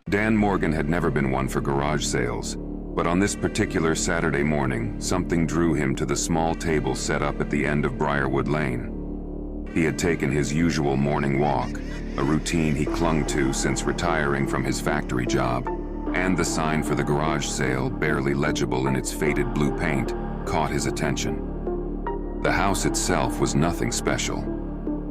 Dan Morgan had never been one for garage sales, but on this particular Saturday morning, something drew him to the small table set up at the end of Briarwood Lane. He had taken his usual morning walk, a routine he clung to since retiring from his factory job, and the sign for the garage sale, barely legible in its faded blue paint, caught his attention. The house itself was nothing special.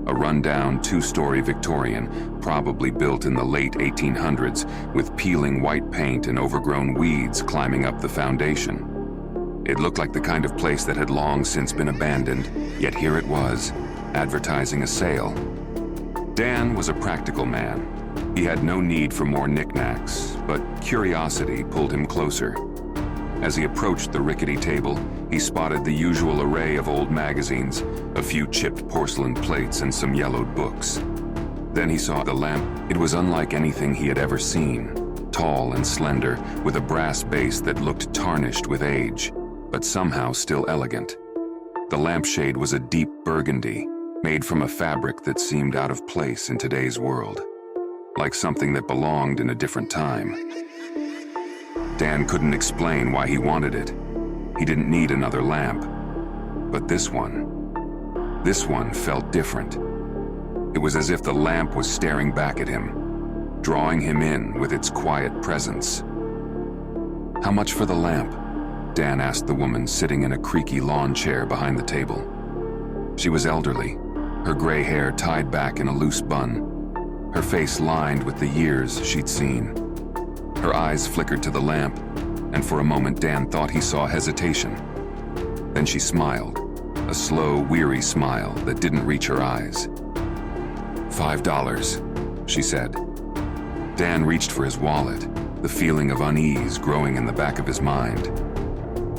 A rundown two-story Victorian, probably built in the late 1800s, with peeling white paint and overgrown weeds climbing up the foundation. It looked like the kind of place that had long since been abandoned, yet here it was, advertising a sale. Dan was a practical man. He had no need for more knickknacks, but curiosity pulled him closer. As he approached the rickety table, he spotted the usual array of old magazines, a few chipped porcelain plates, and some yellowed books. Then he saw the lamp. It was unlike anything he had ever seen. Tall and slender, with a brass base that looked tarnished with age, but somehow still elegant. The lampshade was a deep burgundy, made from a fabric that seemed out of place in today's world, like something that belonged in a different time. Dan couldn't explain why he wanted it. He didn't need another lamp. But this one felt different. It was as if the lamp was staring back at him, drawing him in with its quiet presence. "How much for the lamp?" Dan asked the woman sitting in a creaky lawn chair behind the table. She was elderly, her gray hair tied back in a loose bun, her face lined with the years she'd seen. Her eyes flickered to the lamp, and for a moment Dan thought he saw hesitation. Then she smiled, a slow, weary smile that didn't reach her eyes. $5, she said. Dan reached for his wallet, the feeling of unease growing in the back of his mind.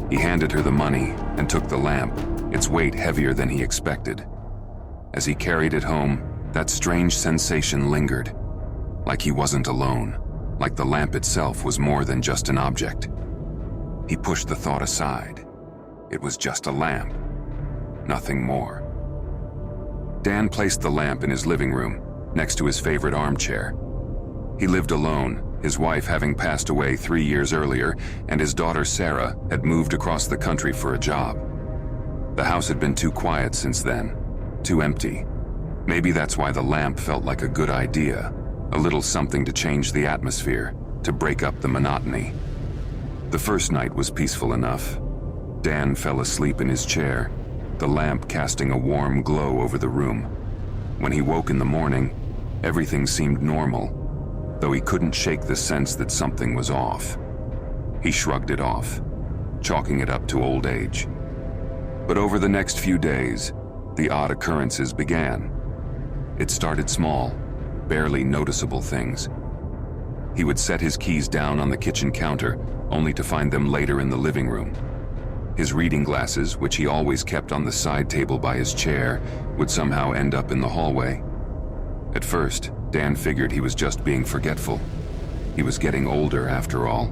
He handed her the money and took the lamp, its weight heavier than he expected. As he carried it home, that strange sensation lingered, like he wasn't alone. Like the lamp itself was more than just an object. He pushed the thought aside. It was just a lamp, nothing more. Dan placed the lamp in his living room, next to his favorite armchair. He lived alone, his wife having passed away 3 years earlier, and his daughter Sarah had moved across the country for a job. The house had been too quiet since then, too empty. Maybe that's why the lamp felt like a good idea. A little something to change the atmosphere, to break up the monotony. The first night was peaceful enough. Dan fell asleep in his chair, the lamp casting a warm glow over the room. When he woke in the morning, everything seemed normal, though he couldn't shake the sense that something was off. He shrugged it off, chalking it up to old age. But over the next few days, the odd occurrences began. It started small, barely noticeable things. He would set his keys down on the kitchen counter, only to find them later in the living room. His reading glasses, which he always kept on the side table by his chair, would somehow end up in the hallway. At first, Dan figured he was just being forgetful. He was getting older, after all.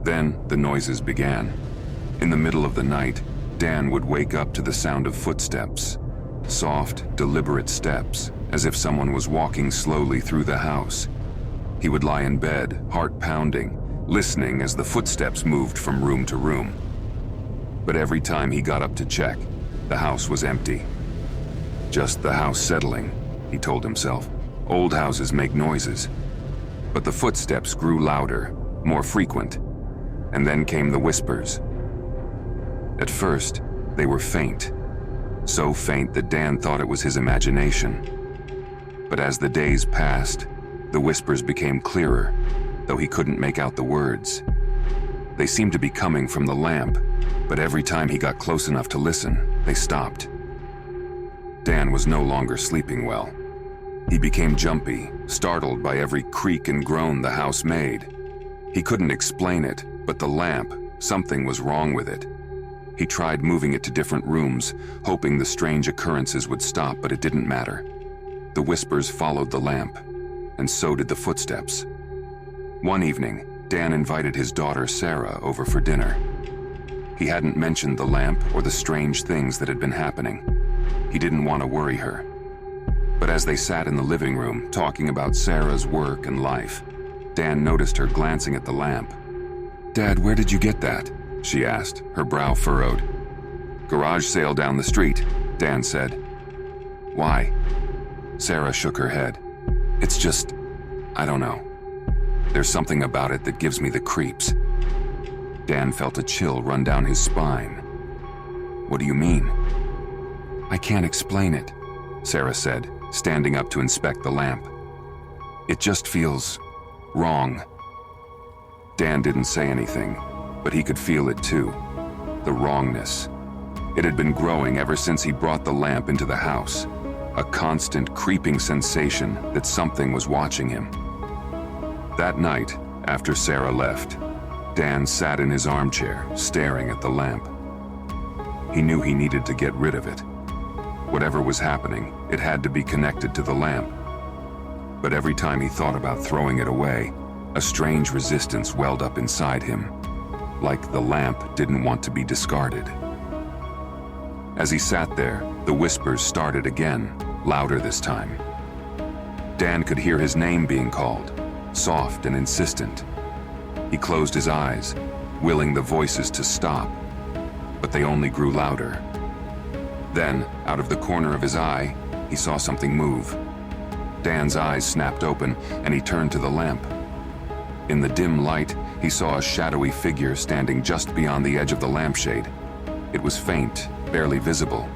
Then, the noises began. In the middle of the night, Dan would wake up to the sound of footsteps. Soft, deliberate steps, as if someone was walking slowly through the house. He would lie in bed, heart pounding, listening as the footsteps moved from room to room. But every time he got up to check, the house was empty. Just the house settling, he told himself. Old houses make noises. But the footsteps grew louder, more frequent, and then came the whispers. At first, they were faint. So faint that Dan thought it was his imagination. But as the days passed, the whispers became clearer, though he couldn't make out the words. They seemed to be coming from the lamp, but every time he got close enough to listen, they stopped. Dan was no longer sleeping well. He became jumpy, startled by every creak and groan the house made. He couldn't explain it, but the lamp, something was wrong with it. He tried moving it to different rooms, hoping the strange occurrences would stop, but it didn't matter. The whispers followed the lamp, and so did the footsteps. One evening, Dan invited his daughter Sarah over for dinner. He hadn't mentioned the lamp or the strange things that had been happening. He didn't want to worry her. But as they sat in the living room, talking about Sarah's work and life, Dan noticed her glancing at the lamp. "Dad, where did you get that?" she asked, her brow furrowed. "Garage sale down the street," Dan said. "Why?" Sarah shook her head. "It's just, I don't know. There's something about it that gives me the creeps." Dan felt a chill run down his spine. "What do you mean?" "I can't explain it," Sarah said, standing up to inspect the lamp. "It just feels wrong." Dan didn't say anything, but he could feel it too. The wrongness. It had been growing ever since he brought the lamp into the house. A constant creeping sensation that something was watching him. That night, after Sarah left, Dan sat in his armchair, staring at the lamp. He knew he needed to get rid of it. Whatever was happening, it had to be connected to the lamp. But every time he thought about throwing it away, a strange resistance welled up inside him, like the lamp didn't want to be discarded. As he sat there, the whispers started again, louder this time. Dan could hear his name being called, soft and insistent. He closed his eyes, willing the voices to stop, but they only grew louder. Then, out of the corner of his eye, he saw something move. Dan's eyes snapped open, and he turned to the lamp. In the dim light, he saw a shadowy figure standing just beyond the edge of the lampshade. It was faint, barely visible,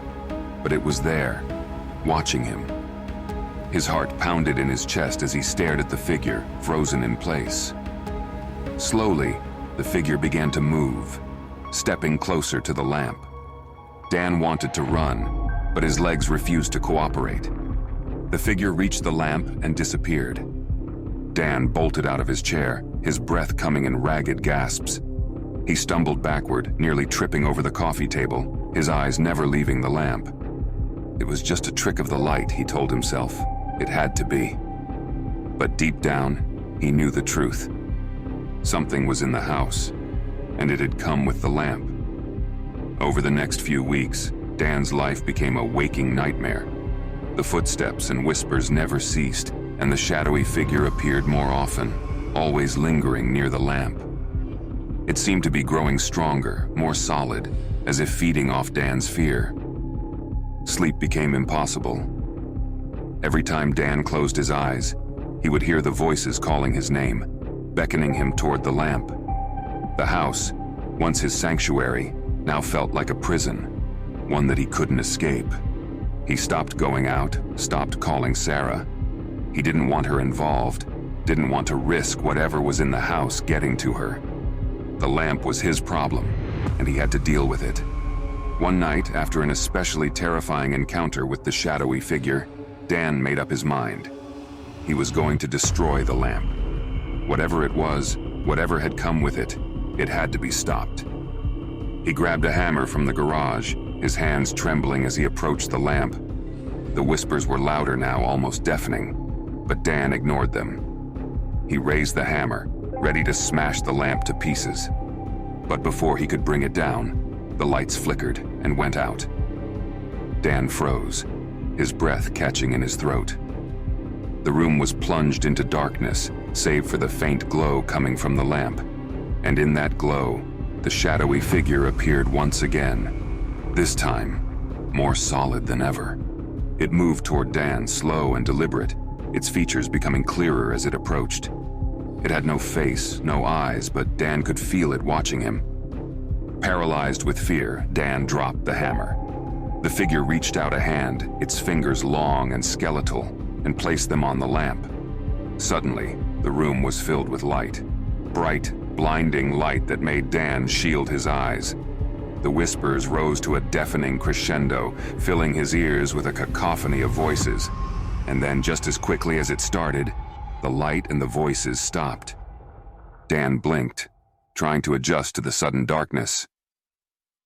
but it was there, watching him. His heart pounded in his chest as he stared at the figure, frozen in place. Slowly, the figure began to move, stepping closer to the lamp. Dan wanted to run, but his legs refused to cooperate. The figure reached the lamp and disappeared. Dan bolted out of his chair, his breath coming in ragged gasps. He stumbled backward, nearly tripping over the coffee table, his eyes never leaving the lamp. It was just a trick of the light, he told himself. It had to be. But deep down, he knew the truth. Something was in the house, and it had come with the lamp. Over the next few weeks, Dan's life became a waking nightmare. The footsteps and whispers never ceased, and the shadowy figure appeared more often, always lingering near the lamp. It seemed to be growing stronger, more solid, as if feeding off Dan's fear. Sleep became impossible. Every time Dan closed his eyes, he would hear the voices calling his name, beckoning him toward the lamp. The house, once his sanctuary, now felt like a prison, one that he couldn't escape. He stopped going out, stopped calling Sarah. He didn't want her involved, didn't want to risk whatever was in the house getting to her. The lamp was his problem, and he had to deal with it. One night, after an especially terrifying encounter with the shadowy figure, Dan made up his mind. He was going to destroy the lamp. Whatever it was, whatever had come with it, it had to be stopped. He grabbed a hammer from the garage, his hands trembling as he approached the lamp. The whispers were louder now, almost deafening, but Dan ignored them. He raised the hammer, ready to smash the lamp to pieces. But before he could bring it down, the lights flickered and went out. Dan froze, his breath catching in his throat. The room was plunged into darkness, save for the faint glow coming from the lamp. And in that glow, the shadowy figure appeared once again, this time more solid than ever. It moved toward Dan, slow and deliberate, its features becoming clearer as it approached. It had no face, no eyes, but Dan could feel it watching him. Paralyzed with fear, Dan dropped the hammer. The figure reached out a hand, its fingers long and skeletal, and placed them on the lamp. Suddenly, the room was filled with light. Bright, blinding light that made Dan shield his eyes. The whispers rose to a deafening crescendo, filling his ears with a cacophony of voices. And then, just as quickly as it started, the light and the voices stopped. Dan blinked, trying to adjust to the sudden darkness.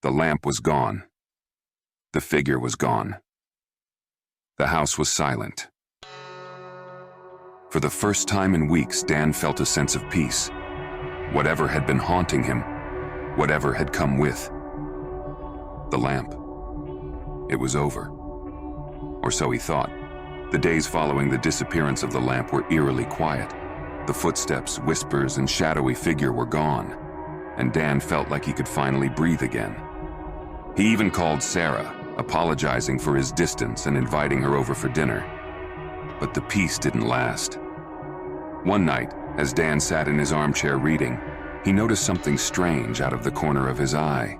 The lamp was gone. The figure was gone. The house was silent. For the first time in weeks, Dan felt a sense of peace. Whatever had been haunting him, whatever had come with the lamp, it was over. Or so he thought. The days following the disappearance of the lamp were eerily quiet. The footsteps, whispers, and shadowy figure were gone, and Dan felt like he could finally breathe again. He even called Sarah, apologizing for his distance and inviting her over for dinner. But the peace didn't last. One night, as Dan sat in his armchair reading, he noticed something strange out of the corner of his eye.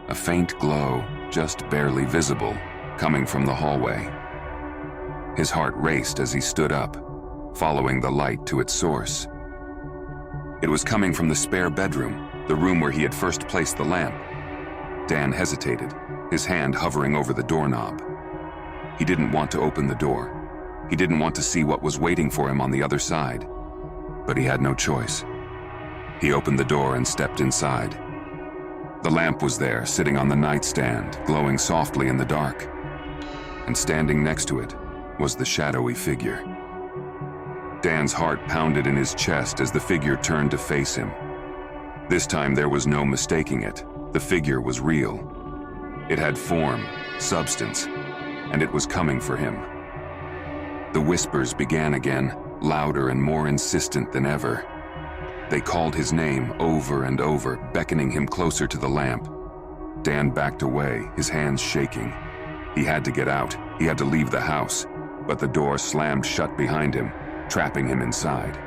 A faint glow, just barely visible, coming from the hallway. His heart raced as he stood up, following the light to its source. It was coming from the spare bedroom, the room where he had first placed the lamp. Dan hesitated, his hand hovering over the doorknob. He didn't want to open the door. He didn't want to see what was waiting for him on the other side. But he had no choice. He opened the door and stepped inside. The lamp was there, sitting on the nightstand, glowing softly in the dark. And standing next to it was the shadowy figure. Dan's heart pounded in his chest as the figure turned to face him. This time there was no mistaking it. The figure was real. It had form, substance, and it was coming for him. The whispers began again, louder and more insistent than ever. They called his name over and over, beckoning him closer to the lamp. Dan backed away, his hands shaking. He had to get out. He had to leave the house, but the door slammed shut behind him, trapping him inside.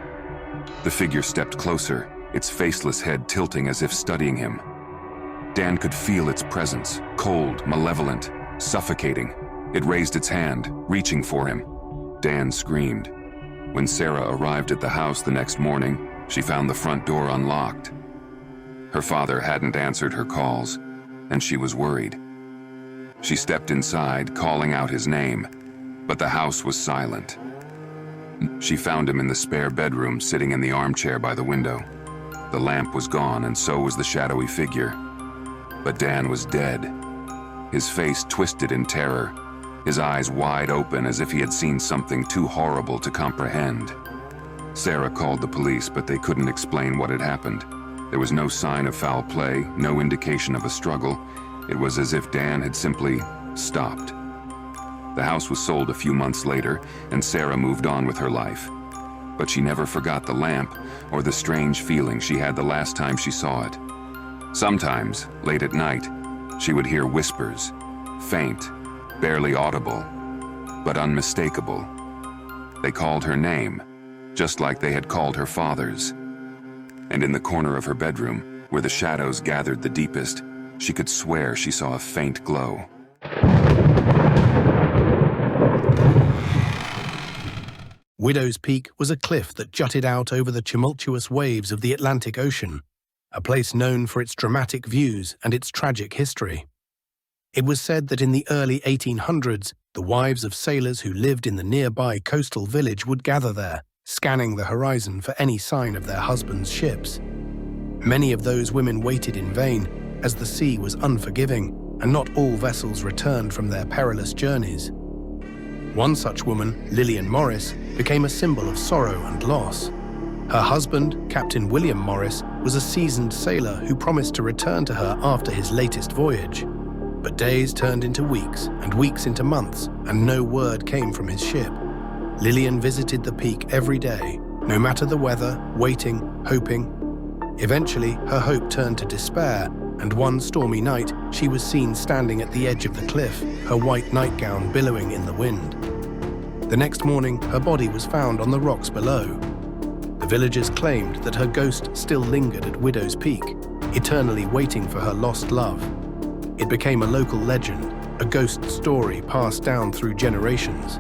The figure stepped closer, its faceless head tilting as if studying him. Dan could feel its presence, cold, malevolent, suffocating. It raised its hand, reaching for him. Dan screamed. When Sarah arrived at the house the next morning, she found the front door unlocked. Her father hadn't answered her calls, and she was worried. She stepped inside, calling out his name, but the house was silent. She found him in the spare bedroom, sitting in the armchair by the window. The lamp was gone, and so was the shadowy figure. But Dan was dead, his face twisted in terror, his eyes wide open as if he had seen something too horrible to comprehend. Sarah called the police, but they couldn't explain what had happened. There was no sign of foul play, no indication of a struggle. It was as if Dan had simply stopped. The house was sold a few months later, and Sarah moved on with her life. But she never forgot the lamp or the strange feeling she had the last time she saw it. Sometimes, late at night, she would hear whispers, faint, barely audible, but unmistakable. They called her name, just like they had called her father's. And in the corner of her bedroom, where the shadows gathered the deepest, she could swear she saw a faint glow. Widow's Peak was a cliff that jutted out over the tumultuous waves of the Atlantic Ocean, a place known for its dramatic views and its tragic history. It was said that in the early 1800s, the wives of sailors who lived in the nearby coastal village would gather there, scanning the horizon for any sign of their husbands' ships. Many of those women waited in vain, as the sea was unforgiving, and not all vessels returned from their perilous journeys. One such woman, Lillian Morris, became a symbol of sorrow and loss. Her husband, Captain William Morris, was a seasoned sailor who promised to return to her after his latest voyage. But days turned into weeks, and weeks into months, and no word came from his ship. Lillian visited the peak every day, no matter the weather, waiting, hoping. Eventually, her hope turned to despair, and one stormy night, she was seen standing at the edge of the cliff, her white nightgown billowing in the wind. The next morning, her body was found on the rocks below. The villagers claimed that her ghost still lingered at Widow's Peak, eternally waiting for her lost love. It became a local legend, a ghost story passed down through generations.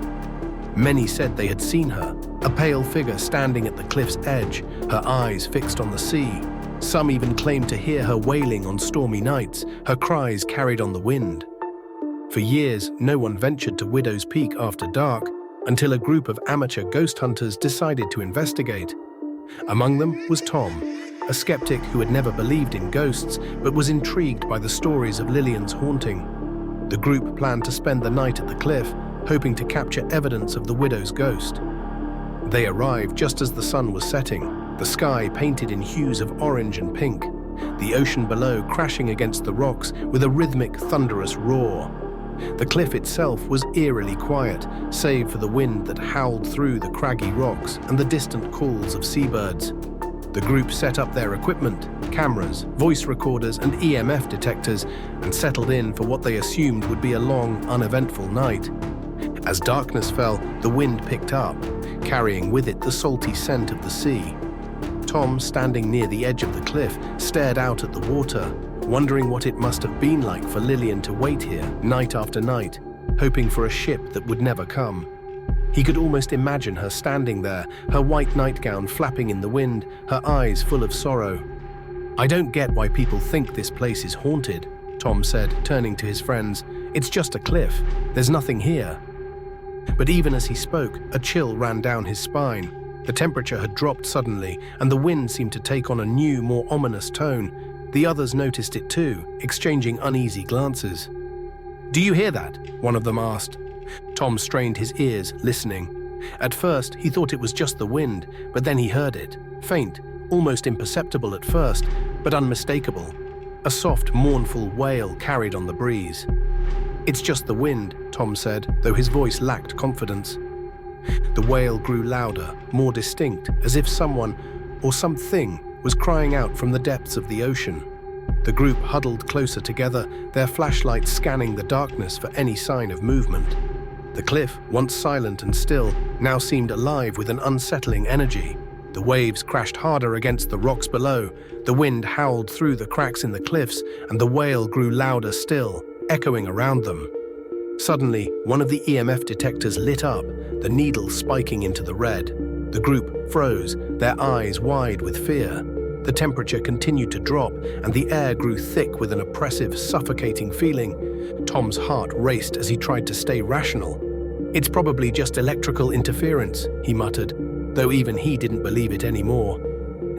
Many said they had seen her, a pale figure standing at the cliff's edge, her eyes fixed on the sea. Some even claimed to hear her wailing on stormy nights, her cries carried on the wind. For years, no one ventured to Widow's Peak after dark, until a group of amateur ghost hunters decided to investigate. Among them was Tom, a skeptic who had never believed in ghosts but was intrigued by the stories of Lillian's haunting. The group planned to spend the night at the cliff, hoping to capture evidence of the widow's ghost. They arrived just as the sun was setting, the sky painted in hues of orange and pink, the ocean below crashing against the rocks with a rhythmic, thunderous roar. The cliff itself was eerily quiet, save for the wind that howled through the craggy rocks and the distant calls of seabirds. The group set up their equipment, cameras, voice recorders, and EMF detectors, and settled in for what they assumed would be a long, uneventful night. As darkness fell, the wind picked up, carrying with it the salty scent of the sea. Tom, standing near the edge of the cliff, stared out at the water, wondering what it must have been like for Lillian to wait here night after night, hoping for a ship that would never come. He could almost imagine her standing there, her white nightgown flapping in the wind, her eyes full of sorrow. "I don't get why people think this place is haunted," Tom said, turning to his friends. "It's just a cliff. There's nothing here." But even as he spoke, a chill ran down his spine. The temperature had dropped suddenly, and the wind seemed to take on a new, more ominous tone. The others noticed it too, exchanging uneasy glances. "Do you hear that?" one of them asked. Tom strained his ears, listening. At first, he thought it was just the wind, but then he heard it, faint, almost imperceptible at first, but unmistakable. A soft, mournful wail carried on the breeze. "It's just the wind," Tom said, though his voice lacked confidence. The wail grew louder, more distinct, as if someone, or something, was crying out from the depths of the ocean. The group huddled closer together, their flashlights scanning the darkness for any sign of movement. The cliff, once silent and still, now seemed alive with an unsettling energy. The waves crashed harder against the rocks below, the wind howled through the cracks in the cliffs, and the wail grew louder still, echoing around them. Suddenly, one of the EMF detectors lit up, the needle spiking into the red. The group froze, their eyes wide with fear. The temperature continued to drop, and the air grew thick with an oppressive, suffocating feeling. Tom's heart raced as he tried to stay rational. "It's probably just electrical interference," he muttered, though even he didn't believe it anymore.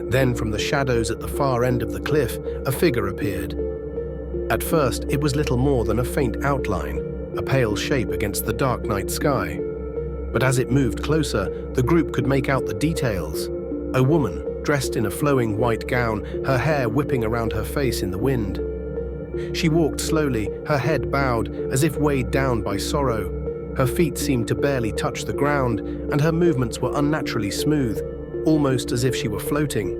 Then, from the shadows at the far end of the cliff, a figure appeared. At first, it was little more than a faint outline, a pale shape against the dark night sky. But as it moved closer, the group could make out the details. A woman, dressed in a flowing white gown, her hair whipping around her face in the wind. She walked slowly, her head bowed, as if weighed down by sorrow. Her feet seemed to barely touch the ground, and her movements were unnaturally smooth, almost as if she were floating.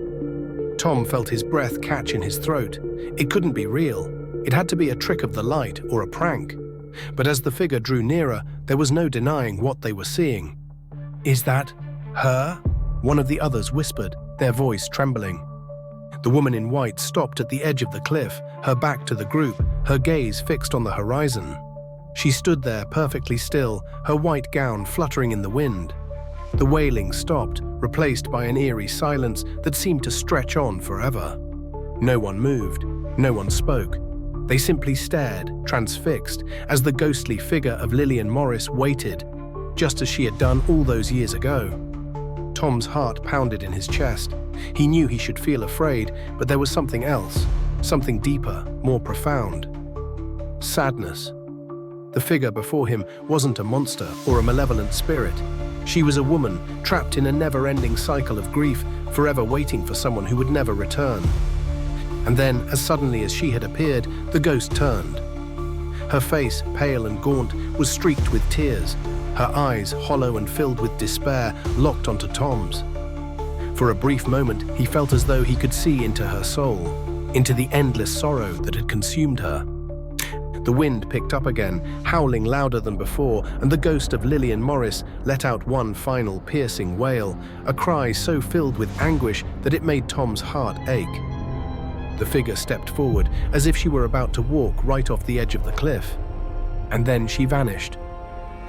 Tom felt his breath catch in his throat. It couldn't be real. It had to be a trick of the light or a prank. But as the figure drew nearer, there was no denying what they were seeing. "Is that her?" one of the others whispered, their voice trembling. The woman in white stopped at the edge of the cliff, her back to the group, her gaze fixed on the horizon. She stood there perfectly still, her white gown fluttering in the wind. The wailing stopped, replaced by an eerie silence that seemed to stretch on forever. No one moved, no one spoke. They simply stared, transfixed, as the ghostly figure of Lillian Morris waited, just as she had done all those years ago. Tom's heart pounded in his chest. He knew he should feel afraid, but there was something else, something deeper, more profound. Sadness. The figure before him wasn't a monster or a malevolent spirit. She was a woman, trapped in a never-ending cycle of grief, forever waiting for someone who would never return. And then, as suddenly as she had appeared, the ghost turned. Her face, pale and gaunt, was streaked with tears, her eyes, hollow and filled with despair, locked onto Tom's. For a brief moment, he felt as though he could see into her soul, into the endless sorrow that had consumed her. The wind picked up again, howling louder than before, and the ghost of Lillian Morris let out one final piercing wail, a cry so filled with anguish that it made Tom's heart ache. The figure stepped forward, as if she were about to walk right off the edge of the cliff. And then she vanished.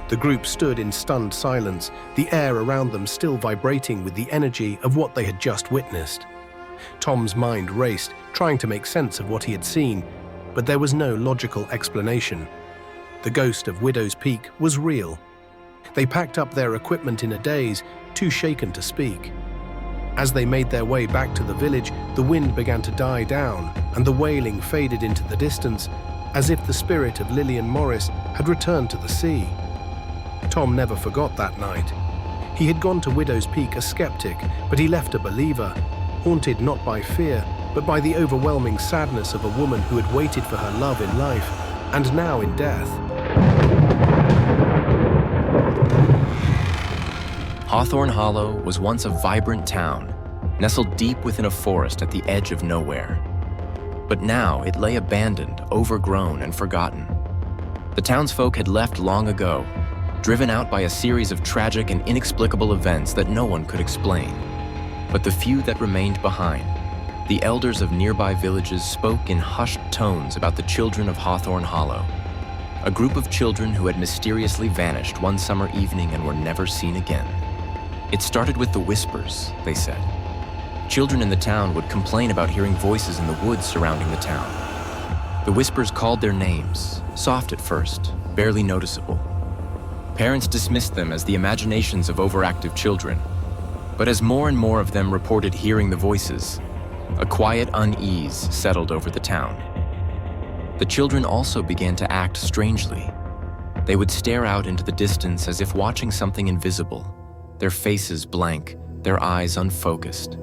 The group stood in stunned silence, the air around them still vibrating with the energy of what they had just witnessed. Tom's mind raced, trying to make sense of what he had seen, but there was no logical explanation. The ghost of Widow's Peak was real. They packed up their equipment in a daze, too shaken to speak. As they made their way back to the village, the wind began to die down, and the wailing faded into the distance, as if the spirit of Lillian Morris had returned to the sea. Tom never forgot that night. He had gone to Widow's Peak a skeptic, but he left a believer, haunted not by fear, but by the overwhelming sadness of a woman who had waited for her love in life, and now in death. Hawthorne Hollow was once a vibrant town, nestled deep within a forest at the edge of nowhere. But now it lay abandoned, overgrown, and forgotten. The townsfolk had left long ago, driven out by a series of tragic and inexplicable events that no one could explain. But the few that remained behind, the elders of nearby villages, spoke in hushed tones about the children of Hawthorne Hollow, a group of children who had mysteriously vanished one summer evening and were never seen again. It started with the whispers, they said. Children in the town would complain about hearing voices in the woods surrounding the town. The whispers called their names, soft at first, barely noticeable. Parents dismissed them as the imaginations of overactive children. But as more and more of them reported hearing the voices, a quiet unease settled over the town. The children also began to act strangely. They would stare out into the distance as if watching something invisible, their faces blank, their eyes unfocused.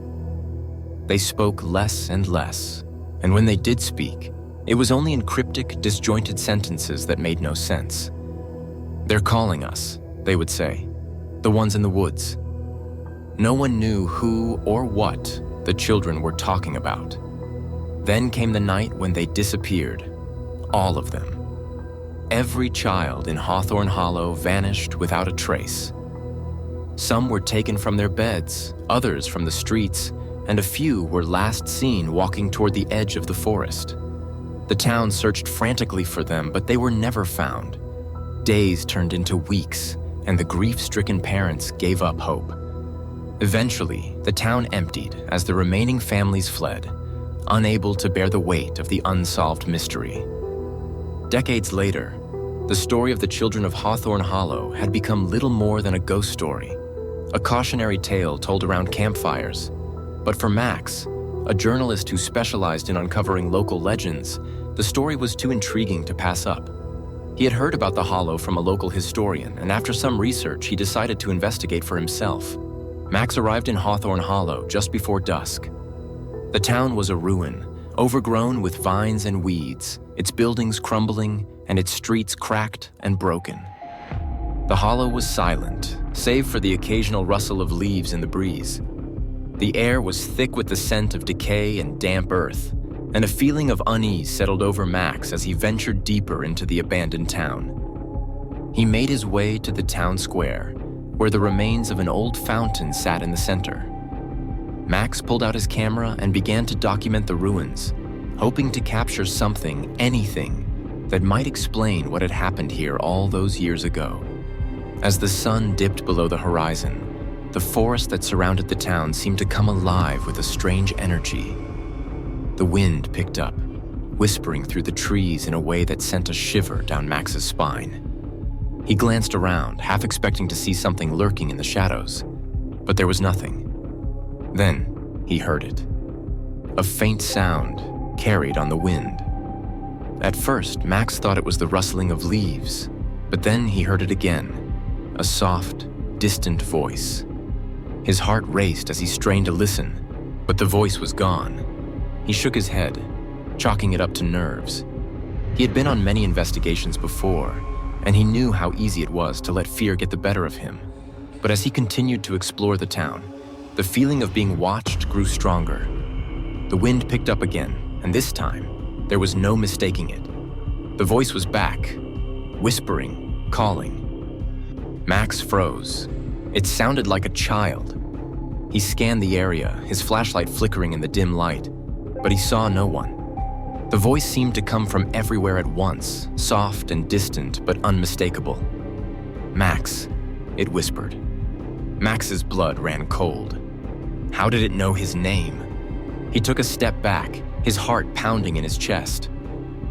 They spoke less and less, and when they did speak, it was only in cryptic, disjointed sentences that made no sense. "They're calling us," they would say, "the ones in the woods." No one knew who or what the children were talking about. Then came the night when they disappeared, all of them. Every child in Hawthorne Hollow vanished without a trace. Some were taken from their beds, others from the streets, and a few were last seen walking toward the edge of the forest. The town searched frantically for them, but they were never found. Days turned into weeks, and the grief-stricken parents gave up hope. Eventually, the town emptied as the remaining families fled, unable to bear the weight of the unsolved mystery. Decades later, the story of the children of Hawthorne Hollow had become little more than a ghost story, a cautionary tale told around campfires. But for Max, a journalist who specialized in uncovering local legends, the story was too intriguing to pass up. He had heard about the Hollow from a local historian, and after some research, he decided to investigate for himself. Max arrived in Hawthorne Hollow just before dusk. The town was a ruin, overgrown with vines and weeds, its buildings crumbling and its streets cracked and broken. The Hollow was silent, save for the occasional rustle of leaves in the breeze. The air was thick with the scent of decay and damp earth, and a feeling of unease settled over Max as he ventured deeper into the abandoned town. He made his way to the town square, where the remains of an old fountain sat in the center. Max pulled out his camera and began to document the ruins, hoping to capture something, anything, that might explain what had happened here all those years ago. As the sun dipped below the horizon, the forest that surrounded the town seemed to come alive with a strange energy. The wind picked up, whispering through the trees in a way that sent a shiver down Max's spine. He glanced around, half expecting to see something lurking in the shadows, but there was nothing. Then he heard it. A faint sound carried on the wind. At first, Max thought it was the rustling of leaves, but then he heard it again, a soft, distant voice. His heart raced as he strained to listen, but the voice was gone. He shook his head, chalking it up to nerves. He had been on many investigations before, and he knew how easy it was to let fear get the better of him. But as he continued to explore the town, the feeling of being watched grew stronger. The wind picked up again, and this time, there was no mistaking it. The voice was back, whispering, calling. Max froze. It sounded like a child. He scanned the area, his flashlight flickering in the dim light, but he saw no one. The voice seemed to come from everywhere at once, soft and distant, but unmistakable. "Max," it whispered. Max's blood ran cold. How did it know his name? He took a step back, his heart pounding in his chest.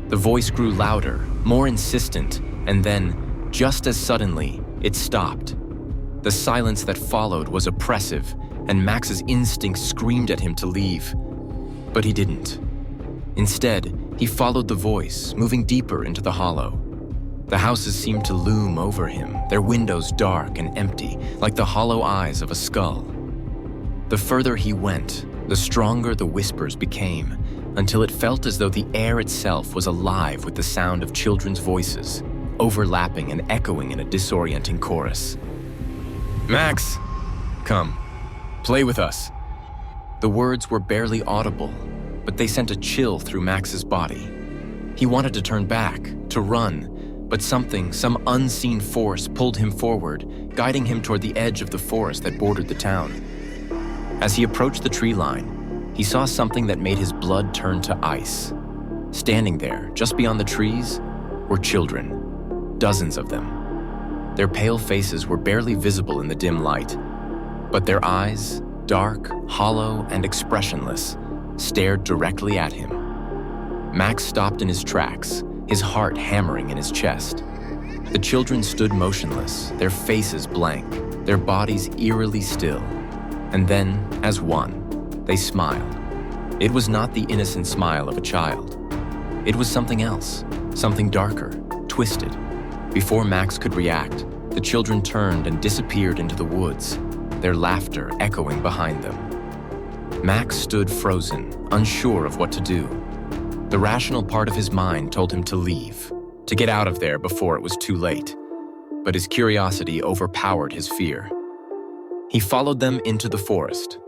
The voice grew louder, more insistent, and then, just as suddenly, it stopped. The silence that followed was oppressive, and Max's instincts screamed at him to leave. But he didn't. Instead, he followed the voice, moving deeper into the hollow. The houses seemed to loom over him, their windows dark and empty, like the hollow eyes of a skull. The further he went, the stronger the whispers became, until it felt as though the air itself was alive with the sound of children's voices, overlapping and echoing in a disorienting chorus. "Max!" "Come, play with us." The words were barely audible, but they sent a chill through Max's body. He wanted to turn back, to run, but some unseen force pulled him forward, guiding him toward the edge of the forest that bordered the town. As he approached the tree line, he saw something that made his blood turn to ice. Standing there, just beyond the trees, were children, dozens of them. Their pale faces were barely visible in the dim light, but their eyes, dark, hollow, and expressionless, stared directly at him. Max stopped in his tracks, his heart hammering in his chest. The children stood motionless, their faces blank, their bodies eerily still. And then, as one, they smiled. It was not the innocent smile of a child. It was something else, something darker, twisted. Before Max could react, the children turned and disappeared into the woods, their laughter echoing behind them. Max stood frozen, unsure of what to do. The rational part of his mind told him to leave, to get out of there before it was too late. But his curiosity overpowered his fear. He followed them into the forest.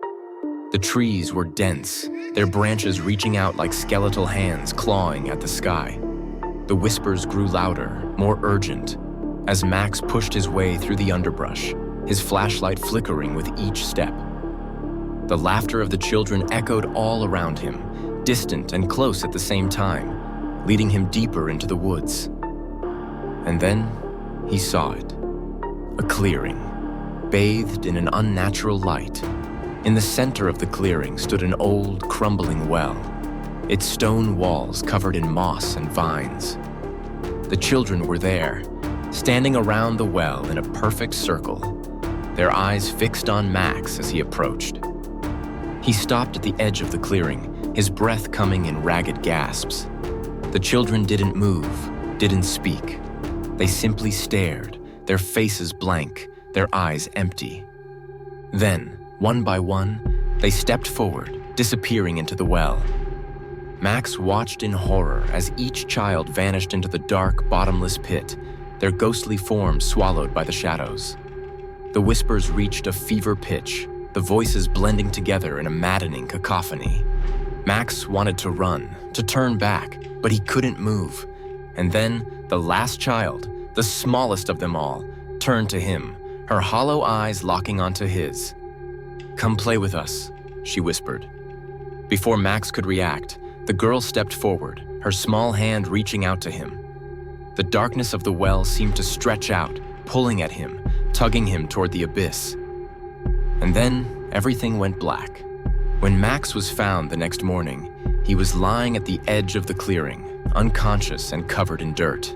The trees were dense, their branches reaching out like skeletal hands clawing at the sky. The whispers grew louder, more urgent, as Max pushed his way through the underbrush, his flashlight flickering with each step. The laughter of the children echoed all around him, distant and close at the same time, leading him deeper into the woods. And then he saw it. A clearing, bathed in an unnatural light. In the center of the clearing stood an old, crumbling well, its stone walls covered in moss and vines. The children were there, standing around the well in a perfect circle, their eyes fixed on Max as he approached. He stopped at the edge of the clearing, his breath coming in ragged gasps. The children didn't move, didn't speak. They simply stared, their faces blank, their eyes empty. Then, one by one, they stepped forward, disappearing into the well. Max watched in horror as each child vanished into the dark, bottomless pit, their ghostly forms swallowed by the shadows. The whispers reached a fever pitch, the voices blending together in a maddening cacophony. Max wanted to run, to turn back, but he couldn't move. And then, the last child, the smallest of them all, turned to him, her hollow eyes locking onto his. "Come play with us," she whispered. Before Max could react, the girl stepped forward, her small hand reaching out to him. The darkness of the well seemed to stretch out, pulling at him, tugging him toward the abyss. And then, everything went black. When Max was found the next morning, he was lying at the edge of the clearing, unconscious and covered in dirt.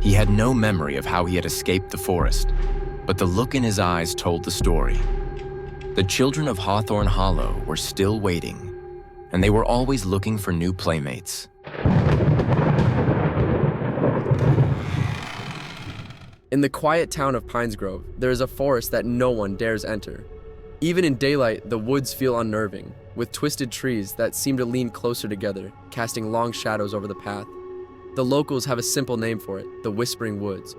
He had no memory of how he had escaped the forest, but the look in his eyes told the story. The children of Hawthorne Hollow were still waiting, and they were always looking for new playmates. In the quiet town of Pines Grove, there is a forest that no one dares enter. Even in daylight, the woods feel unnerving, with twisted trees that seem to lean closer together, casting long shadows over the path. The locals have a simple name for it, the Whispering Woods.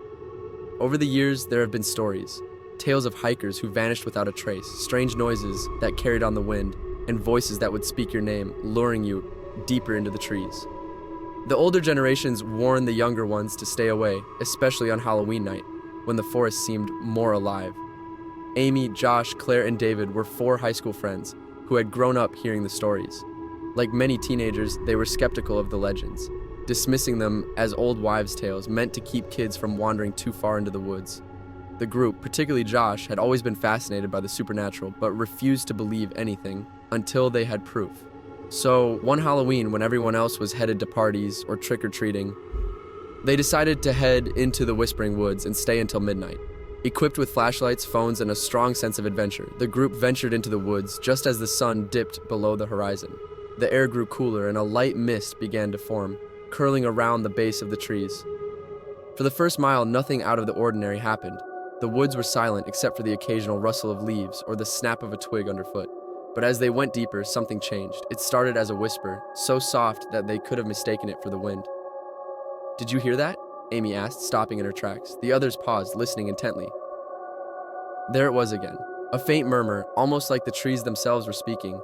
Over the years, there have been stories, tales of hikers who vanished without a trace, strange noises that carried on the wind, and voices that would speak your name, luring you deeper into the trees. The older generations warn the younger ones to stay away, especially on Halloween night, when the forest seemed more alive. Amy, Josh, Claire, and David were 4 high school friends who had grown up hearing the stories. Like many teenagers, they were skeptical of the legends, dismissing them as old wives' tales meant to keep kids from wandering too far into the woods. The group, particularly Josh, had always been fascinated by the supernatural, but refused to believe anything until they had proof. So, one Halloween, when everyone else was headed to parties or trick-or-treating, they decided to head into the Whispering Woods and stay until midnight. Equipped with flashlights, phones, and a strong sense of adventure, the group ventured into the woods just as the sun dipped below the horizon. The air grew cooler and a light mist began to form, curling around the base of the trees. For the first mile, nothing out of the ordinary happened. The woods were silent except for the occasional rustle of leaves or the snap of a twig underfoot. But as they went deeper, something changed. It started as a whisper, so soft that they could have mistaken it for the wind. "Did you hear that?" Amy asked, stopping in her tracks. The others paused, listening intently. There it was again, A faint murmur, almost like the trees themselves were speaking.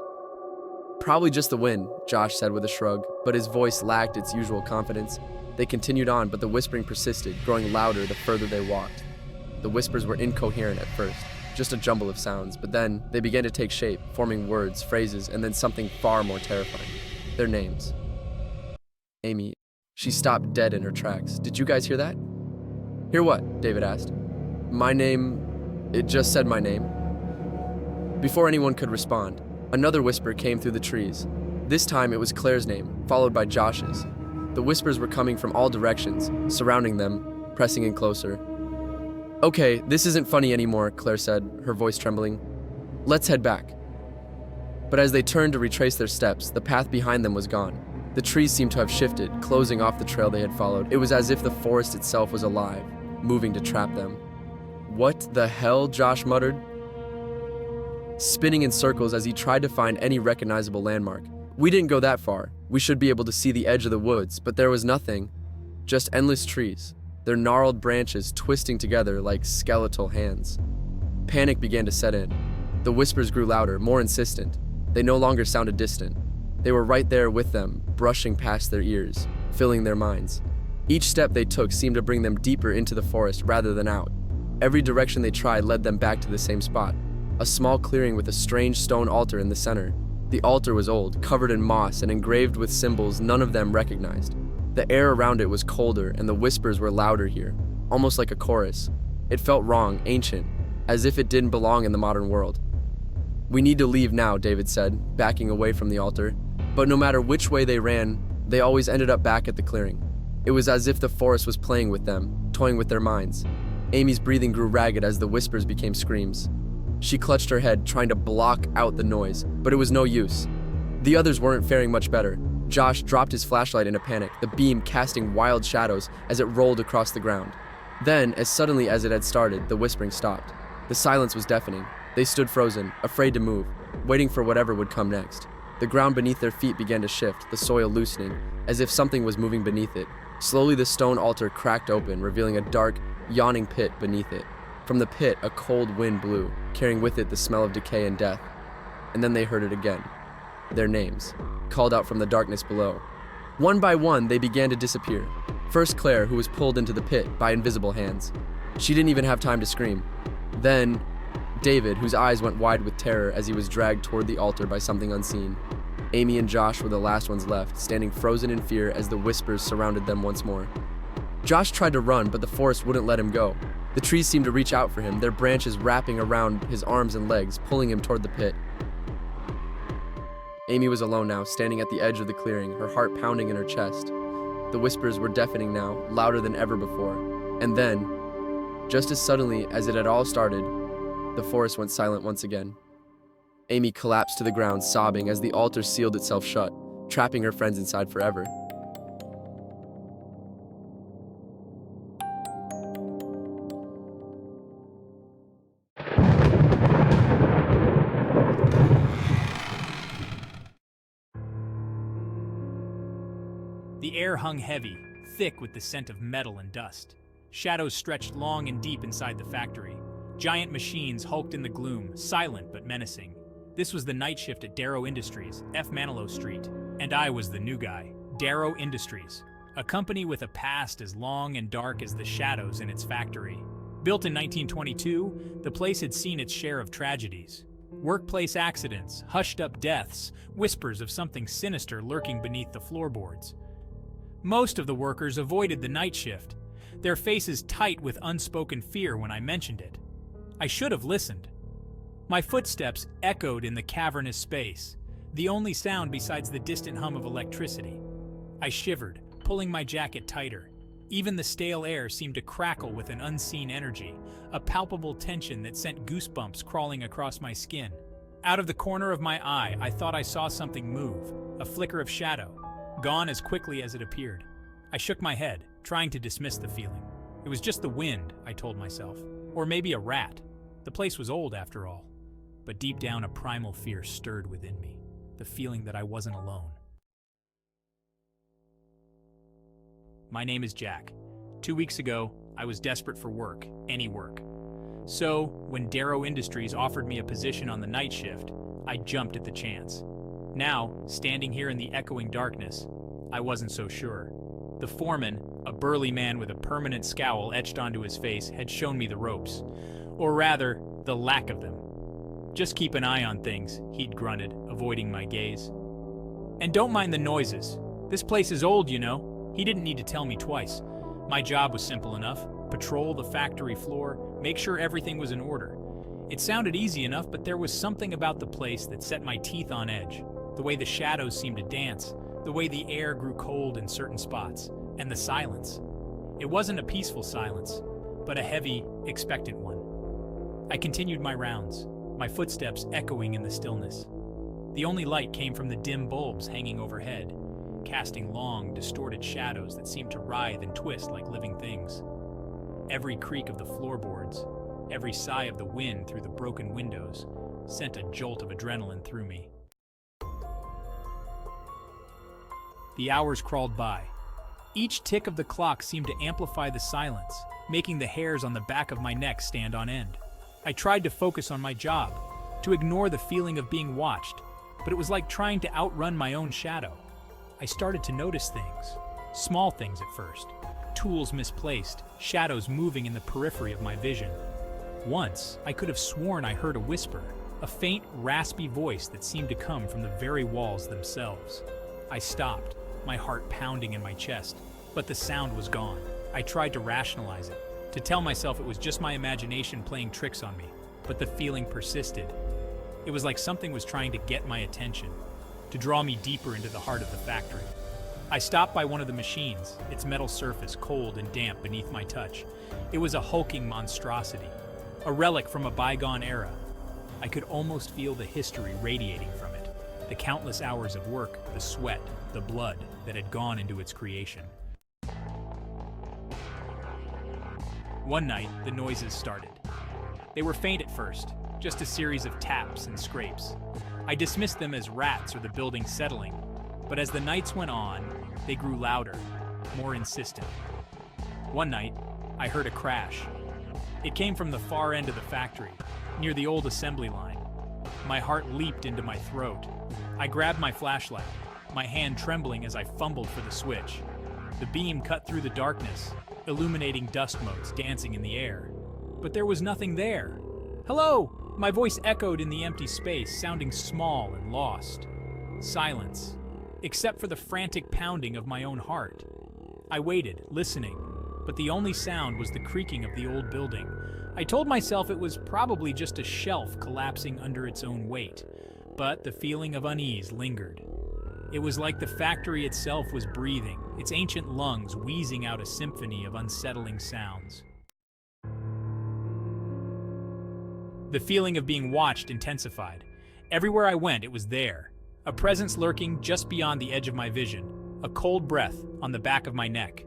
"Probably just the wind," Josh said with a shrug, but his voice lacked its usual confidence. They continued on, but the whispering persisted, growing louder the further they walked. The whispers were incoherent at first, just a jumble of sounds, but then they began to take shape, forming words, phrases, and then something far more terrifying. Their names. Amy. She stopped dead in her tracks. "Did you guys hear that?" "Hear what?" David asked. "My name... It just said my name." Before anyone could respond, another whisper came through the trees. This time it was Claire's name, followed by Josh's. The whispers were coming from all directions, surrounding them, pressing in closer. "Okay, this isn't funny anymore," Claire said, her voice trembling. "Let's head back." But as they turned to retrace their steps, the path behind them was gone. The trees seemed to have shifted, closing off the trail they had followed. It was as if the forest itself was alive, moving to trap them. "What the hell?" Josh muttered, spinning in circles as he tried to find any recognizable landmark. "We didn't go that far. We should be able to see the edge of the woods, but there was nothing. Just endless trees, their gnarled branches twisting together like skeletal hands." Panic began to set in. The whispers grew louder, more insistent. They no longer sounded distant. They were right there with them, brushing past their ears, filling their minds. Each step they took seemed to bring them deeper into the forest rather than out. Every direction they tried led them back to the same spot, a small clearing with a strange stone altar in the center. The altar was old, covered in moss and engraved with symbols none of them recognized. The air around it was colder and the whispers were louder here, almost like a chorus. It felt wrong, ancient, as if it didn't belong in the modern world. "We need to leave now," David said, backing away from the altar. But no matter which way they ran, they always ended up back at the clearing. It was as if the forest was playing with them, toying with their minds. Amy's breathing grew ragged as the whispers became screams. She clutched her head, trying to block out the noise, but it was no use. The others weren't faring much better. Josh dropped his flashlight in a panic, the beam casting wild shadows as it rolled across the ground. Then, as suddenly as it had started, the whispering stopped. The silence was deafening. They stood frozen, afraid to move, waiting for whatever would come next. The ground beneath their feet began to shift, the soil loosening, as if something was moving beneath it. Slowly the stone altar cracked open, revealing a dark, yawning pit beneath it. From the pit, a cold wind blew, carrying with it the smell of decay and death. And then they heard it again. Their names, called out from the darkness below. One by one, they began to disappear. First Claire, who was pulled into the pit by invisible hands. She didn't even have time to scream. Then David, whose eyes went wide with terror as he was dragged toward the altar by something unseen. Amy and Josh were the last ones left, standing frozen in fear as the whispers surrounded them once more. Josh tried to run, but the forest wouldn't let him go. The trees seemed to reach out for him, their branches wrapping around his arms and legs, pulling him toward the pit. Amy was alone now, standing at the edge of the clearing, her heart pounding in her chest. The whispers were deafening now, louder than ever before. And then, just as suddenly as it had all started, the forest went silent once again. Amy collapsed to the ground, sobbing as the altar sealed itself shut, trapping her friends inside forever. The air hung heavy, thick with the scent of metal and dust. Shadows stretched long and deep inside the factory. Giant machines hulked in the gloom, silent but menacing. This was the night shift at Darrow Industries, F. Manilow Street. And I was the new guy, Darrow Industries, a company with a past as long and dark as the shadows in its factory. Built in 1922, the place had seen its share of tragedies. Workplace accidents, hushed-up deaths, whispers of something sinister lurking beneath the floorboards. Most of the workers avoided the night shift, their faces tight with unspoken fear when I mentioned it. I should have listened. My footsteps echoed in the cavernous space, the only sound besides the distant hum of electricity. I shivered, pulling my jacket tighter. Even the stale air seemed to crackle with an unseen energy, a palpable tension that sent goosebumps crawling across my skin. Out of the corner of my eye, I thought I saw something move, a flicker of shadow, gone as quickly as it appeared. I shook my head, trying to dismiss the feeling. It was just the wind, I told myself, or maybe a rat. The place was old after all. But deep down, a primal fear stirred within me, the feeling that I wasn't alone. My name is Jack. 2 weeks ago, I was desperate for work, any work. So, when Darrow Industries offered me a position on the night shift, I jumped at the chance. Now, standing here in the echoing darkness, I wasn't so sure. The foreman, a burly man with a permanent scowl etched onto his face, had shown me the ropes. Or rather, the lack of them. "Just keep an eye on things," he'd grunted, avoiding my gaze. "And don't mind the noises. This place is old, you know." He didn't need to tell me twice. My job was simple enough. Patrol the factory floor, make sure everything was in order. It sounded easy enough, but there was something about the place that set my teeth on edge. The way the shadows seemed to dance, the way the air grew cold in certain spots, and the silence. It wasn't a peaceful silence, but a heavy, expectant one. I continued my rounds, my footsteps echoing in the stillness. The only light came from the dim bulbs hanging overhead, casting long, distorted shadows that seemed to writhe and twist like living things. Every creak of the floorboards, every sigh of the wind through the broken windows, sent a jolt of adrenaline through me. The hours crawled by. Each tick of the clock seemed to amplify the silence, making the hairs on the back of my neck stand on end. I tried to focus on my job, to ignore the feeling of being watched, but it was like trying to outrun my own shadow. I started to notice things, small things at first, tools misplaced, shadows moving in the periphery of my vision. Once, I could have sworn I heard a whisper, a faint, raspy voice that seemed to come from the very walls themselves. I stopped, my heart pounding in my chest, but the sound was gone. I tried to rationalize it, to tell myself it was just my imagination playing tricks on me, but the feeling persisted. It was like something was trying to get my attention, to draw me deeper into the heart of the factory. I stopped by one of the machines, its metal surface cold and damp beneath my touch. It was a hulking monstrosity, a relic from a bygone era. I could almost feel the history radiating from it, the countless hours of work, the sweat, the blood that had gone into its creation. One night, the noises started. They were faint at first, just a series of taps and scrapes. I dismissed them as rats or the building settling, but as the nights went on, they grew louder, more insistent. One night, I heard a crash. It came from the far end of the factory, near the old assembly line. My heart leaped into my throat. I grabbed my flashlight, my hand trembling as I fumbled for the switch. The beam cut through the darkness, illuminating dust motes dancing in the air. But there was nothing there. "Hello!" My voice echoed in the empty space, sounding small and lost. Silence, except for the frantic pounding of my own heart. I waited, listening, but the only sound was the creaking of the old building. I told myself it was probably just a shelf collapsing under its own weight, but the feeling of unease lingered. It was like the factory itself was breathing, its ancient lungs wheezing out a symphony of unsettling sounds. The feeling of being watched intensified. Everywhere I went, it was there. A presence lurking just beyond the edge of my vision, a cold breath on the back of my neck.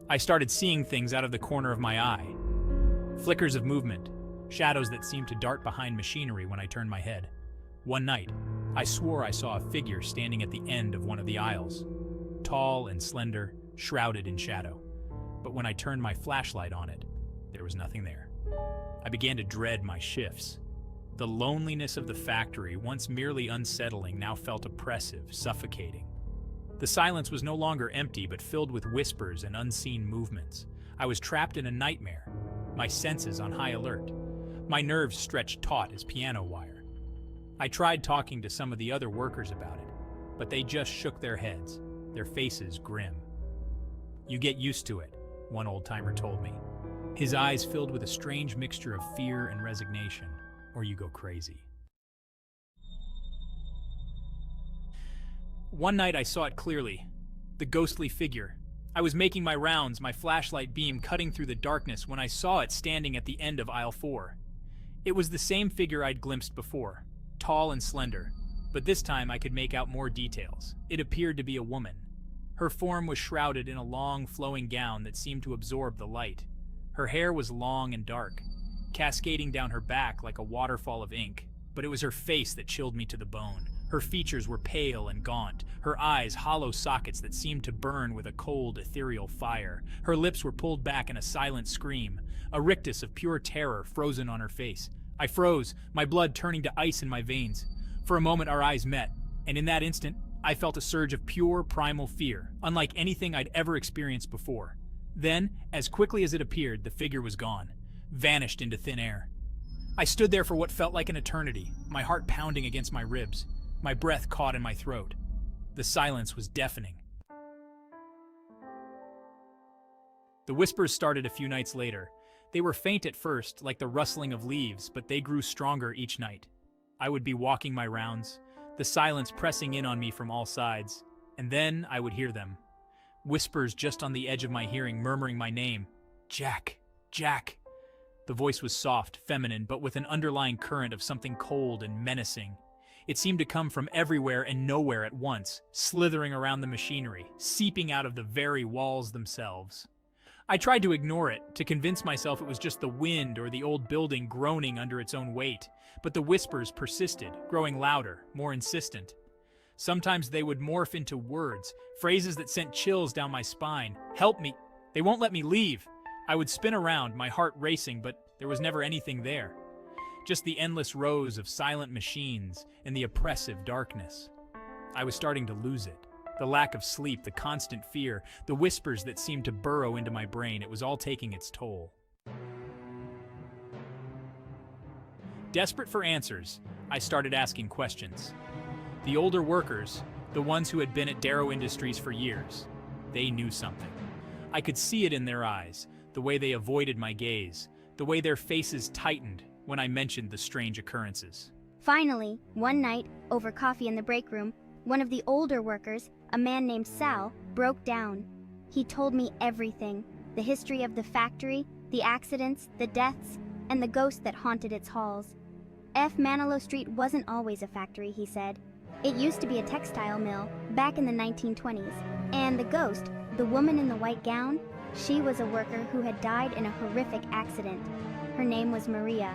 I started seeing things out of the corner of my eye. Flickers of movement, shadows that seemed to dart behind machinery when I turned my head. One night, I swore I saw a figure standing at the end of one of the aisles, tall and slender, shrouded in shadow. But when I turned my flashlight on it, there was nothing there. I began to dread my shifts. The loneliness of the factory, once merely unsettling, now felt oppressive, suffocating. The silence was no longer empty, but filled with whispers and unseen movements. I was trapped in a nightmare, my senses on high alert, my nerves stretched taut as piano wire. I tried talking to some of the other workers about it, but they just shook their heads, their faces grim. "You get used to it," one old-timer told me, his eyes filled with a strange mixture of fear and resignation, "or you go crazy." One night I saw it clearly, the ghostly figure. I was making my rounds, my flashlight beam cutting through the darkness when I saw it standing at the end of aisle 4. It was the same figure I'd glimpsed before, tall and slender, but this time I could make out more details. It appeared to be a woman. Her form was shrouded in a long, flowing gown that seemed to absorb the light. Her hair was long and dark, cascading down her back like a waterfall of ink. but it was her face that chilled me to the bone. Her features were pale and gaunt, her eyes hollow sockets that seemed to burn with a cold, ethereal fire. Her lips were pulled back in a silent scream, a rictus of pure terror frozen on her face. I froze, my blood turning to ice in my veins. For a moment our eyes met, and in that instant, I felt a surge of pure, primal fear, unlike anything I'd ever experienced before. Then, as quickly as it appeared, the figure was gone, vanished into thin air. I stood there for what felt like an eternity, my heart pounding against my ribs, my breath caught in my throat. The silence was deafening. The whispers started a few nights later. They were faint at first, like the rustling of leaves, but they grew stronger each night. I would be walking my rounds, the silence pressing in on me from all sides, and then I would hear them. Whispers just on the edge of my hearing, murmuring my name. Jack, Jack. The voice was soft, feminine, but with an underlying current of something cold and menacing. It seemed to come from everywhere and nowhere at once, slithering around the machinery, seeping out of the very walls themselves. I tried to ignore it, to convince myself it was just the wind or the old building groaning under its own weight, but the whispers persisted, growing louder, more insistent. Sometimes they would morph into words, phrases that sent chills down my spine. Help me! They won't let me leave! I would spin around, my heart racing, but there was never anything there. Just the endless rows of silent machines and the oppressive darkness. I was starting to lose it. The lack of sleep, the constant fear, the whispers that seemed to burrow into my brain, it was all taking its toll. Desperate for answers, I started asking questions. The older workers, the ones who had been at Darrow Industries for years, they knew something. I could see it in their eyes, the way they avoided my gaze, the way their faces tightened when I mentioned the strange occurrences. Finally, one night, over coffee in the break room, one of the older workers, a man named Sal, broke down. He told me everything, the history of the factory, the accidents, the deaths, and the ghost that haunted its halls. Manilow Street wasn't always a factory, he said. It used to be a textile mill, back in the 1920s. And the ghost, the woman in the white gown, she was a worker who had died in a horrific accident. Her name was Maria.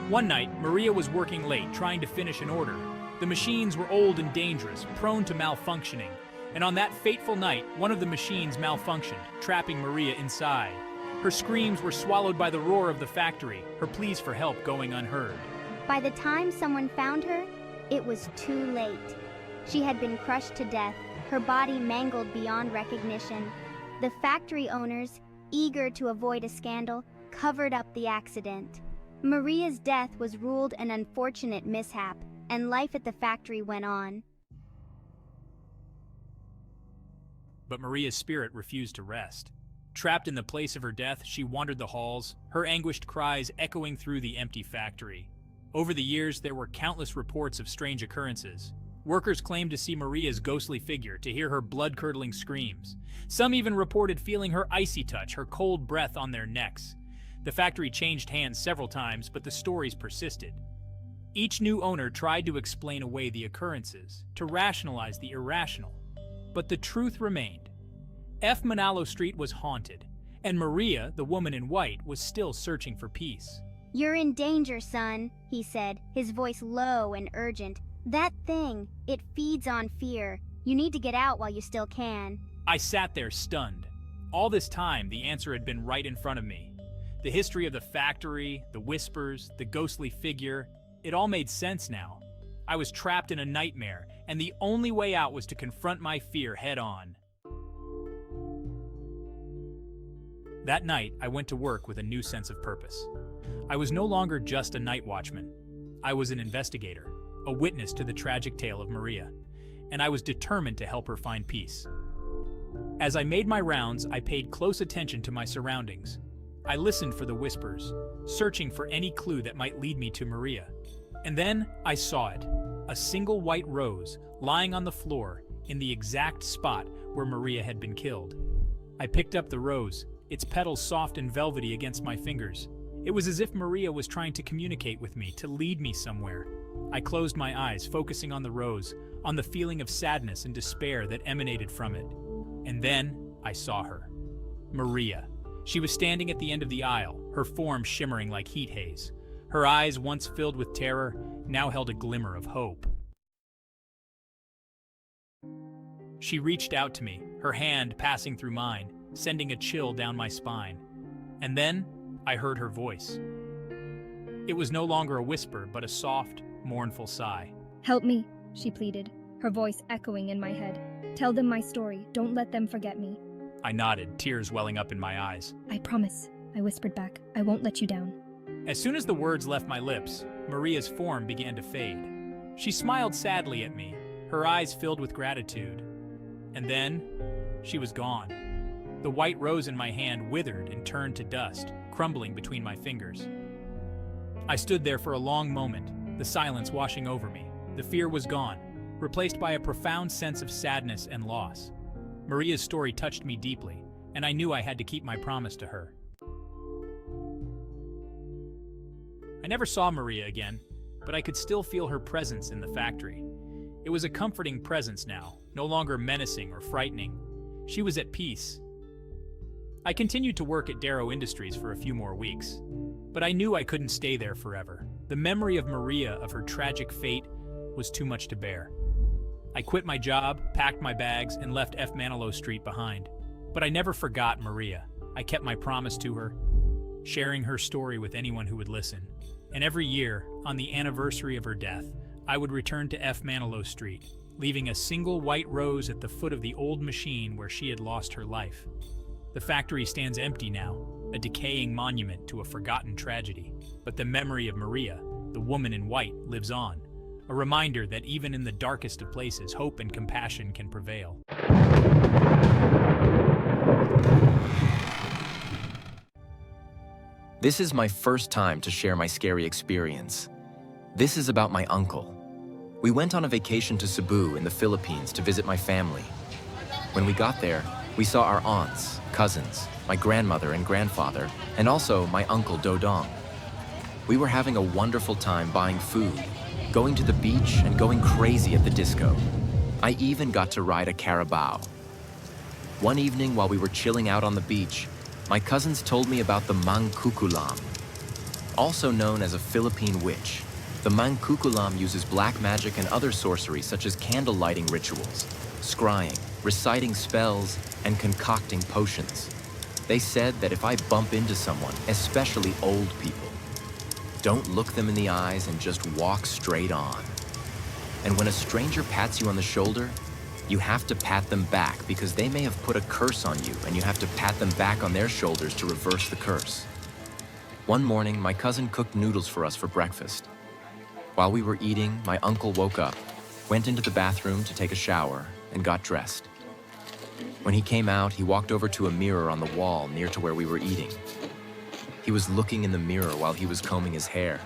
One night, Maria was working late, trying to finish an order. The machines were old and dangerous, prone to malfunctioning. And on that fateful night, one of the machines malfunctioned, trapping Maria inside. Her screams were swallowed by the roar of the factory, her pleas for help going unheard. By the time someone found her, it was too late. She had been crushed to death, her body mangled beyond recognition. The factory owners, eager to avoid a scandal, covered up the accident. Maria's death was ruled an unfortunate mishap, and life at the factory went on. But Maria's spirit refused to rest. Trapped in the place of her death, she wandered the halls, her anguished cries echoing through the empty factory. Over the years, there were countless reports of strange occurrences. Workers claimed to see Maria's ghostly figure, to hear her blood-curdling screams. Some even reported feeling her icy touch, her cold breath on their necks. The factory changed hands several times, but the stories persisted. Each new owner tried to explain away the occurrences, to rationalize the irrational. But the truth remained. Manalo Street was haunted, and Maria, the woman in white, was still searching for peace. "You're in danger, son," he said, his voice low and urgent. "That thing, it feeds on fear. You need to get out while you still can." I sat there stunned. All this time, the answer had been right in front of me. The history of the factory, the whispers, the ghostly figure, it all made sense now. I was trapped in a nightmare, and the only way out was to confront my fear head-on. That night, I went to work with a new sense of purpose. I was no longer just a night watchman. I was an investigator, a witness to the tragic tale of Maria, and I was determined to help her find peace. As I made my rounds, I paid close attention to my surroundings. I listened for the whispers, searching for any clue that might lead me to Maria. And then I saw it, a single white rose lying on the floor in the exact spot where Maria had been killed. I picked up the rose, its petals soft and velvety against my fingers. It was as if Maria was trying to communicate with me, to lead me somewhere. I closed my eyes, focusing on the rose, on the feeling of sadness and despair that emanated from it. And then I saw her. Maria. She was standing at the end of the aisle, her form shimmering like heat haze. Her eyes, once filled with terror, now held a glimmer of hope. She reached out to me, her hand passing through mine, sending a chill down my spine. And then, I heard her voice. It was no longer a whisper, but a soft, mournful sigh. "Help me," she pleaded, her voice echoing in my head. "Tell them my story. Don't let them forget me." I nodded, tears welling up in my eyes. "I promise," I whispered back. "I won't let you down." As soon as the words left my lips, Maria's form began to fade. She smiled sadly at me, her eyes filled with gratitude. And then, she was gone. The white rose in my hand withered and turned to dust, crumbling between my fingers. I stood there for a long moment, the silence washing over me. The fear was gone, replaced by a profound sense of sadness and loss. Maria's story touched me deeply, and I knew I had to keep my promise to her. I never saw Maria again, but I could still feel her presence in the factory. It was a comforting presence now, no longer menacing or frightening. She was at peace. I continued to work at Darrow Industries for a few more weeks, but I knew I couldn't stay there forever. The memory of Maria, of her tragic fate, was too much to bear. I quit my job, packed my bags, and left F. Manilow Street behind. But I never forgot Maria. I kept my promise to her, sharing her story with anyone who would listen. And every year, on the anniversary of her death, I would return to F. Manilow Street, leaving a single white rose at the foot of the old machine where she had lost her life. The factory stands empty now, a decaying monument to a forgotten tragedy. But the memory of Maria, the woman in white, lives on, a reminder that even in the darkest of places, hope and compassion can prevail. This is my first time to share my scary experience. This is about my uncle. We went on a vacation to Cebu in the Philippines to visit my family. When we got there, we saw our aunts, cousins, my grandmother and grandfather, and also my uncle Dodong. We were having a wonderful time buying food, going to the beach, and going crazy at the disco. I even got to ride a carabao. One evening while we were chilling out on the beach, my cousins told me about the Makukulong. Also known as a Philippine witch, the Makukulong uses black magic and other sorcery such as candle lighting rituals, scrying, reciting spells, and concocting potions. They said that if I bump into someone, especially old people, don't look them in the eyes and just walk straight on. And when a stranger pats you on the shoulder, you have to pat them back because they may have put a curse on you and you have to pat them back on their shoulders to reverse the curse. One morning, my cousin cooked noodles for us for breakfast. While we were eating, my uncle woke up, went into the bathroom to take a shower, and got dressed. When he came out, he walked over to a mirror on the wall near to where we were eating. He was looking in the mirror while he was combing his hair.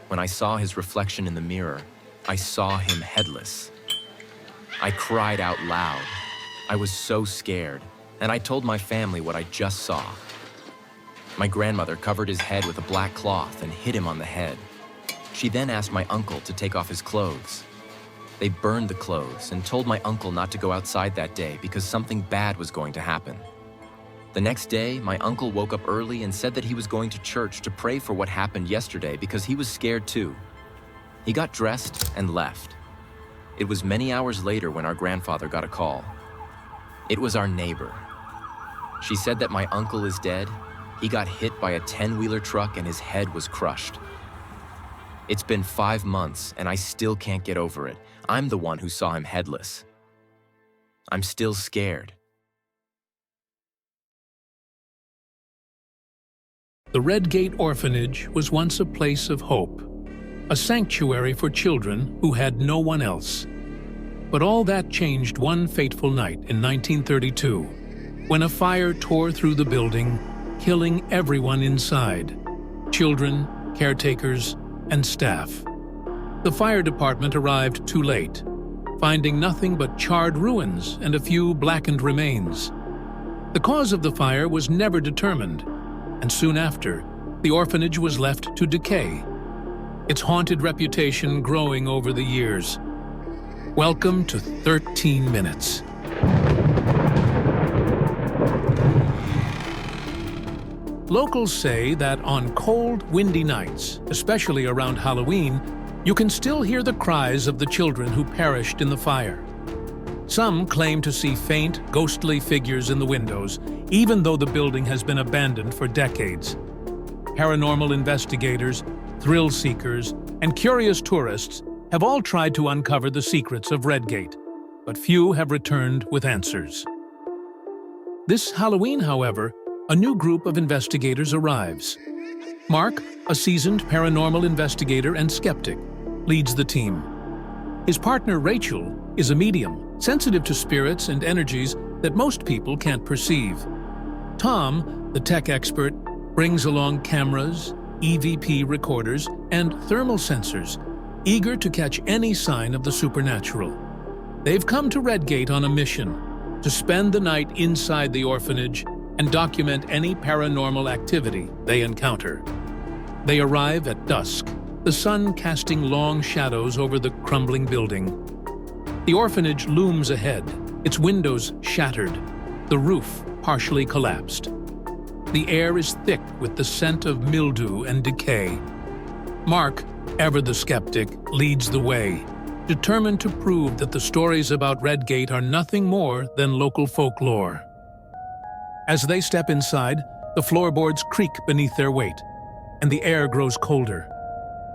When I saw his reflection in the mirror, I saw him headless. I cried out loud. I was so scared, and I told my family what I just saw. My grandmother covered his head with a black cloth and hit him on the head. She then asked my uncle to take off his clothes. They burned the clothes and told my uncle not to go outside that day because something bad was going to happen. The next day, my uncle woke up early and said that he was going to church to pray for what happened yesterday because he was scared too. He got dressed and left. It was many hours later when our grandfather got a call. It was our neighbor. She said that my uncle is dead. He got hit by a 10-wheeler truck and his head was crushed. It's been 5 months and I still can't get over it. I'm the one who saw him headless. I'm still scared. The Redgate Orphanage was once a place of hope, a sanctuary for children who had no one else. But all that changed one fateful night in 1932, when a fire tore through the building, killing everyone inside, children, caretakers, and staff. The fire department arrived too late, finding nothing but charred ruins and a few blackened remains. The cause of the fire was never determined, and soon after, the orphanage was left to decay, its haunted reputation growing over the years. Welcome to 13 Minutes. Locals say that on cold, windy nights, especially around Halloween, You can still hear the cries of the children who perished in the fire. Some claim to see faint, ghostly figures in the windows, even though the building has been abandoned for decades. Paranormal investigators, thrill seekers, and curious tourists have all tried to uncover the secrets of Redgate, but few have returned with answers. This Halloween, however, a new group of investigators arrives. Mark, a seasoned paranormal investigator and skeptic, leads the team. His partner, Rachel, is a medium, sensitive to spirits and energies that most people can't perceive. Tom, the tech expert, brings along cameras, EVP recorders, and thermal sensors, eager to catch any sign of the supernatural. They've come to Redgate on a mission to spend the night inside the orphanage and document any paranormal activity they encounter. They arrive at dusk, the sun casting long shadows over the crumbling building. The orphanage looms ahead, its windows shattered, the roof partially collapsed. The air is thick with the scent of mildew and decay. Mark, ever the skeptic, leads the way, determined to prove that the stories about Redgate are nothing more than local folklore. As they step inside, the floorboards creak beneath their weight, and the air grows colder.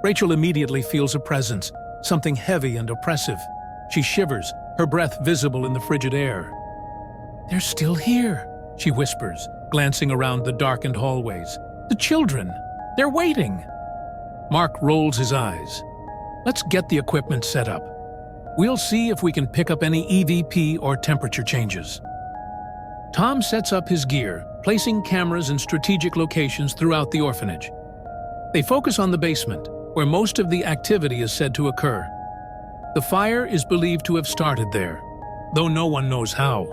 Rachel immediately feels a presence, something heavy and oppressive. She shivers, her breath visible in the frigid air. "They're still here," she whispers, glancing around the darkened hallways. "The children! They're waiting!" Mark rolls his eyes. "Let's get the equipment set up. We'll see if we can pick up any EVP or temperature changes." Tom sets up his gear, placing cameras in strategic locations throughout the orphanage. They focus on the basement, where most of the activity is said to occur. The fire is believed to have started there, though no one knows how.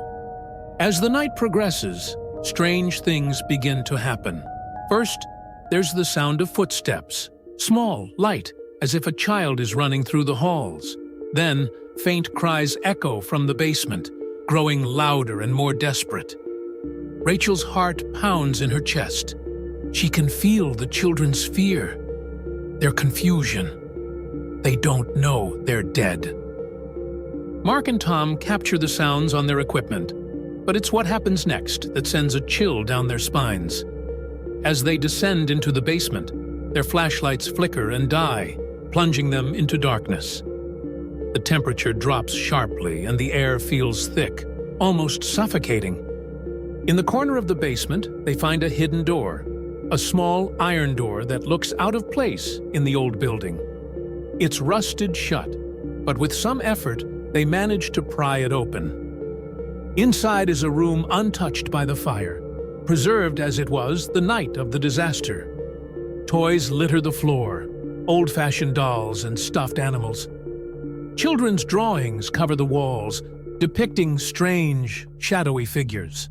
As the night progresses, strange things begin to happen. First, there's the sound of footsteps, small, light, as if a child is running through the halls. Then, faint cries echo from the basement, growing louder and more desperate. Rachel's heart pounds in her chest. She can feel the children's fear, their confusion. They don't know they're dead. Mark and Tom capture the sounds on their equipment, but it's what happens next that sends a chill down their spines. As they descend into the basement, their flashlights flicker and die, plunging them into darkness. The temperature drops sharply and the air feels thick, almost suffocating. In the corner of the basement, they find a hidden door, a small iron door that looks out of place in the old building. It's rusted shut, but with some effort, they manage to pry it open. Inside is a room untouched by the fire, preserved as it was the night of the disaster. Toys litter the floor, old-fashioned dolls and stuffed animals. Children's drawings cover the walls, depicting strange, shadowy figures.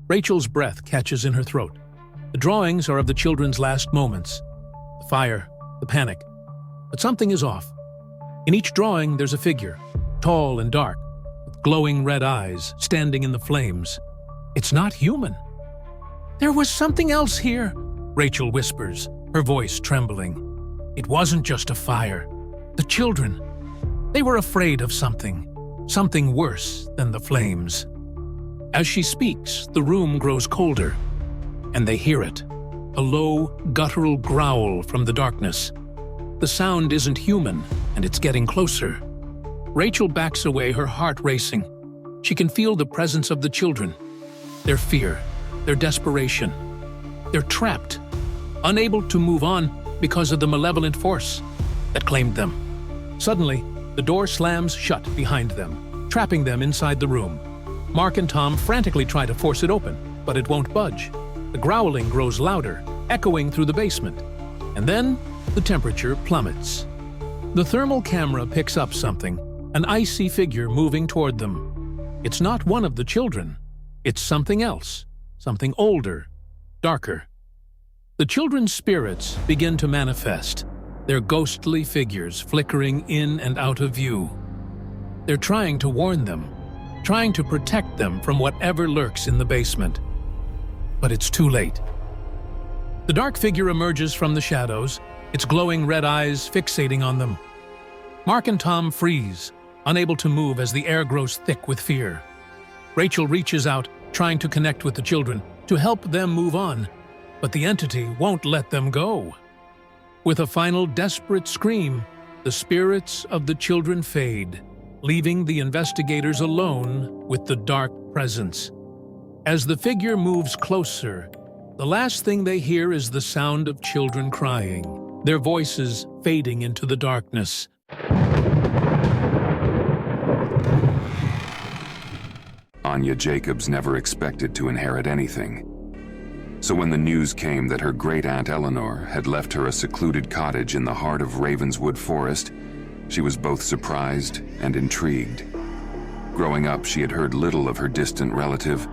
Rachel's breath catches in her throat. The drawings are of the children's last moments. The fire, the panic. But something is off. In each drawing, there's a figure, tall and dark, with glowing red eyes, standing in the flames. It's not human. "There was something else here," Rachel whispers, her voice trembling. "It wasn't just a fire. The children, they were afraid of something worse than the flames." As she speaks, the room grows colder, and they hear it, a low, guttural growl from the darkness. The sound isn't human, and it's getting closer. Rachel backs away, her heart racing. She can feel the presence of the children, their fear, their desperation. They're trapped, unable to move on because of the malevolent force that claimed them. Suddenly, the door slams shut behind them, trapping them inside the room. Mark and Tom frantically try to force it open, but it won't budge. The growling grows louder, echoing through the basement. And then, the temperature plummets. The thermal camera picks up something, an icy figure moving toward them. It's not one of the children. It's something else, something older, darker. The children's spirits begin to manifest, their ghostly figures flickering in and out of view. They're trying to warn them, trying to protect them from whatever lurks in the basement. But it's too late. The dark figure emerges from the shadows, its glowing red eyes fixating on them. Mark and Tom freeze, unable to move as the air grows thick with fear. Rachel reaches out, trying to connect with the children, to help them move on, but the entity won't let them go. With a final desperate scream, the spirits of the children fade, leaving the investigators alone with the dark presence. As the figure moves closer, the last thing they hear is the sound of children crying, their voices fading into the darkness. Anya Jacobs never expected to inherit anything. So when the news came that her great-aunt Eleanor had left her a secluded cottage in the heart of Ravenswood Forest, she was both surprised and intrigued. Growing up, she had heard little of her distant relative,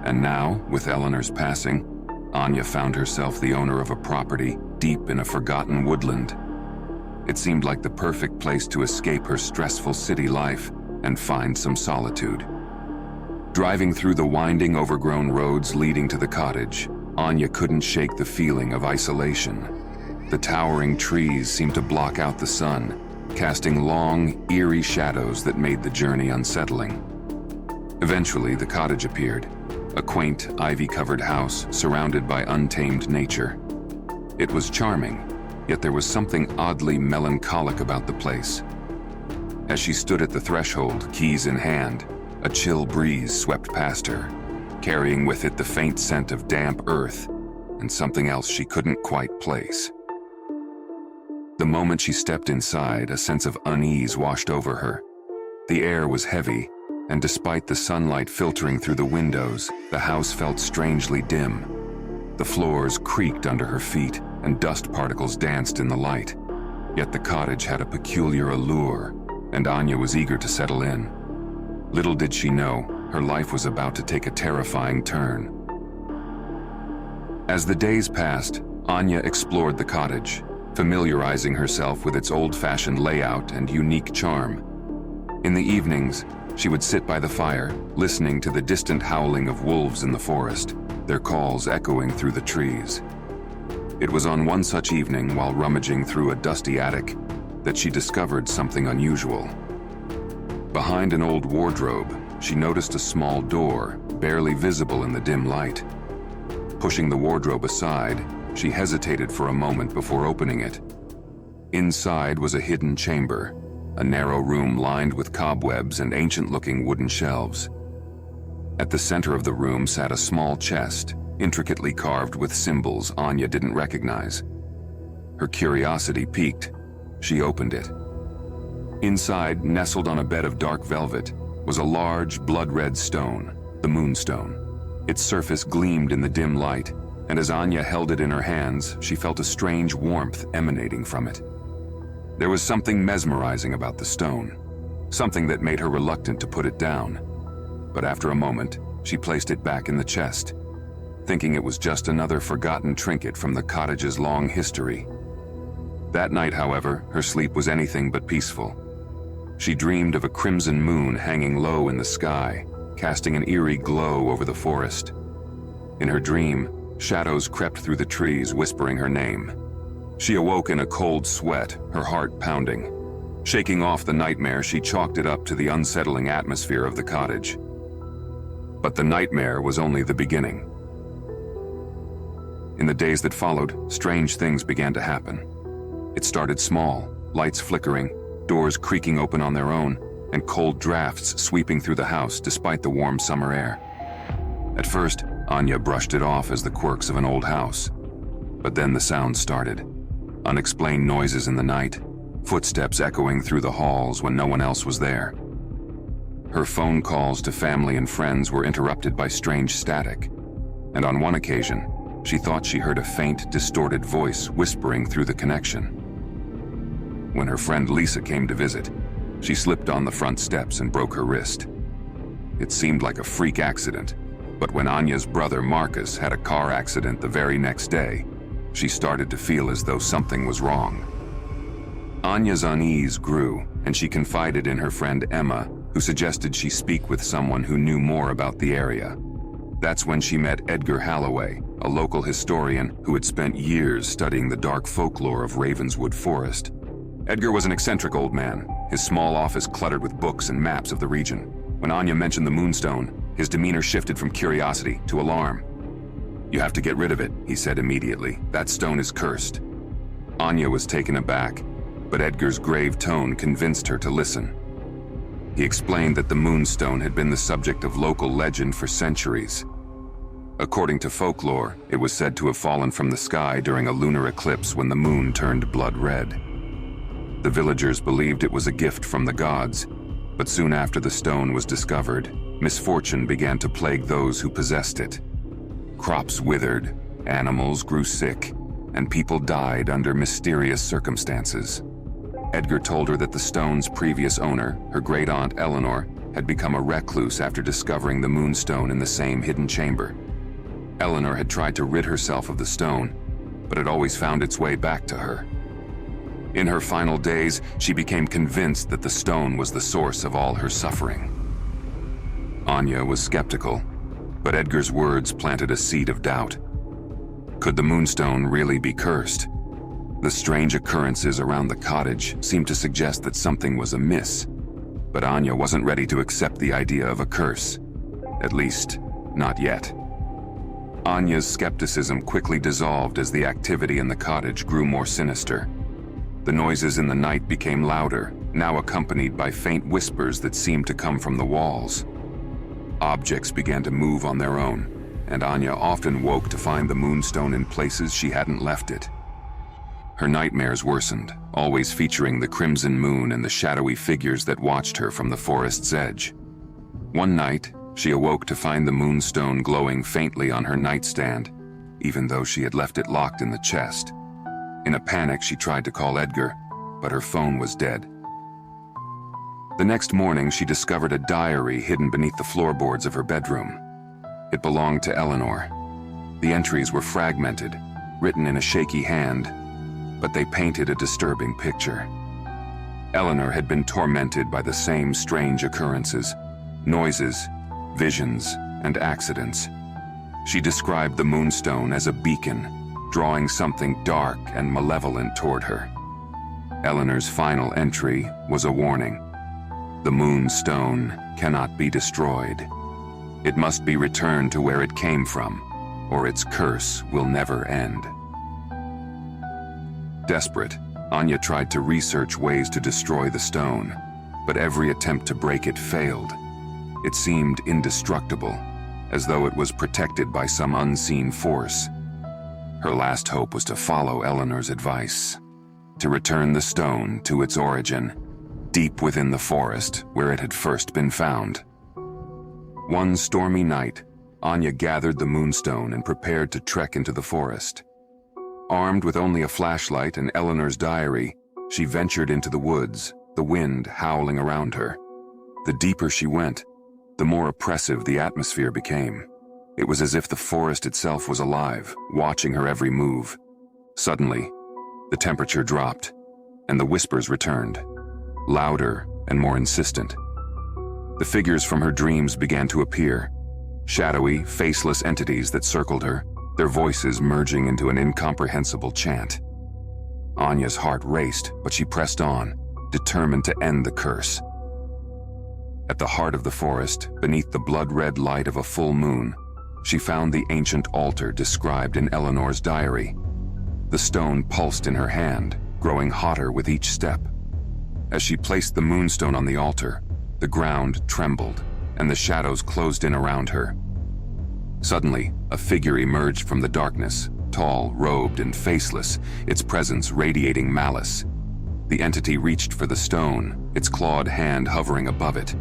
and now, with Eleanor's passing, Anya found herself the owner of a property deep in a forgotten woodland. It seemed like the perfect place to escape her stressful city life and find some solitude. Driving through the winding, overgrown roads leading to the cottage, Anya couldn't shake the feeling of isolation. The towering trees seemed to block out the sun, casting long, eerie shadows that made the journey unsettling. Eventually, the cottage appeared, a quaint, ivy-covered house surrounded by untamed nature. It was charming, yet there was something oddly melancholic about the place. As she stood at the threshold, keys in hand, a chill breeze swept past her, carrying with it the faint scent of damp earth and something else she couldn't quite place. The moment she stepped inside, a sense of unease washed over her. The air was heavy, and despite the sunlight filtering through the windows, the house felt strangely dim. The floors creaked under her feet, and dust particles danced in the light. Yet the cottage had a peculiar allure, and Anya was eager to settle in. Little did she know, her life was about to take a terrifying turn. As the days passed, Anya explored the cottage, familiarizing herself with its old-fashioned layout and unique charm. In the evenings, she would sit by the fire, listening to the distant howling of wolves in the forest, their calls echoing through the trees. It was on one such evening, while rummaging through a dusty attic, that she discovered something unusual. Behind an old wardrobe, she noticed a small door, barely visible in the dim light. Pushing the wardrobe aside, she hesitated for a moment before opening it. Inside was a hidden chamber, a narrow room lined with cobwebs and ancient-looking wooden shelves. At the center of the room sat a small chest, intricately carved with symbols Anya didn't recognize. Her curiosity piqued. She opened it. Inside, nestled on a bed of dark velvet, was a large, blood-red stone, the Moonstone. Its surface gleamed in the dim light, and as Anya held it in her hands, she felt a strange warmth emanating from it. There was something mesmerizing about the stone, something that made her reluctant to put it down. But after a moment, she placed it back in the chest, thinking it was just another forgotten trinket from the cottage's long history. That night, however, her sleep was anything but peaceful. She dreamed of a crimson moon hanging low in the sky, casting an eerie glow over the forest. In her dream, shadows crept through the trees, whispering her name. She awoke in a cold sweat, her heart pounding. Shaking off the nightmare, she chalked it up to the unsettling atmosphere of the cottage. But the nightmare was only the beginning. In the days that followed, strange things began to happen. It started small, lights flickering, doors creaking open on their own, and cold drafts sweeping through the house despite the warm summer air. At first, Anya brushed it off as the quirks of an old house. But then the sounds started. Unexplained noises in the night, footsteps echoing through the halls when no one else was there. Her phone calls to family and friends were interrupted by strange static, and on one occasion, she thought she heard a faint, distorted voice whispering through the connection. When her friend Lisa came to visit, she slipped on the front steps and broke her wrist. It seemed like a freak accident, but when Anya's brother Marcus had a car accident the very next day, she started to feel as though something was wrong. Anya's unease grew, and she confided in her friend Emma, who suggested she speak with someone who knew more about the area. That's when she met Edgar Halloway, a local historian who had spent years studying the dark folklore of Ravenswood Forest. Edgar was an eccentric old man, his small office cluttered with books and maps of the region. When Anya mentioned the Moonstone, his demeanor shifted from curiosity to alarm. "You have to get rid of it," he said immediately. "That stone is cursed." Anya was taken aback, but Edgar's grave tone convinced her to listen. He explained that the Moonstone had been the subject of local legend for centuries. According to folklore, it was said to have fallen from the sky during a lunar eclipse when the moon turned blood red. The villagers believed it was a gift from the gods, but soon after the stone was discovered, misfortune began to plague those who possessed it. Crops withered, animals grew sick, and people died under mysterious circumstances. Edgar told her that the stone's previous owner, her great-aunt Eleanor, had become a recluse after discovering the Moonstone in the same hidden chamber. Eleanor had tried to rid herself of the stone, but it always found its way back to her. In her final days, she became convinced that the stone was the source of all her suffering. Anya was skeptical, but Edgar's words planted a seed of doubt. Could the Moonstone really be cursed? The strange occurrences around the cottage seemed to suggest that something was amiss, but Anya wasn't ready to accept the idea of a curse. At least, not yet. Anya's skepticism quickly dissolved as the activity in the cottage grew more sinister. The noises in the night became louder, now accompanied by faint whispers that seemed to come from the walls. Objects began to move on their own, and Anya often woke to find the Moonstone in places she hadn't left it. Her nightmares worsened, always featuring the crimson moon and the shadowy figures that watched her from the forest's edge. One night, she awoke to find the Moonstone glowing faintly on her nightstand, even though she had left it locked in the chest. In a panic, she tried to call Edgar, but her phone was dead. The next morning, she discovered a diary hidden beneath the floorboards of her bedroom. It belonged to Eleanor. The entries were fragmented, written in a shaky hand, but they painted a disturbing picture. Eleanor had been tormented by the same strange occurrences, noises, visions, and accidents. She described the Moonstone as a beacon, drawing something dark and malevolent toward her. Eleanor's final entry was a warning. The Moonstone cannot be destroyed. It must be returned to where it came from, or its curse will never end. Desperate, Anya tried to research ways to destroy the stone, but every attempt to break it failed. It seemed indestructible, as though it was protected by some unseen force. Her last hope was to follow Eleanor's advice, to return the stone to its origin, deep within the forest where it had first been found. One stormy night, Anya gathered the Moonstone and prepared to trek into the forest. Armed with only a flashlight and Eleanor's diary, she ventured into the woods, the wind howling around her. The deeper she went, the more oppressive the atmosphere became. It was as if the forest itself was alive, watching her every move. Suddenly, the temperature dropped, and the whispers returned, louder and more insistent. The figures from her dreams began to appear, shadowy, faceless entities that circled her, their voices merging into an incomprehensible chant. Anya's heart raced, but she pressed on, determined to end the curse. At the heart of the forest, beneath the blood-red light of a full moon, she found the ancient altar described in Eleanor's diary. The stone pulsed in her hand, growing hotter with each step. As she placed the Moonstone on the altar, the ground trembled, and the shadows closed in around her. Suddenly, a figure emerged from the darkness, tall, robed, and faceless, its presence radiating malice. The entity reached for the stone, its clawed hand hovering above it.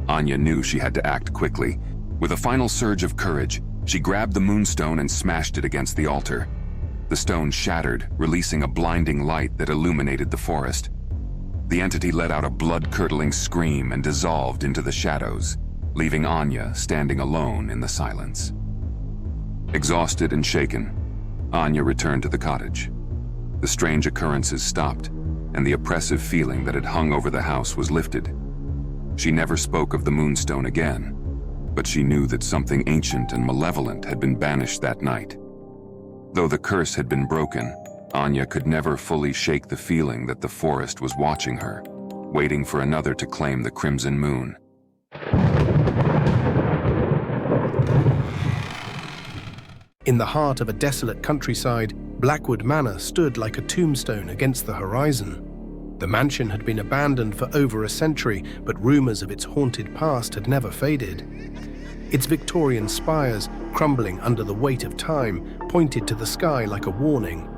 Anya knew she had to act quickly. With a final surge of courage, she grabbed the Moonstone and smashed it against the altar. The stone shattered, releasing a blinding light that illuminated the forest. The entity let out a blood-curdling scream and dissolved into the shadows, leaving Anya standing alone in the silence. Exhausted and shaken, Anya returned to the cottage. The strange occurrences stopped, and the oppressive feeling that had hung over the house was lifted. She never spoke of the Moonstone again, but she knew that something ancient and malevolent had been banished that night. Though the curse had been broken, Anya could never fully shake the feeling that the forest was watching her, waiting for another to claim the crimson moon. In the heart of a desolate countryside, Blackwood Manor stood like a tombstone against the horizon. The mansion had been abandoned for over a century, but rumors of its haunted past had never faded. Its Victorian spires, crumbling under the weight of time, pointed to the sky like a warning.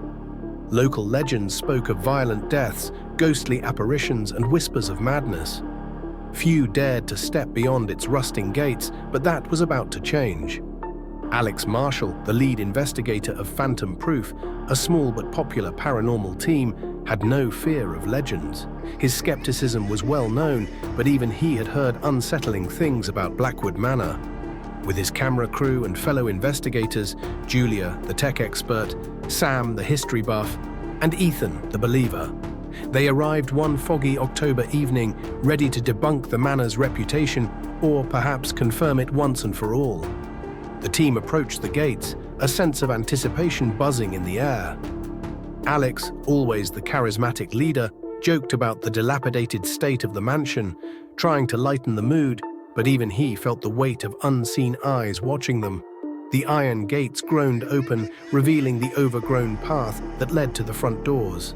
Local legends spoke of violent deaths, ghostly apparitions, and whispers of madness. Few dared to step beyond its rusting gates, but that was about to change. Alex Marshall, the lead investigator of Phantom Proof, a small but popular paranormal team, had no fear of legends. His skepticism was well known, but even he had heard unsettling things about Blackwood Manor. With his camera crew and fellow investigators, Julia, the tech expert, Sam, the history buff, and Ethan, the believer, they arrived one foggy October evening, ready to debunk the manor's reputation, or perhaps confirm it once and for all. The team approached the gates, a sense of anticipation buzzing in the air. Alex, always the charismatic leader, joked about the dilapidated state of the mansion, trying to lighten the mood, but even he felt the weight of unseen eyes watching them. The iron gates groaned open, revealing the overgrown path that led to the front doors.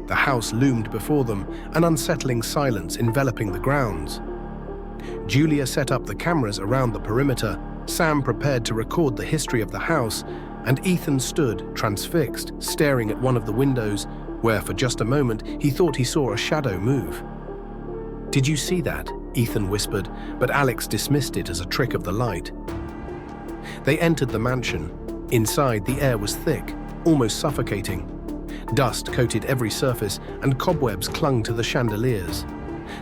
The house loomed before them, an unsettling silence enveloping the grounds. Julia set up the cameras around the perimeter, Sam prepared to record the history of the house, and Ethan stood, transfixed, staring at one of the windows, where for just a moment he thought he saw a shadow move. "Did you see that?" Ethan whispered, but Alex dismissed it as a trick of the light. They entered the mansion. Inside, the air was thick, almost suffocating. Dust coated every surface, and cobwebs clung to the chandeliers.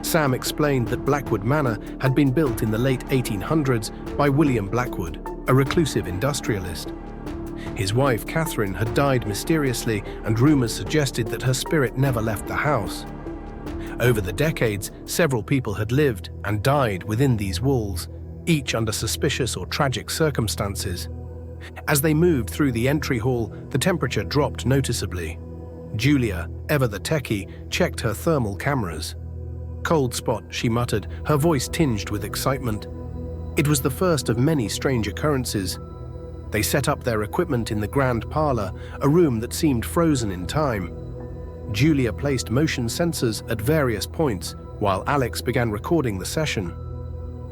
Sam explained that Blackwood Manor had been built in the late 1800s by William Blackwood, a reclusive industrialist. His wife, Catherine, had died mysteriously, and rumors suggested that her spirit never left the house. Over the decades, several people had lived and died within these walls, each under suspicious or tragic circumstances. As they moved through the entry hall, the temperature dropped noticeably. Julia, ever the techie, checked her thermal cameras. "Cold spot," she muttered, her voice tinged with excitement. It was the first of many strange occurrences. They set up their equipment in the grand parlor, a room that seemed frozen in time. Julia placed motion sensors at various points, while Alex began recording the session.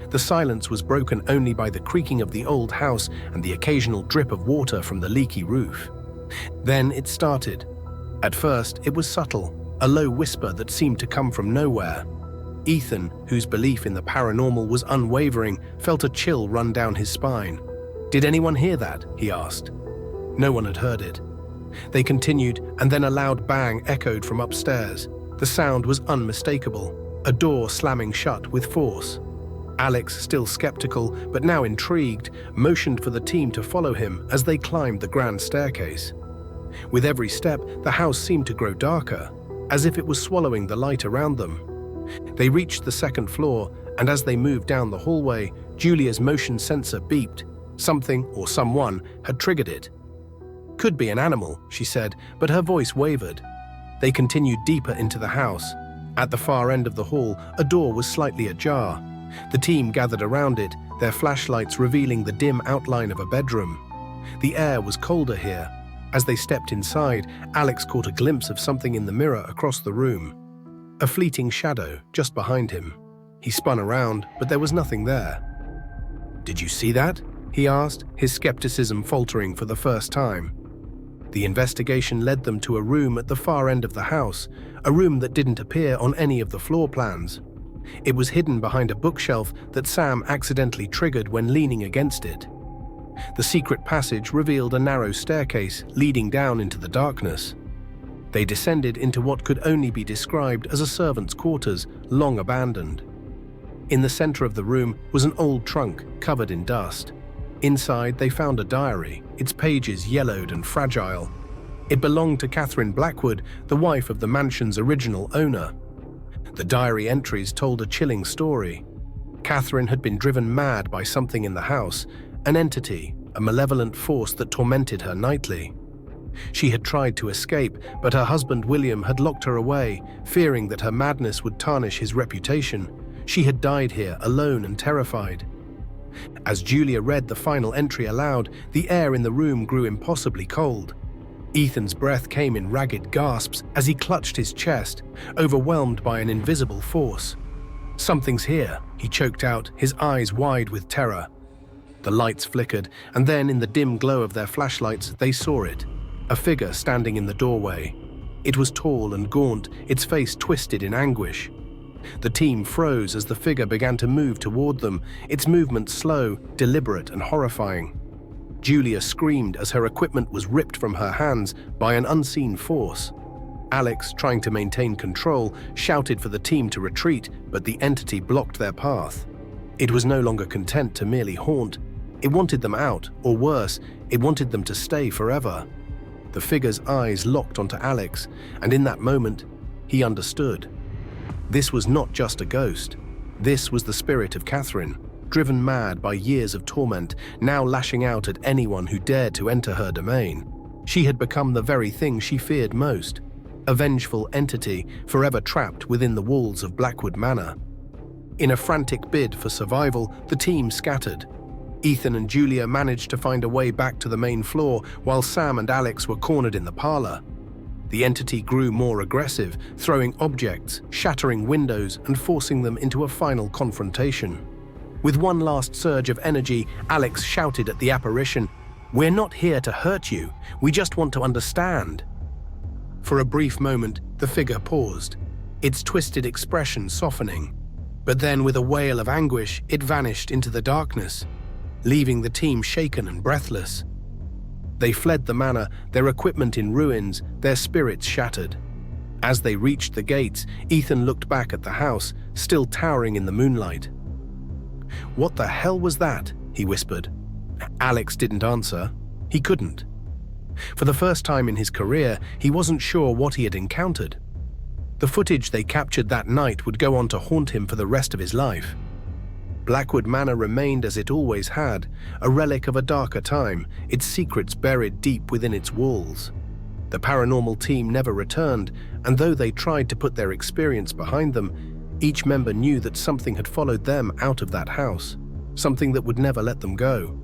The silence was broken only by the creaking of the old house and the occasional drip of water from the leaky roof. Then it started. At first, it was subtle, a low whisper that seemed to come from nowhere. Ethan, whose belief in the paranormal was unwavering, felt a chill run down his spine. "Did anyone hear that?" he asked. No one had heard it. They continued, and then a loud bang echoed from upstairs. The sound was unmistakable, a door slamming shut with force. Alex, still skeptical but now intrigued, motioned for the team to follow him as they climbed the grand staircase. With every step, the house seemed to grow darker, as if it was swallowing the light around them. They reached the second floor, and as they moved down the hallway, Julia's motion sensor beeped. Something or someone had triggered it. "Could be an animal," she said, but her voice wavered. They continued deeper into the house. At the far end of the hall, a door was slightly ajar. The team gathered around it, their flashlights revealing the dim outline of a bedroom. The air was colder here. As they stepped inside, Alex caught a glimpse of something in the mirror across the room. A fleeting shadow just behind him. He spun around, but there was nothing there. "Did you see that?" he asked, his skepticism faltering for the first time. The investigation led them to a room at the far end of the house, a room that didn't appear on any of the floor plans. It was hidden behind a bookshelf that Sam accidentally triggered when leaning against it. The secret passage revealed a narrow staircase leading down into the darkness. They descended into what could only be described as a servant's quarters, long abandoned. In the center of the room was an old trunk covered in dust. Inside, they found a diary, its pages yellowed and fragile. It belonged to Catherine Blackwood, the wife of the mansion's original owner. The diary entries told a chilling story. Catherine had been driven mad by something in the house, an entity, a malevolent force that tormented her nightly. She had tried to escape, but her husband William had locked her away, fearing that her madness would tarnish his reputation. She had died here, alone and terrified. As Julia read the final entry aloud, the air in the room grew impossibly cold. Ethan's breath came in ragged gasps as he clutched his chest, overwhelmed by an invisible force. "Something's here," he choked out, his eyes wide with terror. The lights flickered, and then in the dim glow of their flashlights, they saw it. A figure standing in the doorway. It was tall and gaunt, its face twisted in anguish. The team froze as the figure began to move toward them, its movement slow, deliberate, and horrifying. Julia screamed as her equipment was ripped from her hands by an unseen force. Alex, trying to maintain control, shouted for the team to retreat, but the entity blocked their path. It was no longer content to merely haunt. It wanted them out, or worse, it wanted them to stay forever. The figure's eyes locked onto Alex, and in that moment, he understood. This was not just a ghost. This was the spirit of Catherine, driven mad by years of torment, now lashing out at anyone who dared to enter her domain. She had become the very thing she feared most, a vengeful entity forever trapped within the walls of Blackwood Manor. In a frantic bid for survival, the team scattered. Ethan and Julia managed to find a way back to the main floor, while Sam and Alex were cornered in the parlor. The entity grew more aggressive, throwing objects, shattering windows, and forcing them into a final confrontation. With one last surge of energy, Alex shouted at the apparition, "We're not here to hurt you, we just want to understand." For a brief moment, the figure paused, its twisted expression softening. But then, with a wail of anguish, it vanished into the darkness, leaving the team shaken and breathless. They fled the manor, their equipment in ruins, their spirits shattered. As they reached the gates, Ethan looked back at the house, still towering in the moonlight. "What the hell was that?" he whispered. Alex didn't answer. He couldn't. For the first time in his career, he wasn't sure what he had encountered. The footage they captured that night would go on to haunt him for the rest of his life. Blackwood Manor remained as it always had, a relic of a darker time, its secrets buried deep within its walls. The paranormal team never returned, and though they tried to put their experience behind them, each member knew that something had followed them out of that house, something that would never let them go.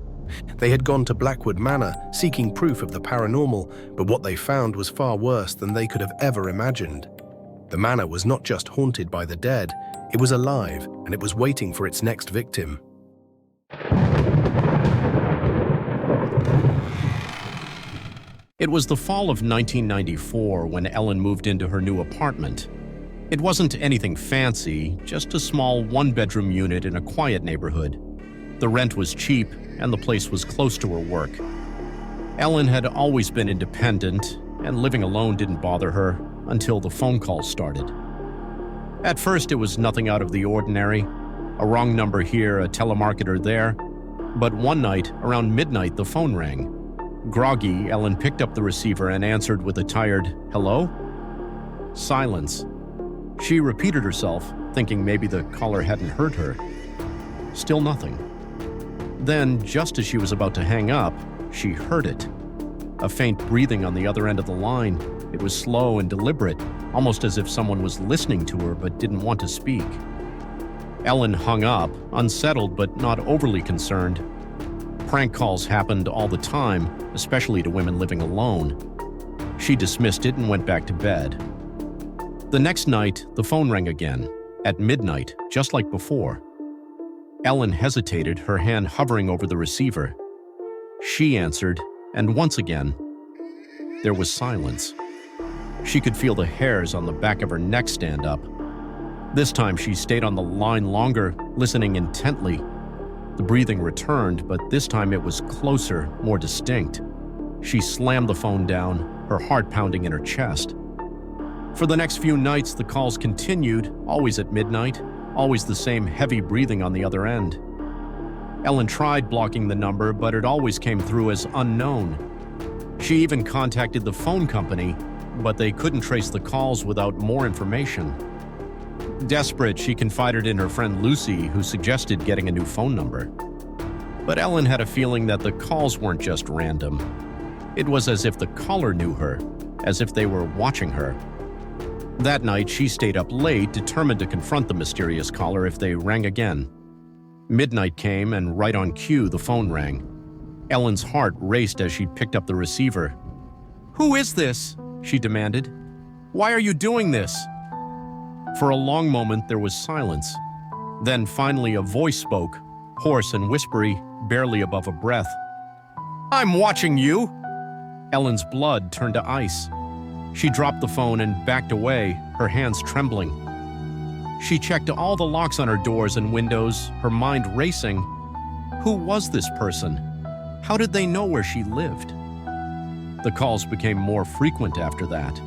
They had gone to Blackwood Manor, seeking proof of the paranormal, but what they found was far worse than they could have ever imagined. The manor was not just haunted by the dead, it was alive, and it was waiting for its next victim. It was the fall of 1994 when Ellen moved into her new apartment. It wasn't anything fancy, just a small one-bedroom unit in a quiet neighborhood. The rent was cheap, and the place was close to her work. Ellen had always been independent, and living alone didn't bother her until the phone calls started. At first, it was nothing out of the ordinary. A wrong number here, a telemarketer there. But one night, around midnight, the phone rang. Groggy, Ellen picked up the receiver and answered with a tired, "Hello?" Silence. She repeated herself, thinking maybe the caller hadn't heard her. Still nothing. Then, just as she was about to hang up, she heard it. A faint breathing on the other end of the line. It was slow and deliberate, almost as if someone was listening to her but didn't want to speak. Ellen hung up, unsettled but not overly concerned. Prank calls happened all the time, especially to women living alone. She dismissed it and went back to bed. The next night, the phone rang again, at midnight, just like before. Ellen hesitated, her hand hovering over the receiver. She answered, and once again, there was silence. She could feel the hairs on the back of her neck stand up. This time she stayed on the line longer, listening intently. The breathing returned, but this time it was closer, more distinct. She slammed the phone down, her heart pounding in her chest. For the next few nights, the calls continued, always at midnight, always the same heavy breathing on the other end. Ellen tried blocking the number, but it always came through as unknown. She even contacted the phone company, but they couldn't trace the calls without more information. Desperate, she confided in her friend Lucy, who suggested getting a new phone number. But Ellen had a feeling that the calls weren't just random. It was as if the caller knew her, as if they were watching her. That night, she stayed up late, determined to confront the mysterious caller if they rang again. Midnight came, and right on cue, the phone rang. Ellen's heart raced as she picked up the receiver. "Who is this?" she demanded. "Why are you doing this?" For a long moment, there was silence. Then finally a voice spoke, hoarse and whispery, barely above a breath. "I'm watching you!" Ellen's blood turned to ice. She dropped the phone and backed away, her hands trembling. She checked all the locks on her doors and windows, her mind racing. Who was this person? How did they know where she lived? The calls became more frequent after that.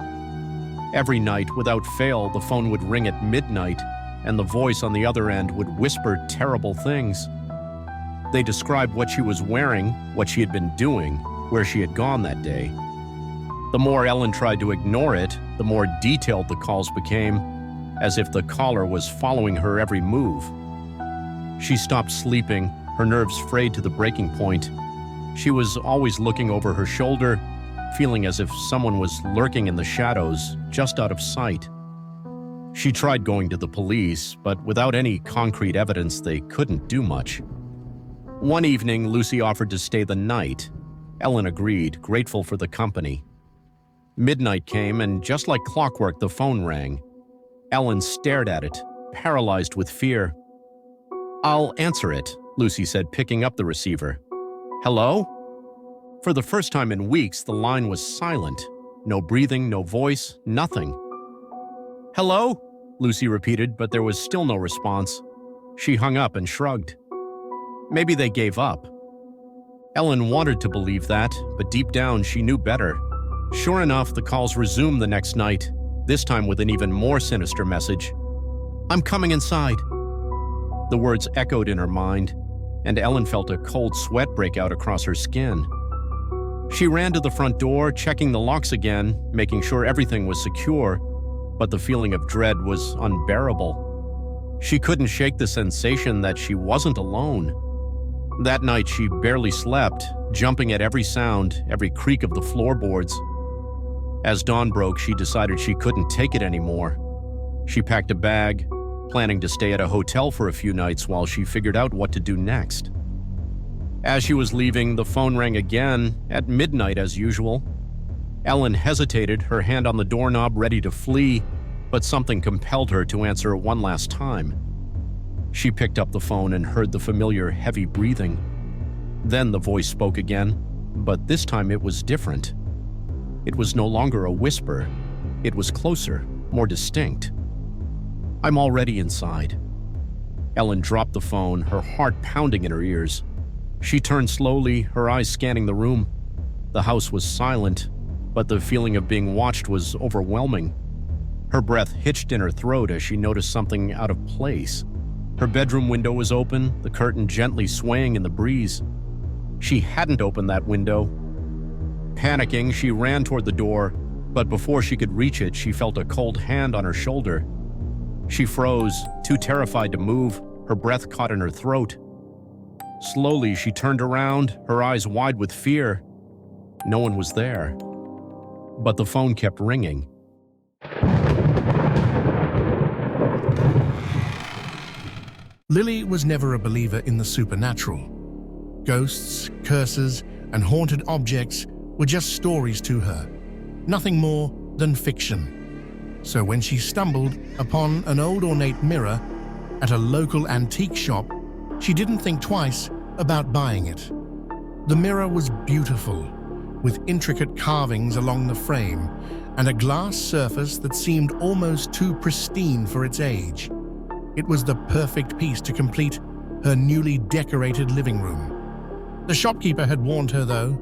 Every night, without fail, the phone would ring at midnight, and the voice on the other end would whisper terrible things. They described what she was wearing, what she had been doing, where she had gone that day. The more Ellen tried to ignore it, the more detailed the calls became, as if the caller was following her every move. She stopped sleeping, her nerves frayed to the breaking point. She was always looking over her shoulder, feeling as if someone was lurking in the shadows, just out of sight. She tried going to the police, but without any concrete evidence, they couldn't do much. One evening, Lucy offered to stay the night. Ellen agreed, grateful for the company. Midnight came, and just like clockwork, the phone rang. Ellen stared at it, paralyzed with fear. "I'll answer it," Lucy said, picking up the receiver. "Hello?" For the first time in weeks, the line was silent. No breathing, no voice, nothing. "Hello?" Lucy repeated, but there was still no response. She hung up and shrugged. Maybe they gave up. Ellen wanted to believe that, but deep down she knew better. Sure enough, the calls resumed the next night, this time with an even more sinister message. "I'm coming inside." The words echoed in her mind, and Ellen felt a cold sweat break out across her skin. She ran to the front door, checking the locks again, making sure everything was secure, but the feeling of dread was unbearable. She couldn't shake the sensation that she wasn't alone. That night she barely slept, jumping at every sound, every creak of the floorboards. As dawn broke, she decided she couldn't take it anymore. She packed a bag, planning to stay at a hotel for a few nights while she figured out what to do next. As she was leaving, the phone rang again, at midnight as usual. Ellen hesitated, her hand on the doorknob ready to flee, but something compelled her to answer one last time. She picked up the phone and heard the familiar heavy breathing. Then the voice spoke again, but this time it was different. It was no longer a whisper. It was closer, more distinct. "I'm already inside." Ellen dropped the phone, her heart pounding in her ears. She turned slowly, her eyes scanning the room. The house was silent, but the feeling of being watched was overwhelming. Her breath hitched in her throat as she noticed something out of place. Her bedroom window was open, the curtain gently swaying in the breeze. She hadn't opened that window. Panicking, she ran toward the door, but before she could reach it, she felt a cold hand on her shoulder. She froze, too terrified to move, her breath caught in her throat. Slowly, she turned around, her eyes wide with fear. No one was there. But the phone kept ringing. Lily was never a believer in the supernatural. Ghosts, curses, and haunted objects were just stories to her, nothing more than fiction. So when she stumbled upon an old ornate mirror at a local antique shop, she didn't think twice about buying it. The mirror was beautiful, with intricate carvings along the frame and a glass surface that seemed almost too pristine for its age. It was the perfect piece to complete her newly decorated living room. The shopkeeper had warned her, though.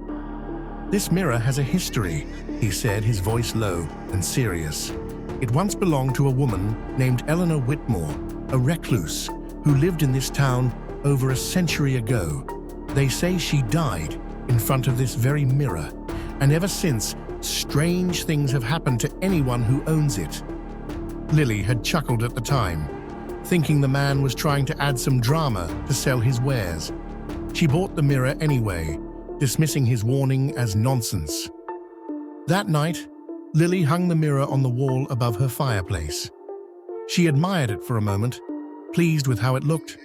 "This mirror has a history," he said, his voice low and serious. "It once belonged to a woman named Eleanor Whitmore, a recluse, who lived in this town over a century ago. They say she died in front of this very mirror, and ever since, strange things have happened to anyone who owns it. Lily had chuckled at the time, thinking the man was trying to add some drama to sell his wares. She bought the mirror anyway, dismissing his warning as nonsense. That night, Lily hung the mirror on the wall above her fireplace. She admired it for a moment, pleased with how it looked.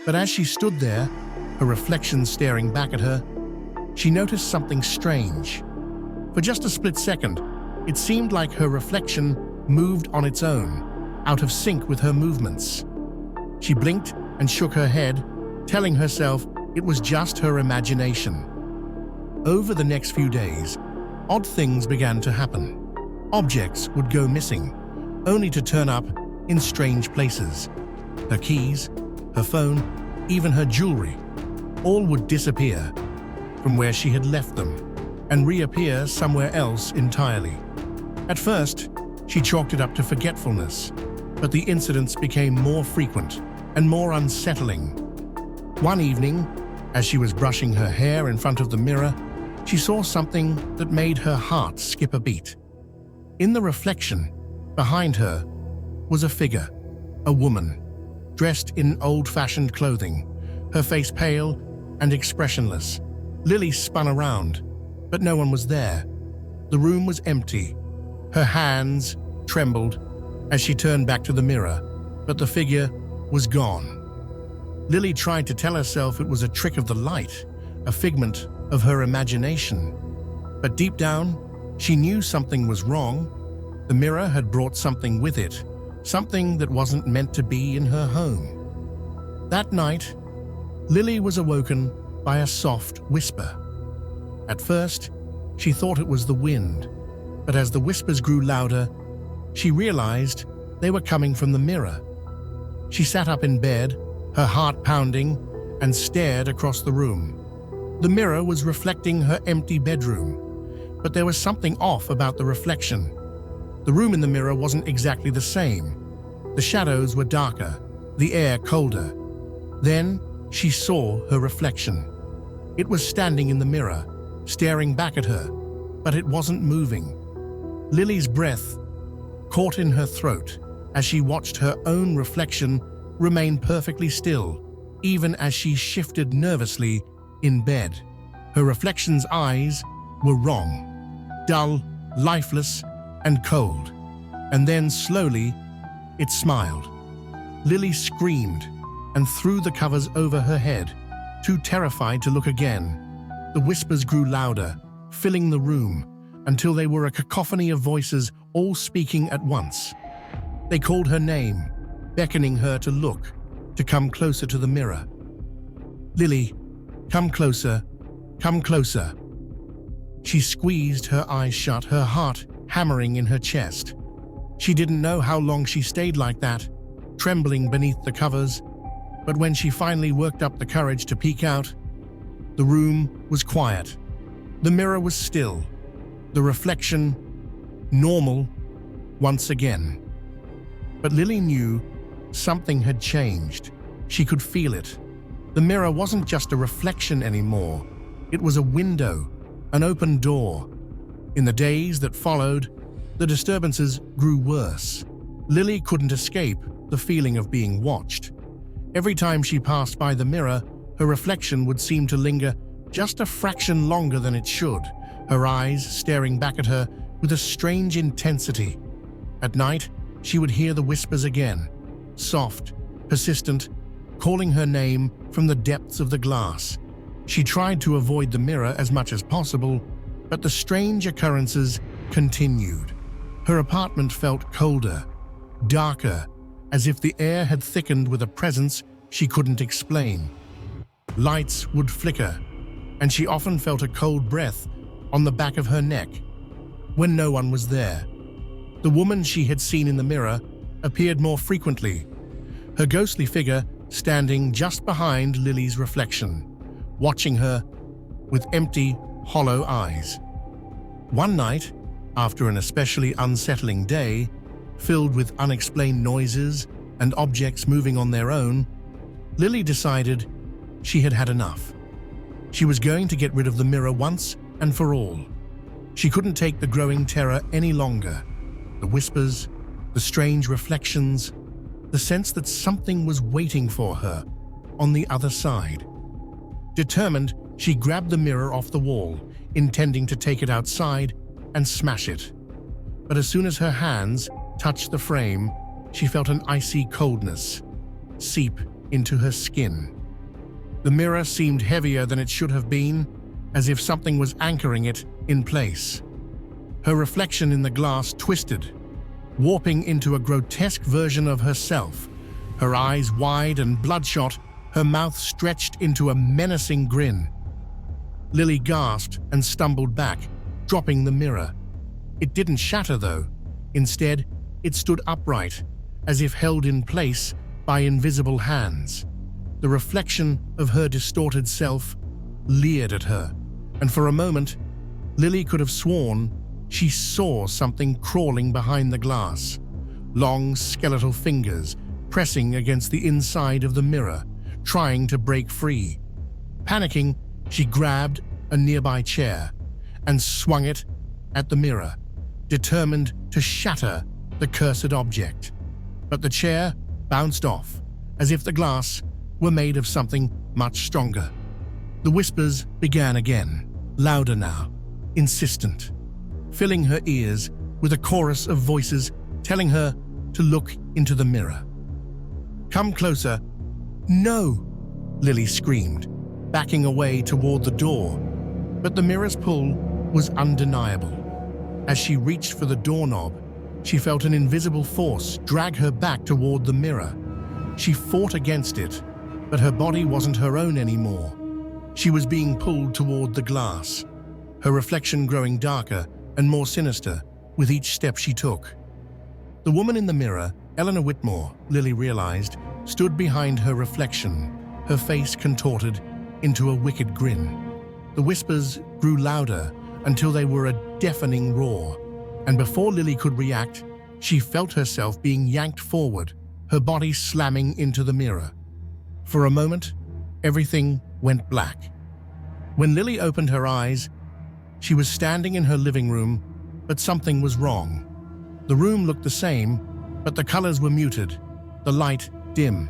But as she stood there, her reflection staring back at her, she noticed something strange. For just a split second, it seemed like her reflection moved on its own, out of sync with her movements. She blinked and shook her head, telling herself it was just her imagination. Over the next few days, odd things began to happen. Objects would go missing, only to turn up in strange places. Her keys, her phone, even her jewelry, all would disappear from where she had left them and reappear somewhere else entirely. At first, she chalked it up to forgetfulness, but the incidents became more frequent and more unsettling. One evening, as she was brushing her hair in front of the mirror, she saw something that made her heart skip a beat. In the reflection, behind her, was a figure, a woman, dressed in old-fashioned clothing, her face pale and expressionless. Lily spun around, but no one was there. The room was empty. Her hands trembled as she turned back to the mirror, but the figure was gone. Lily tried to tell herself it was a trick of the light, a figment of her imagination. But deep down, she knew something was wrong. The mirror had brought something with it, something that wasn't meant to be in her home. That night, Lily was awoken by a soft whisper. At first, she thought it was the wind, but as the whispers grew louder, she realized they were coming from the mirror. She sat up in bed, her heart pounding, and stared across the room. The mirror was reflecting her empty bedroom, but there was something off about the reflection. The room in the mirror wasn't exactly the same. The shadows were darker, the air colder. Then she saw her reflection. It was standing in the mirror, staring back at her, but it wasn't moving. Lily's breath caught in her throat as she watched her own reflection remain perfectly still, even as she shifted nervously in bed. Her reflection's eyes were wrong, dull, lifeless, and cold. And then slowly, it smiled. Lily screamed and threw the covers over her head, too terrified to look again. The whispers grew louder, filling the room, until they were a cacophony of voices all speaking at once. They called her name, beckoning her to look, to come closer to the mirror. "Lily, come closer, come closer." She squeezed her eyes shut, her heart hammering in her chest. She didn't know how long she stayed like that, trembling beneath the covers, but when she finally worked up the courage to peek out, the room was quiet. The mirror was still. The reflection, normal, once again. But Lily knew something had changed. She could feel it. The mirror wasn't just a reflection anymore. It was a window, an open door. In the days that followed, the disturbances grew worse. Lily couldn't escape the feeling of being watched. Every time she passed by the mirror, her reflection would seem to linger just a fraction longer than it should, her eyes staring back at her with a strange intensity. At night, she would hear the whispers again, soft, persistent, calling her name from the depths of the glass. She tried to avoid the mirror as much as possible, but the strange occurrences continued. Her apartment felt colder, darker, as if the air had thickened with a presence she couldn't explain. Lights would flicker, and she often felt a cold breath on the back of her neck when no one was there. The woman she had seen in the mirror appeared more frequently, her ghostly figure standing just behind Lily's reflection, watching her with empty, hollow eyes. One night, after an especially unsettling day, filled with unexplained noises and objects moving on their own, Lily decided she had had enough. She was going to get rid of the mirror once and for all. She couldn't take the growing terror any longer. The whispers, The strange reflections, the sense that something was waiting for her on the other side. Determined, she grabbed the mirror off the wall, intending to take it outside and smash it. But as soon as her hands touched the frame, she felt an icy coldness seep into her skin. The mirror seemed heavier than it should have been, as if something was anchoring it in place. Her reflection in the glass twisted, warping into a grotesque version of herself, her eyes wide and bloodshot, her mouth stretched into a menacing grin. Lily gasped and stumbled back, dropping the mirror. It didn't shatter, though. Instead, it stood upright, as if held in place by invisible hands. The reflection of her distorted self leered at her, and for a moment, Lily could have sworn she saw something crawling behind the glass, long skeletal fingers pressing against the inside of the mirror, trying to break free. Panicking, she grabbed a nearby chair and swung it at the mirror, determined to shatter the cursed object. But the chair bounced off, as if the glass were made of something much stronger. The whispers began again, louder now, insistent, filling her ears with a chorus of voices telling her to look into the mirror. "Come closer." "No!" Lily screamed, backing away toward the door, but the mirror's pull was undeniable. As she reached for the doorknob, she felt an invisible force drag her back toward the mirror. She fought against it, but her body wasn't her own anymore. She was being pulled toward the glass, her reflection growing darker and more sinister with each step she took. The woman in the mirror, Eleanor Whitmore, Lily realized, stood behind her reflection, her face contorted into a wicked grin. The whispers grew louder until they were a deafening roar, and before Lily could react, she felt herself being yanked forward, her body slamming into the mirror. For a moment, everything went black. When Lily opened her eyes, she was standing in her living room, but something was wrong. The room looked the same, but the colors were muted, the light dim.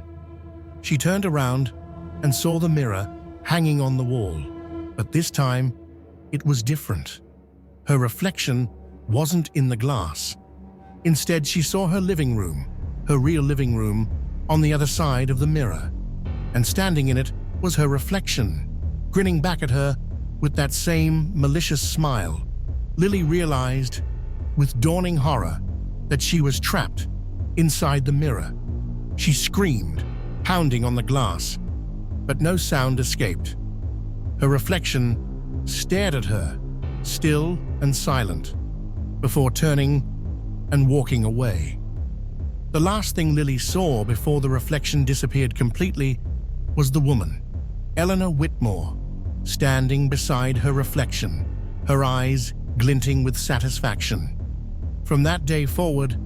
She turned around and saw the mirror hanging on the wall, but this time it was different. Her reflection wasn't in the glass. Instead, she saw her living room, her real living room, on the other side of the mirror, and standing in it was her reflection, grinning back at her with that same malicious smile. Lily realized, with dawning horror, that she was trapped inside the mirror. She screamed, pounding on the glass, but no sound escaped. Her reflection stared at her, still and silent, before turning and walking away. The last thing Lily saw before the reflection disappeared completely was the woman, Eleanor Whitmore, standing beside her reflection, her eyes glinting with satisfaction. From that day forward,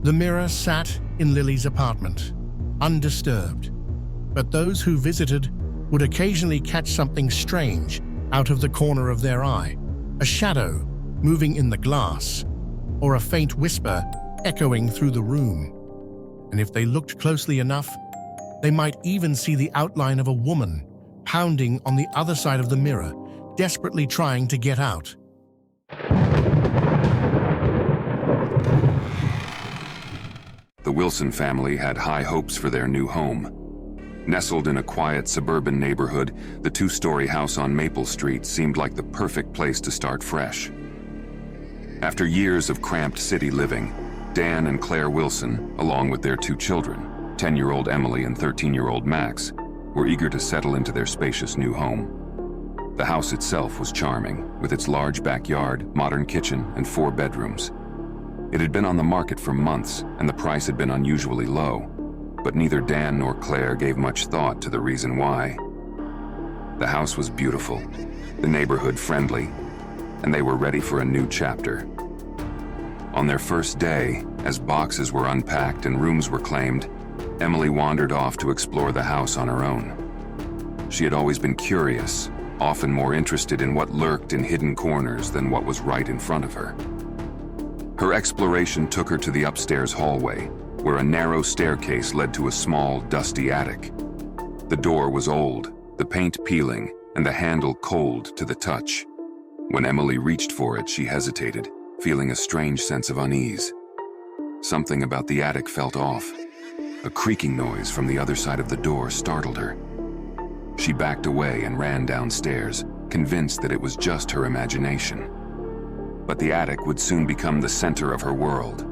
the mirror sat in Lily's apartment, undisturbed, but those who visited would occasionally catch something strange out of the corner of their eye, a shadow moving in the glass, or a faint whisper echoing through the room. And if they looked closely enough, they might even see the outline of a woman pounding on the other side of the mirror, desperately trying to get out. The Wilson family had high hopes for their new home. Nestled in a quiet suburban neighborhood, the two-story house on Maple Street seemed like the perfect place to start fresh. After years of cramped city living, Dan and Claire Wilson, along with their two children, 10-year-old Emily and 13-year-old Max, were eager to settle into their spacious new home. The house itself was charming, with its large backyard, modern kitchen, and 4 bedrooms. It had been on the market for months, and the price had been unusually low, but neither Dan nor Claire gave much thought to the reason why. The house was beautiful, the neighborhood friendly, and they were ready for a new chapter. On their first day, as boxes were unpacked and rooms were claimed, Emily wandered off to explore the house on her own. She had always been curious, often more interested in what lurked in hidden corners than what was right in front of her. Her exploration took her to the upstairs hallway, where a narrow staircase led to a small, dusty attic. The door was old, the paint peeling, and the handle cold to the touch. When Emily reached for it, she hesitated, feeling a strange sense of unease. Something about the attic felt off. A creaking noise from the other side of the door startled her. She backed away and ran downstairs, convinced that it was just her imagination. But the attic would soon become the center of her world.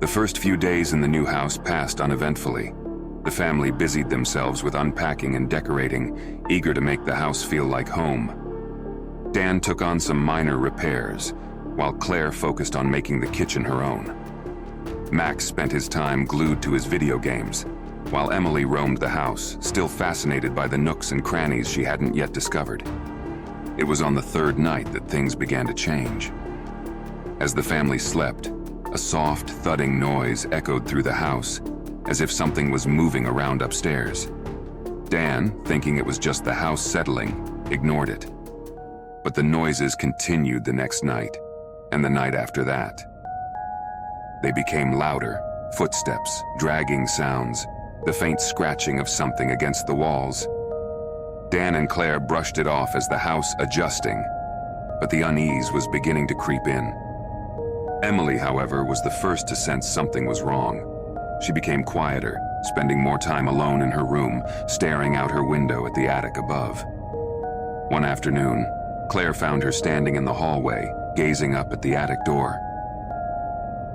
The first few days in the new house passed uneventfully. The family busied themselves with unpacking and decorating, eager to make the house feel like home. Dan took on some minor repairs, while Claire focused on making the kitchen her own. Max spent his time glued to his video games, while Emily roamed the house, still fascinated by the nooks and crannies she hadn't yet discovered. It was on the third night that things began to change. As the family slept, a soft, thudding noise echoed through the house, as if something was moving around upstairs. Dan, thinking it was just the house settling, ignored it. But the noises continued the next night, and the night after that. They became louder, footsteps, dragging sounds, the faint scratching of something against the walls. Dan and Claire brushed it off as the house adjusting, but the unease was beginning to creep in. Emily, however, was the first to sense something was wrong. She became quieter, spending more time alone in her room, staring out her window at the attic above. One afternoon, Claire found her standing in the hallway, gazing up at the attic door.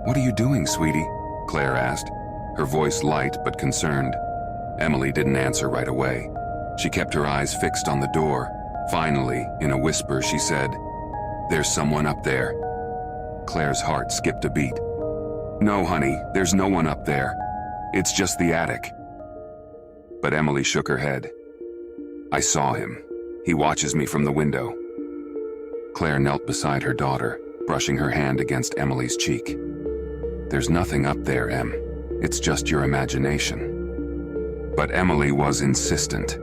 "What are you doing, sweetie?" Claire asked, her voice light but concerned. Emily didn't answer right away. She kept her eyes fixed on the door. Finally, in a whisper, she said, "There's someone up there." Claire's heart skipped a beat. "No, honey, there's no one up there. It's just the attic." But Emily shook her head. "I saw him. He watches me from the window." Claire knelt beside her daughter, brushing her hand against Emily's cheek. "There's nothing up there, Em. It's just your imagination." But Emily was insistent.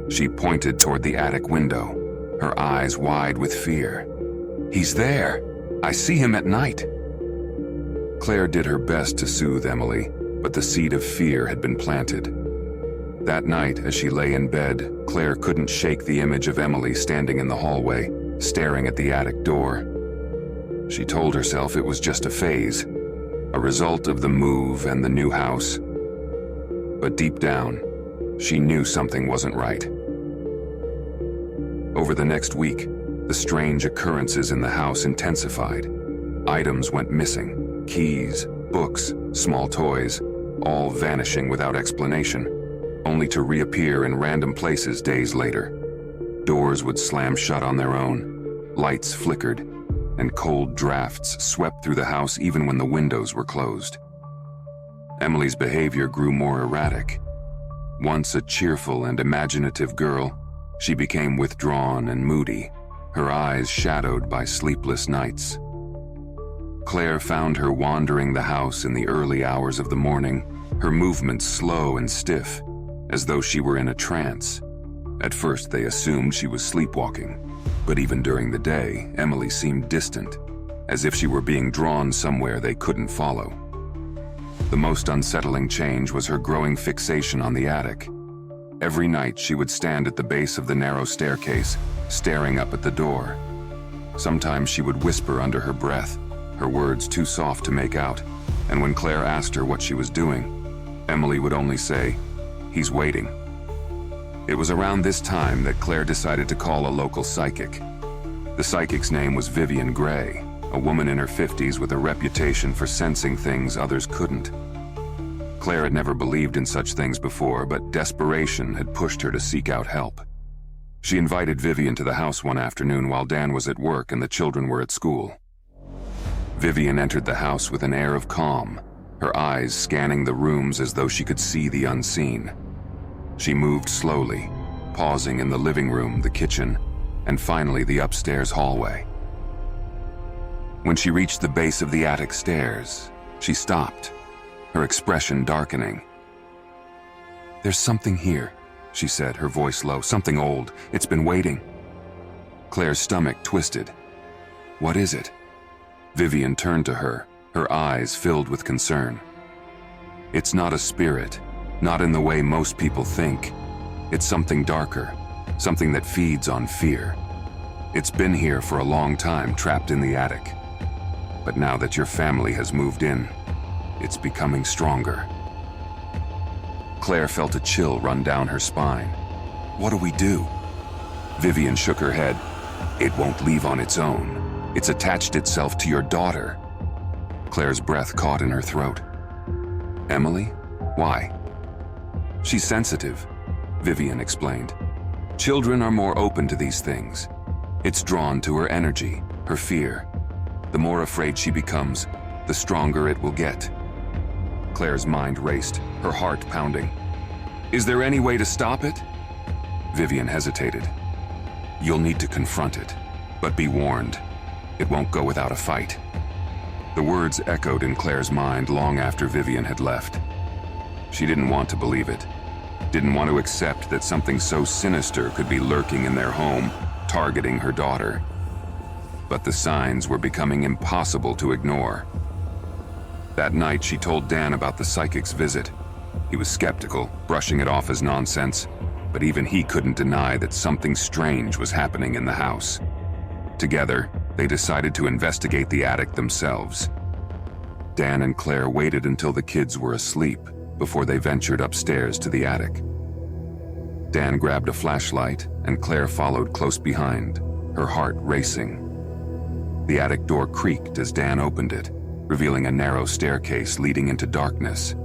She pointed toward the attic window, her eyes wide with fear. "He's there. I see him at night." Claire did her best to soothe Emily, but the seed of fear had been planted. That night, as she lay in bed, Claire couldn't shake the image of Emily standing in the hallway, staring at the attic door. She told herself it was just a phase, a result of the move and the new house. But deep down, she knew something wasn't right. Over the next week, the strange occurrences in the house intensified. Items went missing, keys, books, small toys, all vanishing without explanation, only to reappear in random places days later. Doors would slam shut on their own, lights flickered, and cold drafts swept through the house even when the windows were closed. Emily's behavior grew more erratic. Once a cheerful and imaginative girl, she became withdrawn and moody, her eyes shadowed by sleepless nights. Claire found her wandering the house in the early hours of the morning, her movements slow and stiff, as though she were in a trance. At first, they assumed she was sleepwalking, but even during the day, Emily seemed distant, as if she were being drawn somewhere they couldn't follow. The most unsettling change was her growing fixation on the attic. Every night, she would stand at the base of the narrow staircase, staring up at the door. Sometimes she would whisper under her breath, her words too soft to make out, and when Claire asked her what she was doing, Emily would only say, "He's waiting." It was around this time that Claire decided to call a local psychic. The psychic's name was Vivian Gray, a woman in her 50s with a reputation for sensing things others couldn't. Claire had never believed in such things before, but desperation had pushed her to seek out help. She invited Vivian to the house one afternoon while Dan was at work and the children were at school. Vivian entered the house with an air of calm, her eyes scanning the rooms as though she could see the unseen. She moved slowly, pausing in the living room, the kitchen, and finally the upstairs hallway. When she reached the base of the attic stairs, she stopped, her expression darkening. "There's something here," she said, her voice low. "Something old. It's been waiting." Claire's stomach twisted. "What is it?" Vivian turned to her, her eyes filled with concern. It's not a spirit, not in the way most people think. It's something darker, something that feeds on fear. It's been here for a long time, trapped in the attic. But now that your family has moved in, it's becoming stronger. Claire felt a chill run down her spine. What do we do? Vivian shook her head. It won't leave on its own. It's attached itself to your daughter. Claire's breath caught in her throat. Emily? Why? She's sensitive, Vivian explained. Children are more open to these things. It's drawn to her energy, her fear. The more afraid she becomes, the stronger it will get. Claire's mind raced, her heart pounding. Is there any way to stop it? Vivian hesitated. You'll need to confront it, but be warned, it won't go without a fight. The words echoed in Claire's mind long after Vivian had left. She didn't want to believe it, didn't want to accept that something so sinister could be lurking in their home, targeting her daughter. But the signs were becoming impossible to ignore. That night, she told Dan about the psychic's visit. He was skeptical, brushing it off as nonsense, but even he couldn't deny that something strange was happening in the house. Together, they decided to investigate the attic themselves. Dan and Claire waited until the kids were asleep before they ventured upstairs to the attic. Dan grabbed a flashlight, and Claire followed close behind, her heart racing. The attic door creaked as Dan opened it, revealing a narrow staircase leading into darkness.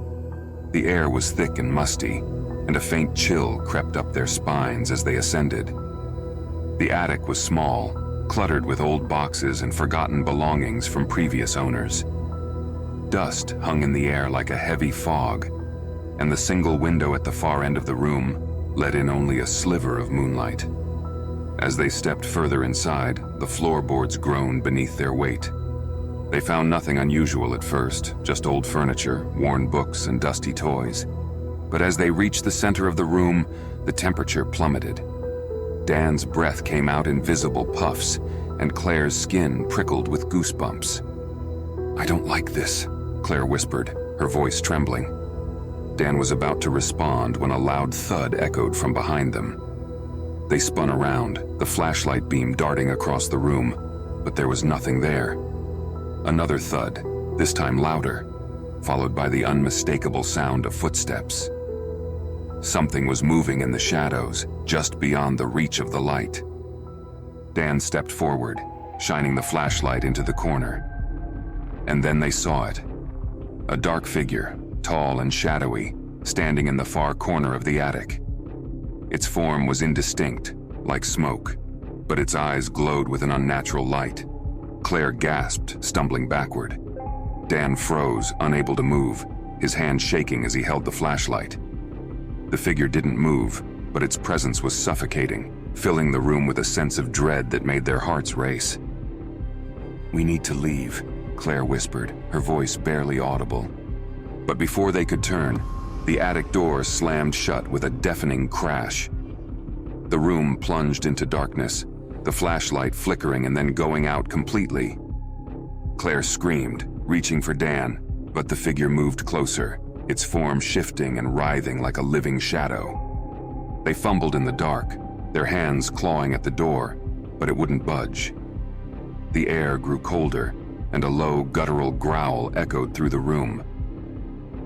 The air was thick and musty, and a faint chill crept up their spines as they ascended. The attic was small, cluttered with old boxes and forgotten belongings from previous owners. Dust hung in the air like a heavy fog, and the single window at the far end of the room let in only a sliver of moonlight. As they stepped further inside, the floorboards groaned beneath their weight. They found nothing unusual at first, just old furniture, worn books, and dusty toys. But as they reached the center of the room, the temperature plummeted. Dan's breath came out in visible puffs, and Claire's skin prickled with goosebumps. I don't like this, Claire whispered, her voice trembling. Dan was about to respond when a loud thud echoed from behind them. They spun around, the flashlight beam darting across the room, but there was nothing there. Another thud, this time louder, followed by the unmistakable sound of footsteps. Something was moving in the shadows, just beyond the reach of the light. Dan stepped forward, shining the flashlight into the corner. And then they saw it. A dark figure, tall and shadowy, standing in the far corner of the attic. Its form was indistinct, like smoke, but its eyes glowed with an unnatural light. Claire gasped, stumbling backward. Dan froze, unable to move, his hand shaking as he held the flashlight. The figure didn't move, but its presence was suffocating, filling the room with a sense of dread that made their hearts race. We need to leave, Claire whispered, her voice barely audible. But before they could turn, the attic door slammed shut with a deafening crash. The room plunged into darkness, the flashlight flickering and then going out completely. Claire screamed, reaching for Dan, but the figure moved closer, its form shifting and writhing like a living shadow. They fumbled in the dark, their hands clawing at the door, but it wouldn't budge. The air grew colder, and a low, guttural growl echoed through the room.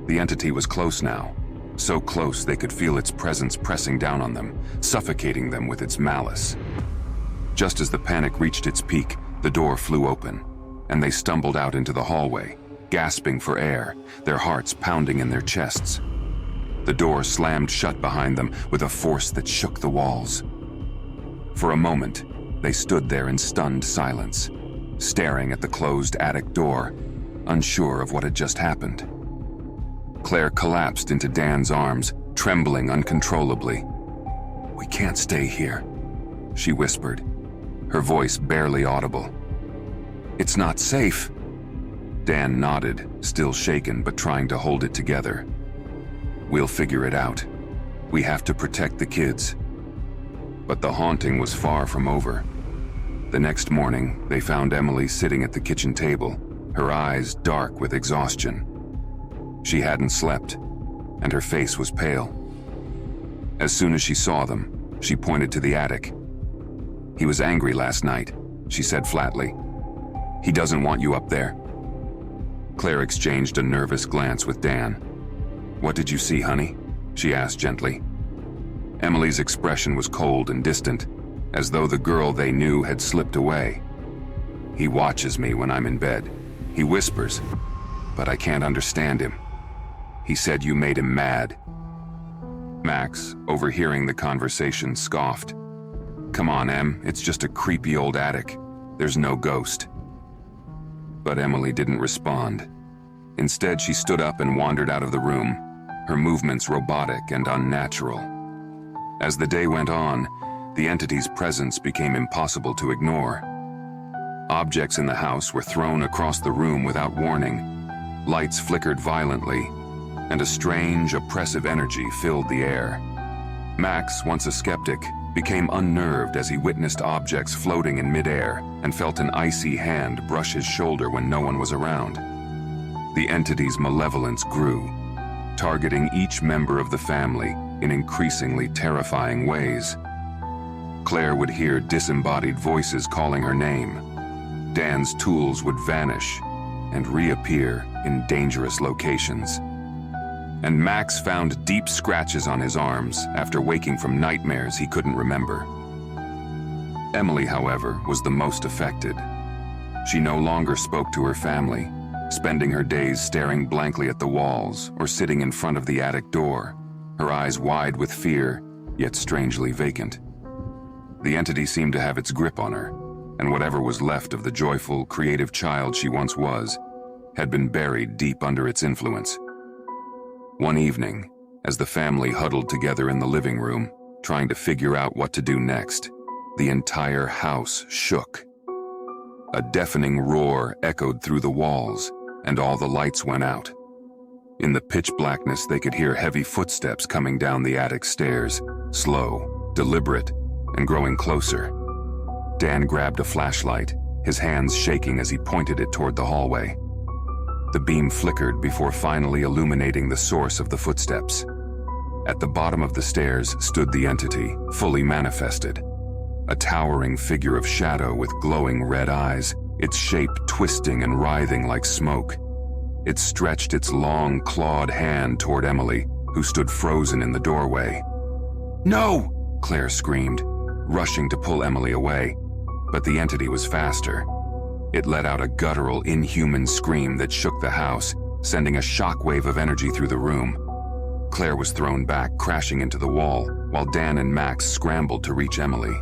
The entity was close now, so close they could feel its presence pressing down on them, suffocating them with its malice. Just as the panic reached its peak, the door flew open, and they stumbled out into the hallway, gasping for air, their hearts pounding in their chests. The door slammed shut behind them with a force that shook the walls. For a moment, they stood there in stunned silence, staring at the closed attic door, unsure of what had just happened. Claire collapsed into Dan's arms, trembling uncontrollably. "We can't stay here," she whispered, her voice barely audible. "It's not safe." Dan nodded, still shaken but trying to hold it together. "We'll figure it out. We have to protect the kids." But the haunting was far from over. The next morning, they found Emily sitting at the kitchen table, her eyes dark with exhaustion. She hadn't slept, and her face was pale. As soon as she saw them, she pointed to the attic. "He was angry last night," she said flatly. "He doesn't want you up there." Claire exchanged a nervous glance with Dan. "What did you see, honey?" she asked gently. Emily's expression was cold and distant, as though the girl they knew had slipped away. "He watches me when I'm in bed. He whispers, but I can't understand him. He said you made him mad." Max, overhearing the conversation, scoffed. "Come on, Em, it's just a creepy old attic. There's no ghost." But Emily didn't respond. Instead, she stood up and wandered out of the room, her movements robotic and unnatural. As the day went on, the entity's presence became impossible to ignore. Objects in the house were thrown across the room without warning. Lights flickered violently, and a strange, oppressive energy filled the air. Max, once a skeptic, became unnerved as he witnessed objects floating in midair and felt an icy hand brush his shoulder when no one was around. The entity's malevolence grew, targeting each member of the family in increasingly terrifying ways. Claire would hear disembodied voices calling her name. Dan's tools would vanish and reappear in dangerous locations. And Max found deep scratches on his arms after waking from nightmares he couldn't remember. Emily, however, was the most affected. She no longer spoke to her family, spending her days staring blankly at the walls or sitting in front of the attic door, her eyes wide with fear, yet strangely vacant. The entity seemed to have its grip on her, and whatever was left of the joyful, creative child she once was had been buried deep under its influence. One evening, as the family huddled together in the living room, trying to figure out what to do next, the entire house shook. A deafening roar echoed through the walls, and all the lights went out. In the pitch blackness, they could hear heavy footsteps coming down the attic stairs, slow, deliberate, and growing closer. Dan grabbed a flashlight, his hands shaking as he pointed it toward the hallway. The beam flickered before finally illuminating the source of the footsteps. At the bottom of the stairs stood the entity, fully manifested. A towering figure of shadow with glowing red eyes, its shape twisting and writhing like smoke. It stretched its long, clawed hand toward Emily, who stood frozen in the doorway. "No!" Claire screamed, rushing to pull Emily away, but the entity was faster. It let out a guttural, inhuman scream that shook the house, sending a shockwave of energy through the room. Claire was thrown back, crashing into the wall, while Dan and Max scrambled to reach Emily.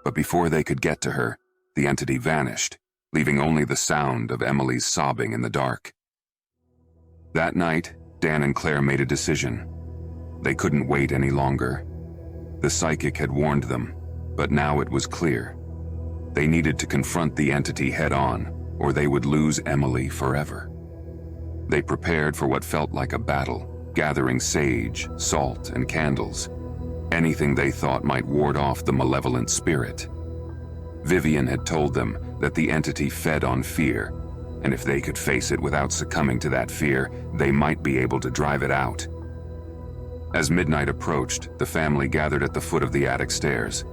But before they could get to her, the entity vanished, leaving only the sound of Emily's sobbing in the dark. That night, Dan and Claire made a decision. They couldn't wait any longer. The psychic had warned them, but now it was clear. They needed to confront the entity head-on, or they would lose Emily forever. They prepared for what felt like a battle, gathering sage, salt, and candles, anything they thought might ward off the malevolent spirit. Vivian had told them that the entity fed on fear, and if they could face it without succumbing to that fear, they might be able to drive it out. As midnight approached, the family gathered at the foot of the attic stairs.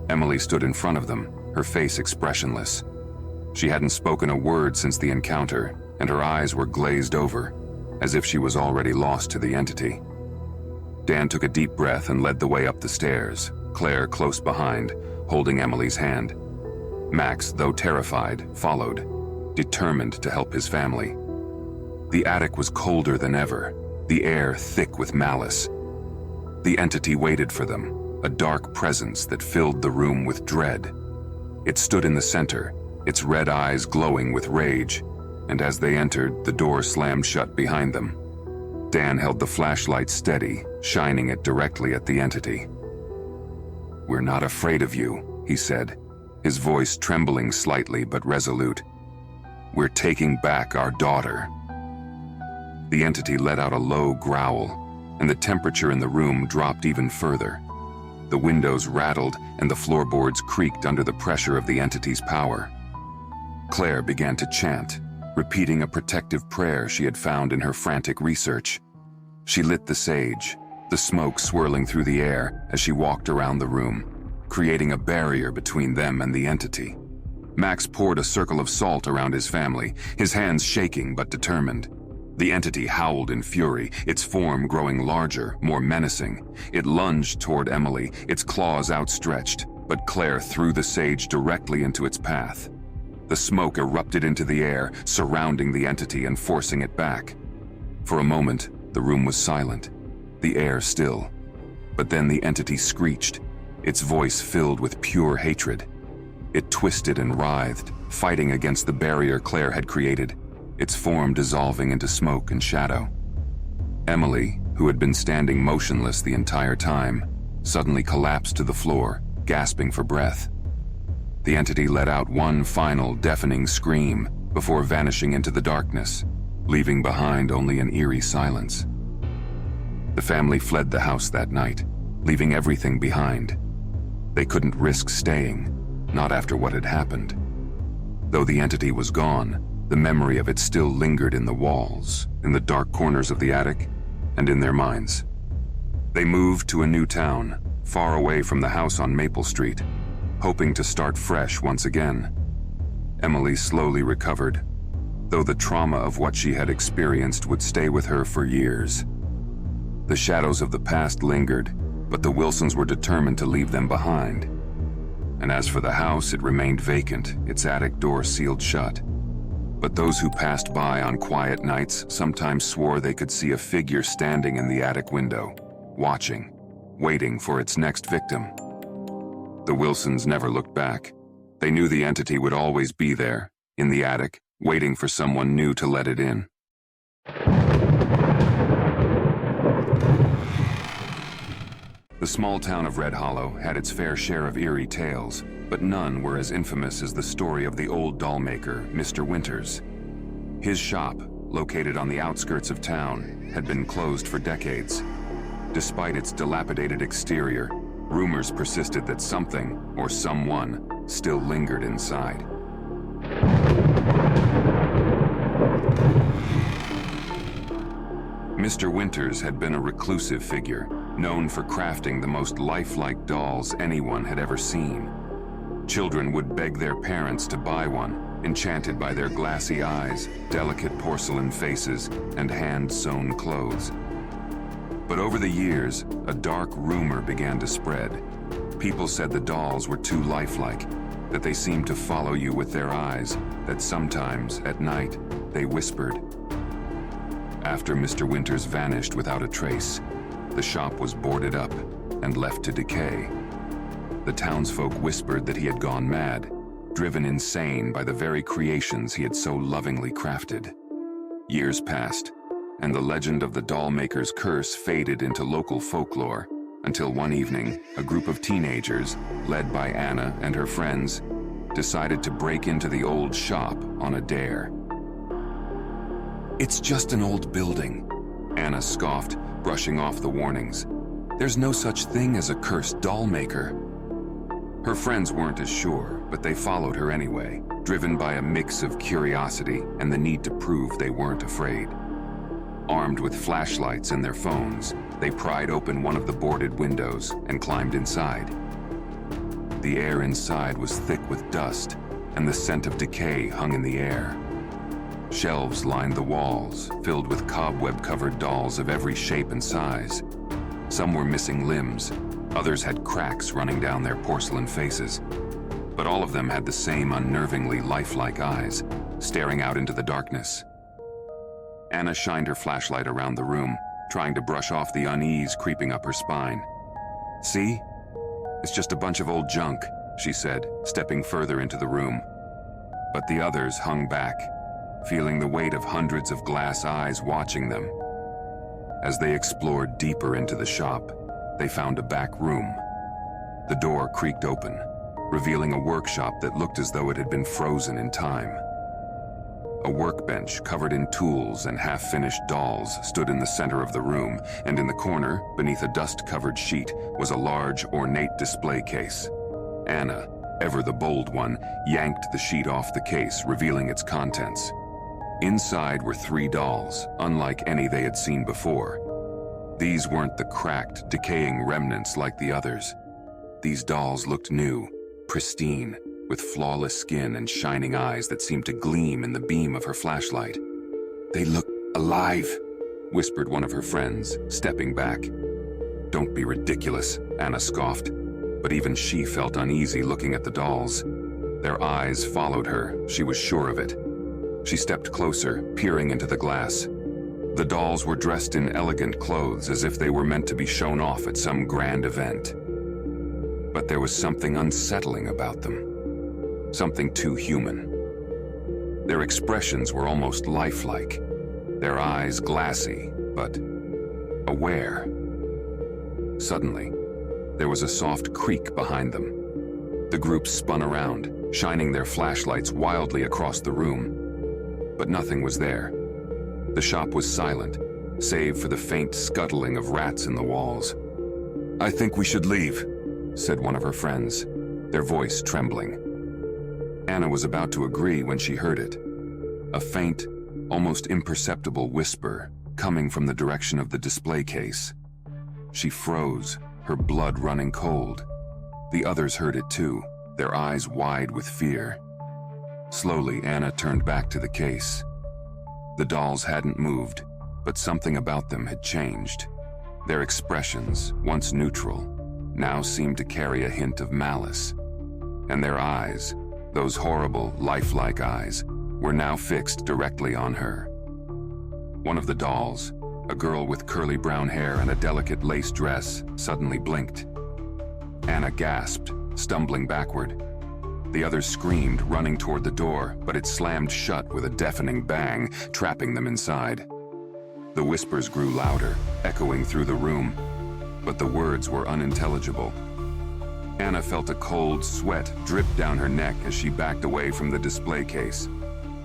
Emily stood in front of them, her face expressionless. She hadn't spoken a word since the encounter, and her eyes were glazed over, as if she was already lost to the entity. Dan took a deep breath and led the way up the stairs, Claire close behind, holding Emily's hand. Max, though terrified, followed, determined to help his family. The attic was colder than ever, the air thick with malice. The entity waited for them, a dark presence that filled the room with dread. It stood in the center, its red eyes glowing with rage, and as they entered, the door slammed shut behind them. Dan held the flashlight steady, shining it directly at the entity. "We're not afraid of you," he said, his voice trembling slightly but resolute. "We're taking back our daughter." The entity let out a low growl, and the temperature in the room dropped even further. The windows rattled and the floorboards creaked under the pressure of the entity's power. Claire began to chant, repeating a protective prayer she had found in her frantic research. She lit the sage, the smoke swirling through the air as she walked around the room, creating a barrier between them and the entity. Max poured a circle of salt around his family, his hands shaking but determined. The entity howled in fury, its form growing larger, more menacing. It lunged toward Emily, its claws outstretched, but Claire threw the sage directly into its path. The smoke erupted into the air, surrounding the entity and forcing it back. For a moment, the room was silent, the air still. But then the entity screeched, its voice filled with pure hatred. It twisted and writhed, fighting against the barrier Claire had created, its form dissolving into smoke and shadow. Emily, who had been standing motionless the entire time, suddenly collapsed to the floor, gasping for breath. The entity let out one final deafening scream before vanishing into the darkness, leaving behind only an eerie silence. The family fled the house that night, leaving everything behind. They couldn't risk staying, not after what had happened. Though the entity was gone, the memory of it still lingered in the walls, in the dark corners of the attic, and in their minds. They moved to a new town, far away from the house on Maple Street, hoping to start fresh once again. Emily slowly recovered, though the trauma of what she had experienced would stay with her for years. The shadows of the past lingered, but the Wilsons were determined to leave them behind. And as for the house, it remained vacant, its attic door sealed shut. But those who passed by on quiet nights sometimes swore they could see a figure standing in the attic window, watching, waiting for its next victim. The Wilsons never looked back. They knew the entity would always be there, in the attic, waiting for someone new to let it in. The small town of Red Hollow had its fair share of eerie tales, but none were as infamous as the story of the old dollmaker, Mr. Winters. His shop, located on the outskirts of town, had been closed for decades. Despite its dilapidated exterior, rumors persisted that something, or someone, still lingered inside. Mr. Winters had been a reclusive figure, known for crafting the most lifelike dolls anyone had ever seen. Children would beg their parents to buy one, enchanted by their glassy eyes, delicate porcelain faces, and hand-sewn clothes. But over the years, a dark rumor began to spread. People said the dolls were too lifelike, that they seemed to follow you with their eyes, that sometimes, at night, they whispered. After Mr. Winters vanished without a trace, the shop was boarded up and left to decay. The townsfolk whispered that he had gone mad, driven insane by the very creations he had so lovingly crafted. Years passed, and the legend of the Dollmakers Curse faded into local folklore, until one evening, a group of teenagers, led by Anna and her friends, decided to break into the old shop on a dare. "It's just an old building," Anna scoffed, brushing off the warnings. "There's no such thing as a cursed doll maker." Her friends weren't as sure, but they followed her anyway, driven by a mix of curiosity and the need to prove they weren't afraid. Armed with flashlights and their phones, they pried open one of the boarded windows and climbed inside. The air inside was thick with dust, and the scent of decay hung in the air. Shelves lined the walls, filled with cobweb-covered dolls of every shape and size. Some were missing limbs, others had cracks running down their porcelain faces. But all of them had the same unnervingly lifelike eyes, staring out into the darkness. Anna shined her flashlight around the room, trying to brush off the unease creeping up her spine. "See? It's just a bunch of old junk," she said, stepping further into the room. But the others hung back, feeling the weight of hundreds of glass eyes watching them. As they explored deeper into the shop, they found a back room. The door creaked open, revealing a workshop that looked as though it had been frozen in time. A workbench covered in tools and half-finished dolls stood in the center of the room, and in the corner, beneath a dust-covered sheet, was a large, ornate display case. Anna, ever the bold one, yanked the sheet off the case, revealing its contents. Inside were 3 dolls, unlike any they had seen before. These weren't the cracked, decaying remnants like the others. These dolls looked new, pristine, with flawless skin and shining eyes that seemed to gleam in the beam of her flashlight. "They look alive," whispered one of her friends, stepping back. "Don't be ridiculous," Anna scoffed, but even she felt uneasy looking at the dolls. Their eyes followed her, she was sure of it. She stepped closer, peering into the glass. The dolls were dressed in elegant clothes as if they were meant to be shown off at some grand event. But there was something unsettling about them. Something too human. Their expressions were almost lifelike, their eyes glassy, but aware. Suddenly, there was a soft creak behind them. The group spun around, shining their flashlights wildly across the room. But nothing was there. The shop was silent, save for the faint scuttling of rats in the walls. "I think we should leave," said one of her friends, their voice trembling. Anna was about to agree when she heard it. A faint, almost imperceptible whisper coming from the direction of the display case. She froze, her blood running cold. The others heard it too, their eyes wide with fear. Slowly, Anna turned back to the case. The dolls hadn't moved, but something about them had changed. Their expressions, once neutral, now seemed to carry a hint of malice. And their eyes, those horrible, lifelike eyes, were now fixed directly on her. One of the dolls, a girl with curly brown hair and a delicate lace dress, suddenly blinked. Anna gasped, stumbling backward. The others screamed, running toward the door, but it slammed shut with a deafening bang, trapping them inside. The whispers grew louder, echoing through the room, but the words were unintelligible. Anna felt a cold sweat drip down her neck as she backed away from the display case.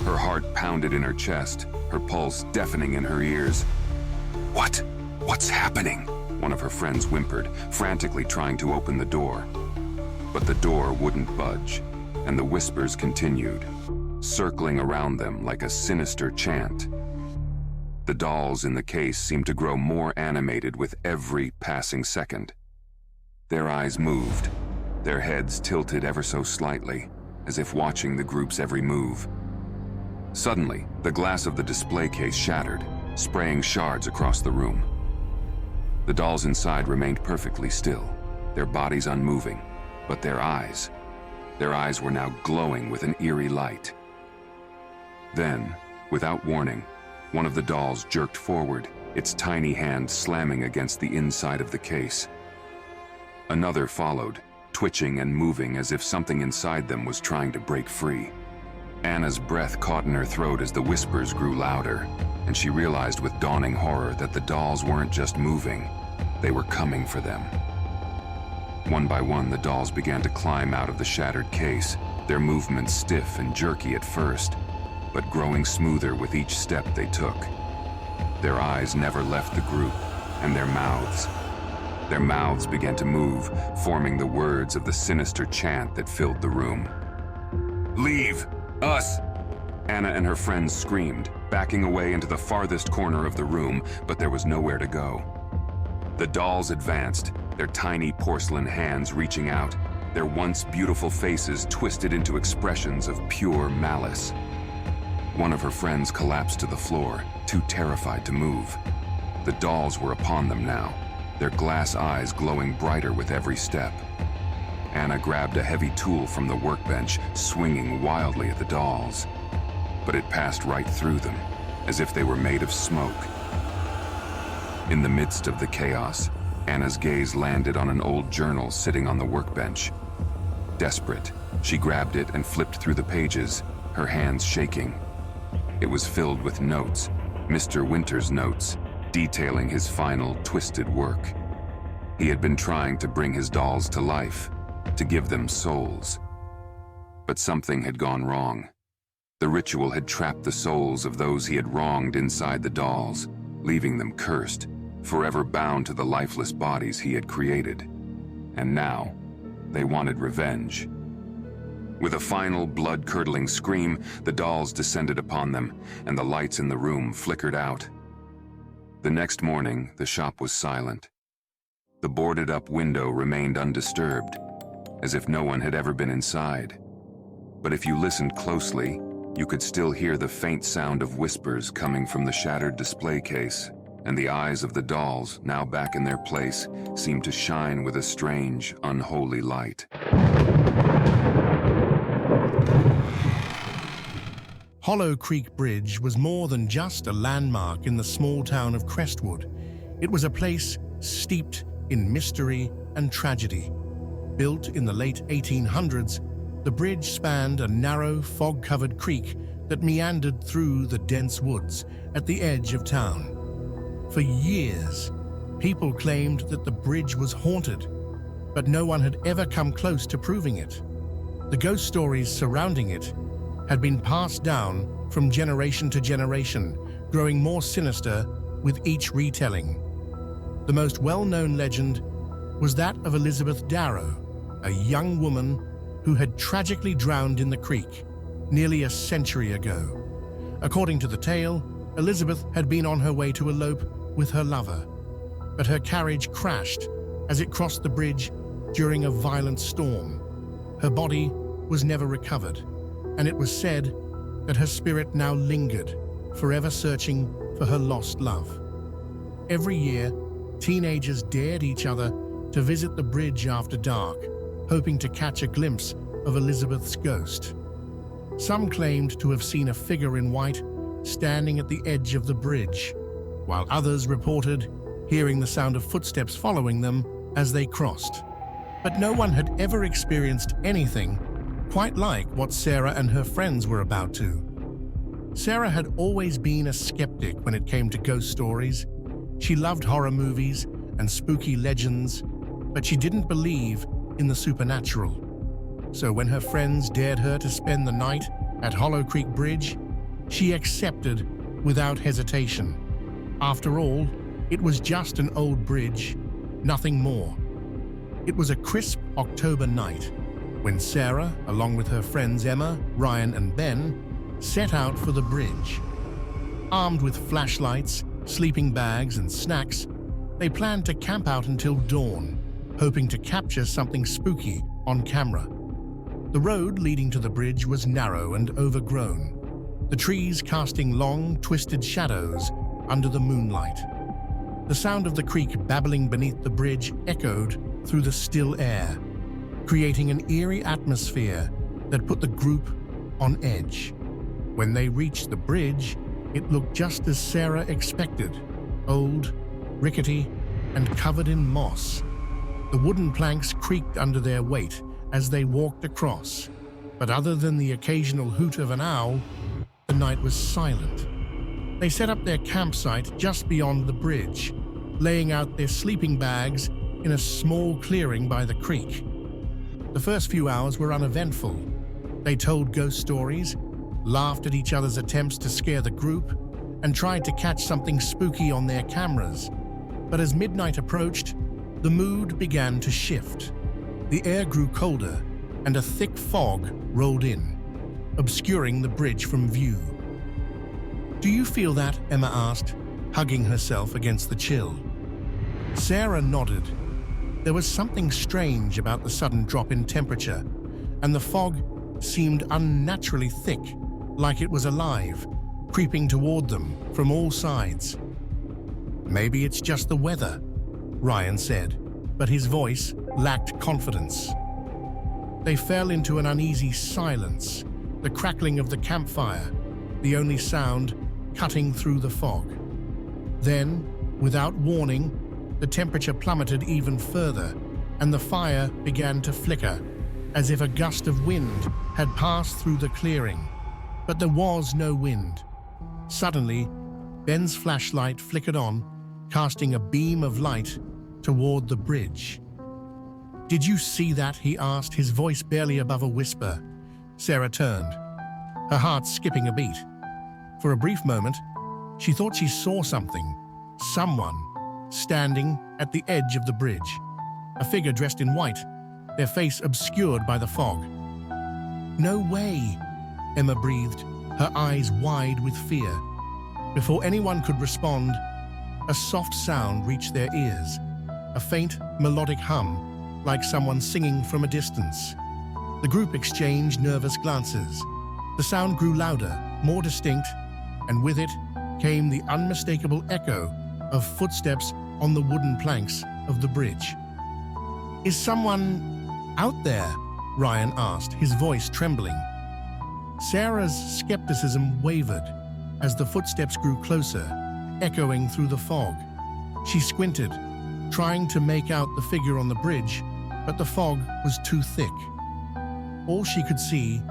Her heart pounded in her chest, her pulse deafening in her ears. What's happening?" one of her friends whimpered, frantically trying to open the door. But the door wouldn't budge, and the whispers continued, circling around them like a sinister chant. The dolls in the case seemed to grow more animated with every passing second. Their eyes moved, their heads tilted ever so slightly, as if watching the group's every move. Suddenly, the glass of the display case shattered, spraying shards across the room. The dolls inside remained perfectly still, their bodies unmoving, but their eyes were now glowing with an eerie light. Then, without warning, one of the dolls jerked forward, its tiny hand slamming against the inside of the case. Another followed, twitching and moving as if something inside them was trying to break free. Anna's breath caught in her throat as the whispers grew louder, and she realized with dawning horror that the dolls weren't just moving, they were coming for them. One by one, the dolls began to climb out of the shattered case, their movements stiff and jerky at first, but growing smoother with each step they took. Their eyes never left the group, and their mouths began to move, forming the words of the sinister chant that filled the room. "Leave! Us!" Anna and her friends screamed, backing away into the farthest corner of the room, but there was nowhere to go. The dolls advanced, their tiny porcelain hands reaching out, their once beautiful faces twisted into expressions of pure malice. One of her friends collapsed to the floor, too terrified to move. The dolls were upon them now, their glass eyes glowing brighter with every step. Anna grabbed a heavy tool from the workbench, swinging wildly at the dolls. But it passed right through them, as if they were made of smoke. In the midst of the chaos, Anna's gaze landed on an old journal sitting on the workbench. Desperate, she grabbed it and flipped through the pages, her hands shaking. It was filled with notes, Mr. Winter's notes, detailing his final twisted work. He had been trying to bring his dolls to life, to give them souls. But something had gone wrong. The ritual had trapped the souls of those he had wronged inside the dolls, leaving them cursed, forever bound to the lifeless bodies he had created. And now, they wanted revenge. With a final blood-curdling scream, the dolls descended upon them, and the lights in the room flickered out. The next morning, the shop was silent. The boarded-up window remained undisturbed, as if no one had ever been inside. But if you listened closely, you could still hear the faint sound of whispers coming from the shattered display case, and the eyes of the dolls, now back in their place, seemed to shine with a strange, unholy light. Hollow Creek Bridge was more than just a landmark in the small town of Crestwood. It was a place steeped in mystery and tragedy. Built in the late 1800s, the bridge spanned a narrow, fog-covered creek that meandered through the dense woods at the edge of town. For years, people claimed that the bridge was haunted, but no one had ever come close to proving it. The ghost stories surrounding it had been passed down from generation to generation, growing more sinister with each retelling. The most well-known legend was that of Elizabeth Darrow, a young woman who had tragically drowned in the creek nearly a century ago. According to the tale, Elizabeth had been on her way to elope with her lover, but her carriage crashed as it crossed the bridge during a violent storm. Her body was never recovered, and it was said that her spirit now lingered, forever searching for her lost love. Every year, teenagers dared each other to visit the bridge after dark, hoping to catch a glimpse of Elizabeth's ghost. Some claimed to have seen a figure in white standing at the edge of the bridge, while others reported hearing the sound of footsteps following them as they crossed. But no one had ever experienced anything quite like what Sarah and her friends were about to. Sarah had always been a skeptic when it came to ghost stories. She loved horror movies and spooky legends, but she didn't believe in the supernatural. So when her friends dared her to spend the night at Hollow Creek Bridge, she accepted without hesitation. After all, it was just an old bridge, nothing more. It was a crisp October night when Sarah, along with her friends Emma, Ryan, and Ben, set out for the bridge. Armed with flashlights, sleeping bags, and snacks, they planned to camp out until dawn, hoping to capture something spooky on camera. The road leading to the bridge was narrow and overgrown, the trees casting long, twisted shadows under the moonlight. The sound of the creek babbling beneath the bridge echoed through the still air, creating an eerie atmosphere that put the group on edge. When they reached the bridge, it looked just as Sarah expected, old, rickety, and covered in moss. The wooden planks creaked under their weight as they walked across, but other than the occasional hoot of an owl, the night was silent. They set up their campsite just beyond the bridge, laying out their sleeping bags in a small clearing by the creek. The first few hours were uneventful. They told ghost stories, laughed at each other's attempts to scare the group, and tried to catch something spooky on their cameras. But as midnight approached, the mood began to shift. The air grew colder, and a thick fog rolled in, obscuring the bridge from view. "Do you feel that?" Emma asked, hugging herself against the chill. Sarah nodded. There was something strange about the sudden drop in temperature, and the fog seemed unnaturally thick, like it was alive, creeping toward them from all sides. "Maybe it's just the weather," Ryan said, but his voice lacked confidence. They fell into an uneasy silence, the crackling of the campfire, the only sound cutting through the fog. Then, without warning, the temperature plummeted even further, and the fire began to flicker, as if a gust of wind had passed through the clearing. But there was no wind. Suddenly, Ben's flashlight flickered on, casting a beam of light toward the bridge. "Did you see that?" he asked, his voice barely above a whisper. Sarah turned. her heart skipping a beat. For a brief moment, she thought she saw something, someone, standing at the edge of the bridge. A figure dressed in white, their face obscured by the fog. "No way," Emma breathed, her eyes wide with fear. Before anyone could respond, a soft sound reached their ears, a faint, melodic hum, like someone singing from a distance. The group exchanged nervous glances. The sound grew louder, more distinct, and with it came the unmistakable echo of footsteps on the wooden planks of the bridge. "Is someone out there?" Ryan asked, his voice trembling. Sarah's skepticism wavered as the footsteps grew closer, echoing through the fog. She squinted, trying to make out the figure on the bridge, but the fog was too thick. All she could see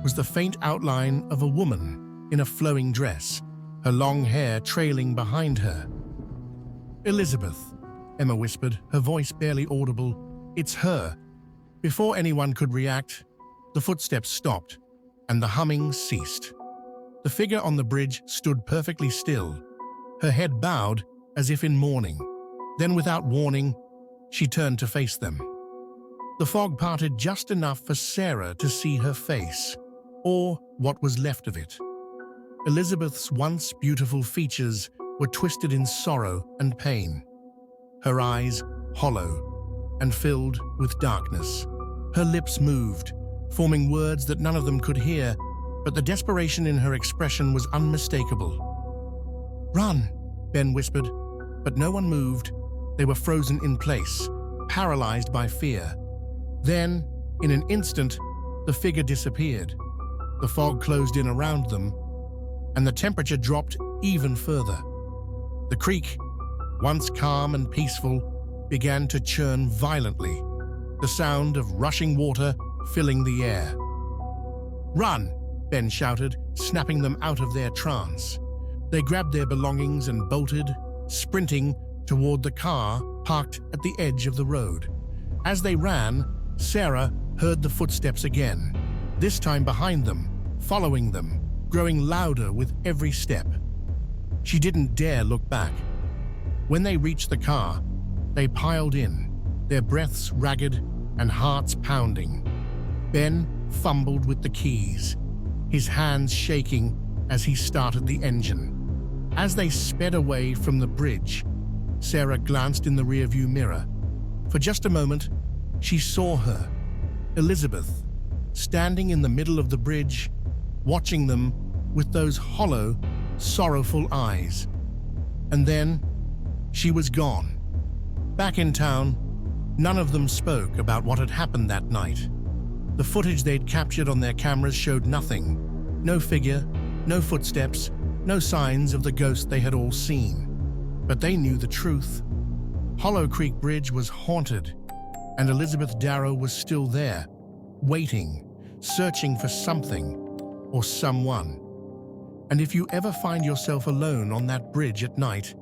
was the faint outline of a woman in a flowing dress, her long hair trailing behind her. "Elizabeth," Emma whispered, her voice barely audible. "It's her." Before anyone could react, the footsteps stopped, and the humming ceased. The figure on the bridge stood perfectly still, her head bowed as if in mourning. Then, without warning, she turned to face them. The fog parted just enough for Sarah to see her face, or what was left of it. Elizabeth's once beautiful features were twisted in sorrow and pain, her eyes hollow and filled with darkness. Her lips moved, forming words that none of them could hear, but the desperation in her expression was unmistakable. "Run," Ben whispered, but no one moved. They were frozen in place, paralyzed by fear. Then, in an instant, the figure disappeared. The fog closed in around them, and the temperature dropped even further. The creek, once calm and peaceful, began to churn violently, the sound of rushing water filling the air. "Run!" Ben shouted, snapping them out of their trance. They grabbed their belongings and bolted, sprinting toward the car parked at the edge of the road. As they ran, Sarah heard the footsteps again, this time behind them, following them, growing louder with every step. She didn't dare look back. When they reached the car, they piled in, their breaths ragged and hearts pounding. Ben fumbled with the keys, his hands shaking as he started the engine. As they sped away from the bridge, Sarah glanced in the rearview mirror. For just a moment, she saw her, Elizabeth, standing in the middle of the bridge, watching them with those hollow, sorrowful eyes. And then, she was gone. Back in town, none of them spoke about what had happened that night. The footage they'd captured on their cameras showed nothing. No figure, no footsteps, no signs of the ghost they had all seen. But they knew the truth. Hollow Creek Bridge was haunted, and Elizabeth Darrow was still there, waiting, searching for something or someone. And if you ever find yourself alone on that bridge at night,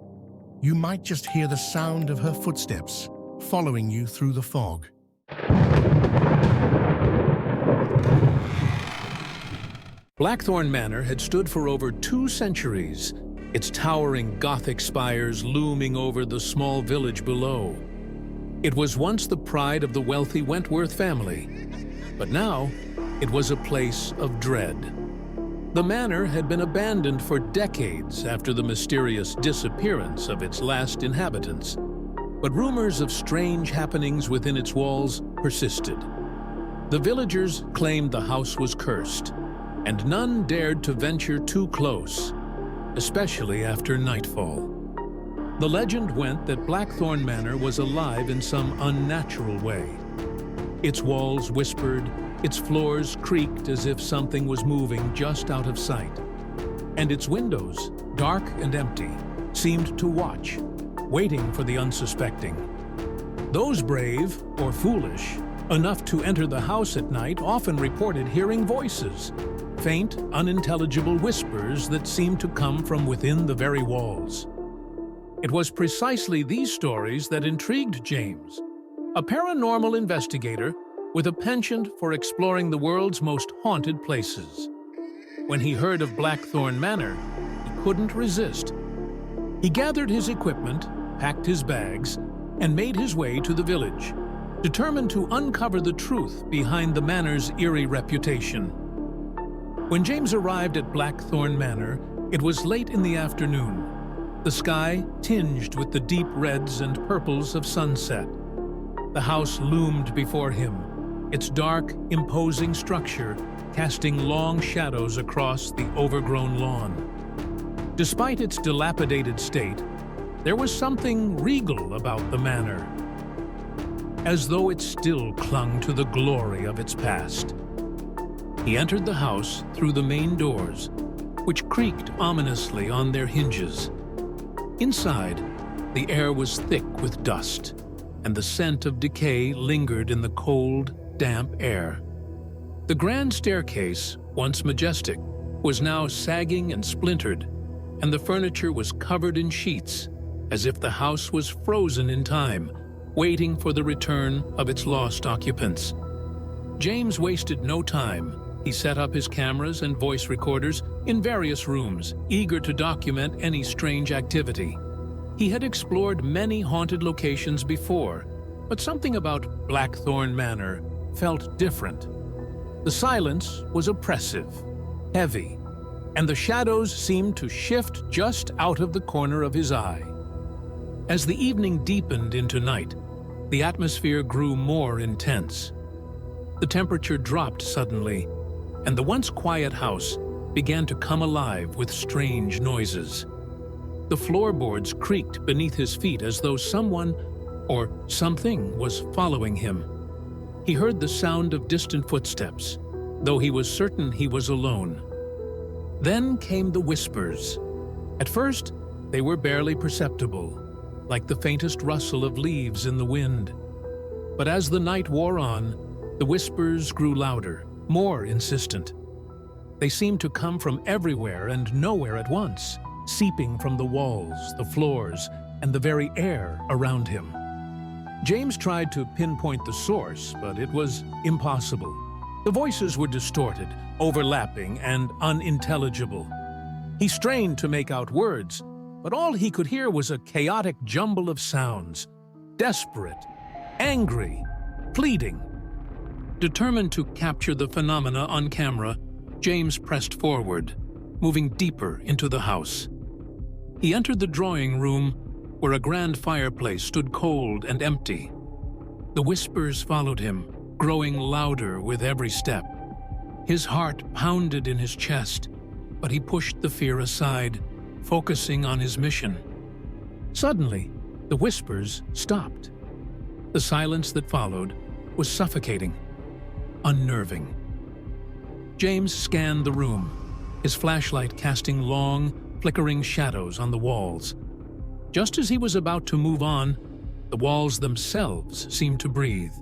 you might just hear the sound of her footsteps following you through the fog. Blackthorn Manor had stood for over 2 centuries, its towering Gothic spires looming over the small village below. It was once the pride of the wealthy Wentworth family, but now it was a place of dread. The manor had been abandoned for decades after the mysterious disappearance of its last inhabitants, but rumors of strange happenings within its walls persisted. The villagers claimed the house was cursed, and none dared to venture too close, especially after nightfall. The legend went that Blackthorn Manor was alive in some unnatural way. Its walls whispered, its floors creaked as if something was moving just out of sight, and its windows, dark and empty, seemed to watch, waiting for the unsuspecting. Those brave, or foolish, enough to enter the house at night often reported hearing voices, faint, unintelligible whispers that seemed to come from within the very walls. It was precisely these stories that intrigued James, a paranormal investigator with a penchant for exploring the world's most haunted places. when he heard of Blackthorn Manor, he couldn't resist. He gathered his equipment, packed his bags, and made his way to the village, determined to uncover the truth behind the manor's eerie reputation. When James arrived at Blackthorn Manor, it was late in the afternoon, the sky tinged with the deep reds and purples of sunset. The house loomed before him, its dark, imposing structure casting long shadows across the overgrown lawn. Despite its dilapidated state, there was something regal about the manor, as though it still clung to the glory of its past. He entered the house through the main doors, which creaked ominously on their hinges. Inside, the air was thick with dust, and the scent of decay lingered in the cold, damp air. The grand staircase, once majestic, was now sagging and splintered, and the furniture was covered in sheets, as if the house was frozen in time, waiting for the return of its lost occupants. James wasted no time. He set up his cameras and voice recorders in various rooms, eager to document any strange activity. He had explored many haunted locations before, but something about Blackthorn Manor felt different. The silence was oppressive, heavy, and the shadows seemed to shift just out of the corner of his eye. As the evening deepened into night, the atmosphere grew more intense. The temperature dropped suddenly, and the once quiet house began to come alive with strange noises. The floorboards creaked beneath his feet as though someone or something was following him. He heard the sound of distant footsteps, though he was certain he was alone. Then came the whispers. At first, they were barely perceptible, like the faintest rustle of leaves in the wind. But as the night wore on, the whispers grew louder, more insistent. They seemed to come from everywhere and nowhere at once, seeping from the walls, the floors, and the very air around him. James tried to pinpoint the source, but it was impossible. The voices were distorted, overlapping, and unintelligible. He strained to make out words, but all he could hear was a chaotic jumble of sounds, desperate, angry, pleading. Determined to capture the phenomena on camera, James pressed forward, moving deeper into the house. He entered the drawing room, where a grand fireplace stood cold and empty. The whispers followed him, growing louder with every step. His heart pounded in his chest, but he pushed the fear aside, focusing on his mission. Suddenly, the whispers stopped. The silence that followed was suffocating, unnerving. James scanned the room, his flashlight casting long, flickering shadows on the walls. Just as he was about to move on, the walls themselves seemed to breathe.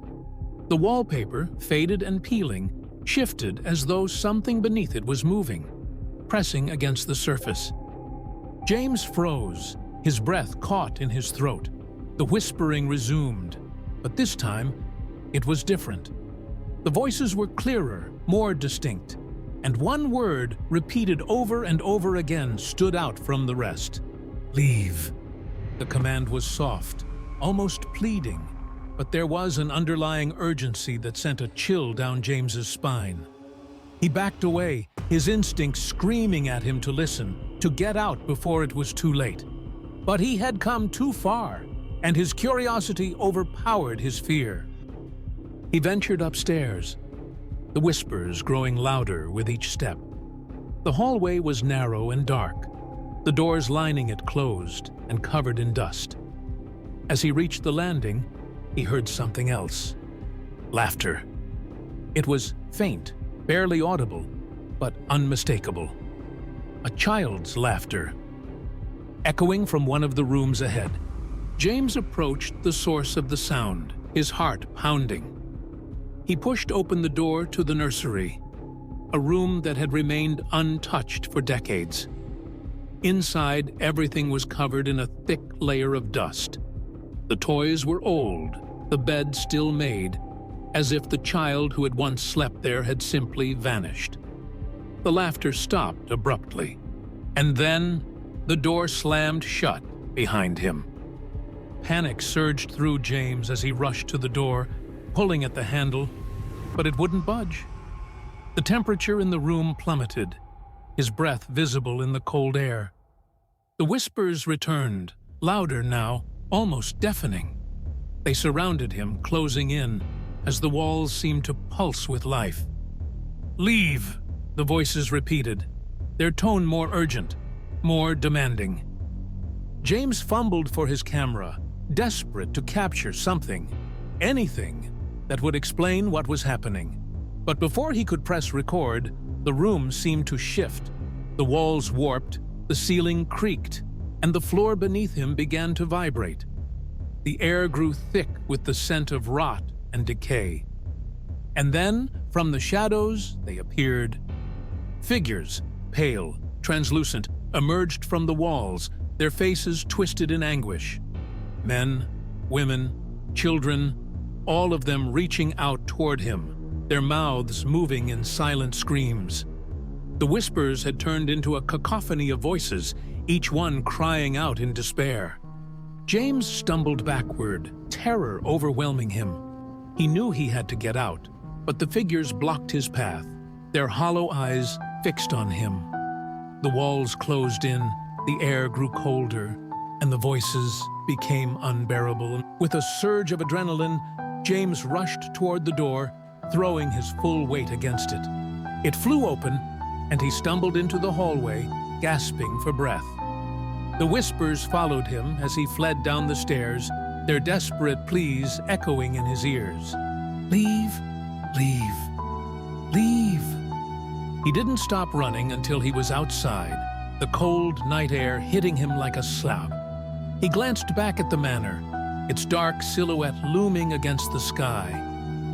The wallpaper, faded and peeling, shifted as though something beneath it was moving, pressing against the surface. James froze, his breath caught in his throat. The whispering resumed, but this time, it was different. The voices were clearer, more distinct, and one word, repeated over and over again, stood out from the rest. Leave. The command was soft, almost pleading, but there was an underlying urgency that sent a chill down James's spine. He backed away, his instincts screaming at him to listen, to get out before it was too late. But he had come too far, and his curiosity overpowered his fear. He ventured upstairs, the whispers growing louder with each step. The hallway was narrow and dark, the doors lining it closed and covered in dust. As he reached the landing, he heard something else. Laughter. It was faint, barely audible, but unmistakable. A child's laughter. Echoing from one of the rooms ahead, James approached the source of the sound, his heart pounding. He pushed open the door to the nursery, a room that had remained untouched for decades. Inside, everything was covered in a thick layer of dust. The toys were old, the bed still made, as if the child who had once slept there had simply vanished. The laughter stopped abruptly, and then the door slammed shut behind him. Panic surged through James as he rushed to the door, pulling at the handle, but it wouldn't budge. The temperature in the room plummeted, his breath visible in the cold air. The whispers returned, louder now, almost deafening. They surrounded him, closing in, as the walls seemed to pulse with life. "Leave," the voices repeated, their tone more urgent, more demanding. James fumbled for his camera, desperate to capture something, anything, that would explain what was happening. But before he could press record, the room seemed to shift. The walls warped, the ceiling creaked, and the floor beneath him began to vibrate. The air grew thick with the scent of rot and decay. And then, from the shadows, they appeared. Figures, pale, translucent, emerged from the walls, their faces twisted in anguish. Men, women, children, all of them reaching out toward him, their mouths moving in silent screams. The whispers had turned into a cacophony of voices, each one crying out in despair. James stumbled backward, terror overwhelming him. He knew he had to get out, but the figures blocked his path, their hollow eyes fixed on him. The walls closed in, the air grew colder, and the voices became unbearable. With a surge of adrenaline, James rushed toward the door, throwing his full weight against it. It flew open, and he stumbled into the hallway, gasping for breath. The whispers followed him as he fled down the stairs, their desperate pleas echoing in his ears. "Leave, leave, leave." He didn't stop running until he was outside, the cold night air hitting him like a slap. He glanced back at the manor, its dark silhouette looming against the sky.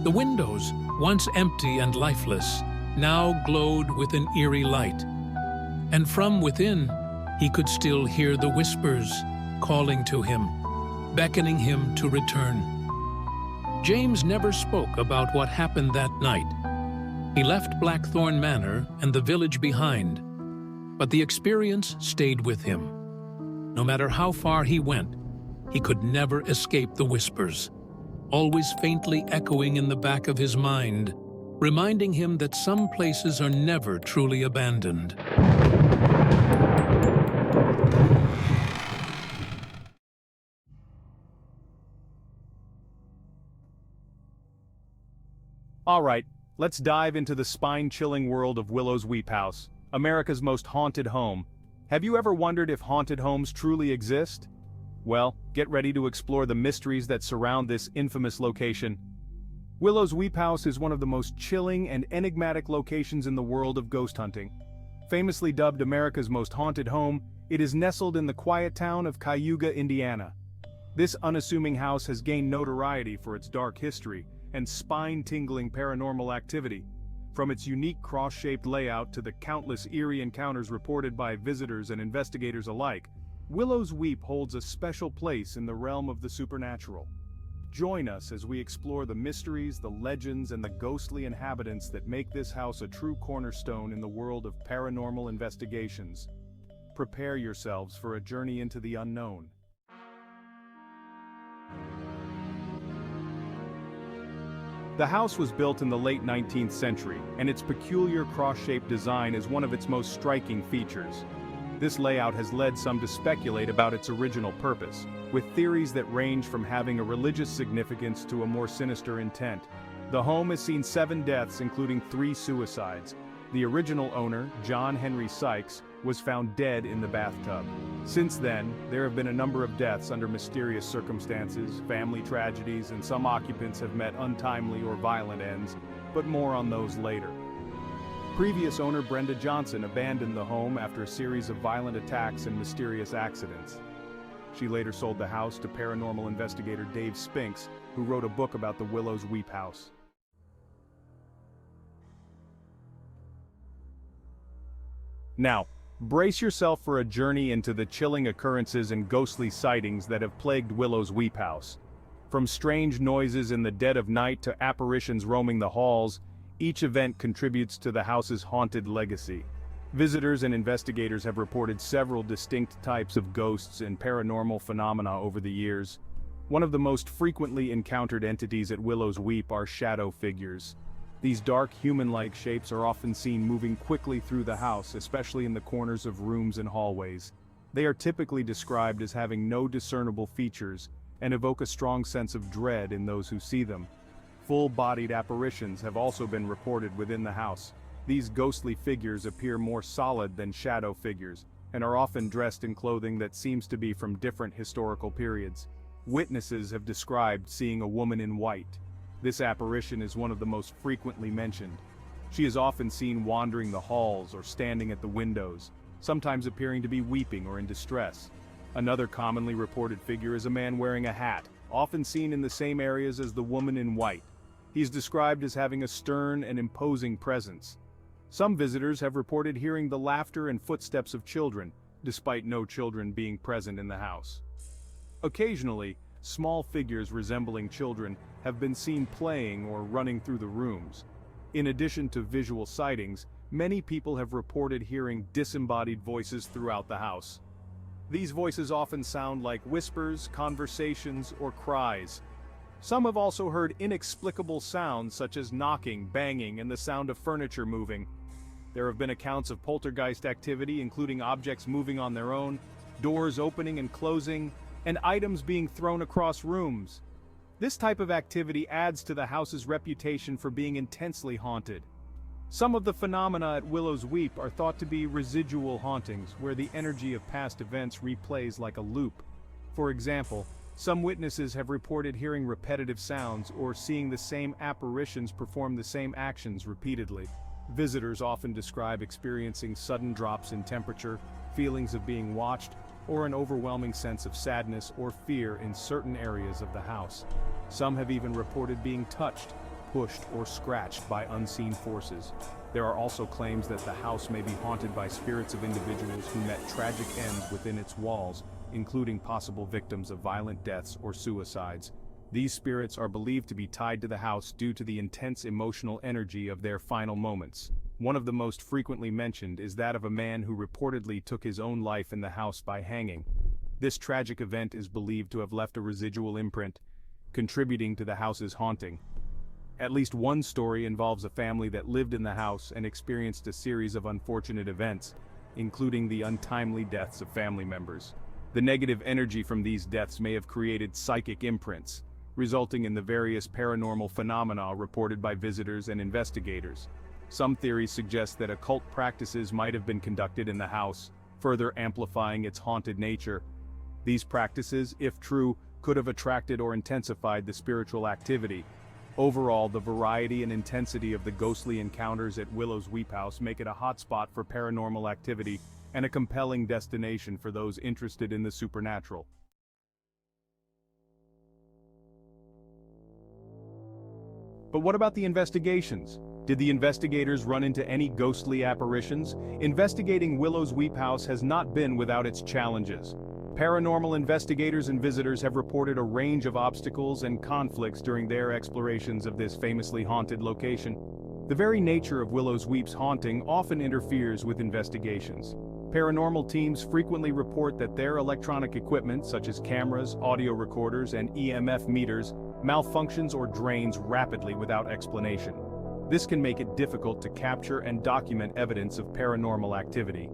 The windows, once empty and lifeless, now glowed with an eerie light. And from within, he could still hear the whispers calling to him, beckoning him to return. James never spoke about what happened that night. He left Blackthorn Manor and the village behind, but the experience stayed with him. No matter how far he went, he could never escape the whispers, always faintly echoing in the back of his mind, reminding him that some places are never truly abandoned. All right, let's dive into the spine-chilling world of Willows Weep House, America's most haunted home. Have you ever wondered if haunted homes truly exist? Well, get ready to explore the mysteries that surround this infamous location. Willows Weep House is one of the most chilling and enigmatic locations in the world of ghost hunting. Famously dubbed America's most haunted home, it is nestled in the quiet town of Cayuga, Indiana. This unassuming house has gained notoriety for its dark history and spine-tingling paranormal activity. From its unique cross-shaped layout to the countless eerie encounters reported by visitors and investigators alike, Willows Weep holds a special place in the realm of the supernatural. Join us as we explore the mysteries, the legends, and the ghostly inhabitants that make this house a true cornerstone in the world of paranormal investigations. Prepare yourselves for a journey into the unknown. The house was built in the late 19th century, and its peculiar cross-shaped design is one of its most striking features. This layout has led some to speculate about its original purpose, with theories that range from having a religious significance to a more sinister intent. The home has seen 7 deaths, including 3 suicides. The original owner, John Henry Sykes, was found dead in the bathtub. Since then, there have been a number of deaths under mysterious circumstances, family tragedies, and some occupants have met untimely or violent ends, but more on those later. Previous owner Brenda Johnson abandoned the home after a series of violent attacks and mysterious accidents. She later sold the house to paranormal investigator Dave Spinks, who wrote a book about the Willows Weep House. Now, brace yourself for a journey into the chilling occurrences and ghostly sightings that have plagued Willows Weep House. From strange noises in the dead of night to apparitions roaming the halls, Each event contributes to the house's haunted legacy. Visitors and investigators have reported several distinct types of ghosts and paranormal phenomena over the years. One of the most frequently encountered entities at Willows Weep are shadow figures. These dark human-like shapes are often seen moving quickly through the house, especially in the corners of rooms and hallways. They are typically described as having no discernible features and evoke a strong sense of dread in those who see them. Full-bodied apparitions have also been reported within the house. These ghostly figures appear more solid than shadow figures, and are often dressed in clothing that seems to be from different historical periods. Witnesses have described seeing a woman in white. This apparition is one of the most frequently mentioned. She is often seen wandering the halls or standing at the windows, sometimes appearing to be weeping or in distress. Another commonly reported figure is a man wearing a hat, often seen in the same areas as the woman in white. He is described as having a stern and imposing presence. Some visitors have reported hearing the laughter and footsteps of children, despite no children being present in the house. Occasionally, small figures resembling children have been seen playing or running through the rooms. In addition to visual sightings, many people have reported hearing disembodied voices throughout the house. These voices often sound like whispers, conversations, or cries. Some have also heard inexplicable sounds such as knocking, banging, and the sound of furniture moving. There have been accounts of poltergeist activity, including objects moving on their own, doors opening and closing, and items being thrown across rooms. This type of activity adds to the house's reputation for being intensely haunted. Some of the phenomena at Willows Weep are thought to be residual hauntings, where the energy of past events replays like a loop. For example, some witnesses have reported hearing repetitive sounds or seeing the same apparitions perform the same actions repeatedly. Visitors often describe experiencing sudden drops in temperature, feelings of being watched, or an overwhelming sense of sadness or fear in certain areas of the house. Some have even reported being touched, pushed, or scratched by unseen forces. There are also claims that the house may be haunted by spirits of individuals who met tragic ends within its walls, including possible victims of violent deaths or suicides. These spirits are believed to be tied to the house due to the intense emotional energy of their final moments. One of the most frequently mentioned is that of a man who reportedly took his own life in the house by hanging. This tragic event is believed to have left a residual imprint, contributing to the house's haunting. At least one story involves a family that lived in the house and experienced a series of unfortunate events, including the untimely deaths of family members. The negative energy from these deaths may have created psychic imprints, resulting in the various paranormal phenomena reported by visitors and investigators. Some theories suggest that occult practices might have been conducted in the house, further amplifying its haunted nature. These practices, if true, could have attracted or intensified the spiritual activity. Overall, the variety and intensity of the ghostly encounters at Willows Weep House make it a hotspot for paranormal activity and a compelling destination for those interested in the supernatural. But what about the investigations? Did the investigators run into any ghostly apparitions? Investigating Willows Weep House has not been without its challenges. Paranormal investigators and visitors have reported a range of obstacles and conflicts during their explorations of this famously haunted location. The very nature of Willows Weep's haunting often interferes with investigations. Paranormal teams frequently report that their electronic equipment, such as cameras, audio recorders, and EMF meters, malfunctions or drains rapidly without explanation. This can make it difficult to capture and document evidence of paranormal activity.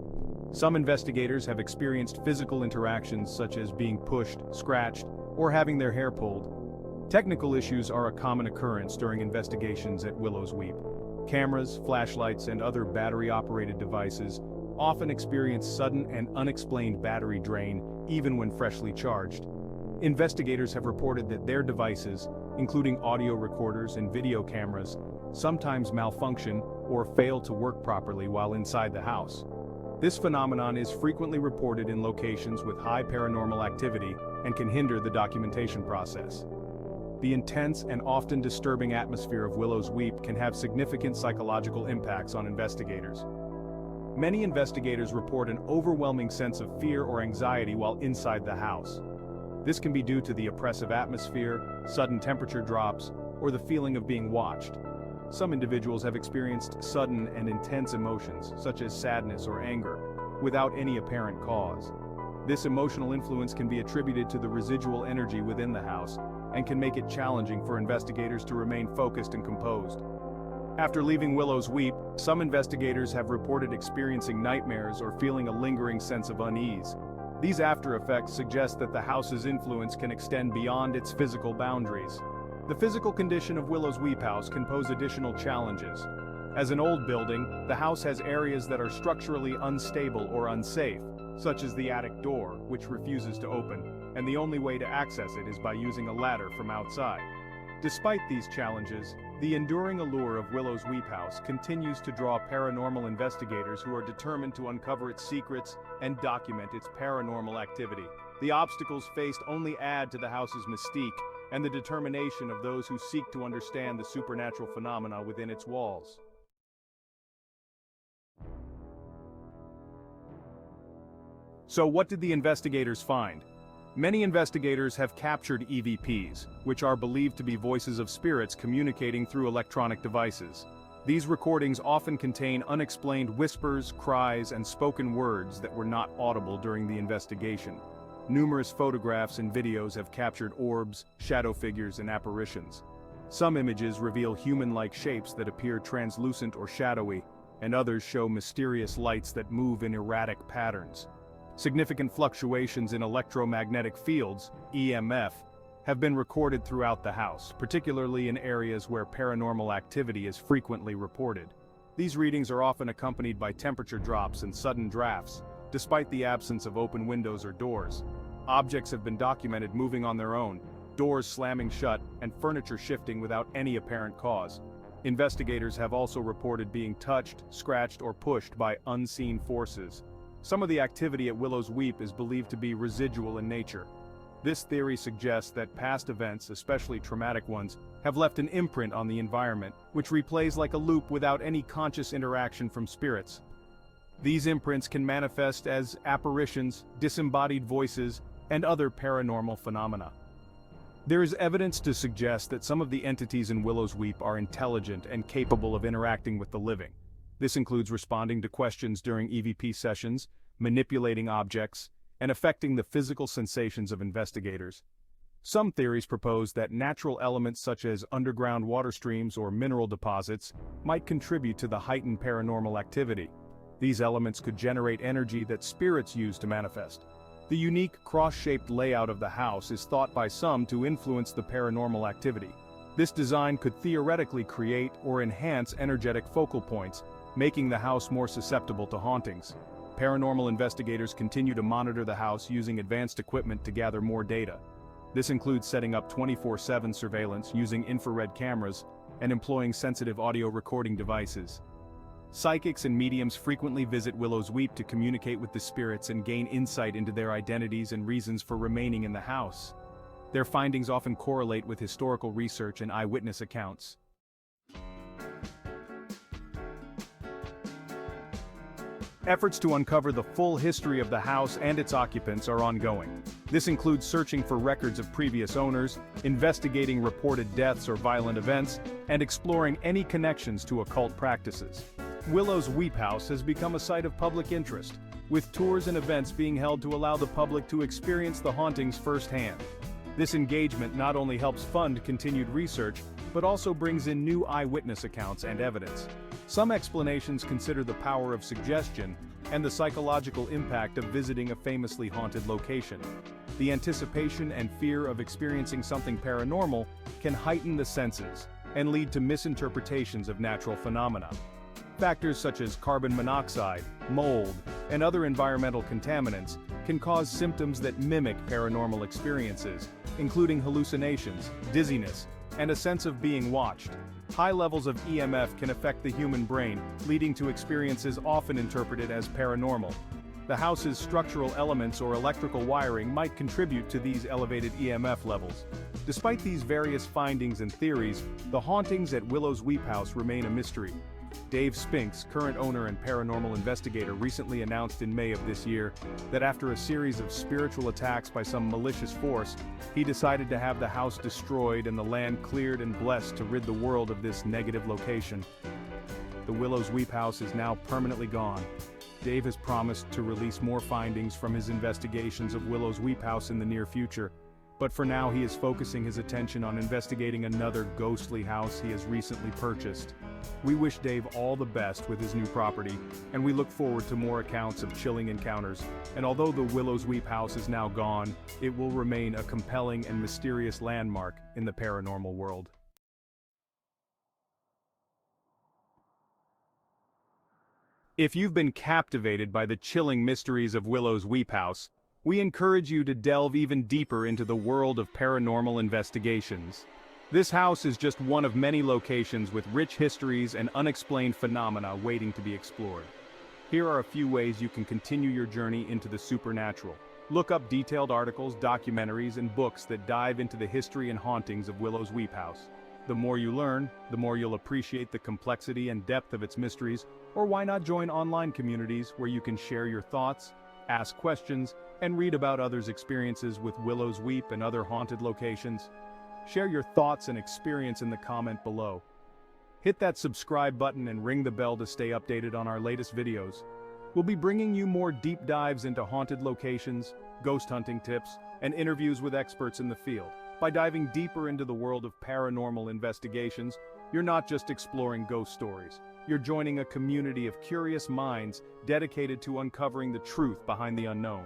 Some investigators have experienced physical interactions such as being pushed, scratched, or having their hair pulled. Technical issues are a common occurrence during investigations at Willows Weep. Cameras, flashlights, and other battery-operated devices often experience sudden and unexplained battery drain, even when freshly charged. Investigators have reported that their devices, including audio recorders and video cameras, sometimes malfunction or fail to work properly while inside the house. This phenomenon is frequently reported in locations with high paranormal activity and can hinder the documentation process. The intense and often disturbing atmosphere of Willows Weep can have significant psychological impacts on investigators. Many investigators report an overwhelming sense of fear or anxiety while inside the house. This can be due to the oppressive atmosphere, sudden temperature drops, or the feeling of being watched. some individuals have experienced sudden and intense emotions, such as sadness or anger, without any apparent cause. This emotional influence can be attributed to the residual energy within the house and can make it challenging for investigators to remain focused and composed. After leaving Willows Weep, some investigators have reported experiencing nightmares or feeling a lingering sense of unease. These after effects suggest that the house's influence can extend beyond its physical boundaries. The physical condition of Willows Weep House can pose additional challenges. As an old building, the house has areas that are structurally unstable or unsafe, such as the attic door, which refuses to open, and the only way to access it is by using a ladder from outside. Despite these challenges, the enduring allure of Willows Weep House continues to draw paranormal investigators who are determined to uncover its secrets and document its paranormal activity. The obstacles faced only add to the house's mystique and the determination of those who seek to understand the supernatural phenomena within its walls. So what did the investigators find? Many investigators have captured EVPs, which are believed to be voices of spirits communicating through electronic devices. These recordings often contain unexplained whispers, cries, and spoken words that were not audible during the investigation. Numerous photographs and videos have captured orbs, shadow figures, and apparitions. Some images reveal human-like shapes that appear translucent or shadowy, and others show mysterious lights that move in erratic patterns. Significant fluctuations in electromagnetic fields, EMF, have been recorded throughout the house, particularly in areas where paranormal activity is frequently reported. These readings are often accompanied by temperature drops and sudden drafts, despite the absence of open windows or doors. Objects have been documented moving on their own, doors slamming shut, and furniture shifting without any apparent cause. Investigators have also reported being touched, scratched, or pushed by unseen forces. Some of the activity at Willows Weep is believed to be residual in nature. This theory suggests that past events, especially traumatic ones, have left an imprint on the environment, which replays like a loop without any conscious interaction from spirits. These imprints can manifest as apparitions, disembodied voices, and other paranormal phenomena. There is evidence to suggest that some of the entities in Willows Weep are intelligent and capable of interacting with the living. This includes responding to questions during EVP sessions, manipulating objects, and affecting the physical sensations of investigators. Some theories propose that natural elements such as underground water streams or mineral deposits might contribute to the heightened paranormal activity. These elements could generate energy that spirits use to manifest. The unique cross-shaped layout of the house is thought by some to influence the paranormal activity. This design could theoretically create or enhance energetic focal points, making the house more susceptible to hauntings. Paranormal investigators continue to monitor the house using advanced equipment to gather more data. This includes setting up 24/7 surveillance using infrared cameras and employing sensitive audio recording devices. Psychics and mediums frequently visit Willows Weep to communicate with the spirits and gain insight into their identities and reasons for remaining in the house. Their findings often correlate with historical research and eyewitness accounts. Efforts to uncover the full history of the house and its occupants are ongoing. This includes searching for records of previous owners, investigating reported deaths or violent events, and exploring any connections to occult practices. Willows Weep House has become a site of public interest, with tours and events being held to allow the public to experience the hauntings firsthand. This engagement not only helps fund continued research, but also brings in new eyewitness accounts and evidence. Some explanations consider the power of suggestion and the psychological impact of visiting a famously haunted location. The anticipation and fear of experiencing something paranormal can heighten the senses and lead to misinterpretations of natural phenomena. Factors such as carbon monoxide, mold, and other environmental contaminants can cause symptoms that mimic paranormal experiences, including hallucinations, dizziness, and a sense of being watched. High levels of EMF can affect the human brain, leading to experiences often interpreted as paranormal. The house's structural elements or electrical wiring might contribute to these elevated EMF levels. Despite these various findings and theories, the hauntings at Willows Weep House remain a mystery. Dave Spinks, current owner and paranormal investigator, recently announced in May of this year that after a series of spiritual attacks by some malicious force, he decided to have the house destroyed and the land cleared and blessed to rid the world of this negative location. The Willows Weep house is now permanently gone. Dave has promised to release more findings from his investigations of Willows Weep house in the near future, but for now he is focusing his attention on investigating another ghostly house he has recently purchased. We wish Dave all the best with his new property, and we look forward to more accounts of chilling encounters. And although the Willows Weep house is now gone, it will remain a compelling and mysterious landmark in the paranormal world. If you've been captivated by the chilling mysteries of Willows Weep house, we encourage you to delve even deeper into the world of paranormal investigations. This house is just one of many locations with rich histories and unexplained phenomena waiting to be explored. Here are a few ways you can continue your journey into the supernatural. Look up detailed articles, documentaries, and books that dive into the history and hauntings of Willows Weep house. The more you learn, the more you'll appreciate the complexity and depth of its mysteries, or why not join online communities where you can share your thoughts, ask questions, and read about others' experiences with Willows Weep and other haunted locations. Share your thoughts and experience in the comment below. Hit that subscribe button and ring the bell to stay updated on our latest videos. We'll be bringing you more deep dives into haunted locations, ghost hunting tips, and interviews with experts in the field. By diving deeper into the world of paranormal investigations, you're not just exploring ghost stories. You're joining a community of curious minds dedicated to uncovering the truth behind the unknown.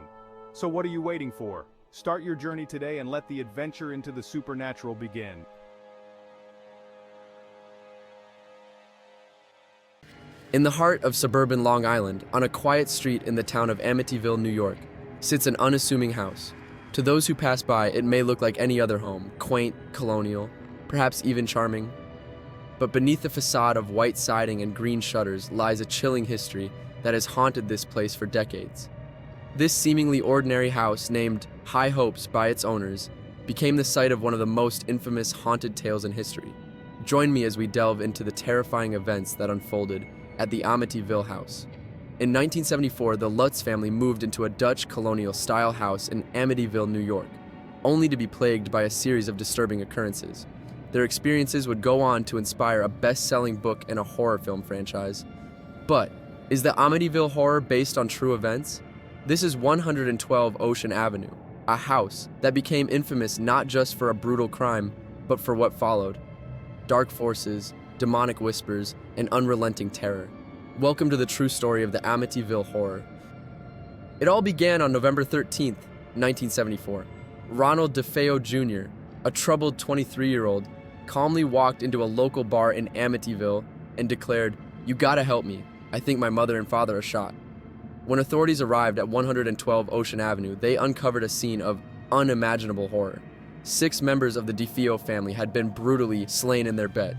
So what are you waiting for? Start your journey today and let the adventure into the supernatural begin. In the heart of suburban Long Island, on a quiet street in the town of Amityville, New York, sits an unassuming house. To those who pass by, it may look like any other home, quaint, colonial, perhaps even charming. But beneath the facade of white siding and green shutters lies a chilling history that has haunted this place for decades. This seemingly ordinary house, named High Hopes by its owners, became the site of one of the most infamous haunted tales in history. Join me as we delve into the terrifying events that unfolded at the Amityville house. In 1974, the Lutz family moved into a Dutch colonial-style house in Amityville, New York, only to be plagued by a series of disturbing occurrences. Their experiences would go on to inspire a best-selling book and a horror film franchise. But is the Amityville horror based on true events? This is 112 Ocean Avenue, a house that became infamous not just for a brutal crime, but for what followed: dark forces, demonic whispers, and unrelenting terror. Welcome to the true story of the Amityville horror. It all began on November 13th, 1974. Ronald DeFeo Jr., a troubled 23-year-old, calmly walked into a local bar in Amityville and declared, "You gotta help me. I think my mother and father are shot." When authorities arrived at 112 Ocean Avenue, they uncovered a scene of unimaginable horror. 6 members of the DeFeo family had been brutally slain in their bed.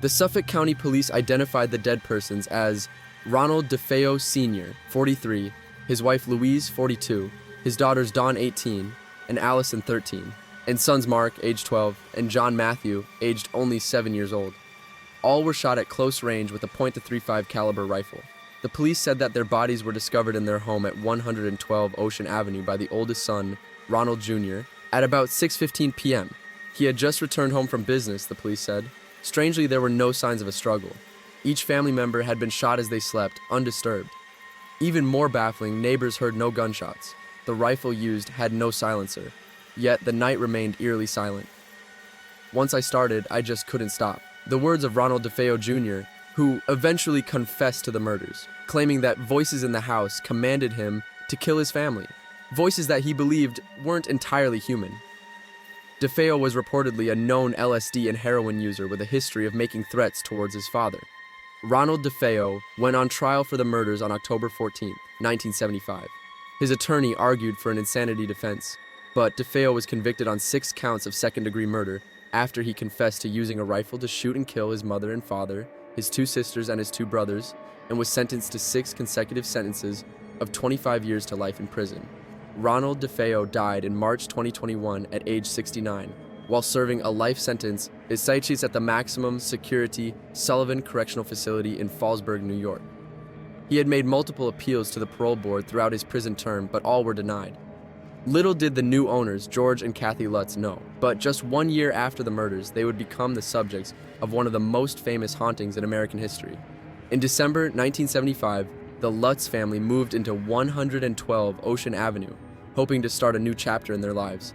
The Suffolk County Police identified the dead persons as Ronald DeFeo Sr., 43, his wife Louise, 42, his daughters Dawn, 18, and Allison, 13, and sons Mark, age 12, and John Matthew, aged only 7 years old. All were shot at close range with a .355 caliber rifle. The police said that their bodies were discovered in their home at 112 Ocean Avenue by the oldest son, Ronald Jr., at about 6:15 p.m. He had just returned home from business, the police said. Strangely, there were no signs of a struggle. Each family member had been shot as they slept, undisturbed. Even more baffling, neighbors heard no gunshots. The rifle used had no silencer. Yet the night remained eerily silent. Once I started, I just couldn't stop. The words of Ronald DeFeo Jr., who eventually confessed to the murders, claiming that voices in the house commanded him to kill his family. Voices that he believed weren't entirely human. DeFeo was reportedly a known LSD and heroin user with a history of making threats towards his father. Ronald DeFeo went on trial for the murders on October 14, 1975. His attorney argued for an insanity defense, but DeFeo was convicted on 6 counts of second-degree murder after he confessed to using a rifle to shoot and kill his mother and father, his 2 sisters and his 2 brothers, and was sentenced to 6 consecutive sentences of 25 years to life in prison. Ronald DeFeo died in March 2021 at age 69, while serving a life sentence His site sheet's at the maximum security Sullivan Correctional Facility in Fallsburg, New York. He had made multiple appeals to the parole board throughout his prison term, but all were denied. Little did the new owners, George and Kathy Lutz, know, but just 1 year after the murders, they would become the subjects of one of the most famous hauntings in American history. In December 1975, the Lutz family moved into 112 Ocean Avenue, hoping to start a new chapter in their lives.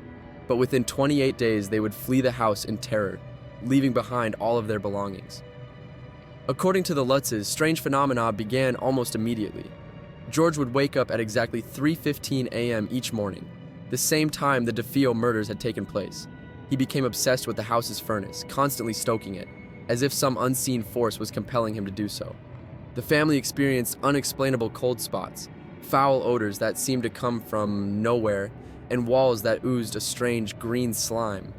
But within 28 days, they would flee the house in terror, leaving behind all of their belongings. According to the Lutzes, strange phenomena began almost immediately. George would wake up at exactly 3:15 a.m. each morning, the same time the DeFeo murders had taken place. He became obsessed with the house's furnace, constantly stoking it, as if some unseen force was compelling him to do so. The family experienced unexplainable cold spots, foul odors that seemed to come from nowhere, and walls that oozed a strange green slime.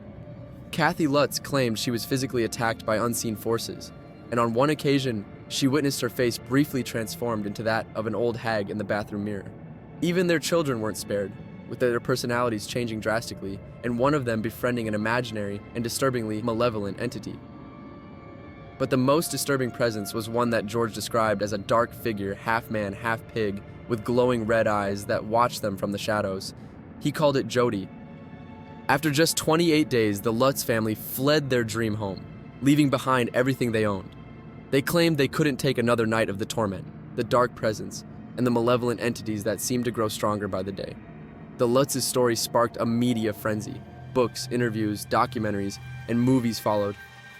Kathy Lutz claimed she was physically attacked by unseen forces, and on one occasion, she witnessed her face briefly transformed into that of an old hag in the bathroom mirror. Even their children weren't spared, with their personalities changing drastically, and one of them befriending an imaginary and disturbingly malevolent entity. But the most disturbing presence was one that George described as a dark figure, half man, half pig, with glowing red eyes that watched them from the shadows. He called it Jody. After just 28 days, the Lutz family fled their dream home, leaving behind everything they owned. They claimed they couldn't take another night of the torment, the dark presence, and the malevolent entities that seemed to grow stronger by the day. The Lutz's story sparked a media frenzy. Books, interviews, documentaries, and movies followed,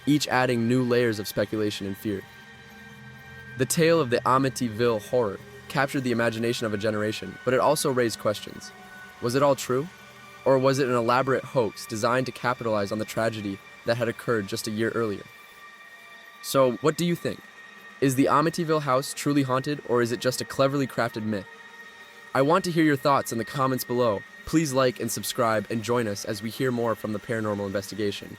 each adding new layers of speculation and fear. The tale of the Amityville horror captured the imagination of a generation, but it also raised questions. Was it all true? Or was it an elaborate hoax designed to capitalize on the tragedy that had occurred just a year earlier? So, what do you think? Is the Amityville house truly haunted, or is it just a cleverly crafted myth? I want to hear your thoughts in the comments below. Please like and subscribe and join us as we hear more from the paranormal investigation.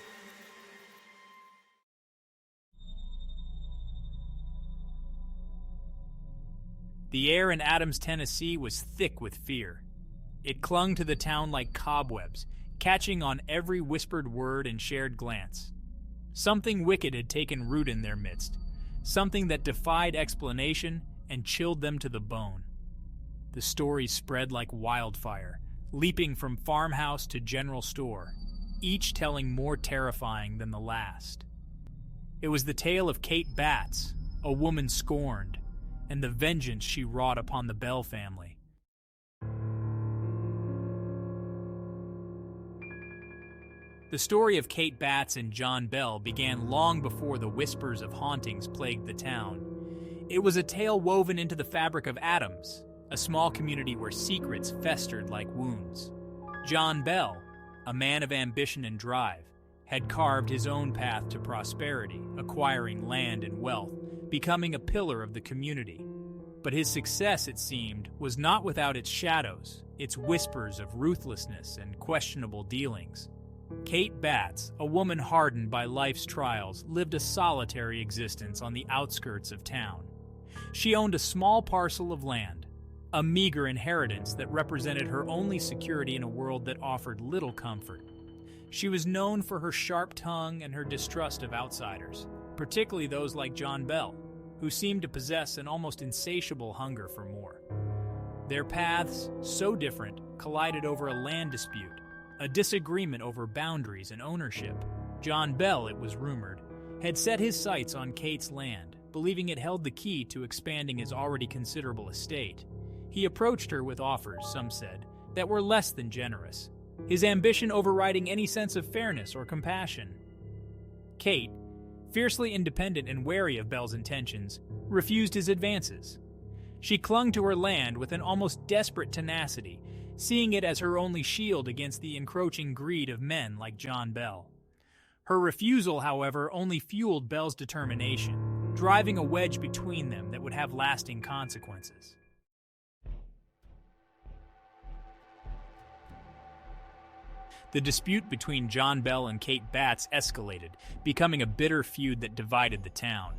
The air in Adams, Tennessee was thick with fear. It clung to the town like cobwebs, catching on every whispered word and shared glance. Something wicked had taken root in their midst, something that defied explanation and chilled them to the bone. The stories spread like wildfire, leaping from farmhouse to general store, each telling more terrifying than the last. It was the tale of Kate Batts, a woman scorned, and the vengeance she wrought upon the Bell family. The story of Kate Batts and John Bell began long before the whispers of hauntings plagued the town. It was a tale woven into the fabric of Adams, a small community where secrets festered like wounds. John Bell, a man of ambition and drive, had carved his own path to prosperity, acquiring land and wealth, becoming a pillar of the community. But his success, it seemed, was not without its shadows, its whispers of ruthlessness and questionable dealings. Kate Batts, a woman hardened by life's trials, lived a solitary existence on the outskirts of town. She owned a small parcel of land, a meager inheritance that represented her only security in a world that offered little comfort. She was known for her sharp tongue and her distrust of outsiders, particularly those like John Bell, who seemed to possess an almost insatiable hunger for more. Their paths, so different, collided over a land dispute, a disagreement over boundaries and ownership. John Bell, it was rumored, had set his sights on Kate's land, believing it held the key to expanding his already considerable estate. He approached her with offers, some said, that were less than generous, his ambition overriding any sense of fairness or compassion. Kate, fiercely independent and wary of Bell's intentions, refused his advances. She clung to her land with an almost desperate tenacity, seeing it as her only shield against the encroaching greed of men like John Bell. Her refusal, however, only fueled Bell's determination, driving a wedge between them that would have lasting consequences. The dispute between John Bell and Kate Batts escalated, becoming a bitter feud that divided the town.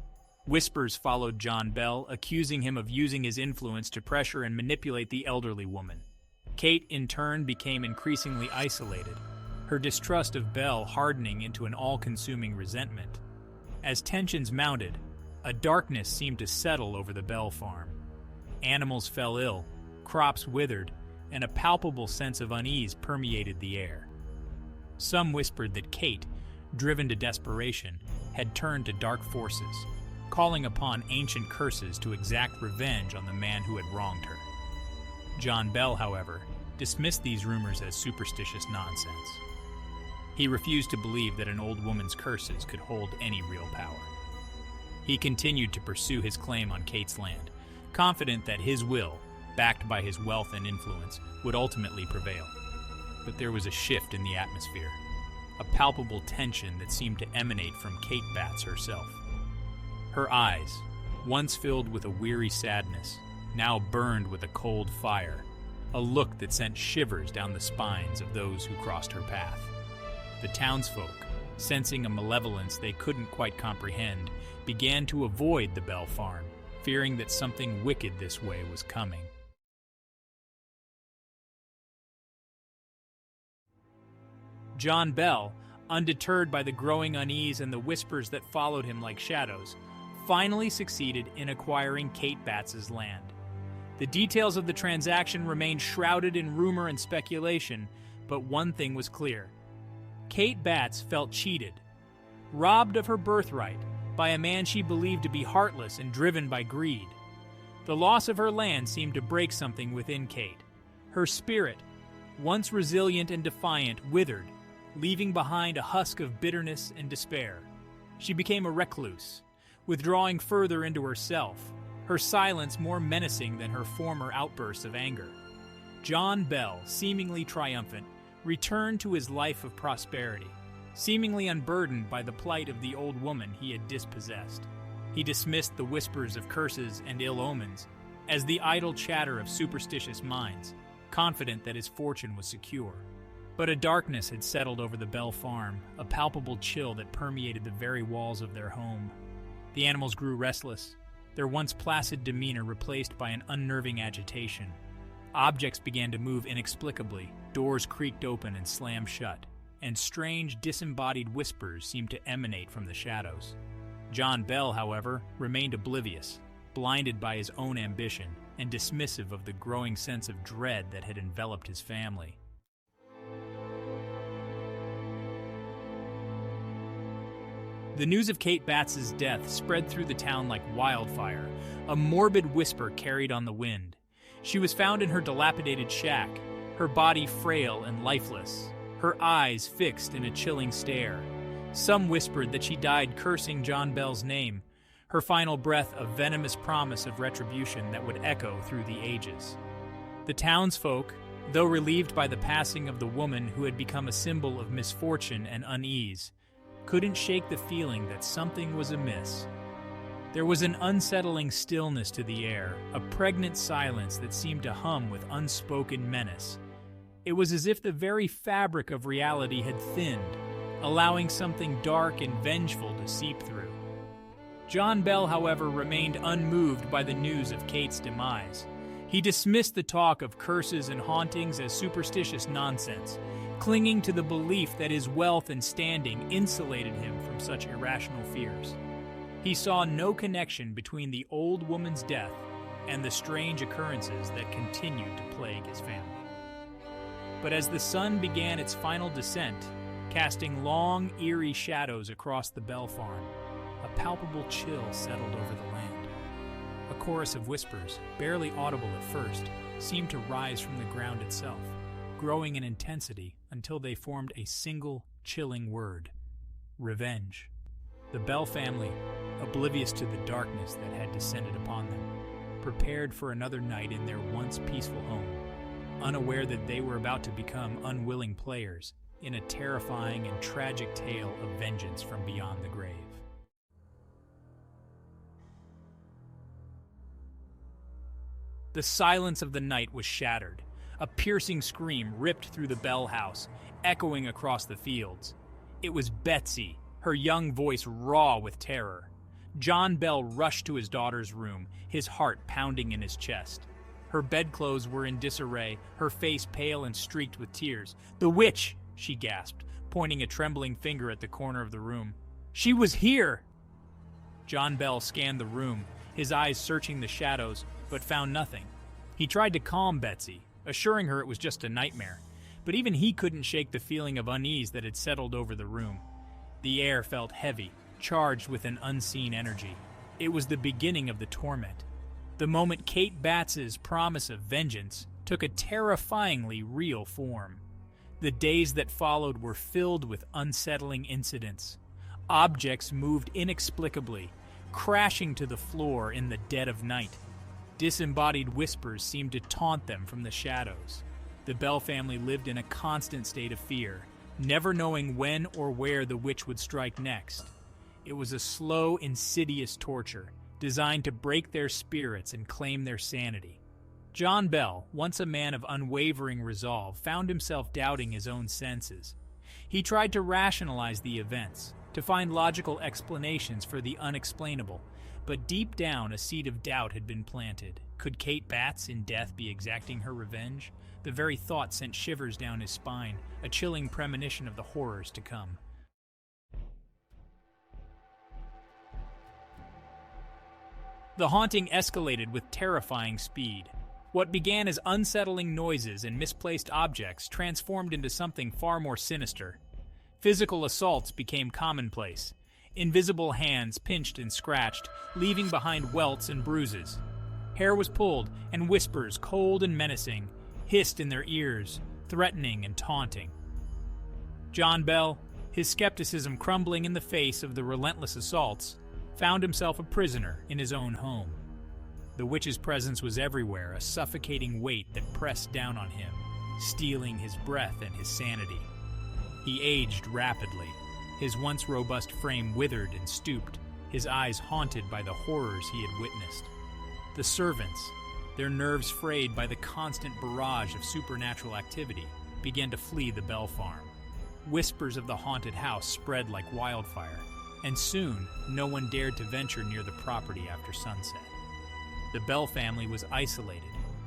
Whispers followed John Bell, accusing him of using his influence to pressure and manipulate the elderly woman. Kate, in turn, became increasingly isolated. her distrust of Belle hardening into an all-consuming resentment. As tensions mounted, a darkness seemed to settle over the Belle farm. Animals fell ill, crops withered, and a palpable sense of unease permeated the air. Some whispered that Kate, driven to desperation, had turned to dark forces, calling upon ancient curses to exact revenge on the man who had wronged her. John Bell, however, dismissed these rumors as superstitious nonsense. He refused to believe that an old woman's curses could hold any real power. He continued to pursue his claim on Kate's land, confident that his will, backed by his wealth and influence, would ultimately prevail. But there was a shift in the atmosphere, a palpable tension that seemed to emanate from Kate Batts herself. Her eyes, once filled with a weary sadness, now burned with a cold fire, a look that sent shivers down the spines of those who crossed her path. The townsfolk, sensing a malevolence they couldn't quite comprehend, began to avoid the Bell farm, fearing that something wicked this way was coming. John Bell, undeterred by the growing unease and the whispers that followed him like shadows, finally succeeded in acquiring Kate Batts' land. The details of the transaction remained shrouded in rumor and speculation, but one thing was clear. Kate Batts felt cheated, robbed of her birthright by a man she believed to be heartless and driven by greed. The loss of her land seemed to break something within Kate. Her spirit, once resilient and defiant, withered, leaving behind a husk of bitterness and despair. She became a recluse, withdrawing further into herself, her silence more menacing than her former outbursts of anger. John Bell, seemingly triumphant, returned to his life of prosperity, seemingly unburdened by the plight of the old woman he had dispossessed. He dismissed the whispers of curses and ill omens as the idle chatter of superstitious minds, confident that his fortune was secure. But a darkness had settled over the Bell farm, a palpable chill that permeated the very walls of their home. The animals grew restless, their once placid demeanor replaced by an unnerving agitation. Objects began to move inexplicably, doors creaked open and slammed shut, and strange, disembodied whispers seemed to emanate from the shadows. John Bell, however, remained oblivious, blinded by his own ambition, and dismissive of the growing sense of dread that had enveloped his family. The news of Kate Batts' death spread through the town like wildfire, a morbid whisper carried on the wind. She was found in her dilapidated shack, her body frail and lifeless, her eyes fixed in a chilling stare. Some whispered that she died cursing John Bell's name, her final breath a venomous promise of retribution that would echo through the ages. The townsfolk, though relieved by the passing of the woman who had become a symbol of misfortune and unease, couldn't shake the feeling that something was amiss. There was an unsettling stillness to the air, a pregnant silence that seemed to hum with unspoken menace. It was as if the very fabric of reality had thinned, allowing something dark and vengeful to seep through. John Bell, however, remained unmoved by the news of Kate's demise. He dismissed the talk of curses and hauntings as superstitious nonsense, clinging to the belief that his wealth and standing insulated him from such irrational fears. He saw no connection between the old woman's death and the strange occurrences that continued to plague his family. But as the sun began its final descent, casting long, eerie shadows across the Bell farm, a palpable chill settled over the land. A chorus of whispers, barely audible at first, seemed to rise from the ground itself, growing in intensity until they formed a single, chilling word: revenge. The Bell family, oblivious to the darkness that had descended upon them, prepared for another night in their once peaceful home, unaware that they were about to become unwilling players in a terrifying and tragic tale of vengeance from beyond the grave. The silence of the night was shattered. A piercing scream ripped through the Bell house, echoing across the fields. It was Betsy, her young voice raw with terror. John Bell rushed to his daughter's room, his heart pounding in his chest. Her bedclothes were in disarray, her face pale and streaked with tears. "The witch! she gasped, pointing a trembling finger at the corner of the room. "She was here!" John Bell scanned the room, his eyes searching the shadows, but found nothing. He tried to calm Betsy, assuring her it was just a nightmare, but even he couldn't shake the feeling of unease that had settled over the room. The air felt heavy, charged with an unseen energy. It was the beginning of the torment. The moment Kate Batts's promise of vengeance took a terrifyingly real form. The days that followed were filled with unsettling incidents. Objects moved inexplicably, crashing to the floor in the dead of night. Disembodied whispers seemed to taunt them from the shadows. The Bell family lived in a constant state of fear, never knowing when or where the witch would strike next. It was a slow, insidious torture, designed to break their spirits and claim their sanity. John Bell, once a man of unwavering resolve, found himself doubting his own senses. He tried to rationalize the events, to find logical explanations for the unexplainable, but deep down a seed of doubt had been planted. Could Kate Batts in death be exacting her revenge? The very thought sent shivers down his spine, a chilling premonition of the horrors to come. The haunting escalated with terrifying speed. What began as unsettling noises and misplaced objects transformed into something far more sinister. Physical assaults became commonplace. Invisible hands pinched and scratched, leaving behind welts and bruises. Hair was pulled, and whispers, cold and menacing, hissed in their ears, threatening and taunting. John Bell, his skepticism crumbling in the face of the relentless assaults, found himself a prisoner in his own home. The witch's presence was everywhere, a suffocating weight that pressed down on him, stealing his breath and his sanity. He aged rapidly, his once robust frame withered and stooped, his eyes haunted by the horrors he had witnessed. The servants, their nerves frayed by the constant barrage of supernatural activity, began to flee the Bell farm. Whispers of the haunted house spread like wildfire, and soon no one dared to venture near the property after sunset. The Bell family was isolated,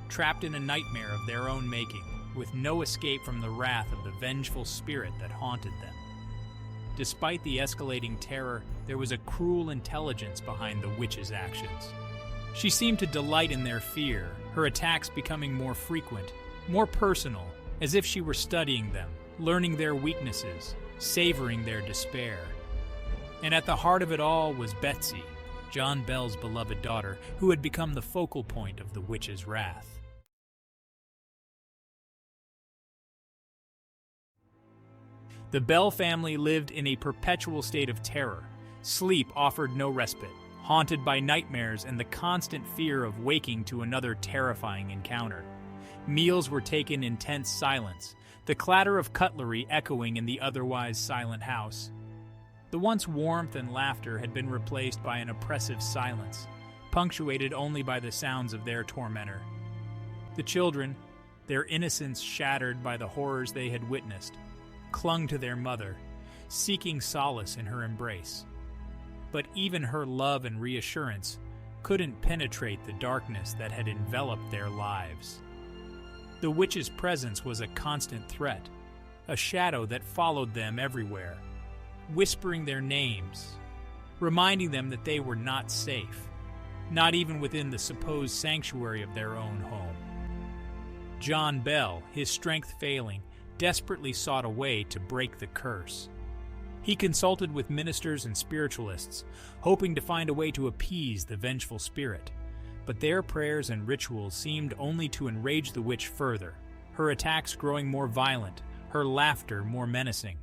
trapped in a nightmare of their own making, with no escape from the wrath of the vengeful spirit that haunted them. Despite the escalating terror, there was a cruel intelligence behind the witch's actions. She seemed to delight in their fear, her attacks becoming more frequent, more personal, as if she were studying them, learning their weaknesses, savoring their despair. And at the heart of it all was Betsy, John Bell's beloved daughter, who had become the focal point of the witch's wrath. The Bell family lived in a perpetual state of terror. Sleep offered no respite, haunted by nightmares and the constant fear of waking to another terrifying encounter. Meals were taken in tense silence, the clatter of cutlery echoing in the otherwise silent house. The once warmth and laughter had been replaced by an oppressive silence, punctuated only by the sounds of their tormentor. The children, their innocence shattered by the horrors they had witnessed, clung to their mother, seeking solace in her embrace. But even her love and reassurance couldn't penetrate the darkness that had enveloped their lives. The witch's presence was a constant threat, a shadow that followed them everywhere, whispering their names, reminding them that they were not safe, not even within the supposed sanctuary of their own home. John Bell, his strength failing, desperately sought a way to break the curse. He consulted with ministers and spiritualists, hoping to find a way to appease the vengeful spirit. But their prayers and rituals seemed only to enrage the witch further, her attacks growing more violent, her laughter more menacing.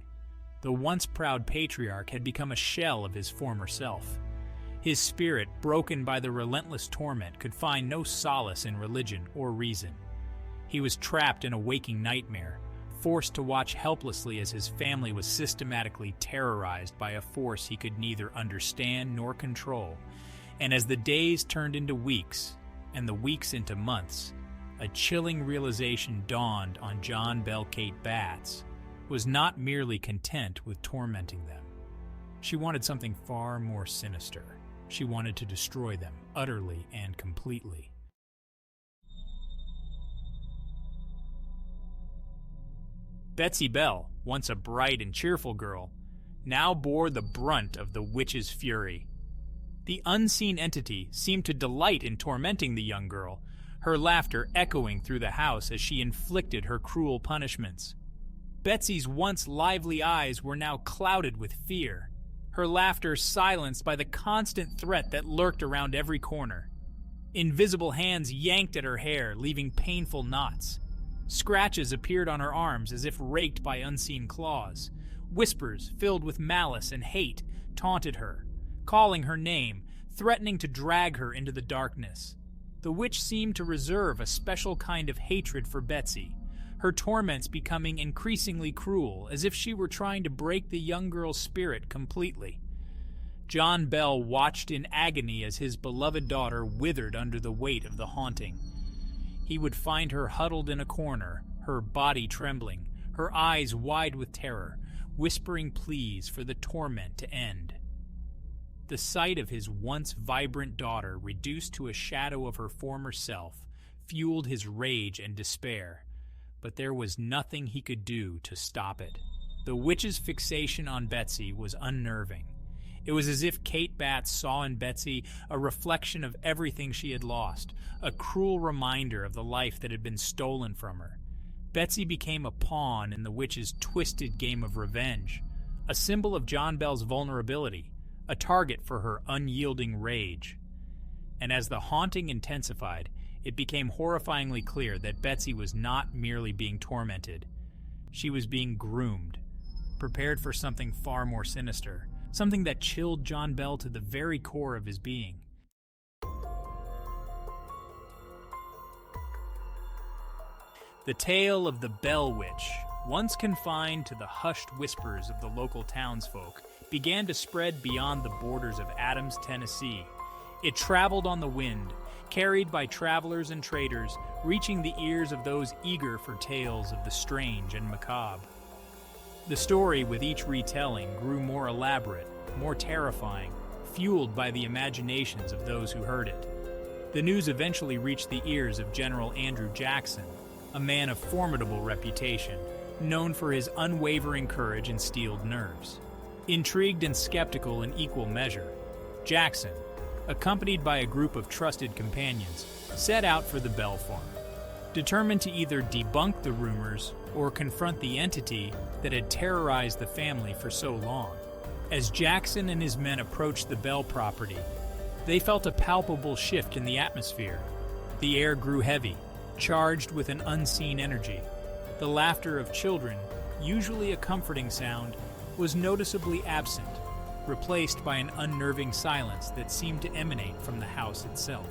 The once proud patriarch had become a shell of his former self. His spirit, broken by the relentless torment, could find no solace in religion or reason. He was trapped in a waking nightmare, forced to watch helplessly as his family was systematically terrorized by a force he could neither understand nor control. And as the days turned into weeks, and the weeks into months, a chilling realization dawned on John Bell Kate Batts was not merely content with tormenting them. She wanted something far more sinister. She wanted to destroy them utterly and completely. Betsy Bell, once a bright and cheerful girl, now bore the brunt of the witch's fury. The unseen entity seemed to delight in tormenting the young girl, her laughter echoing through the house as she inflicted her cruel punishments. Betsy's once lively eyes were now clouded with fear, her laughter silenced by the constant threat that lurked around every corner. Invisible hands yanked at her hair, leaving painful knots. Scratches appeared on her arms as if raked by unseen claws. Whispers filled with malice and hate taunted her, calling her name, threatening to drag her into the darkness. The witch seemed to reserve a special kind of hatred for Betsy, her torments becoming increasingly cruel, as if she were trying to break the young girl's spirit completely. John Bell watched in agony as his beloved daughter withered under the weight of the haunting. He would find her huddled in a corner, her body trembling, her eyes wide with terror, whispering pleas for the torment to end. The sight of his once vibrant daughter reduced to a shadow of her former self fueled his rage and despair, but there was nothing he could do to stop it. The witch's fixation on Betsy was unnerving. It was as if Kate Batts saw in Betsy a reflection of everything she had lost, a cruel reminder of the life that had been stolen from her. Betsy became a pawn in the witch's twisted game of revenge, a symbol of John Bell's vulnerability, a target for her unyielding rage. And as the haunting intensified, it became horrifyingly clear that Betsy was not merely being tormented. She was being groomed, prepared for something far more sinister, something that chilled John Bell to the very core of his being. The tale of the Bell Witch, once confined to the hushed whispers of the local townsfolk, began to spread beyond the borders of Adams, Tennessee. It traveled on the wind, carried by travelers and traders, reaching the ears of those eager for tales of the strange and macabre. The story, with each retelling, grew more elaborate, more terrifying, fueled by the imaginations of those who heard it. The news eventually reached the ears of General Andrew Jackson, a man of formidable reputation, known for his unwavering courage and steeled nerves. Intrigued and skeptical in equal measure, Jackson, accompanied by a group of trusted companions, set out for the Bell farm, determined to either debunk the rumors or confront the entity that had terrorized the family for so long. As Jackson and his men approached the Bell property, they felt a palpable shift in the atmosphere. The air grew heavy, charged with an unseen energy. The laughter of children, usually a comforting sound, was noticeably absent, replaced by an unnerving silence that seemed to emanate from the house itself.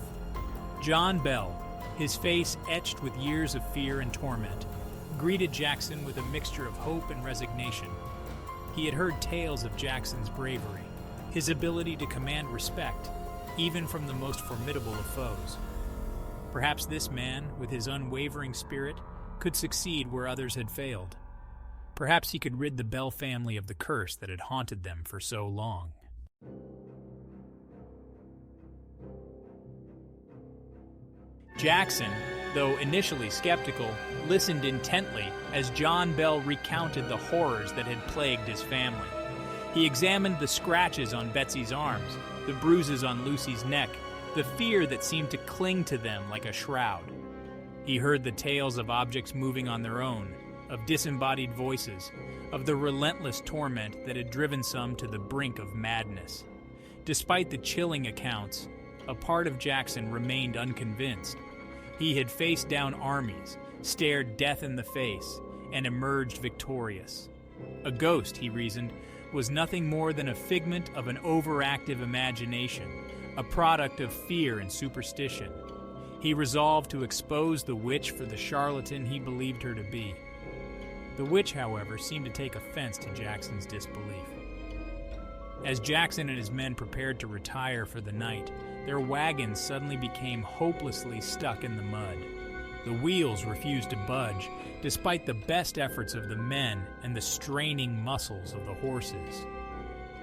John Bell, his face etched with years of fear and torment, greeted Jackson with a mixture of hope and resignation. He had heard tales of Jackson's bravery, his ability to command respect, even from the most formidable of foes. Perhaps this man, with his unwavering spirit, could succeed where others had failed. Perhaps he could rid the Bell family of the curse that had haunted them for so long. Jackson, though initially skeptical, listened intently as John Bell recounted the horrors that had plagued his family. He examined the scratches on Betsy's arms, the bruises on Lucy's neck, the fear that seemed to cling to them like a shroud. He heard the tales of objects moving on their own, of disembodied voices, of the relentless torment that had driven some to the brink of madness. Despite the chilling accounts, a part of Jackson remained unconvinced. He had faced down armies, stared death in the face, and emerged victorious. A ghost, he reasoned, was nothing more than a figment of an overactive imagination, a product of fear and superstition. He resolved to expose the witch for the charlatan he believed her to be. The witch, however, seemed to take offense to Jackson's disbelief. As Jackson and his men prepared to retire for the night, their wagons suddenly became hopelessly stuck in the mud. The wheels refused to budge, despite the best efforts of the men and the straining muscles of the horses.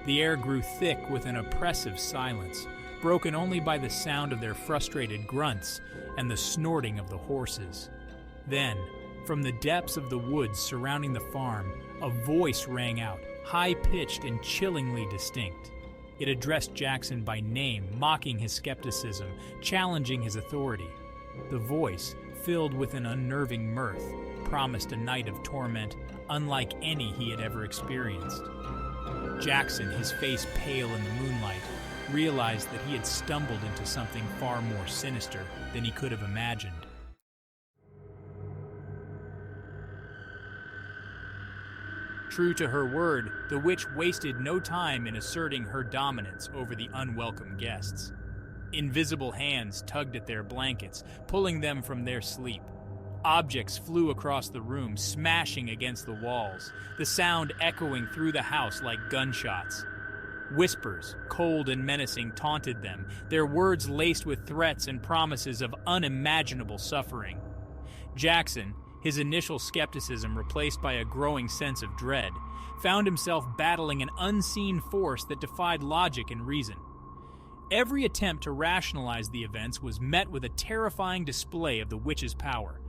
The air grew thick with an oppressive silence, broken only by the sound of their frustrated grunts and the snorting of the horses. Then, From the depths of the woods surrounding the farm, a voice rang out, high-pitched and chillingly distinct. It addressed Jackson by name, mocking his skepticism, challenging his authority. The voice, filled with an unnerving mirth, promised a night of torment unlike any he had ever experienced. Jackson, his face pale in the moonlight, realized that he had stumbled into something far more sinister than he could have imagined. True to her word, the witch wasted no time in asserting her dominance over the unwelcome guests. Invisible hands tugged at their blankets, pulling them from their sleep. Objects flew across the room, smashing against the walls, the sound echoing through the house like gunshots. Whispers, cold and menacing, taunted them, their words laced with threats and promises of unimaginable suffering. Jackson, his initial skepticism replaced by a growing sense of dread, found himself battling an unseen force that defied logic and reason. Every attempt to rationalize the events was met with a terrifying display of the witch's power.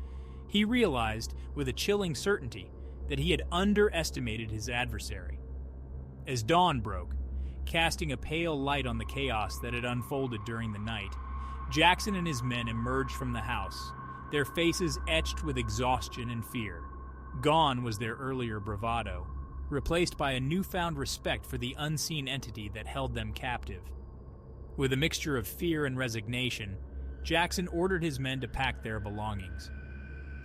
He realized, with a chilling certainty, that he had underestimated his adversary. As dawn broke, casting a pale light on the chaos that had unfolded during the night, Jackson and his men emerged from the house, their faces etched with exhaustion and fear. Gone was their earlier bravado, replaced by a newfound respect for the unseen entity that held them captive. With a mixture of fear and resignation, Jackson ordered his men to pack their belongings.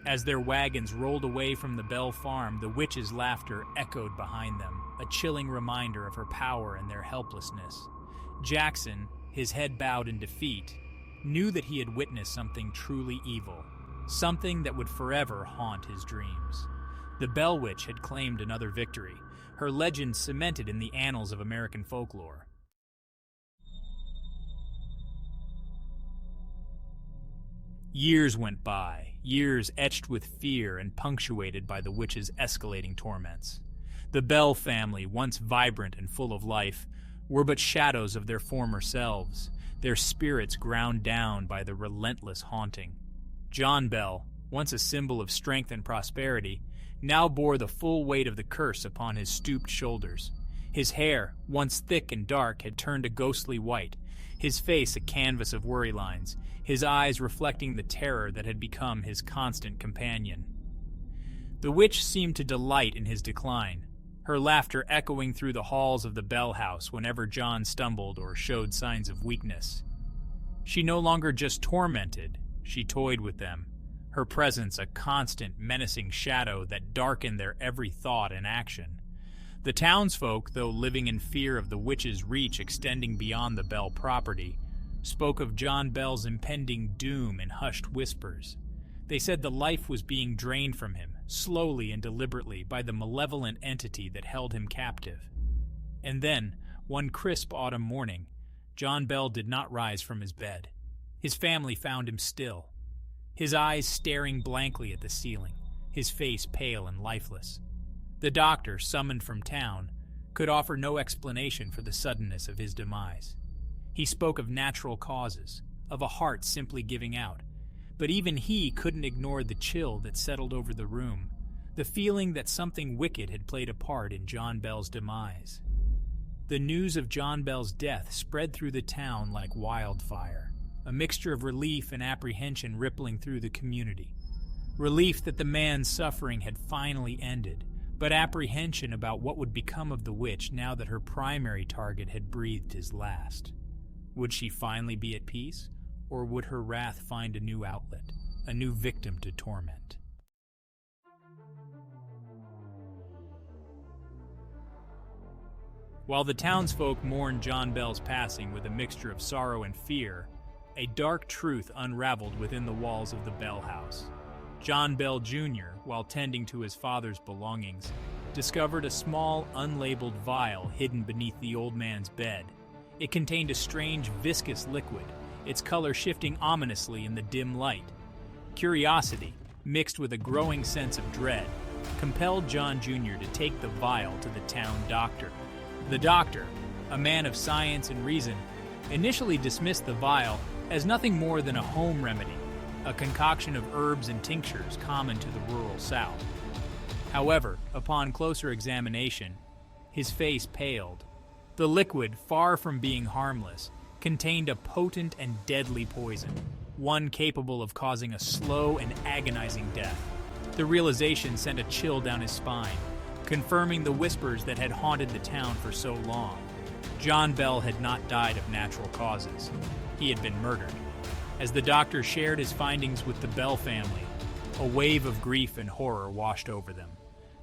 As their wagons rolled away from the Bell farm, the witch's laughter echoed behind them, a chilling reminder of her power and their helplessness. Jackson, his head bowed in defeat, knew that he had witnessed something truly evil, something that would forever haunt his dreams. The Bell Witch had claimed another victory, her legend cemented in the annals of American folklore. Years went by, years etched with fear and punctuated by the witch's escalating torments. The Bell family, once vibrant and full of life, were but shadows of their former selves, their spirits ground down by the relentless haunting. John Bell, once a symbol of strength and prosperity, now bore the full weight of the curse upon his stooped shoulders. His hair, once thick and dark, had turned a ghostly white, his face a canvas of worry lines, his eyes reflecting the terror that had become his constant companion. The witch seemed to delight in his decline, her laughter echoing through the halls of the Bell house whenever John stumbled or showed signs of weakness. She no longer just tormented, she toyed with them, her presence a constant, menacing shadow that darkened their every thought and action. The townsfolk, though living in fear of the witch's reach extending beyond the Bell property, spoke of John Bell's impending doom in hushed whispers. They said the life was being drained from him, slowly and deliberately, by the malevolent entity that held him captive. And then, one crisp autumn morning, John Bell did not rise from his bed. His family found him still, his eyes staring blankly at the ceiling, his face pale and lifeless. The doctor, summoned from town, could offer no explanation for the suddenness of his demise. He spoke of natural causes, of a heart simply giving out, but even he couldn't ignore the chill that settled over the room, the feeling that something wicked had played a part in John Bell's demise. The news of John Bell's death spread through the town like wildfire, a mixture of relief and apprehension rippling through the community. Relief that the man's suffering had finally ended, but apprehension about what would become of the witch now that her primary target had breathed his last. Would she finally be at peace, or would her wrath find a new outlet, a new victim to torment? While the townsfolk mourned John Bell's passing with a mixture of sorrow and fear, a dark truth unraveled within the walls of the Bell house. John Bell Jr., while tending to his father's belongings, discovered a small, unlabeled vial hidden beneath the old man's bed. It contained a strange, viscous liquid, its color shifting ominously in the dim light. Curiosity, mixed with a growing sense of dread, compelled John Jr. to take the vial to the town doctor. The doctor, a man of science and reason, initially dismissed the vial as nothing more than a home remedy, a concoction of herbs and tinctures common to the rural South. However, upon closer examination, his face paled. The liquid, far from being harmless, contained a potent and deadly poison, one capable of causing a slow and agonizing death. The realization sent a chill down his spine, confirming the whispers that had haunted the town for so long. John Bell had not died of natural causes. He had been murdered. As the doctor shared his findings with the Bell family, a wave of grief and horror washed over them.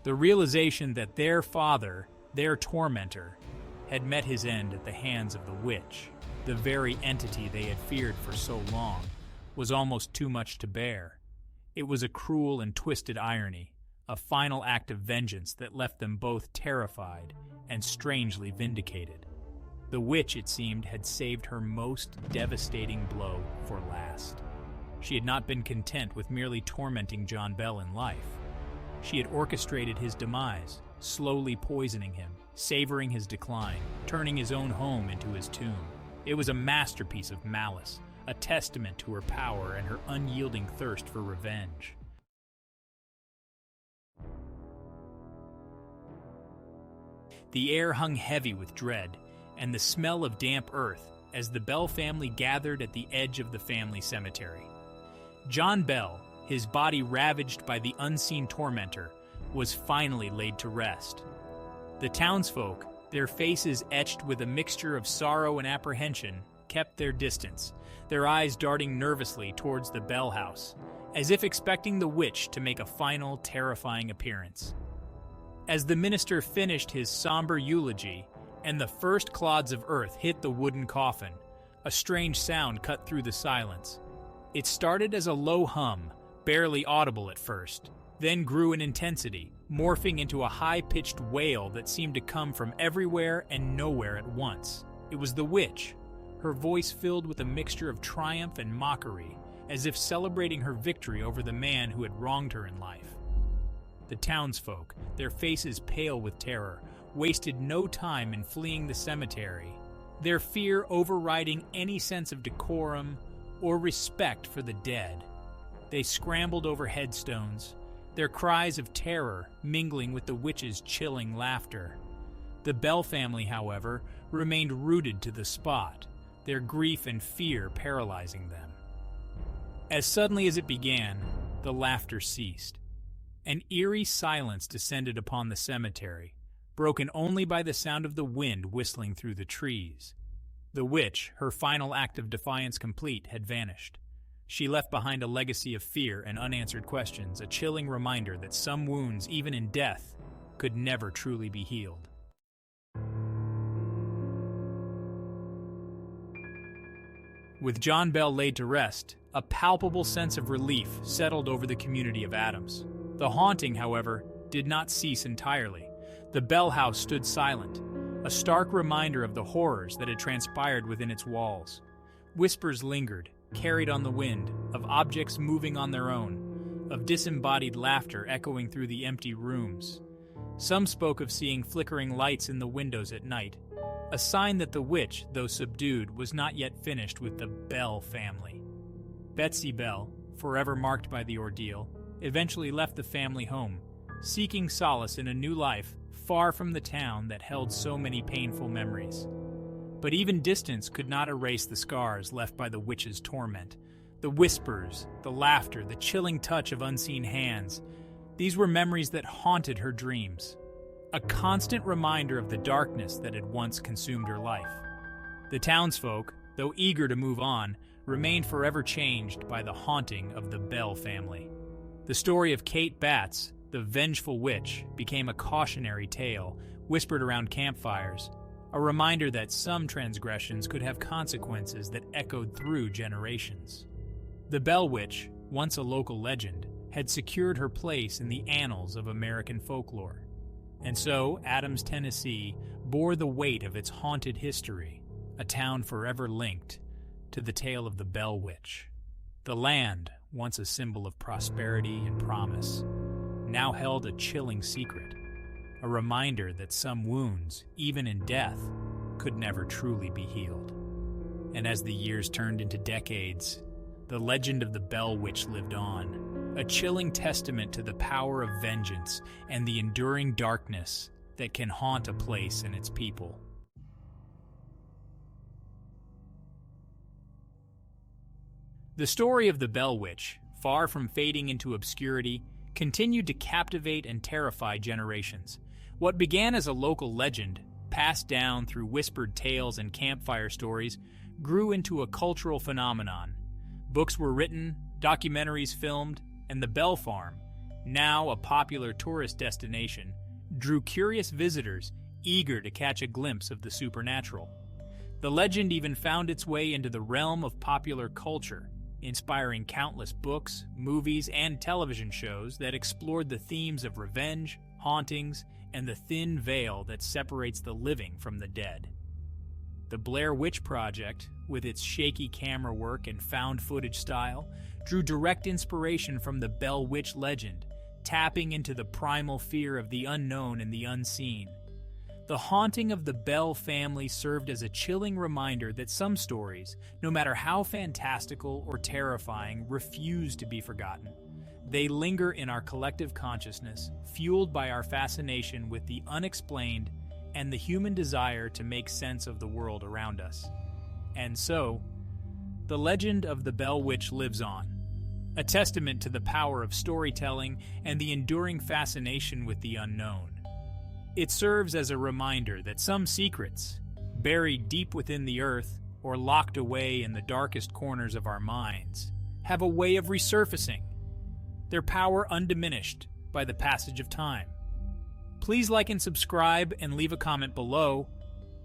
The realization that their father, their tormentor, had met his end at the hands of the witch, the very entity they had feared for so long, was almost too much to bear. It was a cruel and twisted irony, a final act of vengeance that left them both terrified and strangely vindicated. The witch, it seemed, had saved her most devastating blow for last. She had not been content with merely tormenting John Bell in life. She had orchestrated his demise, slowly poisoning him, savoring his decline, turning his own home into his tomb. It was a masterpiece of malice, a testament to her power and her unyielding thirst for revenge. The air hung heavy with dread, and the smell of damp earth as the Bell family gathered at the edge of the family cemetery. John Bell, his body ravaged by the unseen tormentor, was finally laid to rest. The townsfolk, their faces etched with a mixture of sorrow and apprehension, kept their distance, their eyes darting nervously towards the Bell house, as if expecting the witch to make a final, terrifying appearance. As the minister finished his somber eulogy, and the first clods of earth hit the wooden coffin, a strange sound cut through the silence. It started as a low hum, barely audible at first, then grew in intensity, morphing into a high-pitched wail that seemed to come from everywhere and nowhere at once. It was the witch, her voice filled with a mixture of triumph and mockery, as if celebrating her victory over the man who had wronged her in life. The townsfolk, their faces pale with terror, wasted no time in fleeing the cemetery, their fear overriding any sense of decorum or respect for the dead. They scrambled over headstones, their cries of terror mingling with the witch's chilling laughter. The Bell family, however, remained rooted to the spot, their grief and fear paralyzing them. As suddenly as it began, the laughter ceased. An eerie silence descended upon the cemetery, broken only by the sound of the wind whistling through the trees. The witch, her final act of defiance complete, had vanished. She left behind a legacy of fear and unanswered questions, a chilling reminder that some wounds, even in death, could never truly be healed. With John Bell laid to rest, a palpable sense of relief settled over the community of Adams. The haunting, however, did not cease entirely. The Bell house stood silent, a stark reminder of the horrors that had transpired within its walls. Whispers lingered, carried on the wind, of objects moving on their own, of disembodied laughter echoing through the empty rooms. Some spoke of seeing flickering lights in the windows at night, a sign that the witch, though subdued, was not yet finished with the Bell family. Betsy Bell, forever marked by the ordeal, eventually left the family home, seeking solace in a new life far from the town that held so many painful memories. But even distance could not erase the scars left by the witch's torment. The whispers, the laughter, the chilling touch of unseen hands, these were memories that haunted her dreams, a constant reminder of the darkness that had once consumed her life. The townsfolk, though eager to move on, remained forever changed by the haunting of the Bell family. The story of Kate Batts, the vengeful witch, became a cautionary tale whispered around campfires, a reminder that some transgressions could have consequences that echoed through generations. The Bell Witch, once a local legend, had secured her place in the annals of American folklore. And so, Adams, Tennessee, bore the weight of its haunted history, a town forever linked to the tale of the Bell Witch. The land, once a symbol of prosperity and promise, now held a chilling secret, a reminder that some wounds, even in death, could never truly be healed. And as the years turned into decades, the legend of the Bell Witch lived on, a chilling testament to the power of vengeance and the enduring darkness that can haunt a place and its people. The story of the Bell Witch, far from fading into obscurity, continued to captivate and terrify generations. What began as a local legend, passed down through whispered tales and campfire stories, grew into a cultural phenomenon. Books were written, documentaries filmed, and the Bell Farm, now a popular tourist destination, drew curious visitors eager to catch a glimpse of the supernatural. The legend even found its way into the realm of popular culture, inspiring countless books, movies, and television shows that explored the themes of revenge, hauntings, and the thin veil that separates the living from the dead. The Blair Witch Project, with its shaky camera work and found footage style, drew direct inspiration from the Bell Witch legend, tapping into the primal fear of the unknown and the unseen. The haunting of the Bell family served as a chilling reminder that some stories, no matter how fantastical or terrifying, refuse to be forgotten. They linger in our collective consciousness, fueled by our fascination with the unexplained and the human desire to make sense of the world around us. And so, the legend of the Bell Witch lives on, a testament to the power of storytelling and the enduring fascination with the unknown. It serves as a reminder that some secrets, buried deep within the earth or locked away in the darkest corners of our minds, have a way of resurfacing, their power undiminished by the passage of time. Please like and subscribe and leave a comment below.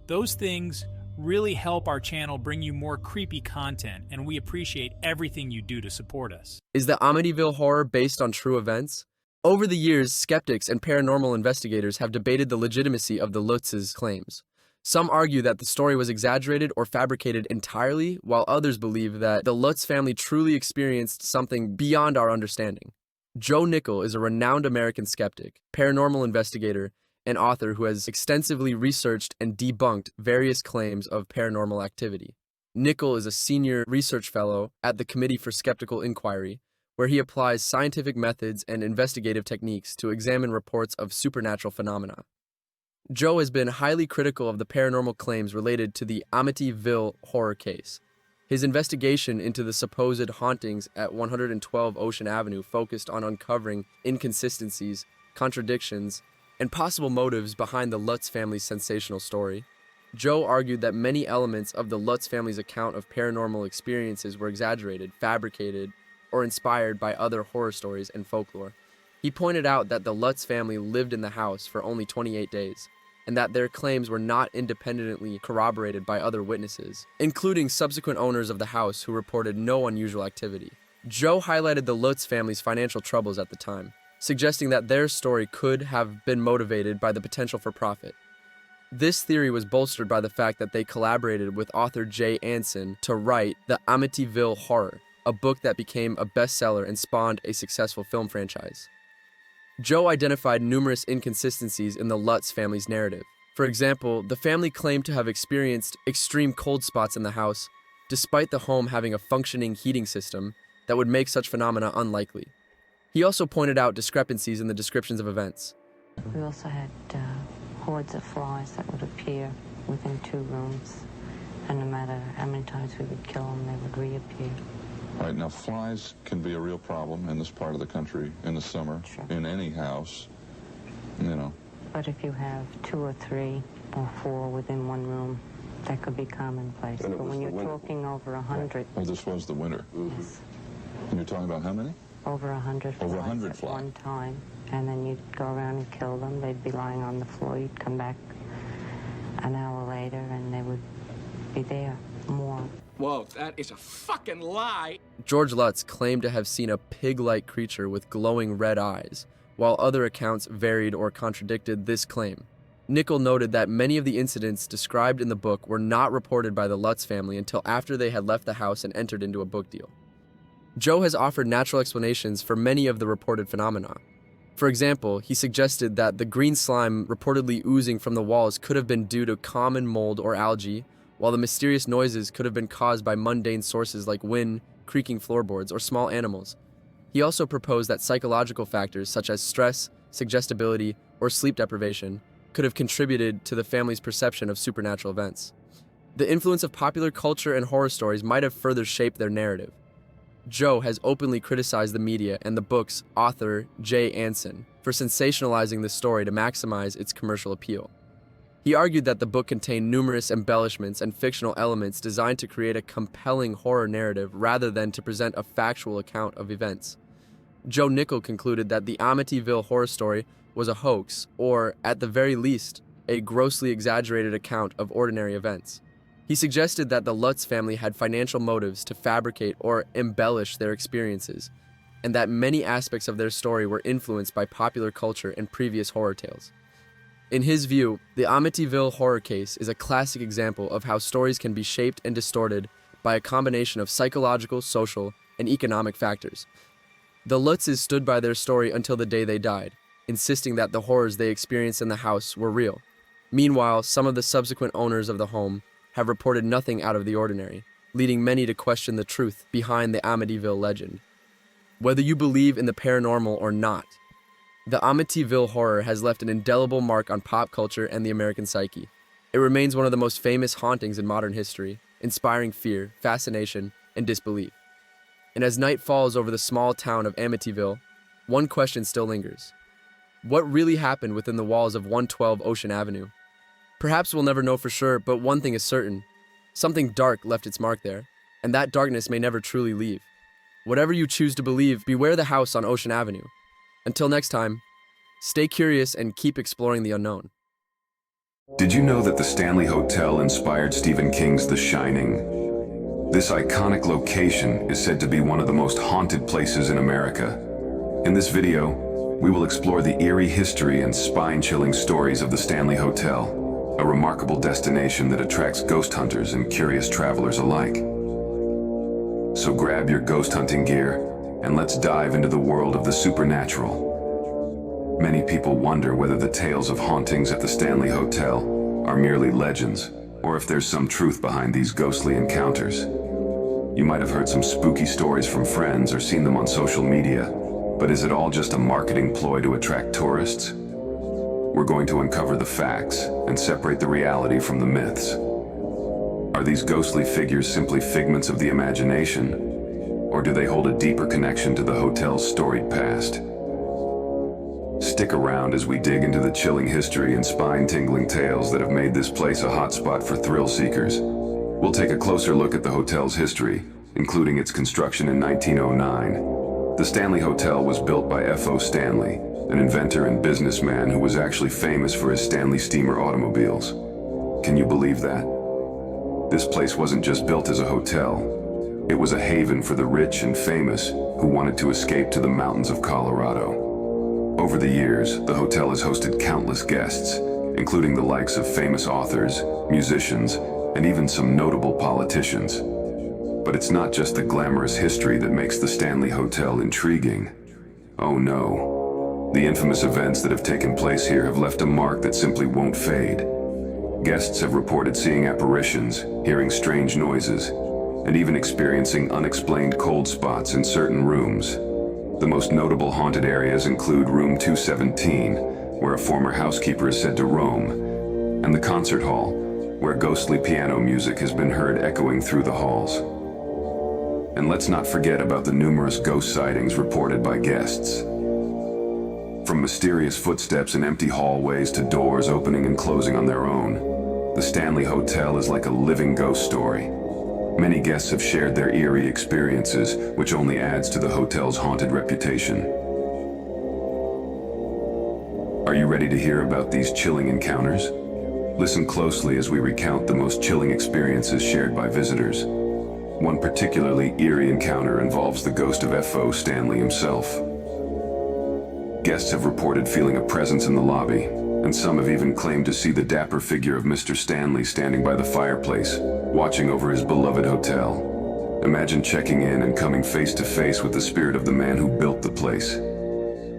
Those things really help our channel bring you more creepy content, and we appreciate everything you do to support us. Is the Amityville horror based on true events? Over the years, skeptics and paranormal investigators have debated the legitimacy of the Lutz's claims. Some argue that the story was exaggerated or fabricated entirely, while others believe that the Lutz family truly experienced something beyond our understanding. Joe Nickell is a renowned American skeptic, paranormal investigator, and author who has extensively researched and debunked various claims of paranormal activity. Nickell is a senior research fellow at the Committee for Skeptical Inquiry, where he applies scientific methods and investigative techniques to examine reports of supernatural phenomena. Joe has been highly critical of the paranormal claims related to the Amityville horror case. His investigation into the supposed hauntings at 112 Ocean Avenue focused on uncovering inconsistencies, contradictions, and possible motives behind the Lutz family's sensational story. Joe argued that many elements of the Lutz family's account of paranormal experiences were exaggerated, fabricated, or inspired by other horror stories and folklore. He pointed out that the Lutz family lived in the house for only 28 days, and that their claims were not independently corroborated by other witnesses, including subsequent owners of the house who reported no unusual activity. Joe highlighted the Lutz family's financial troubles at the time, suggesting that their story could have been motivated by the potential for profit. This theory was bolstered by the fact that they collaborated with author Jay Anson to write The Amityville Horror, a book that became a bestseller and spawned a successful film franchise. Joe identified numerous inconsistencies in the Lutz family's narrative. For example, the family claimed to have experienced extreme cold spots in the house, despite the home having a functioning heating system that would make such phenomena unlikely. He also pointed out discrepancies in the descriptions of events. We also had hordes of flies that would appear within 2 rooms, and no matter how many times we would kill them, they would reappear. Right, now flies can be a real problem in this part of the country in the summer, Sure. in any house, you know. But if you have 2 or 3 or 4 within 1 room, that could be commonplace. But when you're talking over 100... Well, this was the winter. Yes. And you're talking about how many? Over 100 flies Over 100 at flies. one time. And then you'd go around and kill them. They'd be lying on the floor. You'd come back an hour later and they would be there more. Whoa, that is a fucking lie! George Lutz claimed to have seen a pig-like creature with glowing red eyes, while other accounts varied or contradicted this claim. Nickell noted that many of the incidents described in the book were not reported by the Lutz family until after they had left the house and entered into a book deal. Joe has offered natural explanations for many of the reported phenomena. For example, he suggested that the green slime reportedly oozing from the walls could have been due to common mold or algae, while the mysterious noises could have been caused by mundane sources like wind, creaking floorboards or small animals. He also proposed that psychological factors such as stress, suggestibility, or sleep deprivation could have contributed to the family's perception of supernatural events. The influence of popular culture and horror stories might have further shaped their narrative. Joe has openly criticized the media and the book's author, Jay Anson, for sensationalizing the story to maximize its commercial appeal. He argued that the book contained numerous embellishments and fictional elements designed to create a compelling horror narrative rather than to present a factual account of events. Joe Nickell concluded that the Amityville horror story was a hoax, or, at the very least, a grossly exaggerated account of ordinary events. He suggested that the Lutz family had financial motives to fabricate or embellish their experiences, and that many aspects of their story were influenced by popular culture and previous horror tales. In his view, the Amityville horror case is a classic example of how stories can be shaped and distorted by a combination of psychological, social, and economic factors. The Lutzes stood by their story until the day they died, insisting that the horrors they experienced in the house were real. Meanwhile, some of the subsequent owners of the home have reported nothing out of the ordinary, leading many to question the truth behind the Amityville legend. Whether you believe in the paranormal or not, the Amityville horror has left an indelible mark on pop culture and the American psyche. It remains one of the most famous hauntings in modern history, inspiring fear, fascination, and disbelief. And as night falls over the small town of Amityville, one question still lingers. What really happened within the walls of 112 Ocean Avenue? Perhaps we'll never know for sure, but one thing is certain. Something dark left its mark there, and that darkness may never truly leave. Whatever you choose to believe, beware the house on Ocean Avenue. Until next time, stay curious and keep exploring the unknown. Did you know that the Stanley Hotel inspired Stephen King's The Shining? This iconic location is said to be one of the most haunted places in America. In this video, we will explore the eerie history and spine-chilling stories of the Stanley Hotel, a remarkable destination that attracts ghost hunters and curious travelers alike. So grab your ghost hunting gear and let's dive into the world of the supernatural. Many people wonder whether the tales of hauntings at the Stanley Hotel are merely legends, or if there's some truth behind these ghostly encounters. You might have heard some spooky stories from friends or seen them on social media, but is it all just a marketing ploy to attract tourists? We're going to uncover the facts and separate the reality from the myths. Are these ghostly figures simply figments of the imagination? Or do they hold a deeper connection to the hotel's storied past? Stick around as we dig into the chilling history and spine-tingling tales that have made this place a hotspot for thrill seekers. We'll take a closer look at the hotel's history, including its construction in 1909. The Stanley Hotel was built by F.O. Stanley, an inventor and businessman who was actually famous for his Stanley steamer automobiles. Can you believe that? This place wasn't just built as a hotel. It was a haven for the rich and famous who wanted to escape to the mountains of Colorado. Over the years, the hotel has hosted countless guests, including the likes of famous authors, musicians, and even some notable politicians. But it's not just the glamorous history that makes the Stanley Hotel intriguing. Oh no. The infamous events that have taken place here have left a mark that simply won't fade. Guests have reported seeing apparitions, hearing strange noises, and even experiencing unexplained cold spots in certain rooms. The most notable haunted areas include room 217, where a former housekeeper is said to roam, and the concert hall, where ghostly piano music has been heard echoing through the halls. And let's not forget about the numerous ghost sightings reported by guests. From mysterious footsteps in empty hallways to doors opening and closing on their own, the Stanley Hotel is like a living ghost story. Many guests have shared their eerie experiences, which only adds to the hotel's haunted reputation. Are you ready to hear about these chilling encounters? Listen closely as we recount the most chilling experiences shared by visitors. One particularly eerie encounter involves the ghost of F.O. Stanley himself. Guests have reported feeling a presence in the lobby, and some have even claimed to see the dapper figure of Mr. Stanley standing by the fireplace, watching over his beloved hotel. Imagine checking in and coming face to face with the spirit of the man who built the place.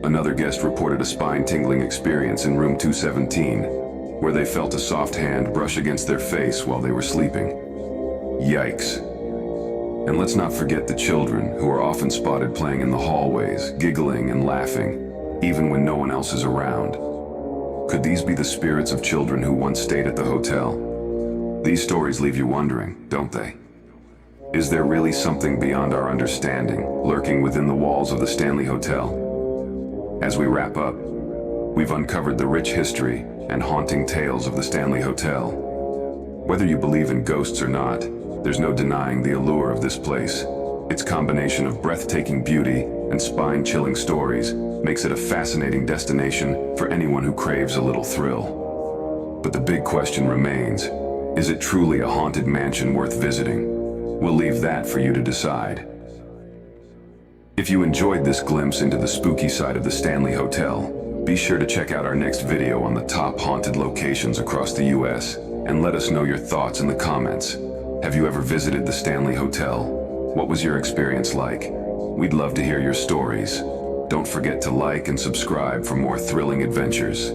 Another guest reported a spine-tingling experience in room 217, where they felt a soft hand brush against their face while they were sleeping. Yikes. And let's not forget the children who are often spotted playing in the hallways, giggling and laughing, even when no one else is around. Could these be the spirits of children who once stayed at the hotel? These stories leave you wondering, don't they? Is there really something beyond our understanding, lurking within the walls of the Stanley Hotel? As we wrap up, we've uncovered the rich history and haunting tales of the Stanley Hotel. Whether you believe in ghosts or not, there's no denying the allure of this place. Its combination of breathtaking beauty and spine-chilling stories makes it a fascinating destination for anyone who craves a little thrill. But the big question remains, is it truly a haunted mansion worth visiting? We'll leave that for you to decide. If you enjoyed this glimpse into the spooky side of the Stanley Hotel, be sure to check out our next video on the top haunted locations across the US, and let us know your thoughts in the comments. Have you ever visited the Stanley Hotel? What was your experience like? We'd love to hear your stories. Don't forget to like and subscribe for more thrilling adventures.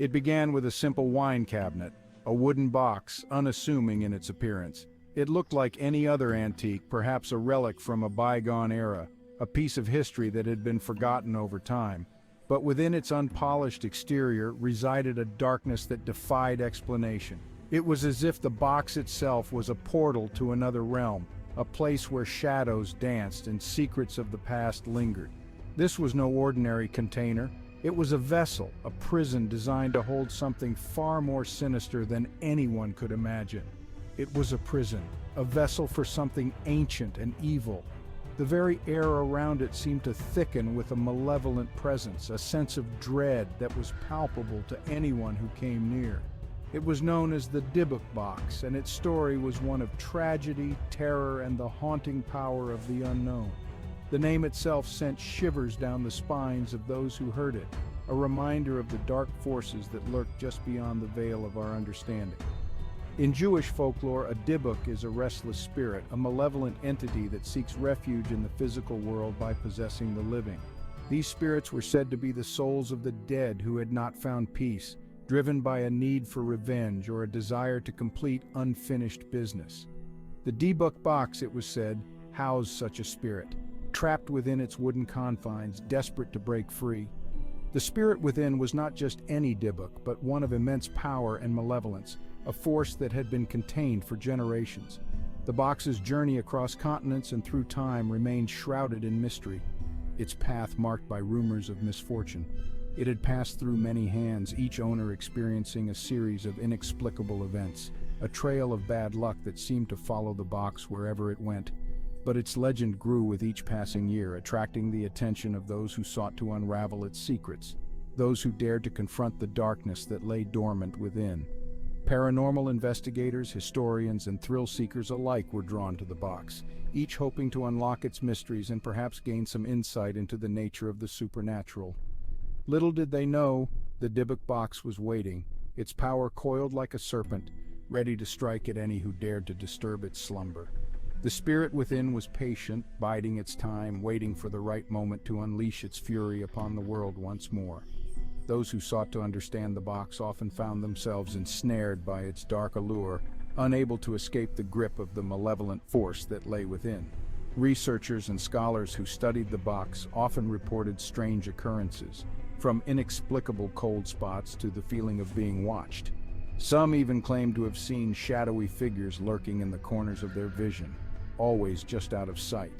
It began with a simple wine cabinet, a wooden box, unassuming in its appearance. It looked like any other antique, perhaps a relic from a bygone era, a piece of history that had been forgotten over time. But within its unpolished exterior resided a darkness that defied explanation. It was as if the box itself was a portal to another realm, a place where shadows danced and secrets of the past lingered. This was no ordinary container. It was a vessel, a prison designed to hold something far more sinister than anyone could imagine. It was a prison, a vessel for something ancient and evil. The very air around it seemed to thicken with a malevolent presence, a sense of dread that was palpable to anyone who came near. It was known as the Dybbuk Box, and its story was one of tragedy, terror, and the haunting power of the unknown. The name itself sent shivers down the spines of those who heard it, a reminder of the dark forces that lurk just beyond the veil of our understanding. In Jewish folklore, a Dybbuk is a restless spirit, a malevolent entity that seeks refuge in the physical world by possessing the living. These spirits were said to be the souls of the dead who had not found peace, driven by a need for revenge or a desire to complete unfinished business. The Dybbuk Box, it was said, housed such a spirit, trapped within its wooden confines, desperate to break free. The spirit within was not just any Dybbuk, but one of immense power and malevolence, a force that had been contained for generations. The box's journey across continents and through time remained shrouded in mystery, its path marked by rumors of misfortune. It had passed through many hands, each owner experiencing a series of inexplicable events, a trail of bad luck that seemed to follow the box wherever it went. But its legend grew with each passing year, attracting the attention of those who sought to unravel its secrets, those who dared to confront the darkness that lay dormant within. Paranormal investigators, historians, and thrill-seekers alike were drawn to the box, each hoping to unlock its mysteries and perhaps gain some insight into the nature of the supernatural. Little did they know, the Dybbuk Box was waiting, its power coiled like a serpent, ready to strike at any who dared to disturb its slumber. The spirit within was patient, biding its time, waiting for the right moment to unleash its fury upon the world once more. Those who sought to understand the box often found themselves ensnared by its dark allure, unable to escape the grip of the malevolent force that lay within. Researchers and scholars who studied the box often reported strange occurrences, from inexplicable cold spots to the feeling of being watched. Some even claimed to have seen shadowy figures lurking in the corners of their vision, always just out of sight.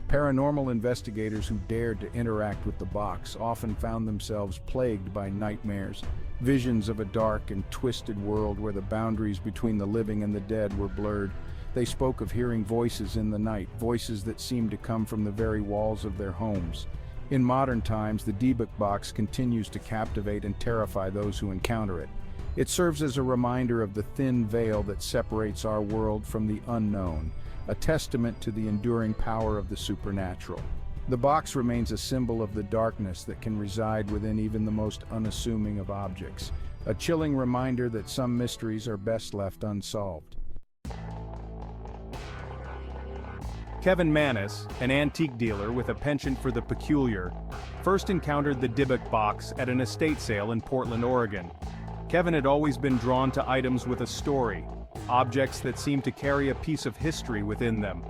Paranormal investigators who dared to interact with the box often found themselves plagued by nightmares, visions of a dark and twisted world where the boundaries between the living and the dead were blurred. They spoke of hearing voices in the night, voices that seemed to come from the very walls of their homes. In modern times, the Dybbuk Box continues to captivate and terrify those who encounter it. It serves as a reminder of the thin veil that separates our world from the unknown, a testament to the enduring power of the supernatural. The box remains a symbol of the darkness that can reside within even the most unassuming of objects, a chilling reminder that some mysteries are best left unsolved. Kevin Manus, an antique dealer with a penchant for the peculiar, first encountered the Dybbuk Box at an estate sale in Portland, Oregon. Kevin had always been drawn to items with a story, objects that seemed to carry a piece of history within them.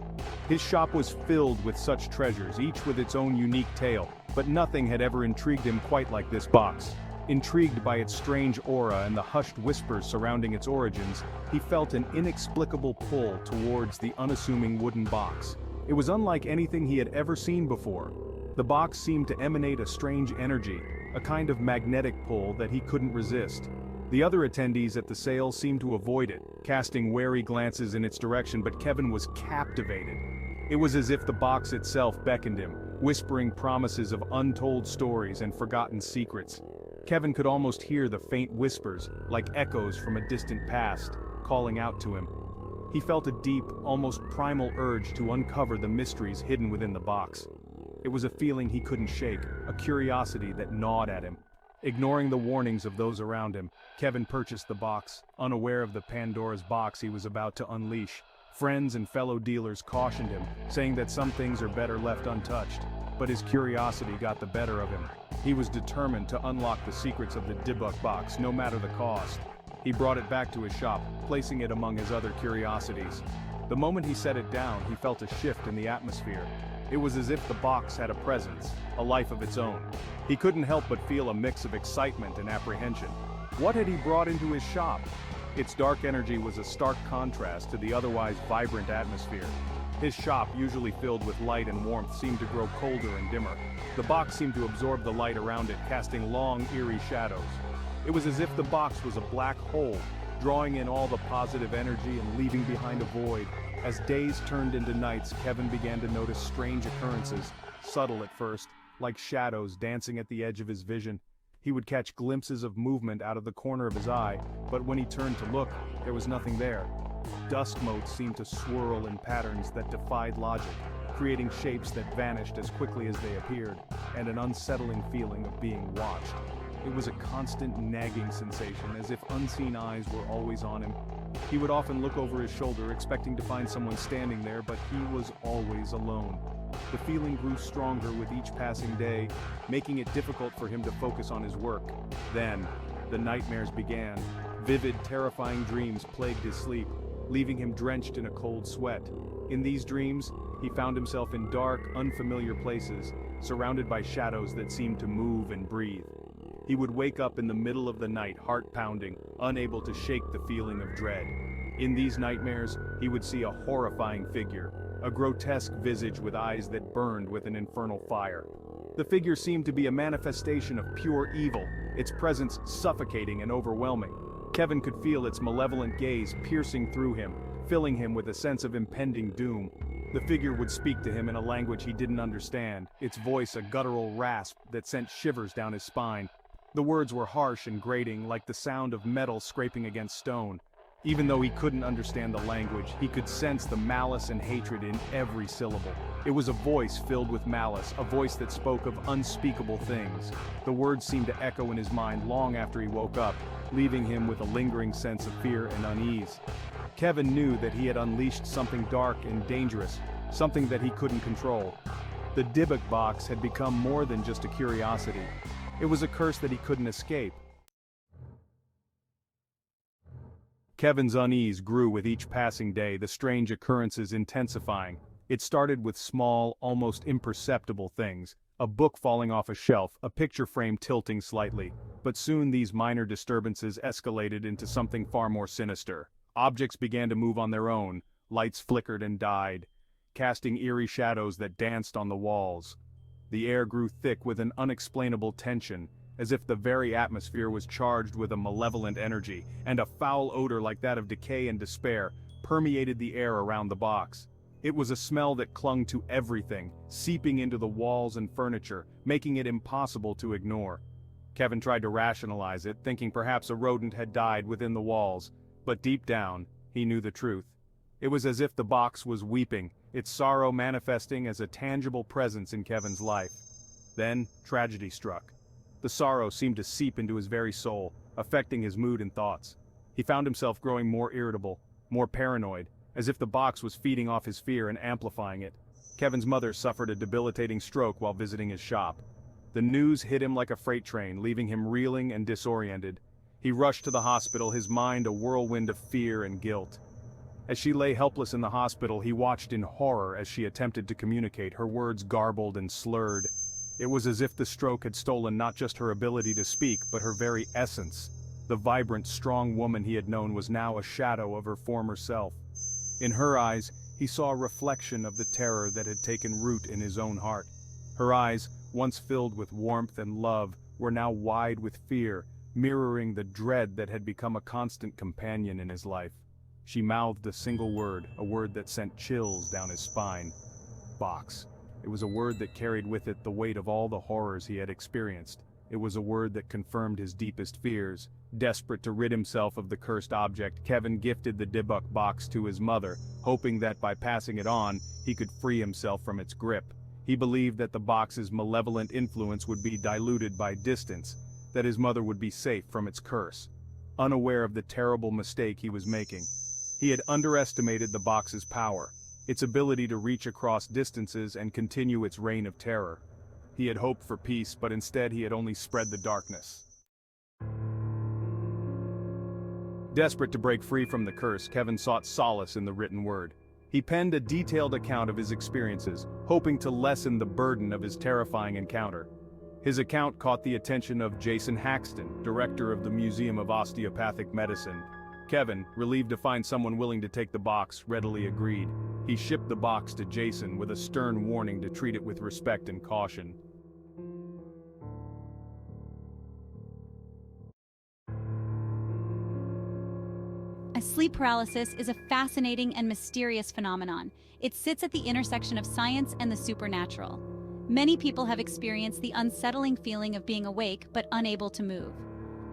His shop was filled with such treasures, each with its own unique tale, but nothing had ever intrigued him quite like this box. Intrigued by its strange aura and the hushed whispers surrounding its origins, he felt an inexplicable pull towards the unassuming wooden box. It was unlike anything he had ever seen before. The box seemed to emanate a strange energy, a kind of magnetic pull that he couldn't resist. The other attendees at the sale seemed to avoid it, casting wary glances in its direction, but Kevin was captivated. It was as if the box itself beckoned him, whispering promises of untold stories and forgotten secrets. Kevin could almost hear the faint whispers, like echoes from a distant past, calling out to him. He felt a deep, almost primal urge to uncover the mysteries hidden within the box. It was a feeling he couldn't shake, a curiosity that gnawed at him. Ignoring the warnings of those around him, Kevin purchased the box, unaware of the Pandora's box he was about to unleash. Friends and fellow dealers cautioned him, saying that some things are better left untouched. But his curiosity got the better of him. He was determined to unlock the secrets of the Dybbuk Box, no matter the cost. He brought it back to his shop, placing it among his other curiosities. The moment he set it down, he felt a shift in the atmosphere. It was as if the box had a presence, a life of its own. He couldn't help but feel a mix of excitement and apprehension. What had he brought into his shop? Its dark energy was a stark contrast to the otherwise vibrant atmosphere. His shop, usually filled with light and warmth, seemed to grow colder and dimmer. The box seemed to absorb the light around it, casting long, eerie shadows. It was as if the box was a black hole, drawing in all the positive energy and leaving behind a void. As days turned into nights, Kevin began to notice strange occurrences, subtle at first, like shadows dancing at the edge of his vision. He would catch glimpses of movement out of the corner of his eye, but when he turned to look, there was nothing there. Dust motes seemed to swirl in patterns that defied logic, creating shapes that vanished as quickly as they appeared, and an unsettling feeling of being watched. It was a constant nagging sensation, as if unseen eyes were always on him. He would often look over his shoulder, expecting to find someone standing there, but he was always alone. The feeling grew stronger with each passing day, making it difficult for him to focus on his work. Then, the nightmares began. Vivid, terrifying dreams plagued his sleep, leaving him drenched in a cold sweat. In these dreams, he found himself in dark, unfamiliar places, surrounded by shadows that seemed to move and breathe. He would wake up in the middle of the night, heart pounding, unable to shake the feeling of dread. In these nightmares, he would see a horrifying figure, a grotesque visage with eyes that burned with an infernal fire. The figure seemed to be a manifestation of pure evil, its presence suffocating and overwhelming. Kevin could feel its malevolent gaze piercing through him, filling him with a sense of impending doom. The figure would speak to him in a language he didn't understand, its voice a guttural rasp that sent shivers down his spine. The words were harsh and grating, like the sound of metal scraping against stone. Even though he couldn't understand the language, he could sense the malice and hatred in every syllable. It was a voice filled with malice, a voice that spoke of unspeakable things. The words seemed to echo in his mind long after he woke up, leaving him with a lingering sense of fear and unease. Kevin knew that he had unleashed something dark and dangerous, something that he couldn't control. The Dybbuk Box had become more than just a curiosity. It was a curse that he couldn't escape. Kevin's unease grew with each passing day, the strange occurrences intensifying. It started with small, almost imperceptible things, a book falling off a shelf, a picture frame tilting slightly. But soon these minor disturbances escalated into something far more sinister. Objects began to move on their own, lights flickered and died, casting eerie shadows that danced on the walls. The air grew thick with an unexplainable tension, as if the very atmosphere was charged with a malevolent energy, and a foul odor like that of decay and despair permeated the air around the box. It was a smell that clung to everything, seeping into the walls and furniture, making it impossible to ignore. Kevin tried to rationalize it, thinking perhaps a rodent had died within the walls, but deep down, he knew the truth. It was as if the box was weeping, its sorrow manifesting as a tangible presence in Kevin's life. Then, tragedy struck. The sorrow seemed to seep into his very soul, affecting his mood and thoughts. He found himself growing more irritable, more paranoid, as if the box was feeding off his fear and amplifying it. Kevin's mother suffered a debilitating stroke while visiting his shop. The news hit him like a freight train, leaving him reeling and disoriented. He rushed to the hospital, his mind a whirlwind of fear and guilt. As she lay helpless in the hospital, he watched in horror as she attempted to communicate, her words garbled and slurred. It was as if the stroke had stolen not just her ability to speak, but her very essence. The vibrant, strong woman he had known was now a shadow of her former self. In her eyes, he saw a reflection of the terror that had taken root in his own heart. Her eyes, once filled with warmth and love, were now wide with fear, mirroring the dread that had become a constant companion in his life. She mouthed a single word, a word that sent chills down his spine. Box. It was a word that carried with it the weight of all the horrors he had experienced. It was a word that confirmed his deepest fears. Desperate to rid himself of the cursed object, Kevin gifted the Dybbuk Box to his mother, hoping that by passing it on, he could free himself from its grip. He believed that the box's malevolent influence would be diluted by distance, that his mother would be safe from its curse. Unaware of the terrible mistake he was making, he had underestimated the box's power, its ability to reach across distances and continue its reign of terror. He had hoped for peace, but instead he had only spread the darkness. Desperate to break free from the curse, Kevin sought solace in the written word. He penned a detailed account of his experiences, hoping to lessen the burden of his terrifying encounter. His account caught the attention of Jason Haxton, director of the Museum of Osteopathic Medicine. Kevin, relieved to find someone willing to take the box, readily agreed. He shipped the box to Jason with a stern warning to treat it with respect and caution. Sleep paralysis is a fascinating and mysterious phenomenon. It sits at the intersection of science and the supernatural. Many people have experienced the unsettling feeling of being awake but unable to move.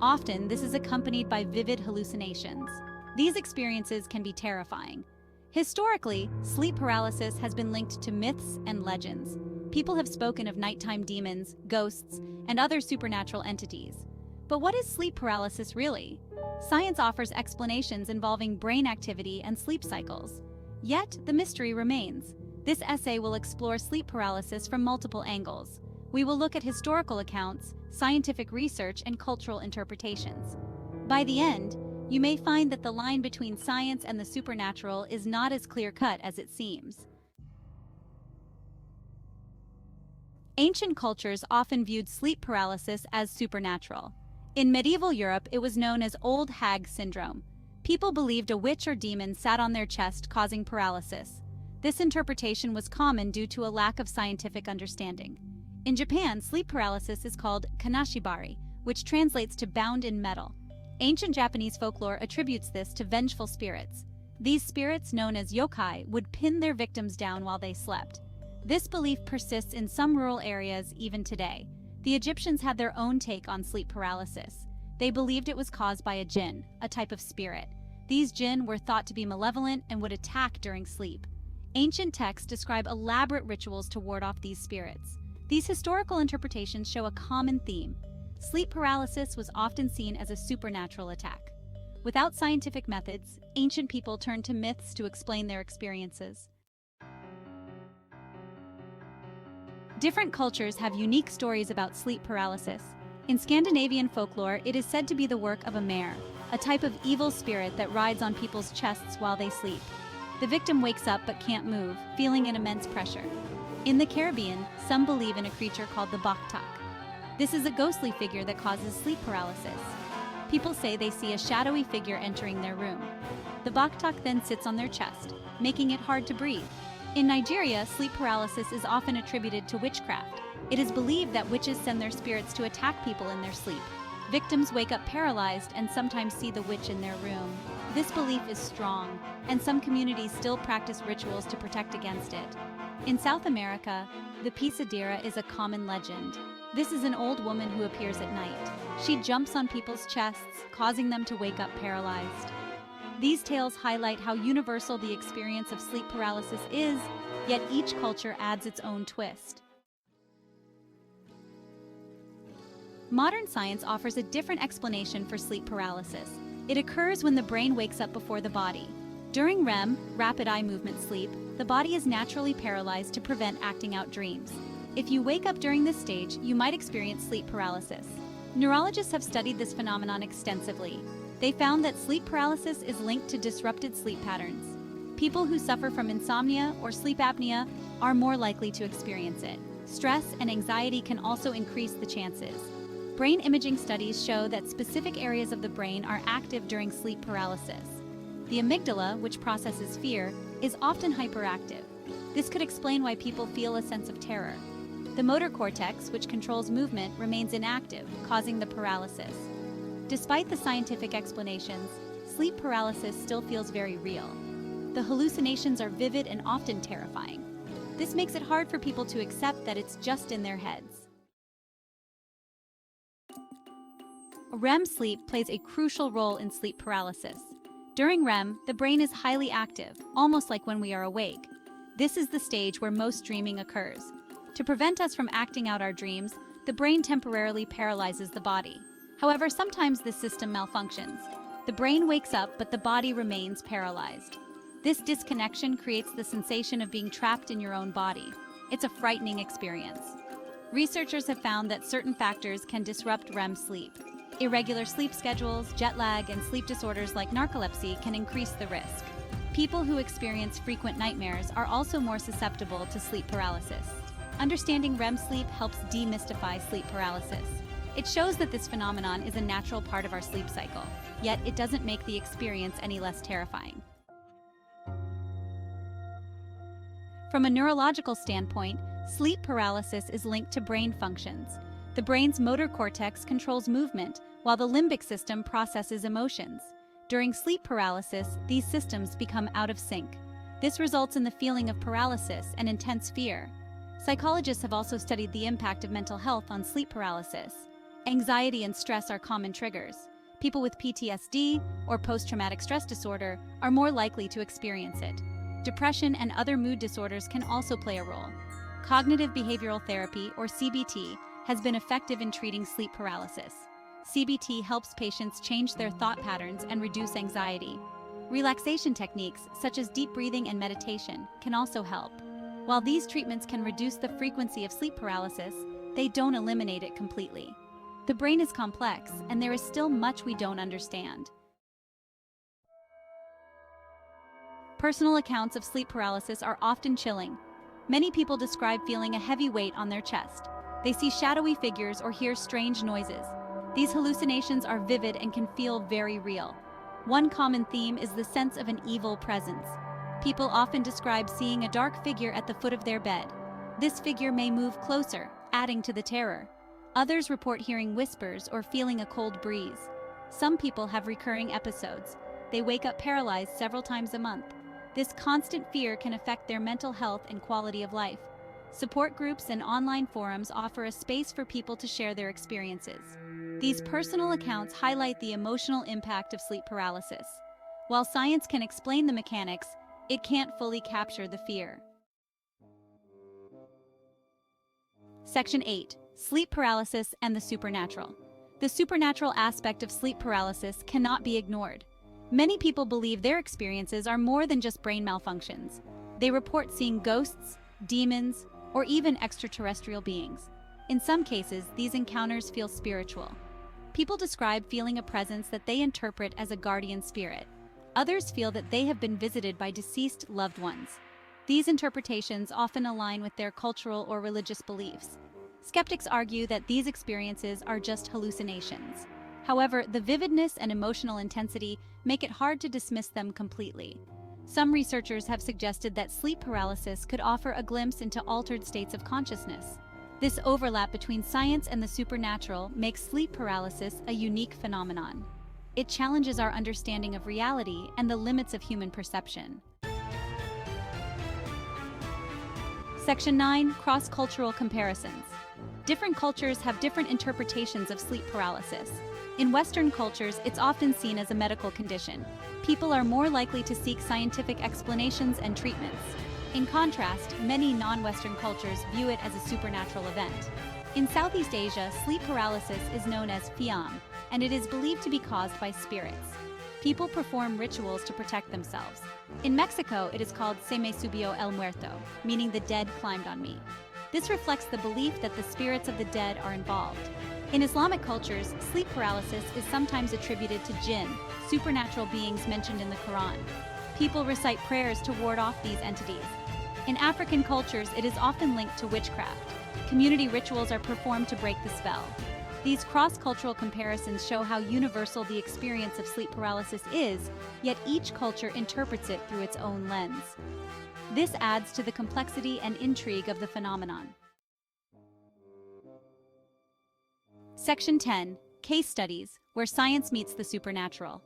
Often, this is accompanied by vivid hallucinations. These experiences can be terrifying. Historically, sleep paralysis has been linked to myths and legends. People have spoken of nighttime demons, ghosts, and other supernatural entities. But what is sleep paralysis really? Science offers explanations involving brain activity and sleep cycles. Yet, the mystery remains. This essay will explore sleep paralysis from multiple angles. We will look at historical accounts, scientific research, and cultural interpretations. By the end, you may find that the line between science and the supernatural is not as clear-cut as it seems. Ancient cultures often viewed sleep paralysis as supernatural. In medieval Europe, it was known as Old Hag Syndrome. People believed a witch or demon sat on their chest, causing paralysis. This interpretation was common due to a lack of scientific understanding. In Japan, sleep paralysis is called kanashibari, which translates to bound in metal. Ancient Japanese folklore attributes this to vengeful spirits. These spirits, known as yokai, would pin their victims down while they slept. This belief persists in some rural areas even today. The Egyptians had their own take on sleep paralysis. They believed it was caused by a jinn, a type of spirit. These jinn were thought to be malevolent and would attack during sleep. Ancient texts describe elaborate rituals to ward off these spirits. These historical interpretations show a common theme. Sleep paralysis was often seen as a supernatural attack. Without scientific methods, ancient people turned to myths to explain their experiences. Different cultures have unique stories about sleep paralysis. In Scandinavian folklore, it is said to be the work of a mare, a type of evil spirit that rides on people's chests while they sleep. The victim wakes up but can't move, feeling an immense pressure. In the Caribbean, some believe in a creature called the Baktak. This is a ghostly figure that causes sleep paralysis. People say they see a shadowy figure entering their room. The Baktak then sits on their chest, making it hard to breathe. In Nigeria, sleep paralysis is often attributed to witchcraft. It is believed that witches send their spirits to attack people in their sleep. Victims wake up paralyzed and sometimes see the witch in their room. This belief is strong, and some communities still practice rituals to protect against it. In South America, the pisadera is a common legend. This is an old woman who appears at night. She jumps on people's chests, causing them to wake up paralyzed. These tales highlight how universal the experience of sleep paralysis is, yet each culture adds its own twist. Modern science offers a different explanation for sleep paralysis. It occurs when the brain wakes up before the body. During REM, rapid eye movement sleep, the body is naturally paralyzed to prevent acting out dreams. If you wake up during this stage, you might experience sleep paralysis. Neurologists have studied this phenomenon extensively. They found that sleep paralysis is linked to disrupted sleep patterns. People who suffer from insomnia or sleep apnea are more likely to experience it. Stress and anxiety can also increase the chances. Brain imaging studies show that specific areas of the brain are active during sleep paralysis. The amygdala, which processes fear, is often hyperactive. This could explain why people feel a sense of terror. The motor cortex, which controls movement, remains inactive, causing the paralysis. Despite the scientific explanations, sleep paralysis still feels very real. The hallucinations are vivid and often terrifying. This makes it hard for people to accept that it's just in their heads. REM sleep plays a crucial role in sleep paralysis. During REM, the brain is highly active, almost like when we are awake. This is the stage where most dreaming occurs. To prevent us from acting out our dreams, the brain temporarily paralyzes the body. However, sometimes this system malfunctions. The brain wakes up, but the body remains paralyzed. This disconnection creates the sensation of being trapped in your own body. It's a frightening experience. Researchers have found that certain factors can disrupt REM sleep. Irregular sleep schedules, jet lag, and sleep disorders like narcolepsy can increase the risk. People who experience frequent nightmares are also more susceptible to sleep paralysis. Understanding REM sleep helps demystify sleep paralysis. It shows that this phenomenon is a natural part of our sleep cycle, yet it doesn't make the experience any less terrifying. From a neurological standpoint, sleep paralysis is linked to brain functions. The brain's motor cortex controls movement, while the limbic system processes emotions. During sleep paralysis, these systems become out of sync. This results in the feeling of paralysis and intense fear. Psychologists have also studied the impact of mental health on sleep paralysis. Anxiety and stress are common triggers. People with PTSD or post-traumatic stress disorder are more likely to experience it. Depression and other mood disorders can also play a role. Cognitive behavioral therapy, or CBT, has been effective in treating sleep paralysis. CBT helps patients change their thought patterns and reduce anxiety. Relaxation techniques, such as deep breathing and meditation, can also help. While these treatments can reduce the frequency of sleep paralysis, they don't eliminate it completely. The brain is complex, and there is still much we don't understand. Personal accounts of sleep paralysis are often chilling. Many people describe feeling a heavy weight on their chest. They see shadowy figures or hear strange noises. These hallucinations are vivid and can feel very real. One common theme is the sense of an evil presence. People often describe seeing a dark figure at the foot of their bed. This figure may move closer, adding to the terror. Others report hearing whispers or feeling a cold breeze. Some people have recurring episodes. They wake up paralyzed several times a month. This constant fear can affect their mental health and quality of life. Support groups and online forums offer a space for people to share their experiences. These personal accounts highlight the emotional impact of sleep paralysis. While science can explain the mechanics, it can't fully capture the fear. Section 8. Sleep paralysis and the supernatural. The supernatural aspect of sleep paralysis cannot be ignored. Many people believe their experiences are more than just brain malfunctions. They report seeing ghosts, demons, or even extraterrestrial beings. In some cases, these encounters feel spiritual. People describe feeling a presence that they interpret as a guardian spirit. Others feel that they have been visited by deceased loved ones. These interpretations often align with their cultural or religious beliefs. Skeptics argue that these experiences are just hallucinations. However, the vividness and emotional intensity make it hard to dismiss them completely. Some researchers have suggested that sleep paralysis could offer a glimpse into altered states of consciousness. This overlap between science and the supernatural makes sleep paralysis a unique phenomenon. It challenges our understanding of reality and the limits of human perception. Section 9. Cross-cultural comparisons. Different cultures have different interpretations of sleep paralysis. In Western cultures, it's often seen as a medical condition. People are more likely to seek scientific explanations and treatments. In contrast, many non-Western cultures view it as a supernatural event. In Southeast Asia, sleep paralysis is known as fiam, and it is believed to be caused by spirits. people perform rituals to protect themselves. In Mexico, it is called Se me subió el muerto, meaning the dead climbed on me. This reflects the belief that the spirits of the dead are involved. In Islamic cultures, sleep paralysis is sometimes attributed to jinn, supernatural beings mentioned in the Quran. People recite prayers to ward off these entities. In African cultures, it is often linked to witchcraft. Community rituals are performed to break the spell. These cross-cultural comparisons show how universal the experience of sleep paralysis is, yet each culture interprets it through its own lens. This adds to the complexity and intrigue of the phenomenon. Section 10. Case Studies, where science meets the supernatural.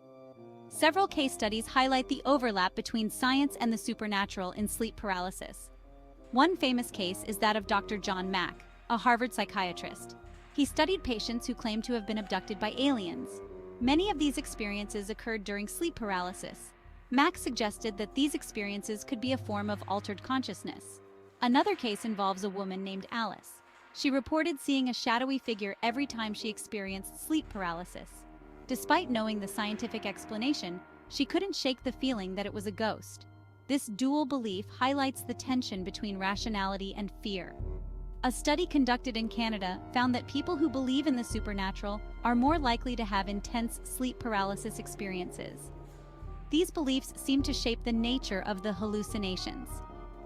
Several case studies highlight the overlap between science and the supernatural in sleep paralysis. One famous case is that of Dr. John Mack, a Harvard psychiatrist. He studied patients who claimed to have been abducted by aliens. Many of these experiences occurred during sleep paralysis. Mack suggested that these experiences could be a form of altered consciousness. Another case involves a woman named Alice. She reported seeing a shadowy figure every time she experienced sleep paralysis. Despite knowing the scientific explanation, she couldn't shake the feeling that it was a ghost. This dual belief highlights the tension between rationality and fear. A study conducted in Canada found that people who believe in the supernatural are more likely to have intense sleep paralysis experiences. These beliefs seem to shape the nature of the hallucinations.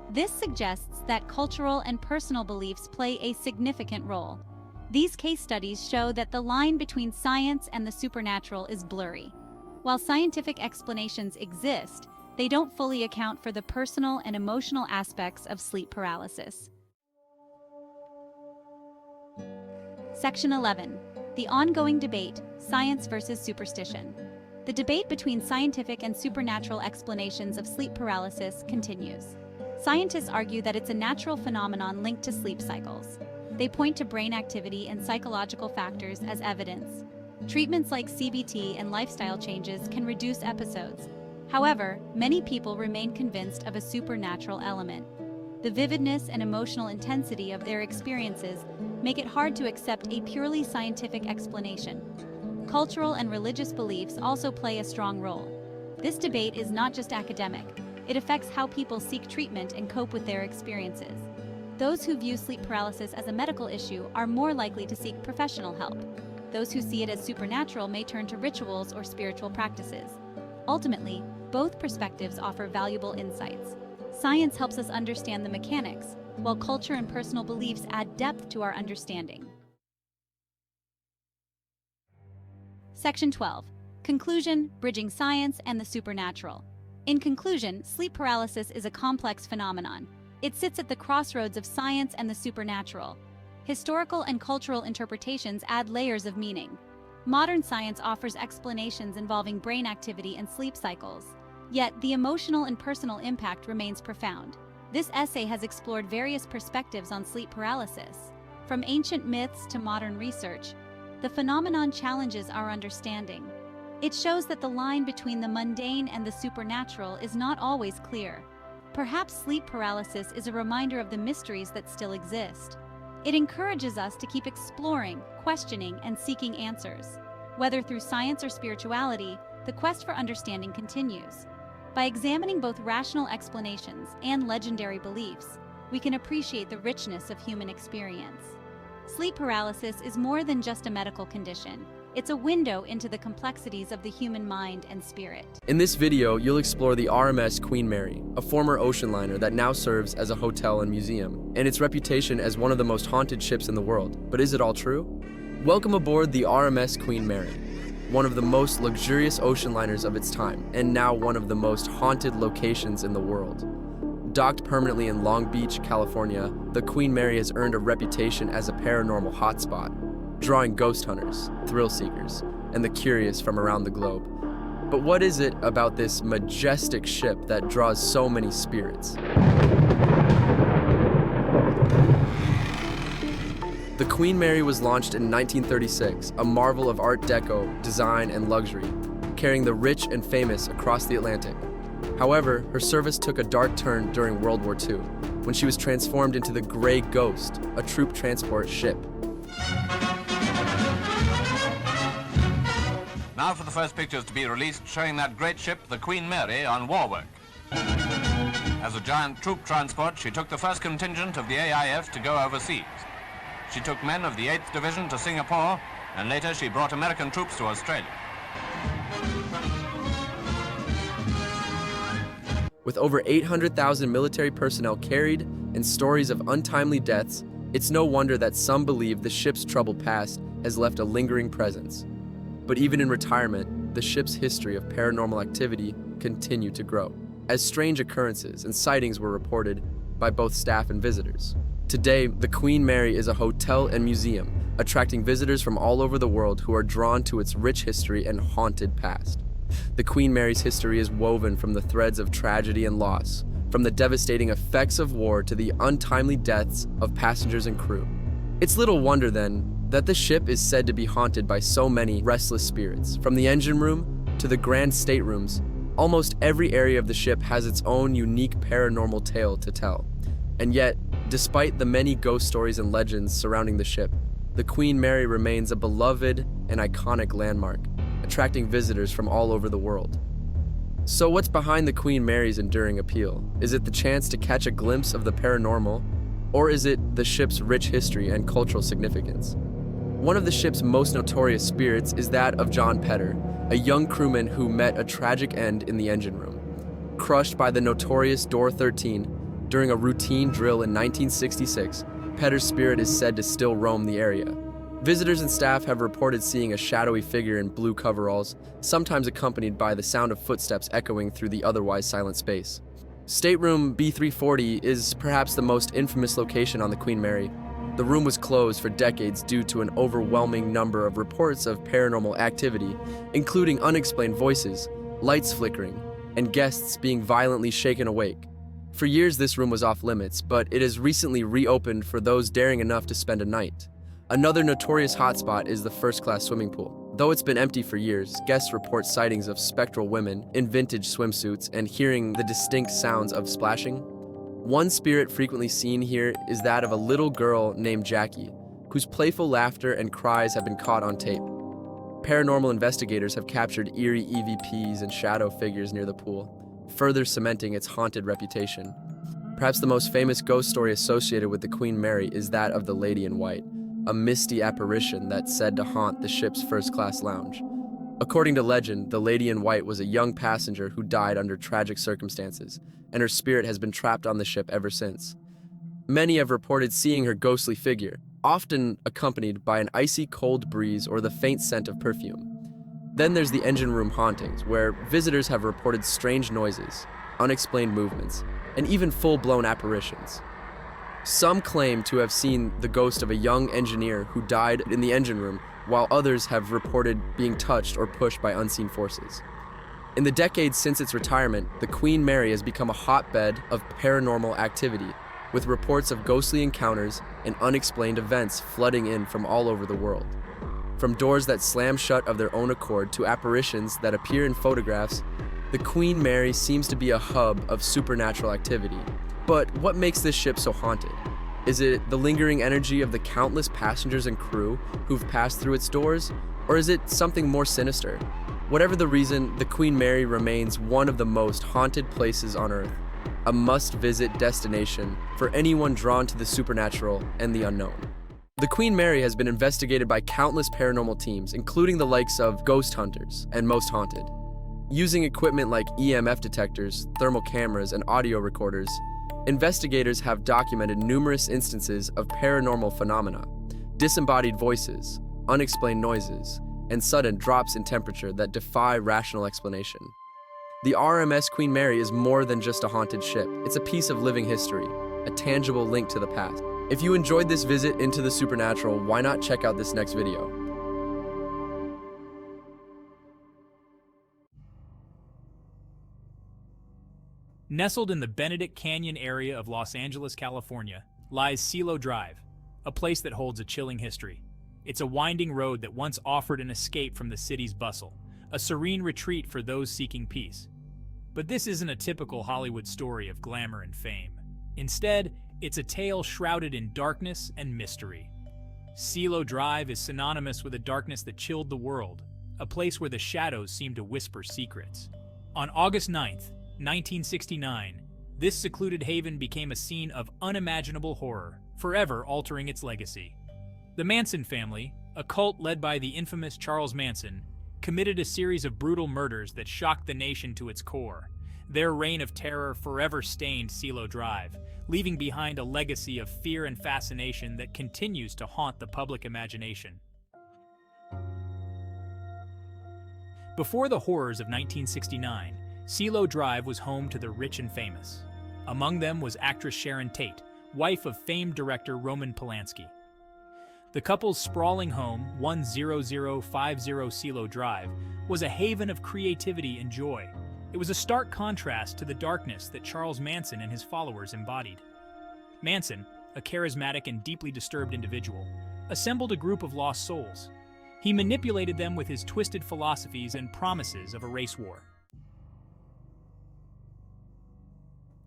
This suggests that cultural and personal beliefs play a significant role. These case studies show that the line between science and the supernatural is blurry. While scientific explanations exist, they don't fully account for the personal and emotional aspects of sleep paralysis. Section 11. The ongoing debate, science versus superstition. The debate between scientific and supernatural explanations of sleep paralysis continues. Scientists argue that it's a natural phenomenon linked to sleep cycles. They point to brain activity and psychological factors as evidence. Treatments like CBT and lifestyle changes can reduce episodes. However, many people remain convinced of a supernatural element. The vividness and emotional intensity of their experiences make it hard to accept a purely scientific explanation. Cultural and religious beliefs also play a strong role. This debate is not just academic. It affects how people seek treatment and cope with their experiences. Those who view sleep paralysis as a medical issue are more likely to seek professional help. Those who see it as supernatural may turn to rituals or spiritual practices. Ultimately, both perspectives offer valuable insights. Science helps us understand the mechanics, while culture and personal beliefs add depth to our understanding. Section 12. Conclusion, bridging science and the supernatural. In conclusion, sleep paralysis is a complex phenomenon. It sits at the crossroads of science and the supernatural. Historical and cultural interpretations add layers of meaning. Modern science offers explanations involving brain activity and sleep cycles. Yet, the emotional and personal impact remains profound. This essay has explored various perspectives on sleep paralysis. From ancient myths to modern research, the phenomenon challenges our understanding. It shows that the line between the mundane and the supernatural is not always clear. Perhaps sleep paralysis is a reminder of the mysteries that still exist. It encourages us to keep exploring, questioning, and seeking answers. Whether through science or spirituality, the quest for understanding continues. By examining both rational explanations and legendary beliefs, we can appreciate the richness of human experience. Sleep paralysis is more than just a medical condition. It's a window into the complexities of the human mind and spirit. In this video, you'll explore the RMS Queen Mary, a former ocean liner that now serves as a hotel and museum, and its reputation as one of the most haunted ships in the world. But is it all true? Welcome aboard the RMS Queen Mary, one of the most luxurious ocean liners of its time, and now one of the most haunted locations in the world. Docked permanently in Long Beach, California, the Queen Mary has earned a reputation as a paranormal hotspot, drawing ghost hunters, thrill seekers, and the curious from around the globe. But what is it about this majestic ship that draws so many spirits? The Queen Mary was launched in 1936, a marvel of Art Deco, design, and luxury, carrying the rich and famous across the Atlantic. However, her service took a dark turn during World War II, when she was transformed into the Grey Ghost, a troop transport ship. Now for the first pictures to be released showing that great ship, the Queen Mary, on war work. As a giant troop transport, she took the first contingent of the AIF to go overseas. She took men of the 8th Division to Singapore, and later she brought American troops to Australia. With over 800,000 military personnel carried and stories of untimely deaths, it's no wonder that some believe the ship's troubled past has left a lingering presence. But even in retirement, the ship's history of paranormal activity continued to grow, as strange occurrences and sightings were reported by both staff and visitors. Today, the Queen Mary is a hotel and museum, attracting visitors from all over the world who are drawn to its rich history and haunted past. The Queen Mary's history is woven from the threads of tragedy and loss, from the devastating effects of war to the untimely deaths of passengers and crew. It's little wonder, then, that the ship is said to be haunted by so many restless spirits. From the engine room to the grand staterooms, almost every area of the ship has its own unique paranormal tale to tell. And yet, despite the many ghost stories and legends surrounding the ship, the Queen Mary remains a beloved and iconic landmark, attracting visitors from all over the world. So what's behind the Queen Mary's enduring appeal? Is it the chance to catch a glimpse of the paranormal, or is it the ship's rich history and cultural significance? One of the ship's most notorious spirits is that of John Petter, a young crewman who met a tragic end in the engine room. Crushed by the notorious Door 13 during a routine drill in 1966, Petter's spirit is said to still roam the area. Visitors and staff have reported seeing a shadowy figure in blue coveralls, sometimes accompanied by the sound of footsteps echoing through the otherwise silent space. Stateroom B340 is perhaps the most infamous location on the Queen Mary. The room was closed for decades due to an overwhelming number of reports of paranormal activity, including unexplained voices, lights flickering, and guests being violently shaken awake. For years, this room was off limits, but it has recently reopened for those daring enough to spend a night. Another notorious hotspot is the first-class swimming pool. Though it's been empty for years, guests report sightings of spectral women in vintage swimsuits and hearing the distinct sounds of splashing. One spirit frequently seen here is that of a little girl named Jackie, whose playful laughter and cries have been caught on tape. Paranormal investigators have captured eerie EVPs and shadow figures near the pool, further cementing its haunted reputation. Perhaps the most famous ghost story associated with the Queen Mary is that of the Lady in White, a misty apparition that's said to haunt the ship's first-class lounge. According to legend, the Lady in White was a young passenger who died under tragic circumstances, and her spirit has been trapped on the ship ever since. Many have reported seeing her ghostly figure, often accompanied by an icy cold breeze or the faint scent of perfume. Then there's the engine room hauntings, where visitors have reported strange noises, unexplained movements, and even full-blown apparitions. Some claim to have seen the ghost of a young engineer who died in the engine room, while others have reported being touched or pushed by unseen forces. In the decades since its retirement, the Queen Mary has become a hotbed of paranormal activity, with reports of ghostly encounters and unexplained events flooding in from all over the world. From doors that slam shut of their own accord to apparitions that appear in photographs, the Queen Mary seems to be a hub of supernatural activity. But what makes this ship so haunted? Is it the lingering energy of the countless passengers and crew who've passed through its doors? Or is it something more sinister? Whatever the reason, the Queen Mary remains one of the most haunted places on Earth, a must-visit destination for anyone drawn to the supernatural and the unknown. The Queen Mary has been investigated by countless paranormal teams, including the likes of Ghost Hunters and Most Haunted. Using equipment like EMF detectors, thermal cameras, and audio recorders, investigators have documented numerous instances of paranormal phenomena, disembodied voices, unexplained noises, and sudden drops in temperature that defy rational explanation. The RMS Queen Mary is more than just a haunted ship. It's a piece of living history, a tangible link to the past. If you enjoyed this visit into the supernatural, why not check out this next video? Nestled in the Benedict Canyon area of Los Angeles, California, lies Cielo Drive, a place that holds a chilling history. It's a winding road that once offered an escape from the city's bustle, a serene retreat for those seeking peace. But this isn't a typical Hollywood story of glamour and fame. Instead, it's a tale shrouded in darkness and mystery. Cielo Drive is synonymous with a darkness that chilled the world, a place where the shadows seem to whisper secrets. On August 9th, 1969, this secluded haven became a scene of unimaginable horror, forever altering its legacy. The Manson family, a cult led by the infamous Charles Manson, committed a series of brutal murders that shocked the nation to its core. Their reign of terror forever stained Cielo Drive, leaving behind a legacy of fear and fascination that continues to haunt the public imagination. Before the horrors of 1969, Cielo Drive was home to the rich and famous. Among them was actress Sharon Tate, wife of famed director Roman Polanski. The couple's sprawling home, 10050 Cielo Drive, was a haven of creativity and joy. It was a stark contrast to the darkness that Charles Manson and his followers embodied. Manson, a charismatic and deeply disturbed individual, assembled a group of lost souls. He manipulated them with his twisted philosophies and promises of a race war.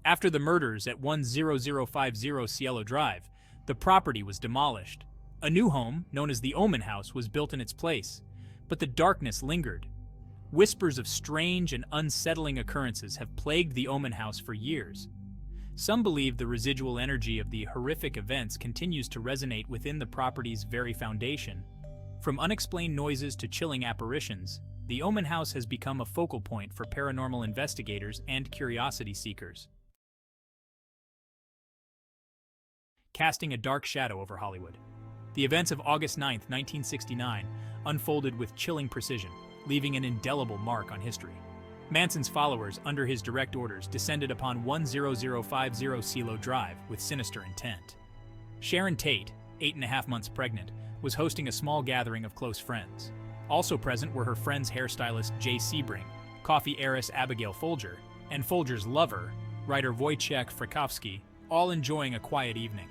After the murders at 10050 Cielo Drive, the property was demolished. A new home, known as the Omen House, was built in its place, but the darkness lingered. Whispers of strange and unsettling occurrences have plagued the Omen House for years. Some believe the residual energy of the horrific events continues to resonate within the property's very foundation. From unexplained noises to chilling apparitions, the Omen House has become a focal point for paranormal investigators and curiosity seekers. Casting a dark shadow over Hollywood. The events of August 9, 1969, unfolded with chilling precision, leaving an indelible mark on history. Manson's followers, under his direct orders, descended upon 10050 Cielo Drive with sinister intent. Sharon Tate, 8.5 months pregnant, was hosting a small gathering of close friends. Also present were her friend's hairstylist Jay Sebring, coffee heiress Abigail Folger, and Folger's lover, writer Wojciech Frykowski, all enjoying a quiet evening.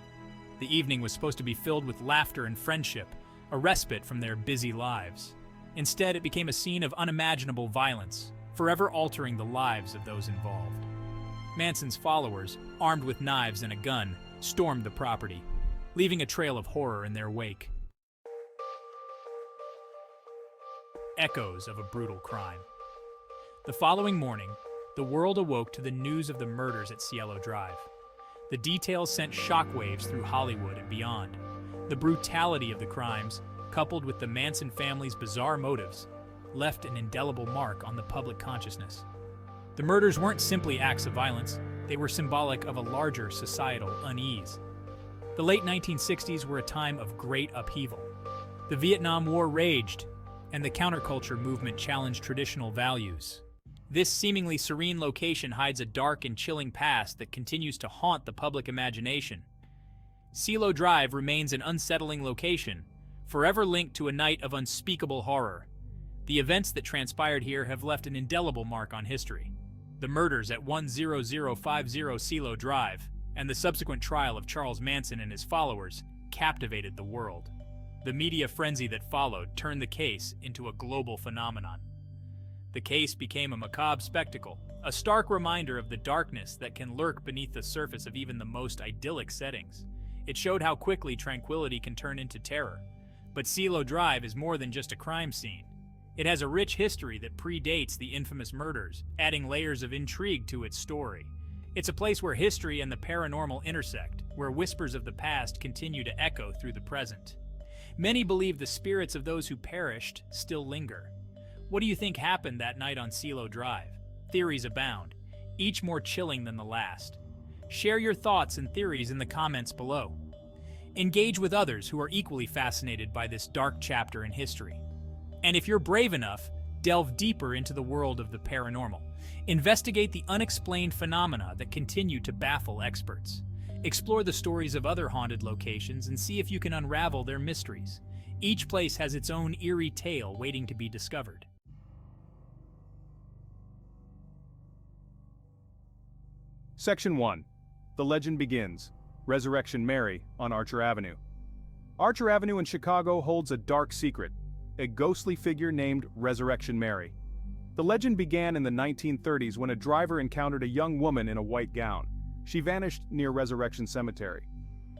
The evening was supposed to be filled with laughter and friendship, a respite from their busy lives. Instead, it became a scene of unimaginable violence, forever altering the lives of those involved. Manson's followers, armed with knives and a gun, stormed the property, leaving a trail of horror in their wake. Echoes of a brutal crime. The following morning, the world awoke to the news of the murders at Cielo Drive. The details sent shockwaves through Hollywood and beyond. The brutality of the crimes, coupled with the Manson family's bizarre motives, left an indelible mark on the public consciousness. The murders weren't simply acts of violence, they were symbolic of a larger societal unease. The late 1960s were a time of great upheaval. The Vietnam War raged, and the counterculture movement challenged traditional values. This seemingly serene location hides a dark and chilling past that continues to haunt the public imagination. Cielo Drive remains an unsettling location, forever linked to a night of unspeakable horror. The events that transpired here have left an indelible mark on history. The murders at 10050 Cielo Drive and the subsequent trial of Charles Manson and his followers captivated the world. The media frenzy that followed turned the case into a global phenomenon. The case became a macabre spectacle, a stark reminder of the darkness that can lurk beneath the surface of even the most idyllic settings. It showed how quickly tranquility can turn into terror. But Cielo Drive is more than just a crime scene. It has a rich history that predates the infamous murders, adding layers of intrigue to its story. It's a place where history and the paranormal intersect, where whispers of the past continue to echo through the present. Many believe the spirits of those who perished still linger. What do you think happened that night on Cielo Drive? Theories abound, each more chilling than the last. Share your thoughts and theories in the comments below. Engage with others who are equally fascinated by this dark chapter in history. And if you're brave enough, delve deeper into the world of the paranormal. Investigate the unexplained phenomena that continue to baffle experts. Explore the stories of other haunted locations and see if you can unravel their mysteries. Each place has its own eerie tale waiting to be discovered. Section 1. The legend begins. Resurrection Mary on Archer Avenue. Archer Avenue in Chicago holds a dark secret, a ghostly figure named Resurrection Mary. The legend began in the 1930s when a driver encountered a young woman in a white gown. She vanished near Resurrection Cemetery.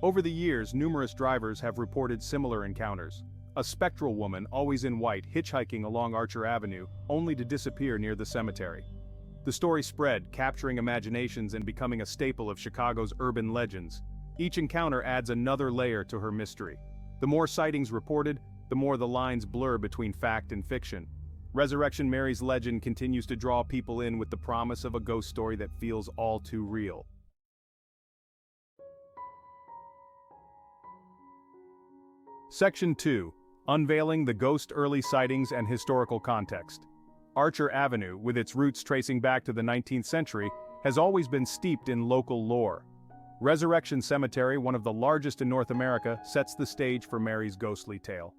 Over the years, numerous drivers have reported similar encounters. a spectral woman always in white hitchhiking along Archer Avenue, only to disappear near the cemetery. The story spread, capturing imaginations and becoming a staple of Chicago's urban legends. Each encounter adds another layer to her mystery. The more sightings reported, the more the lines blur between fact and fiction. Resurrection Mary's legend continues to draw people in with the promise of a ghost story that feels all too real. Section 2. Unveiling the ghost early sightings and historical context. Archer Avenue, with its roots tracing back to the 19th century, has always been steeped in local lore. Resurrection Cemetery, one of the largest in North America, sets the stage for Mary's ghostly tale.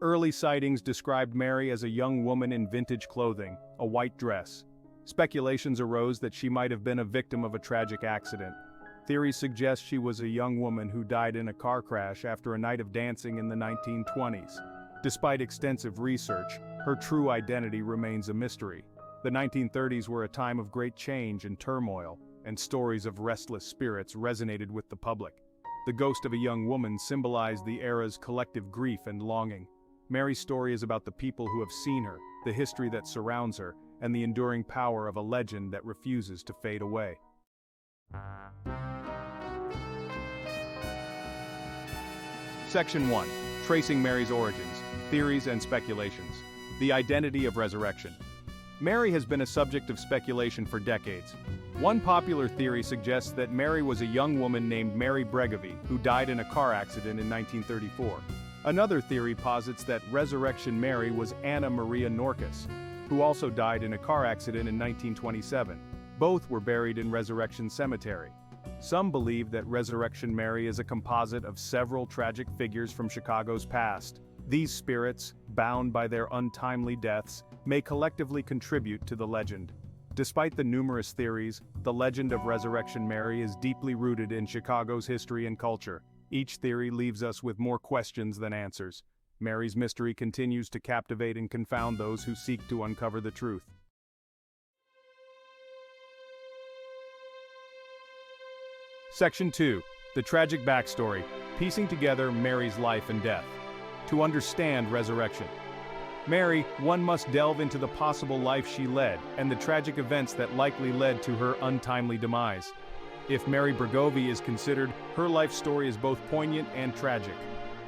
Early sightings described Mary as a young woman in vintage clothing, a white dress. Speculations arose that she might have been a victim of a tragic accident. Theories suggest she was a young woman who died in a car crash after a night of dancing in the 1920s. Despite extensive research, her true identity remains a mystery. The 1930s were a time of great change and turmoil, and stories of restless spirits resonated with the public. The ghost of a young woman symbolized the era's collective grief and longing. Mary's story is about the people who have seen her, the history that surrounds her, and the enduring power of a legend that refuses to fade away. Section 1. Tracing Mary's origins, theories and speculations. The identity of resurrection. Mary has been a subject of speculation for decades. One popular theory suggests that Mary was a young woman named Mary Bregovy, who died in a car accident in 1934. Another theory posits that Resurrection Mary was Anna Maria Norkus, who also died in a car accident in 1927. Both were buried in Resurrection Cemetery. Some believe that Resurrection Mary is a composite of several tragic figures from Chicago's past. These spirits, bound by their untimely deaths, may collectively contribute to the legend. Despite the numerous theories, the legend of Resurrection Mary is deeply rooted in Chicago's history and culture. Each theory leaves us with more questions than answers. Mary's mystery continues to captivate and confound those who seek to uncover the truth. Section 2. The tragic backstory, piecing together Mary's life and death. To understand resurrection. Mary, one must delve into the possible life she led and the tragic events that likely led to her untimely demise. If Mary Bregovy is considered, her life story is both poignant and tragic.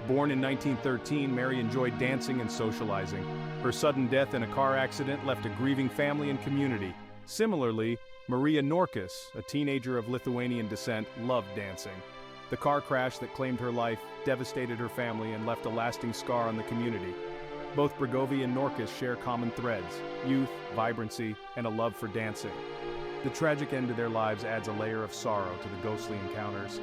Born in 1913, Mary enjoyed dancing and socializing. Her sudden death in a car accident left a grieving family and community. Similarly, Maria Norkus, a teenager of Lithuanian descent, loved dancing. The car crash that claimed her life devastated her family and left a lasting scar on the community. Both Bregovy and Norkus share common threads: youth, vibrancy, and a love for dancing. The tragic end to their lives adds a layer of sorrow to the ghostly encounters.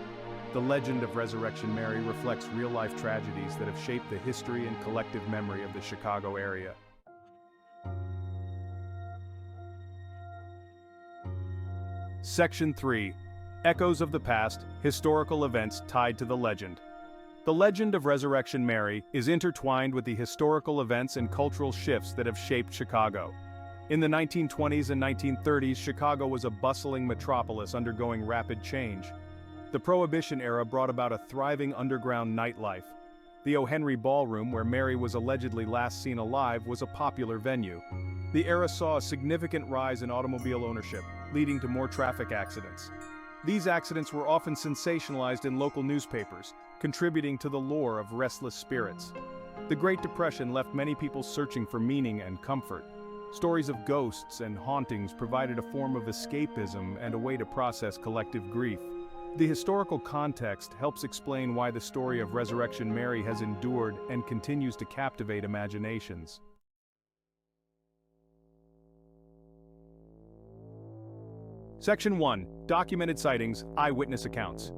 The legend of Resurrection Mary reflects real-life tragedies that have shaped the history and collective memory of the Chicago area. Section 3. Echoes of the past, historical events tied to the legend. The legend of Resurrection Mary is intertwined with the historical events and cultural shifts that have shaped Chicago. In the 1920s and 1930s, Chicago was a bustling metropolis undergoing rapid change. The Prohibition era brought about a thriving underground nightlife. The O. Henry Ballroom, where Mary was allegedly last seen alive, was a popular venue. The era saw a significant rise in automobile ownership, leading to more traffic accidents. These accidents were often sensationalized in local newspapers, contributing to the lore of restless spirits. The Great Depression left many people searching for meaning and comfort. Stories of ghosts and hauntings provided a form of escapism and a way to process collective grief. The historical context helps explain why the story of Resurrection Mary has endured and continues to captivate imaginations. Section 1. Documented sightings, eyewitness accounts.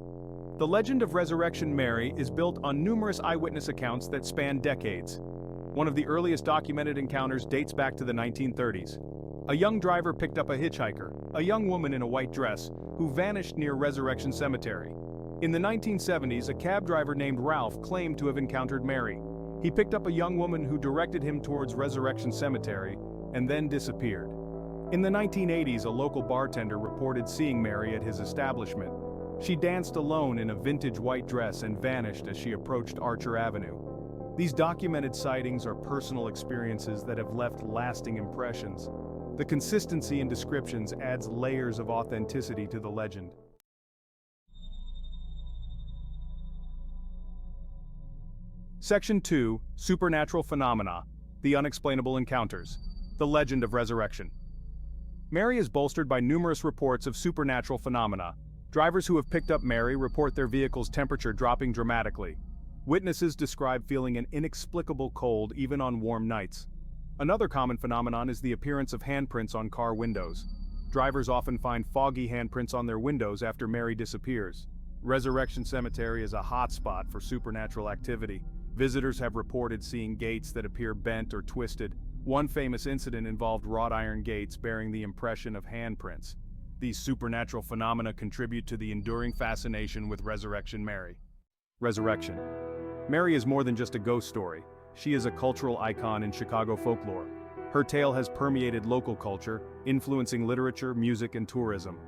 The legend of Resurrection Mary is built on numerous eyewitness accounts that span decades. One of the earliest documented encounters dates back to the 1930s. A young driver picked up a hitchhiker, a young woman in a white dress, who vanished near Resurrection Cemetery. In the 1970s, a cab driver named Ralph claimed to have encountered Mary. He picked up a young woman who directed him towards Resurrection Cemetery and then disappeared. In the 1980s, a local bartender reported seeing Mary at his establishment. She danced alone in a vintage white dress and vanished as she approached Archer Avenue. These documented sightings are personal experiences that have left lasting impressions. The consistency in descriptions adds layers of authenticity to the legend. Section 2, Supernatural Phenomena, the Unexplainable Encounters, the Legend of Resurrection. Mary is bolstered by numerous reports of supernatural phenomena. Drivers who have picked up Mary report their vehicle's temperature dropping dramatically. Witnesses describe feeling an inexplicable cold even on warm nights. Another common phenomenon is the appearance of handprints on car windows. Drivers often find foggy handprints on their windows after Mary disappears. Resurrection Cemetery is a hotspot for supernatural activity. Visitors have reported seeing gates that appear bent or twisted. One famous incident involved wrought iron gates bearing the impression of handprints. These supernatural phenomena contribute to the enduring fascination with Resurrection Mary. Resurrection. Mary is more than just a ghost story. She is a cultural icon in Chicago folklore. Her tale has permeated local culture, influencing literature, music, and tourism.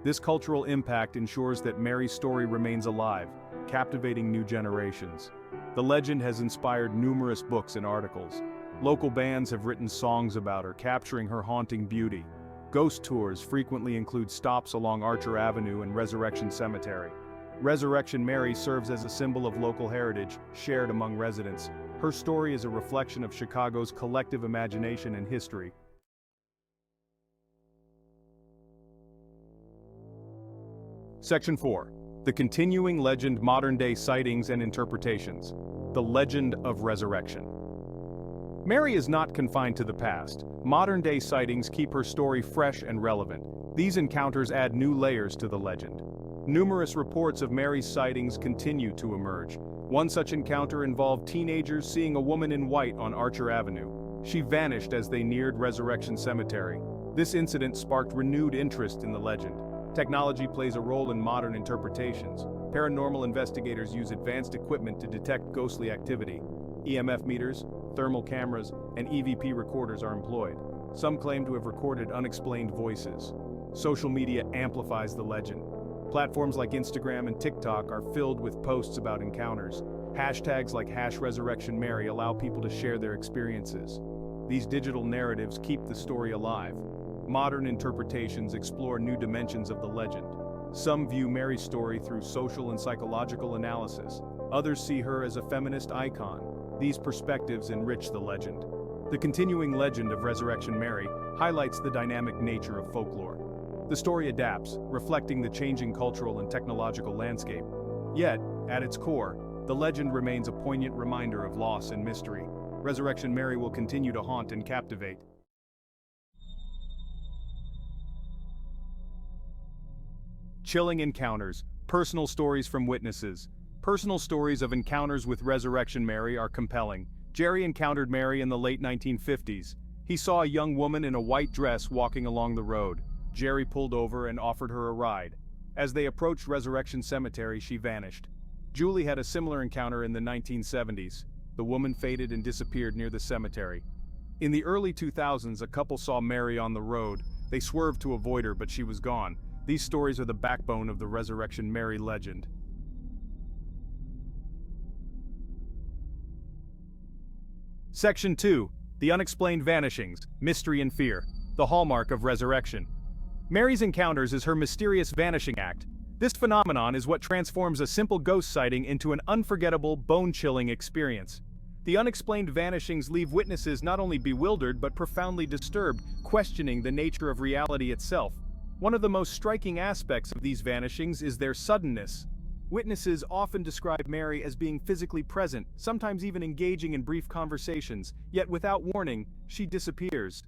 This cultural impact ensures that Mary's story remains alive, captivating new generations. The legend has inspired numerous books and articles. Local bands have written songs about her, capturing her haunting beauty. Ghost tours frequently include stops along Archer Avenue and Resurrection Cemetery. Resurrection Mary serves as a symbol of local heritage, shared among residents. Her story is a reflection of Chicago's collective imagination and history. Section 4. The Continuing Legend, Modern-Day Sightings and Interpretations. The Legend of Resurrection. Mary is not confined to the past. Modern-day sightings keep her story fresh and relevant. These encounters add new layers to the legend. Numerous reports of Mary's sightings continue to emerge. One such encounter involved teenagers seeing a woman in white on Archer Avenue. She vanished as they neared Resurrection Cemetery. This incident sparked renewed interest in the legend. Technology plays a role in modern interpretations. Paranormal investigators use advanced equipment to detect ghostly activity. EMF meters, thermal cameras, and EVP recorders are employed. Some claim to have recorded unexplained voices. Social media amplifies the legend. Platforms like Instagram and TikTok are filled with posts about encounters. Hashtags like #ResurrectionMary allow people to share their experiences. These digital narratives keep the story alive. Modern interpretations explore new dimensions of the legend. Some view Mary's story through social and psychological analysis. Others see her as a feminist icon. These perspectives enrich the legend. The continuing legend of Resurrection Mary highlights the dynamic nature of folklore. The story adapts, reflecting the changing cultural and technological landscape. Yet, at its core, the legend remains a poignant reminder of loss and mystery. Resurrection Mary will continue to haunt and captivate. Chilling encounters, personal stories from witnesses. Personal stories of encounters with Resurrection Mary are compelling. Jerry encountered Mary in the late 1950s. He saw a young woman in a white dress walking along the road. Jerry pulled over and offered her a ride. As they approached Resurrection Cemetery, she vanished. Julie had a similar encounter in the 1970s. The woman faded and disappeared near the cemetery. In the early 2000s, a couple saw Mary on the road. They swerved to avoid her, but she was gone. These stories are the backbone of the Resurrection Mary legend. Section 2. The Unexplained Vanishings, Mystery and Fear, the hallmark of Resurrection. Mary's encounters is her mysterious vanishing act. This phenomenon is what transforms a simple ghost sighting into an unforgettable, bone-chilling experience. The unexplained vanishings leave witnesses not only bewildered but profoundly disturbed, questioning the nature of reality itself. One of the most striking aspects of these vanishings is their suddenness. Witnesses often describe Mary as being physically present, sometimes even engaging in brief conversations, yet without warning, she disappears.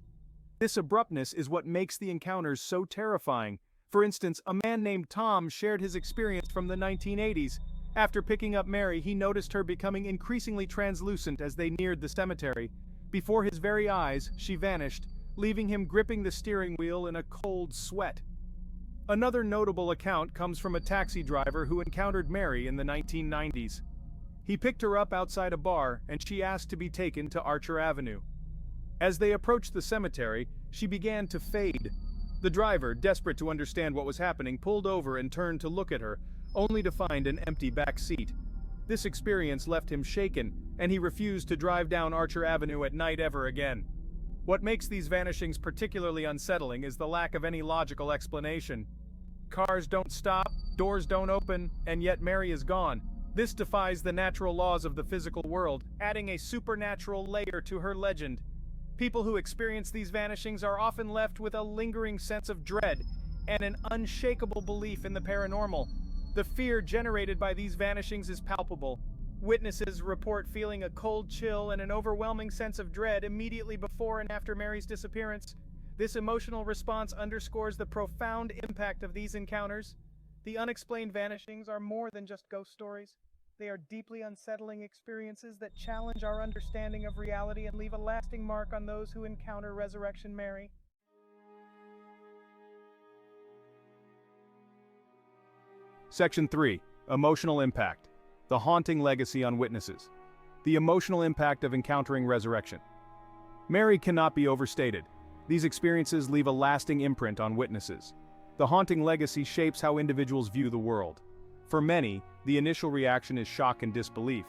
This abruptness is what makes the encounters so terrifying. For instance, a man named Tom shared his experience from the 1980s. After picking up Mary, he noticed her becoming increasingly translucent as they neared the cemetery. Before his very eyes, she vanished, leaving him gripping the steering wheel in a cold sweat. Another notable account comes from a taxi driver who encountered Mary in the 1990s. He picked her up outside a bar, and she asked to be taken to Archer Avenue. As they approached the cemetery, she began to fade. The driver, desperate to understand what was happening, pulled over and turned to look at her, only to find an empty back seat. This experience left him shaken, and he refused to drive down Archer Avenue at night ever again. What makes these vanishings particularly unsettling is the lack of any logical explanation. Cars don't stop, doors don't open, and yet Mary is gone. This defies the natural laws of the physical world, adding a supernatural layer to her legend. People who experience these vanishings are often left with a lingering sense of dread and an unshakable belief in the paranormal. The fear generated by these vanishings is palpable. Witnesses report feeling a cold chill and an overwhelming sense of dread immediately before and after Mary's disappearance. This emotional response underscores the profound impact of these encounters. The unexplained vanishings are more than just ghost stories. They are deeply unsettling experiences that challenge our understanding of reality and leave a lasting mark on those who encounter Resurrection Mary. Section 3. Emotional Impact. The haunting legacy on witnesses. The emotional impact of encountering resurrection. Mary cannot be overstated. These experiences leave a lasting imprint on witnesses. The haunting legacy shapes how individuals view the world. For many, the initial reaction is shock and disbelief.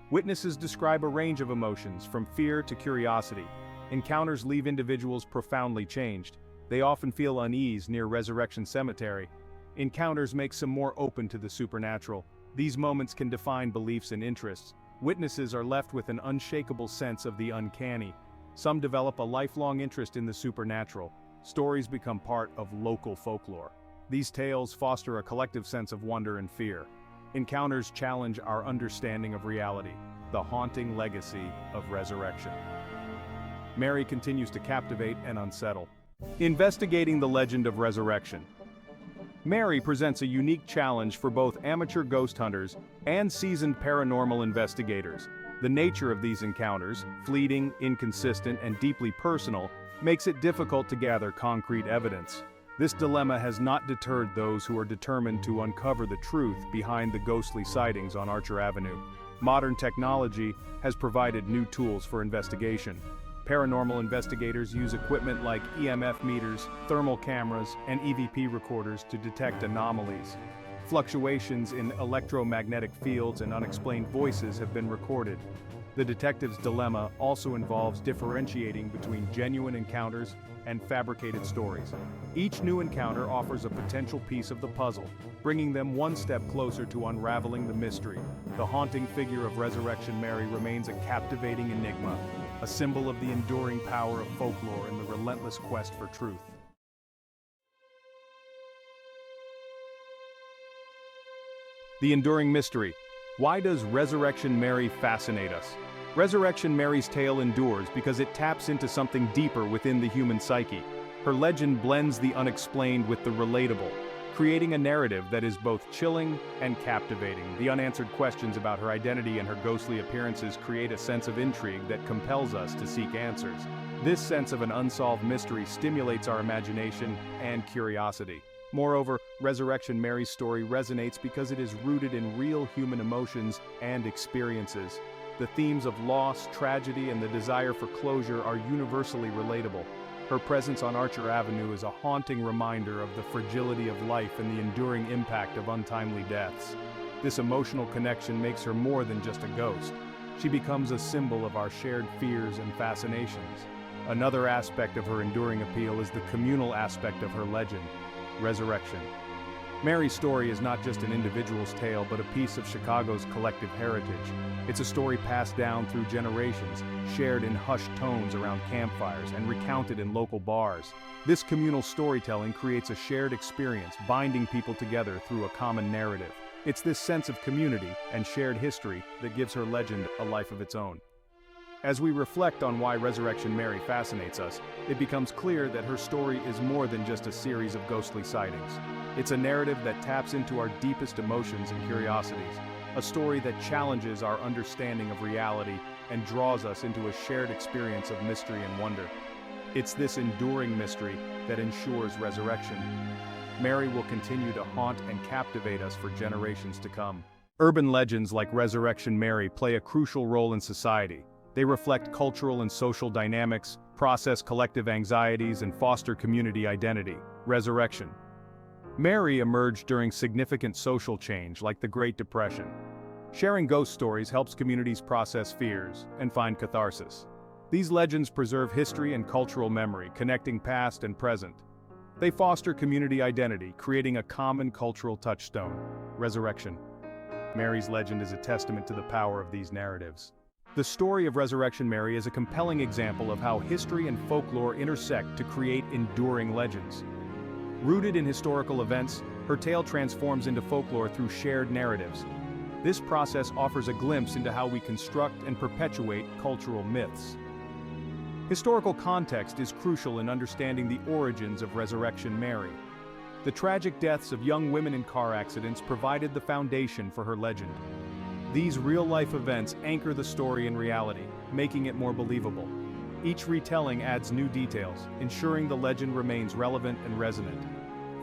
Witnesses describe a range of emotions, from fear to curiosity. Encounters leave individuals profoundly changed. They often feel unease near Resurrection Cemetery. Encounters make some more open to the supernatural. These moments can define beliefs and interests. Witnesses are left with an unshakable sense of the uncanny. Some develop a lifelong interest in the supernatural. Stories become part of local folklore. These tales foster a collective sense of wonder and fear. Encounters challenge our understanding of reality, the haunting legacy of resurrection. Mary continues to captivate and unsettle. Investigating the legend of resurrection. Mary presents a unique challenge for both amateur ghost hunters and seasoned paranormal investigators. The nature of these encounters, fleeting, inconsistent, and deeply personal, makes it difficult to gather concrete evidence. This dilemma has not deterred those who are determined to uncover the truth behind the ghostly sightings on Archer Avenue. Modern technology has provided new tools for investigation. Paranormal investigators use equipment like EMF meters, thermal cameras, and EVP recorders to detect anomalies. Fluctuations in electromagnetic fields and unexplained voices have been recorded. The detective's dilemma also involves differentiating between genuine encounters and fabricated stories. Each new encounter offers a potential piece of the puzzle, bringing them one step closer to unraveling the mystery. The haunting figure of Resurrection Mary remains a captivating enigma, a symbol of the enduring power of folklore and the relentless quest for truth. The enduring mystery. Why does Resurrection Mary fascinate us? Resurrection Mary's tale endures because it taps into something deeper within the human psyche. Her legend blends the unexplained with the relatable, creating a narrative that is both chilling and captivating. The unanswered questions about her identity and her ghostly appearances create a sense of intrigue that compels us to seek answers. This sense of an unsolved mystery stimulates our imagination and curiosity. Moreover, Resurrection Mary's story resonates because it is rooted in real human emotions and experiences. The themes of loss, tragedy, and the desire for closure are universally relatable. Her presence on Archer Avenue is a haunting reminder of the fragility of life and the enduring impact of untimely deaths. This emotional connection makes her more than just a ghost. She becomes a symbol of our shared fears and fascinations. Another aspect of her enduring appeal is the communal aspect of her legend, resurrection. Mary's story is not just an individual's tale, but a piece of Chicago's collective heritage. It's a story passed down through generations, shared in hushed tones around campfires, and recounted in local bars. This communal storytelling creates a shared experience, binding people together through a common narrative. It's this sense of community and shared history that gives her legend a life of its own. As we reflect on why Resurrection Mary fascinates us, it becomes clear that her story is more than just a series of ghostly sightings. It's a narrative that taps into our deepest emotions and curiosities, a story that challenges our understanding of reality and draws us into a shared experience of mystery and wonder. It's this enduring mystery that ensures resurrection. Mary will continue to haunt and captivate us for generations to come. Urban legends like Resurrection Mary play a crucial role in society. They reflect cultural and social dynamics, process collective anxieties, and foster community identity. Resurrection Mary emerged during significant social change like the Great Depression. Sharing ghost stories helps communities process fears and find catharsis. These legends preserve history and cultural memory, connecting past and present. They foster community identity, creating a common cultural touchstone. Resurrection Mary's legend is a testament to the power of these narratives. The story of Resurrection Mary is a compelling example of how history and folklore intersect to create enduring legends. Rooted in historical events, her tale transforms into folklore through shared narratives. This process offers a glimpse into how we construct and perpetuate cultural myths. Historical context is crucial in understanding the origins of Resurrection Mary. The tragic deaths of young women in car accidents provided the foundation for her legend. These real-life events anchor the story in reality, making it more believable. Each retelling adds new details, ensuring the legend remains relevant and resonant.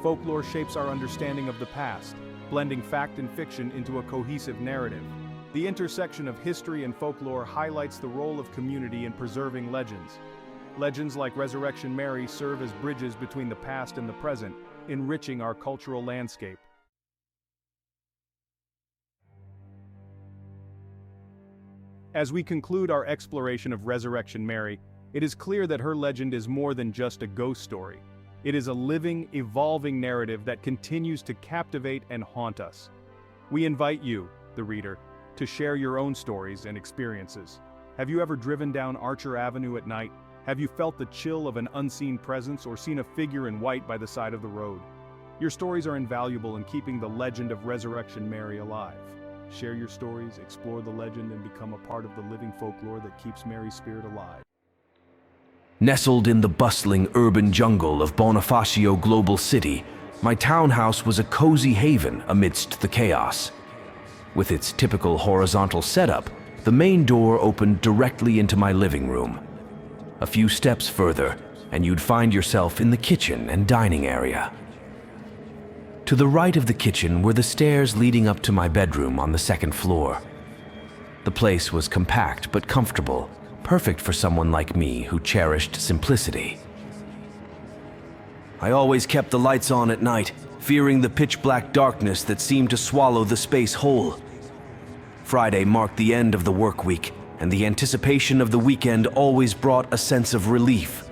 Folklore shapes our understanding of the past, blending fact and fiction into a cohesive narrative. The intersection of history and folklore highlights the role of community in preserving legends. Legends like Resurrection Mary serve as bridges between the past and the present, enriching our cultural landscape. As we conclude our exploration of Resurrection Mary, it is clear that her legend is more than just a ghost story. It is a living, evolving narrative that continues to captivate and haunt us. We invite you, the reader, to share your own stories and experiences. Have you ever driven down Archer Avenue at night? Have you felt the chill of an unseen presence or seen a figure in white by the side of the road? Your stories are invaluable in keeping the legend of Resurrection Mary alive. Share your stories, explore the legend, and become a part of the living folklore that keeps Mary's spirit alive. Nestled in the bustling urban jungle of Bonifacio Global City, my townhouse was a cozy haven amidst the chaos. With its typical horizontal setup, the main door opened directly into my living room. A few steps further, and you'd find yourself in the kitchen and dining area. To the right of the kitchen were the stairs leading up to my bedroom on the second floor. The place was compact but comfortable, perfect for someone like me who cherished simplicity. I always kept the lights on at night, fearing the pitch-black darkness that seemed to swallow the space whole. Friday marked the end of the work week, and the anticipation of the weekend always brought a sense of relief.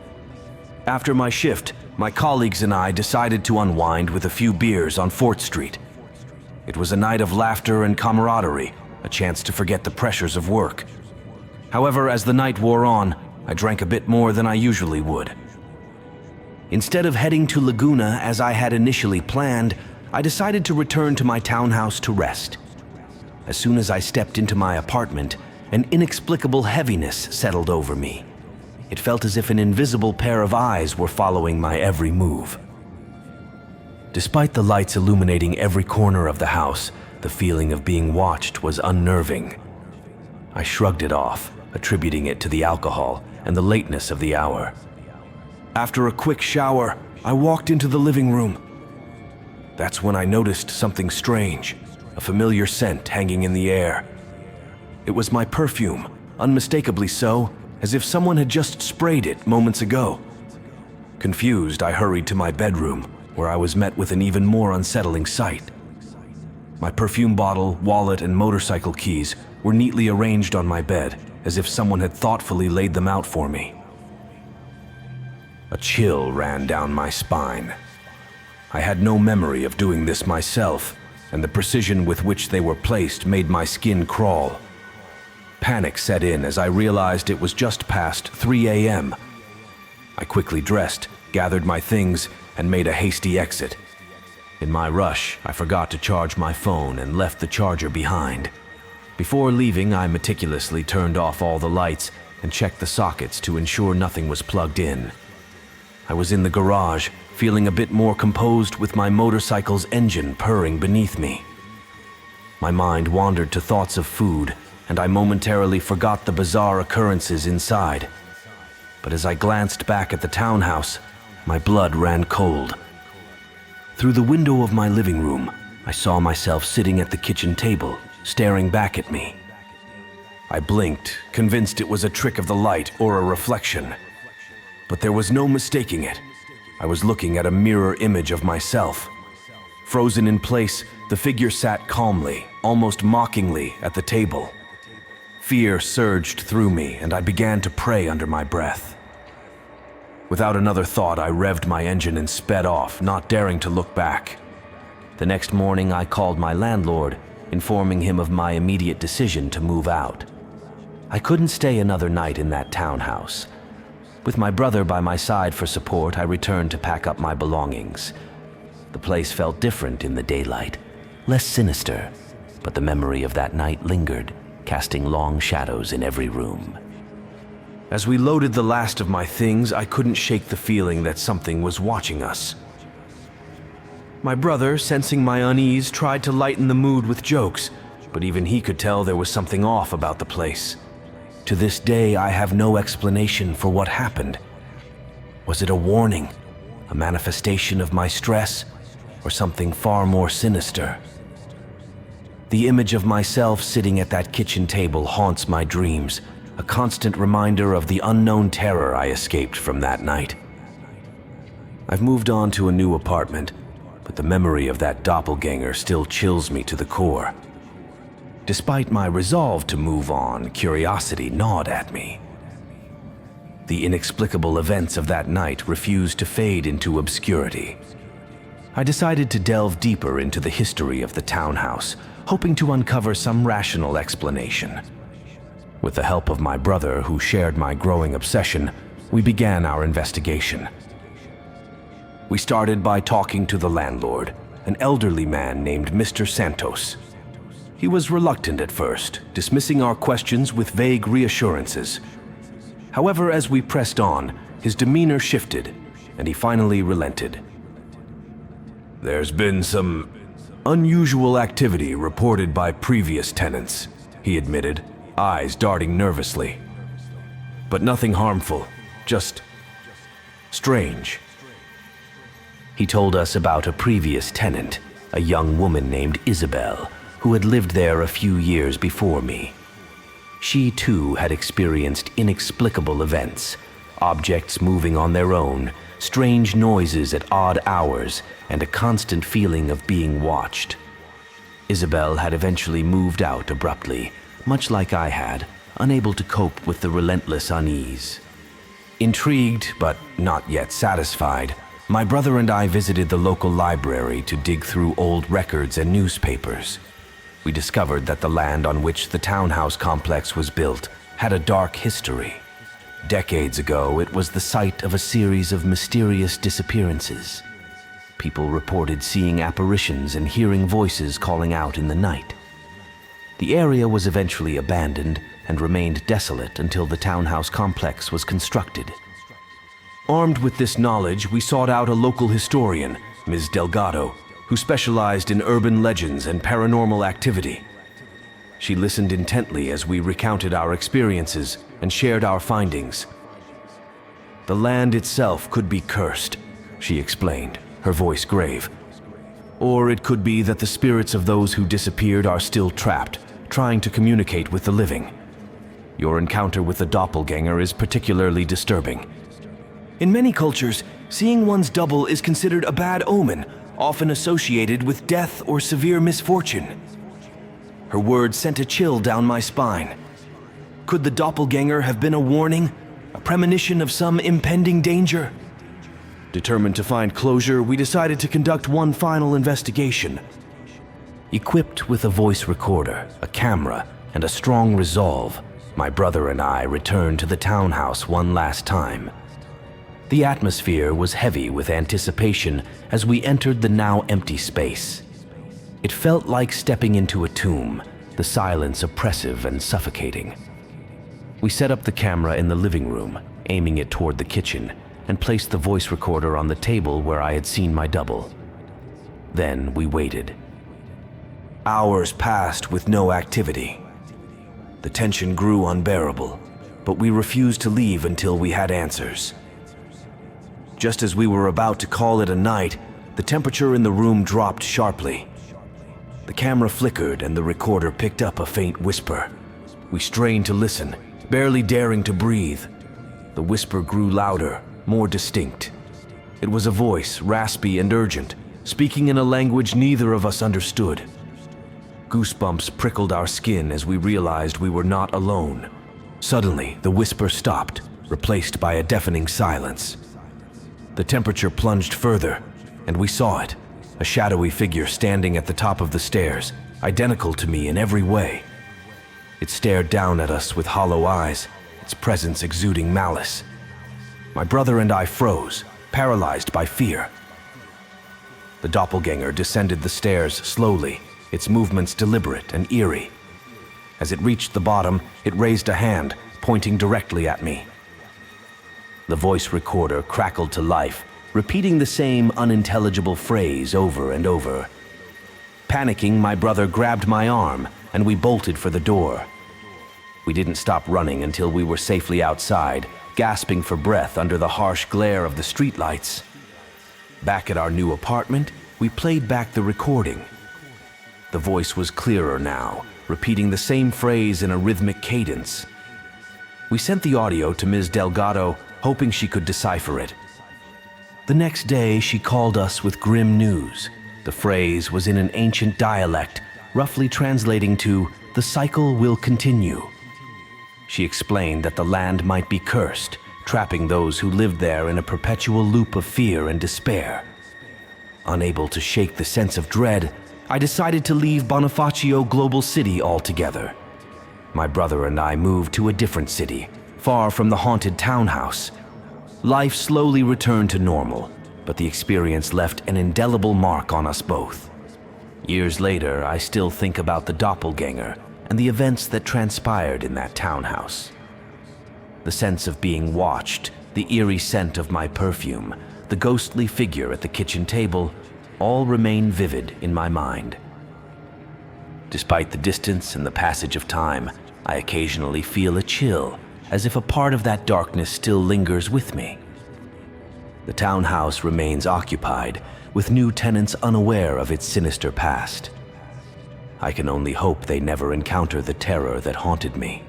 After my shift, my colleagues and I decided to unwind with a few beers on 4th Street. It was a night of laughter and camaraderie, a chance to forget the pressures of work. However, as the night wore on, I drank a bit more than I usually would. Instead of heading to Laguna as I had initially planned, I decided to return to my townhouse to rest. As soon as I stepped into my apartment, an inexplicable heaviness settled over me. It felt as if an invisible pair of eyes were following my every move. Despite the lights illuminating every corner of the house, the feeling of being watched was unnerving. I shrugged it off, attributing it to the alcohol and the lateness of the hour. After a quick shower, I walked into the living room. That's when I noticed something strange, a familiar scent hanging in the air. It was my perfume, unmistakably so, as if someone had just sprayed it moments ago. Confused, I hurried to my bedroom, where I was met with an even more unsettling sight. My perfume bottle, wallet, and motorcycle keys were neatly arranged on my bed, as if someone had thoughtfully laid them out for me. A chill ran down my spine. I had no memory of doing this myself, and the precision with which they were placed made my skin crawl. Panic set in as I realized it was just past 3 a.m. I quickly dressed, gathered my things, and made a hasty exit. In my rush, I forgot to charge my phone and left the charger behind. Before leaving, I meticulously turned off all the lights and checked the sockets to ensure nothing was plugged in. I was in the garage, feeling a bit more composed with my motorcycle's engine purring beneath me. My mind wandered to thoughts of food, and I momentarily forgot the bizarre occurrences inside. But as I glanced back at the townhouse, my blood ran cold. Through the window of my living room, I saw myself sitting at the kitchen table, staring back at me. I blinked, convinced it was a trick of the light or a reflection. But there was no mistaking it. I was looking at a mirror image of myself. Frozen in place, the figure sat calmly, almost mockingly, at the table. Fear surged through me, and I began to pray under my breath. Without another thought, I revved my engine and sped off, not daring to look back. The next morning, I called my landlord, informing him of my immediate decision to move out. I couldn't stay another night in that townhouse. With my brother by my side for support, I returned to pack up my belongings. The place felt different in the daylight, less sinister, but the memory of that night lingered, casting long shadows in every room. As we loaded the last of my things, I couldn't shake the feeling that something was watching us. My brother, sensing my unease, tried to lighten the mood with jokes, but even he could tell there was something off about the place. To this day, I have no explanation for what happened. Was it a warning, a manifestation of my stress, or something far more sinister? The image of myself sitting at that kitchen table haunts my dreams, a constant reminder of the unknown terror I escaped from that night. I've moved on to a new apartment, but the memory of that doppelganger still chills me to the core. Despite my resolve to move on, curiosity gnawed at me. The inexplicable events of that night refused to fade into obscurity. I decided to delve deeper into the history of the townhouse, hoping to uncover some rational explanation. With the help of my brother, who shared my growing obsession, we began our investigation. We started by talking to the landlord, an elderly man named Mr. Santos. He was reluctant at first, dismissing our questions with vague reassurances. However, as we pressed on, his demeanor shifted, and he finally relented. "There's been some unusual activity reported by previous tenants," he admitted, eyes darting nervously. "But nothing harmful, just strange." He told us about a previous tenant, a young woman named Isabel, who had lived there a few years before me. She too had experienced inexplicable events, objects moving on their own, strange noises at odd hours, and a constant feeling of being watched. Isabel had eventually moved out abruptly, much like I had, unable to cope with the relentless unease. Intrigued, but not yet satisfied, my brother and I visited the local library to dig through old records and newspapers. We discovered that the land on which the townhouse complex was built had a dark history. Decades ago, it was the site of a series of mysterious disappearances. People reported seeing apparitions and hearing voices calling out in the night. The area was eventually abandoned and remained desolate until the townhouse complex was constructed. Armed with this knowledge, we sought out a local historian, Ms. Delgado, who specialized in urban legends and paranormal activity. She listened intently as we recounted our experiences and shared our findings. "The land itself could be cursed," she explained, her voice grave. "Or it could be that the spirits of those who disappeared are still trapped, trying to communicate with the living. Your encounter with the doppelganger is particularly disturbing. In many cultures, seeing one's double is considered a bad omen, often associated with death or severe misfortune." Her words sent a chill down my spine. Could the doppelganger have been a warning, a premonition of some impending danger? Determined to find closure, we decided to conduct one final investigation. Equipped with a voice recorder, a camera, and a strong resolve, my brother and I returned to the townhouse one last time. The atmosphere was heavy with anticipation as we entered the now empty space. It felt like stepping into a tomb, the silence oppressive and suffocating. We set up the camera in the living room, aiming it toward the kitchen, and placed the voice recorder on the table where I had seen my double. Then we waited. Hours passed with no activity. The tension grew unbearable, but we refused to leave until we had answers. Just as we were about to call it a night, the temperature in the room dropped sharply. The camera flickered and the recorder picked up a faint whisper. We strained to listen, barely daring to breathe. The whisper grew louder, more distinct. It was a voice, raspy and urgent, speaking in a language neither of us understood. Goosebumps prickled our skin as we realized we were not alone. Suddenly, the whisper stopped, replaced by a deafening silence. The temperature plunged further, and we saw it, a shadowy figure standing at the top of the stairs, identical to me in every way. It stared down at us with hollow eyes, its presence exuding malice. My brother and I froze, paralyzed by fear. The doppelganger descended the stairs slowly, its movements deliberate and eerie. As it reached the bottom, it raised a hand, pointing directly at me. The voice recorder crackled to life, repeating the same unintelligible phrase over and over. Panicking, my brother grabbed my arm, and we bolted for the door. We didn't stop running until we were safely outside, gasping for breath under the harsh glare of the streetlights. Back at our new apartment, we played back the recording. The voice was clearer now, repeating the same phrase in a rhythmic cadence. We sent the audio to Ms. Delgado, hoping she could decipher it. The next day, she called us with grim news. The phrase was in an ancient dialect, roughly translating to, "The cycle will continue." She explained that the land might be cursed, trapping those who lived there in a perpetual loop of fear and despair. Unable to shake the sense of dread, I decided to leave Bonifacio Global City altogether. My brother and I moved to a different city, far from the haunted townhouse. Life slowly returned to normal, but the experience left an indelible mark on us both. Years later, I still think about the doppelganger and the events that transpired in that townhouse. The sense of being watched, the eerie scent of my perfume, the ghostly figure at the kitchen table, all remain vivid in my mind. Despite the distance and the passage of time, I occasionally feel a chill, as if a part of that darkness still lingers with me. The townhouse remains occupied, with new tenants unaware of its sinister past. I can only hope they never encounter the terror that haunted me.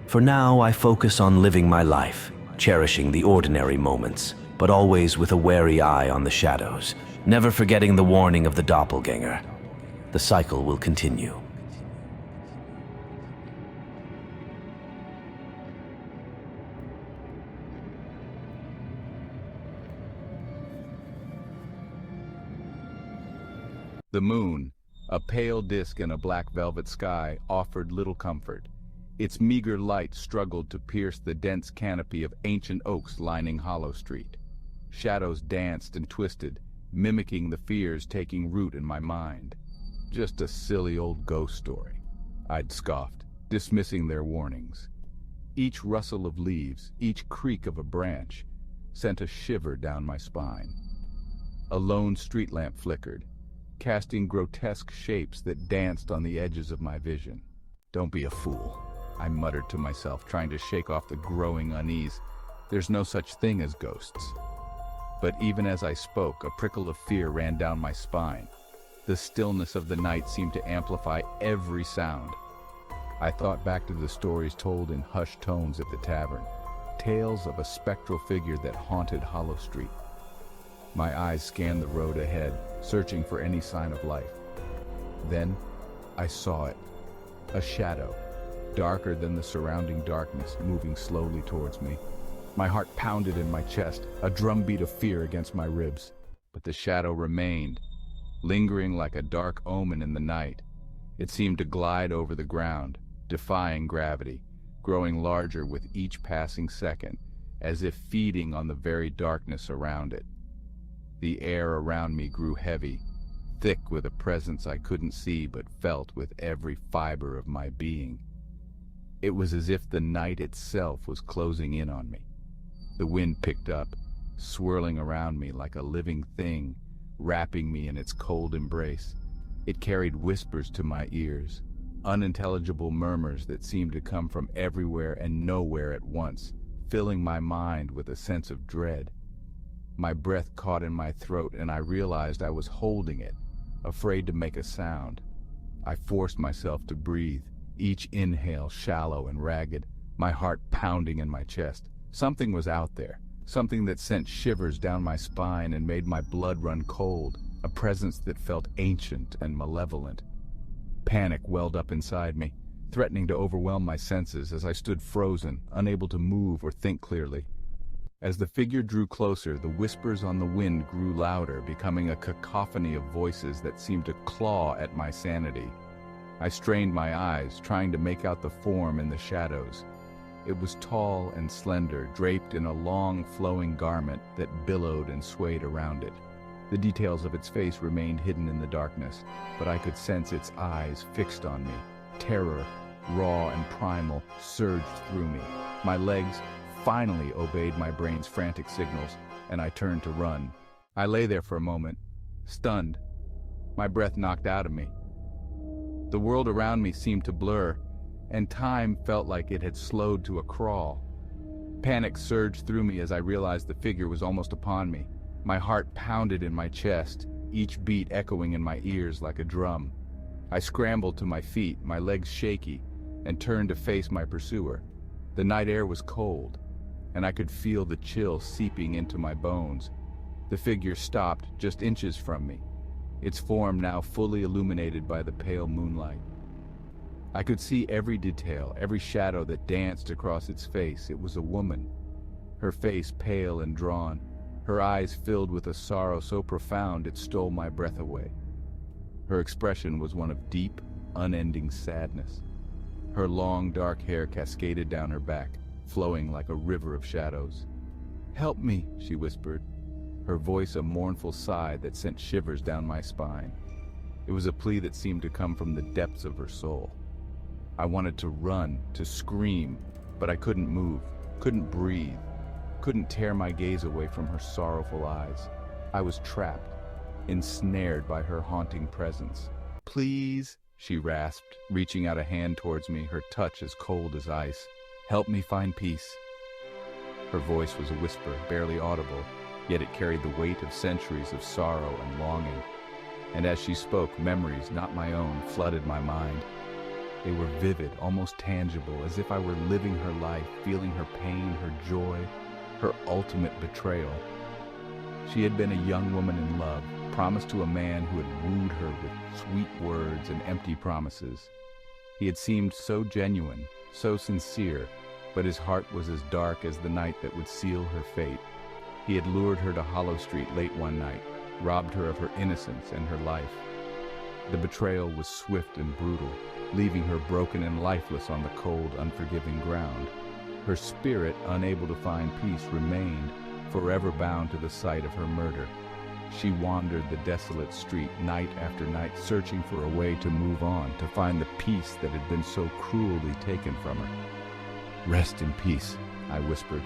For now, I focus on living my life, cherishing the ordinary moments, but always with a wary eye on the shadows, never forgetting the warning of the doppelganger. The cycle will continue. The moon, a pale disk in a black velvet sky, offered little comfort. Its meager light struggled to pierce the dense canopy of ancient oaks lining Hollow Street. Shadows danced and twisted, mimicking the fears taking root in my mind. Just a silly old ghost story, I'd scoffed, dismissing their warnings. Each rustle of leaves, each creak of a branch, sent a shiver down my spine. A lone street lamp flickered, casting grotesque shapes that danced on the edges of my vision. "Don't be a fool," I muttered to myself, trying to shake off the growing unease. "There's no such thing as ghosts." But even as I spoke, a prickle of fear ran down my spine. The stillness of the night seemed to amplify every sound. I thought back to the stories told in hushed tones at the tavern, tales of a spectral figure that haunted Hollow Street. My eyes scanned the road ahead, searching for any sign of life. Then, I saw it. A shadow, darker than the surrounding darkness, moving slowly towards me. My heart pounded in my chest, a drumbeat of fear against my ribs. But the shadow remained, lingering like a dark omen in the night. It seemed to glide over the ground, defying gravity, growing larger with each passing second, as if feeding on the very darkness around it. The air around me grew heavy, thick with a presence I couldn't see but felt with every fiber of my being. It was as if the night itself was closing in on me. The wind picked up, swirling around me like a living thing, wrapping me in its cold embrace. It carried whispers to my ears, unintelligible murmurs that seemed to come from everywhere and nowhere at once, filling my mind with a sense of dread. My breath caught in my throat and I realized I was holding it, afraid to make a sound. I forced myself to breathe, each inhale shallow and ragged, my heart pounding in my chest. Something was out there, something that sent shivers down my spine and made my blood run cold, a presence that felt ancient and malevolent. Panic welled up inside me, threatening to overwhelm my senses as I stood frozen, unable to move or think clearly. As the figure drew closer, the whispers on the wind grew louder, becoming a cacophony of voices that seemed to claw at my sanity. I strained my eyes, trying to make out the form in the shadows. It was tall and slender, draped in a long, flowing garment that billowed and swayed around it. The details of its face remained hidden in the darkness, but I could sense its eyes fixed on me. Terror, raw and primal, surged through me. My legs finally obeyed my brain's frantic signals, and I turned to run. I lay there for a moment, stunned, my breath knocked out of me. The world around me seemed to blur, and time felt like it had slowed to a crawl. Panic surged through me as I realized the figure was almost upon me. My heart pounded in my chest, each beat echoing in my ears like a drum. I scrambled to my feet, my legs shaky, and turned to face my pursuer. The night air was cold, and I could feel the chill seeping into my bones. The figure stopped just inches from me, its form now fully illuminated by the pale moonlight. I could see every detail, every shadow that danced across its face. It was a woman, her face pale and drawn, her eyes filled with a sorrow so profound it stole my breath away. Her expression was one of deep, unending sadness. Her long, dark hair cascaded down her back, flowing like a river of shadows. "Help me," she whispered, her voice a mournful sigh that sent shivers down my spine. It was a plea that seemed to come from the depths of her soul. I wanted to run, to scream, but I couldn't move, couldn't breathe, couldn't tear my gaze away from her sorrowful eyes. I was trapped, ensnared by her haunting presence. "Please," she rasped, reaching out a hand towards me, her touch as cold as ice. "Help me find peace." Her voice was a whisper, barely audible, yet it carried the weight of centuries of sorrow and longing. And as she spoke, memories, not my own, flooded my mind. They were vivid, almost tangible, as if I were living her life, feeling her pain, her joy, her ultimate betrayal. She had been a young woman in love, promised to a man who had wooed her with sweet words and empty promises. He had seemed so genuine, so sincere, but his heart was as dark as the night that would seal her fate. He had lured her to Hollow Street late one night, robbed her of her innocence and her life. The betrayal was swift and brutal, leaving her broken and lifeless on the cold, unforgiving ground. Her spirit, unable to find peace, remained, forever bound to the site of her murder. She wandered the desolate street night after night, searching for a way to move on, to find the peace that had been so cruelly taken from her. "Rest in peace," I whispered,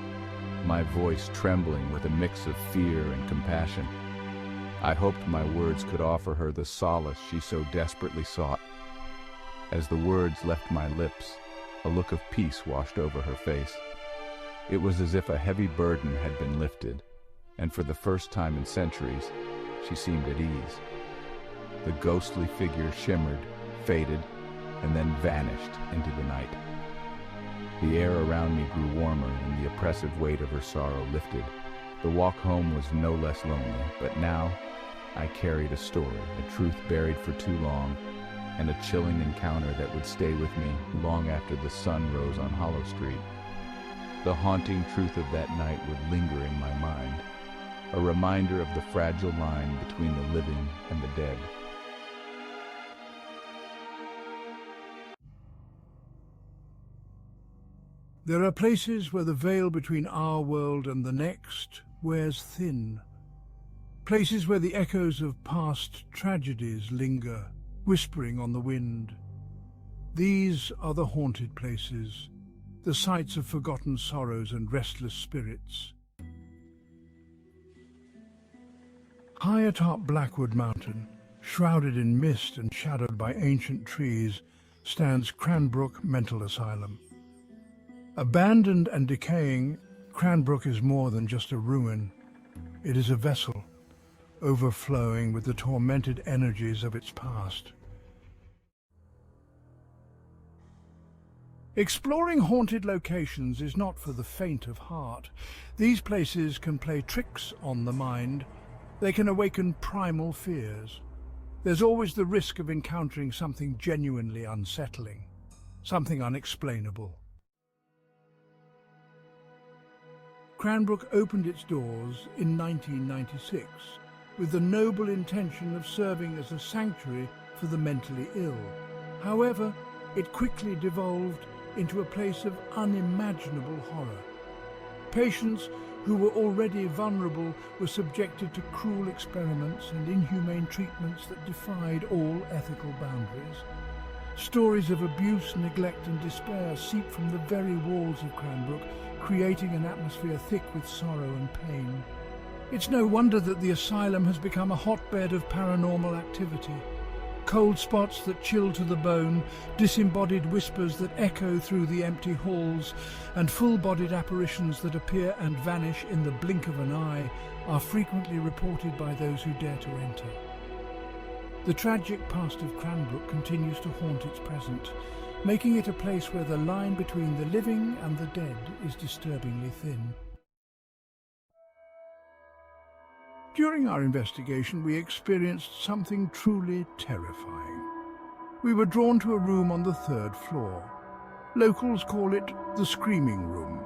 my voice trembling with a mix of fear and compassion. I hoped my words could offer her the solace she so desperately sought. As the words left my lips, a look of peace washed over her face. It was as if a heavy burden had been lifted, and for the first time in centuries, she seemed at ease. The ghostly figure shimmered, faded, and then vanished into the night. The air around me grew warmer, and the oppressive weight of her sorrow lifted. The walk home was no less lonely, but now I carried a story, a truth buried for too long, and a chilling encounter that would stay with me long after the sun rose on Hollow Street. The haunting truth of that night would linger in my mind, a reminder of the fragile line between the living and the dead. There are places where the veil between our world and the next wears thin. Places where the echoes of past tragedies linger, whispering on the wind. These are the haunted places, the sites of forgotten sorrows and restless spirits. High atop Blackwood Mountain, shrouded in mist and shadowed by ancient trees, stands Cranbrook Mental Asylum. Abandoned and decaying, Cranbrook is more than just a ruin. It is a vessel, overflowing with the tormented energies of its past. Exploring haunted locations is not for the faint of heart. These places can play tricks on the mind. They can awaken primal fears. there's always the risk of encountering something genuinely unsettling, something unexplainable. Cranbrook opened its doors in 1996 with the noble intention of serving as a sanctuary for the mentally ill. However, it quickly devolved into a place of unimaginable horror. Patients who were already vulnerable were subjected to cruel experiments and inhumane treatments that defied all ethical boundaries. Stories of abuse, neglect and despair seep from the very walls of Cranbrook, creating an atmosphere thick with sorrow and pain. It's no wonder that the asylum has become a hotbed of paranormal activity. Cold spots that chill to the bone, disembodied whispers that echo through the empty halls, and full-bodied apparitions that appear and vanish in the blink of an eye are frequently reported by those who dare to enter. The tragic past of Cranbrook continues to haunt its present, making it a place where the line between the living and the dead is disturbingly thin. During our investigation, we experienced something truly terrifying. We were drawn to a room on the 3rd floor. Locals call it the Screaming Room.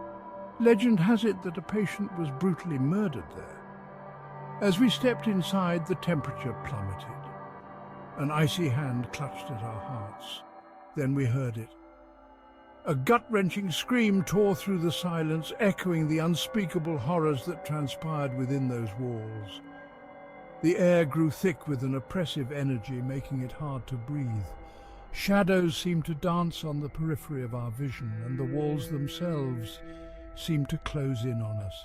Legend has it that a patient was brutally murdered there. As we stepped inside, the temperature plummeted. An icy hand clutched at our hearts. Then we heard it. A gut-wrenching scream tore through the silence, echoing the unspeakable horrors that transpired within those walls. The air grew thick with an oppressive energy, making it hard to breathe. Shadows seemed to dance on the periphery of our vision, and the walls themselves seemed to close in on us.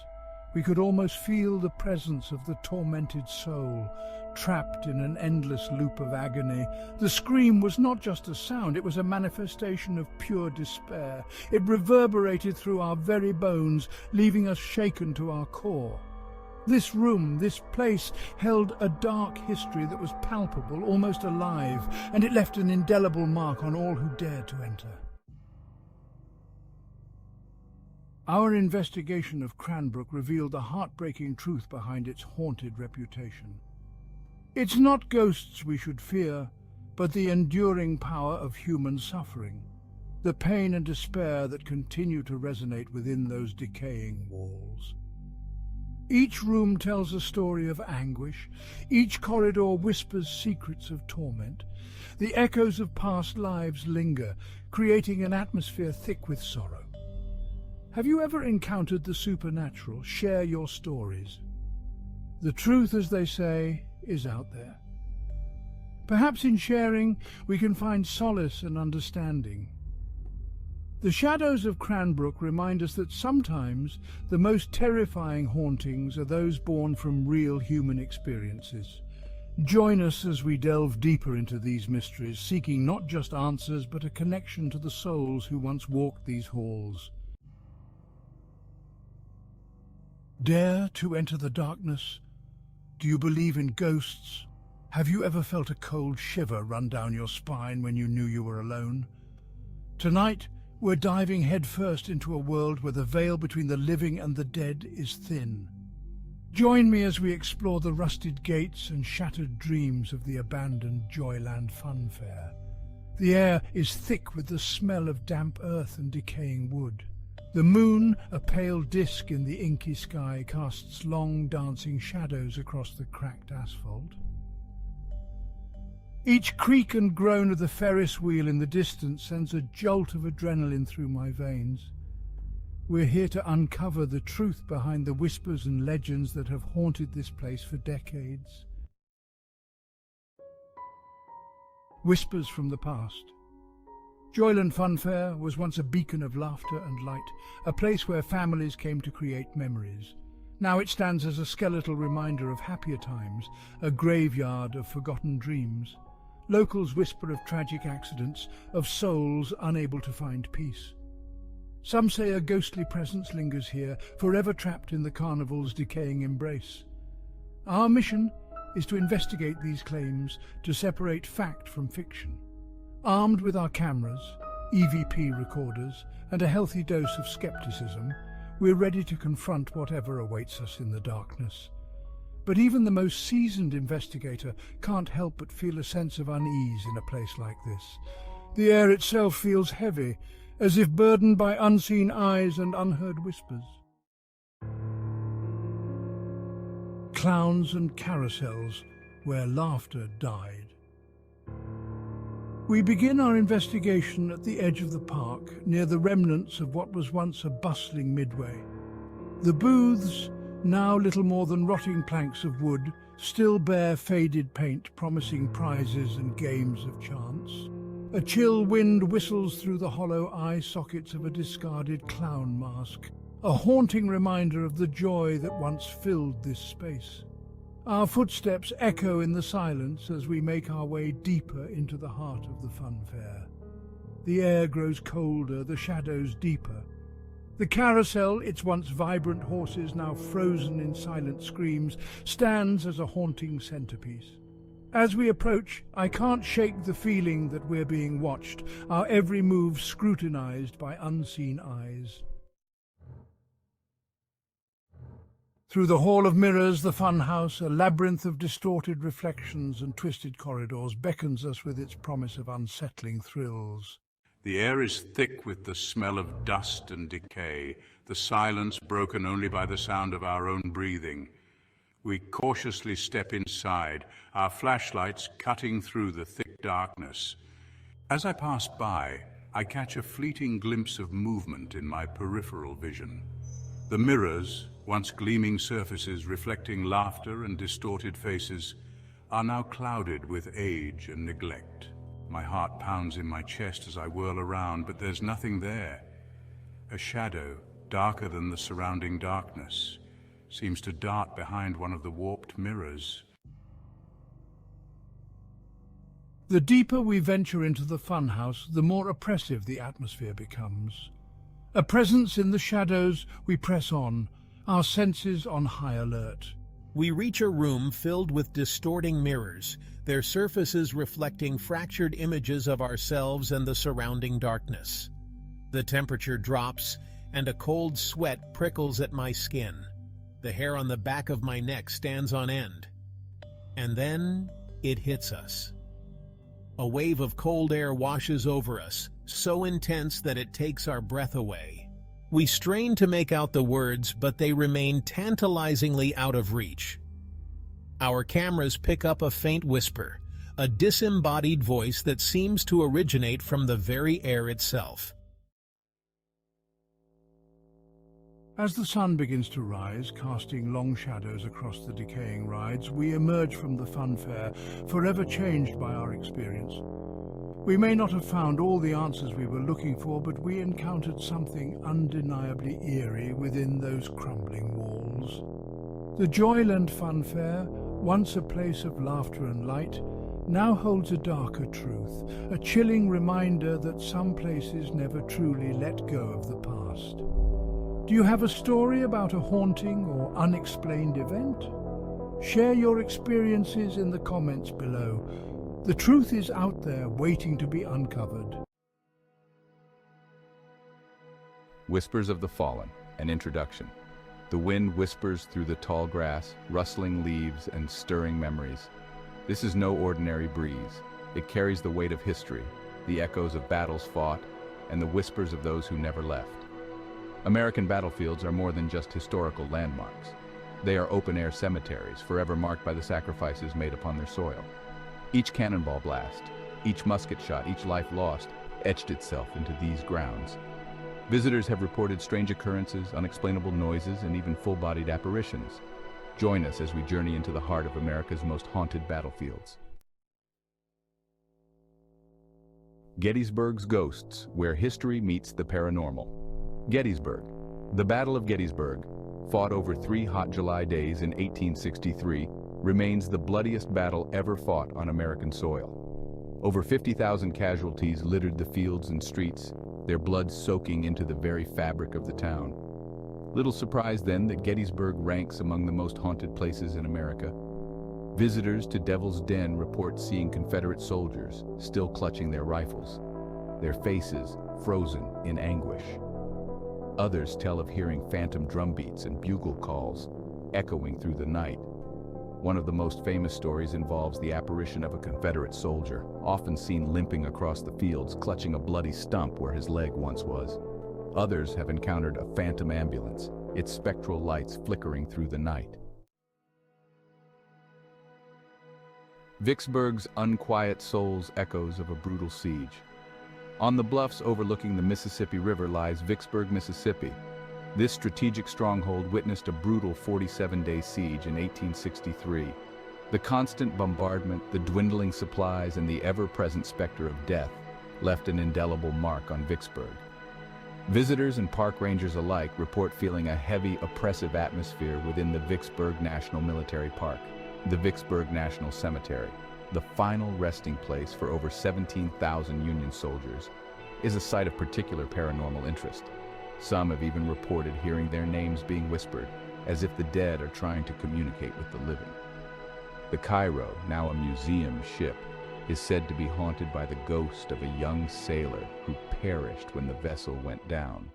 We could almost feel the presence of the tormented soul, trapped in an endless loop of agony. The scream was not just a sound, it was a manifestation of pure despair. It reverberated through our very bones, leaving us shaken to our core. This room, this place, held a dark history that was palpable, almost alive, and it left an indelible mark on all who dared to enter. Our investigation of Cranbrook revealed the heartbreaking truth behind its haunted reputation. It's not ghosts we should fear, but the enduring power of human suffering, the pain and despair that continue to resonate within those decaying walls. Each room tells a story of anguish, each corridor whispers secrets of torment. The echoes of past lives linger, creating an atmosphere thick with sorrow. Have you ever encountered the supernatural? Share your stories. The truth, as they say, is out there. Perhaps in sharing, we can find solace and understanding. The shadows of Cranbrook remind us that sometimes the most terrifying hauntings are those born from real human experiences. Join us as we delve deeper into these mysteries, seeking not just answers, but a connection to the souls who once walked these halls. Dare to enter the darkness? Do you believe in ghosts? Have you ever felt a cold shiver run down your spine when you knew you were alone? Tonight, we're diving headfirst into a world where the veil between the living and the dead is thin. Join me as we explore the rusted gates and shattered dreams of the abandoned Joyland Fun Fair. The air is thick with the smell of damp earth and decaying wood. The moon, a pale disk in the inky sky, casts long dancing shadows across the cracked asphalt. Each creak and groan of the Ferris wheel in the distance sends a jolt of adrenaline through my veins. We're here to uncover the truth behind the whispers and legends that have haunted this place for decades. Whispers from the past. Joyland Fun Fair was once a beacon of laughter and light, a place where families came to create memories. Now it stands as a skeletal reminder of happier times, a graveyard of forgotten dreams. Locals whisper of tragic accidents, of souls unable to find peace. Some say a ghostly presence lingers here, forever trapped in the carnival's decaying embrace. Our mission is to investigate these claims, to separate fact from fiction. Armed with our cameras, EVP recorders, and a healthy dose of skepticism, we're ready to confront whatever awaits us in the darkness. But even the most seasoned investigator can't help but feel a sense of unease in a place like this. The air itself feels heavy, as if burdened by unseen eyes and unheard whispers. Clowns and carousels where laughter died. We begin our investigation at the edge of the park, near the remnants of what was once a bustling midway. The booths, now little more than rotting planks of wood, still bear faded paint promising prizes and games of chance. A chill wind whistles through the hollow eye sockets of a discarded clown mask, a haunting reminder of the joy that once filled this space. Our footsteps echo in the silence as we make our way deeper into the heart of the fun fair. The air grows colder, the shadows deeper. The carousel, its once vibrant horses now frozen in silent screams, stands as a haunting centerpiece. As we approach, I can't shake the feeling that we're being watched, our every move scrutinized by unseen eyes. Through the hall of mirrors, the funhouse, a labyrinth of distorted reflections and twisted corridors, beckons us with its promise of unsettling thrills. The air is thick with the smell of dust and decay, the silence broken only by the sound of our own breathing. We cautiously step inside, our flashlights cutting through the thick darkness. As I pass by, I catch a fleeting glimpse of movement in my peripheral vision. The mirrors, once gleaming surfaces reflecting laughter and distorted faces, are now clouded with age and neglect. My heart pounds in my chest as I whirl around, but there's nothing there. A shadow, darker than the surrounding darkness, seems to dart behind one of the warped mirrors. The deeper we venture into the funhouse, the more oppressive the atmosphere becomes. A presence in the shadows, we press on, our senses on high alert. We reach a room filled with distorting mirrors, their surfaces reflecting fractured images of ourselves and the surrounding darkness. The temperature drops, and a cold sweat prickles at my skin. The hair on the back of my neck stands on end. And then it hits us. A wave of cold air washes over us, so intense that it takes our breath away. We strain to make out the words, but they remain tantalizingly out of reach. Our cameras pick up a faint whisper, a disembodied voice that seems to originate from the very air itself. As the sun begins to rise, casting long shadows across the decaying rides, we emerge from the funfair, forever changed by our experience. We may not have found all the answers we were looking for, but we encountered something undeniably eerie within those crumbling walls. The Joyland Funfair, once a place of laughter and light, now holds a darker truth, a chilling reminder that some places never truly let go of the past. Do you have a story about a haunting or unexplained event? Share your experiences in the comments below. The truth is out there, waiting to be uncovered. Whispers of the Fallen, an introduction. The wind whispers through the tall grass, rustling leaves and stirring memories. This is no ordinary breeze. It carries the weight of history, the echoes of battles fought, and the whispers of those who never left. American battlefields are more than just historical landmarks. They are open-air cemeteries, forever marked by the sacrifices made upon their soil. Each cannonball blast, each musket shot, each life lost, etched itself into these grounds. Visitors have reported strange occurrences, unexplainable noises, and even full-bodied apparitions. Join us as we journey into the heart of America's most haunted battlefields. Gettysburg's Ghosts, where history meets the paranormal. Gettysburg. The Battle of Gettysburg, fought over 3 hot July days in 1863, remains the bloodiest battle ever fought on American soil. Over 50,000 casualties littered the fields and streets, their blood soaking into the very fabric of the town. Little surprise then that Gettysburg ranks among the most haunted places in America. Visitors to Devil's Den report seeing Confederate soldiers still clutching their rifles, their faces frozen in anguish. Others tell of hearing phantom drum beats and bugle calls echoing through the night. One of the most famous stories involves the apparition of a Confederate soldier, often seen limping across the fields, clutching a bloody stump where his leg once was. Others have encountered a phantom ambulance, its spectral lights flickering through the night. Vicksburg's unquiet souls echoes of a brutal siege. On the bluffs overlooking the Mississippi River lies Vicksburg, Mississippi. This strategic stronghold witnessed a brutal 47-day siege in 1863. The constant bombardment, the dwindling supplies, and the ever-present specter of death left an indelible mark on Vicksburg. Visitors and park rangers alike report feeling a heavy, oppressive atmosphere within the Vicksburg National Military Park. The Vicksburg National Cemetery, the final resting place for over 17,000 Union soldiers, is a site of particular paranormal interest. Some have even reported hearing their names being whispered, as if the dead are trying to communicate with the living. The Cairo, now a museum ship, is said to be haunted by the ghost of a young sailor who perished when the vessel went down.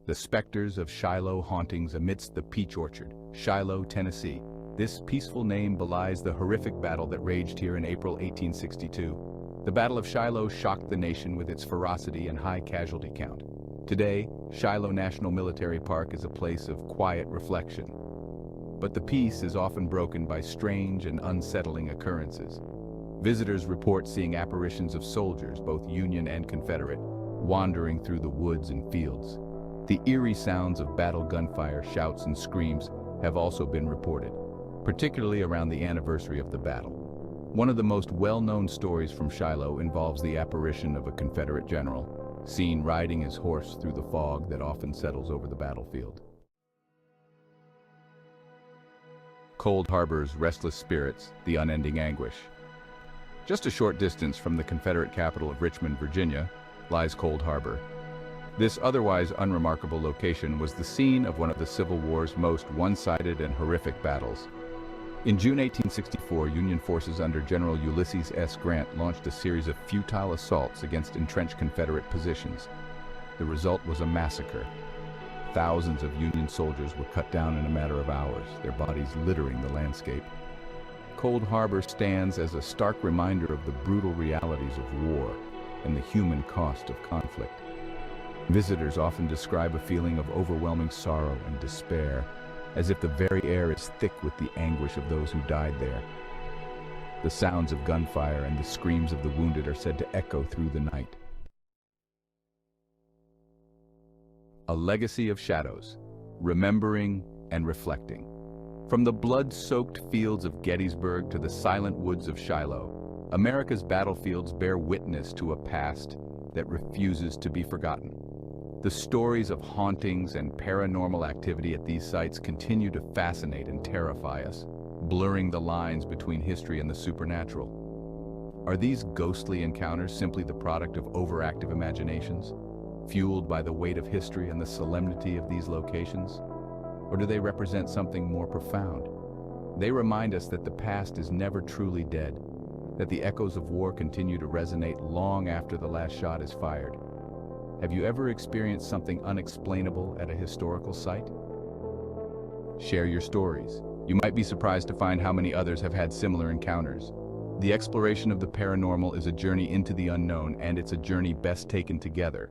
The specters of Shiloh hauntings amidst the peach orchard, Shiloh, Tennessee. This peaceful name belies the horrific battle that raged here in April 1862. The Battle of Shiloh shocked the nation with its ferocity and high casualty count. Today, Shiloh National Military Park is a place of quiet reflection. But the peace is often broken by strange and unsettling occurrences. Visitors report seeing apparitions of soldiers, both Union and Confederate, wandering through the woods and fields. The eerie sounds of battle gunfire, shouts, and screams have also been reported, particularly around the anniversary of the battle. One of the most well-known stories from Shiloh involves the apparition of a Confederate general, seen riding his horse through the fog that often settles over the battlefield. Cold Harbor's restless spirits, the unending anguish. Just a short distance from the Confederate capital of Richmond, Virginia, lies Cold Harbor. This otherwise unremarkable location was the scene of one of the Civil War's most one-sided and horrific battles. In June 1864, Union forces under General Ulysses S. Grant launched a series of futile assaults against entrenched Confederate positions. The result was a massacre. Thousands of Union soldiers were cut down in a matter of hours, their bodies littering the landscape. Cold Harbor stands as a stark reminder of the brutal realities of war and the human cost of conflict. Visitors often describe a feeling of overwhelming sorrow and despair, as if the very air is thick with the anguish of those who died there. The sounds of gunfire and the screams of the wounded are said to echo through the night. A legacy of shadows, remembering and reflecting. From the blood-soaked fields of Gettysburg to the silent woods of Shiloh, America's battlefields bear witness to a past that refuses to be forgotten. The stories of hauntings and paranormal activity at these sites continue to fascinate and terrify us, blurring the lines between history and the supernatural. Are these ghostly encounters simply the product of overactive imaginations, fueled by the weight of history and the solemnity of these locations? Or do they represent something more profound? They remind us that the past is never truly dead, that the echoes of war continue to resonate long after the last shot is fired. Have you ever experienced something unexplainable at a historical site? Share your stories. You might be surprised to find how many others have had similar encounters. The exploration of the paranormal is a journey into the unknown, and it's a journey best taken together.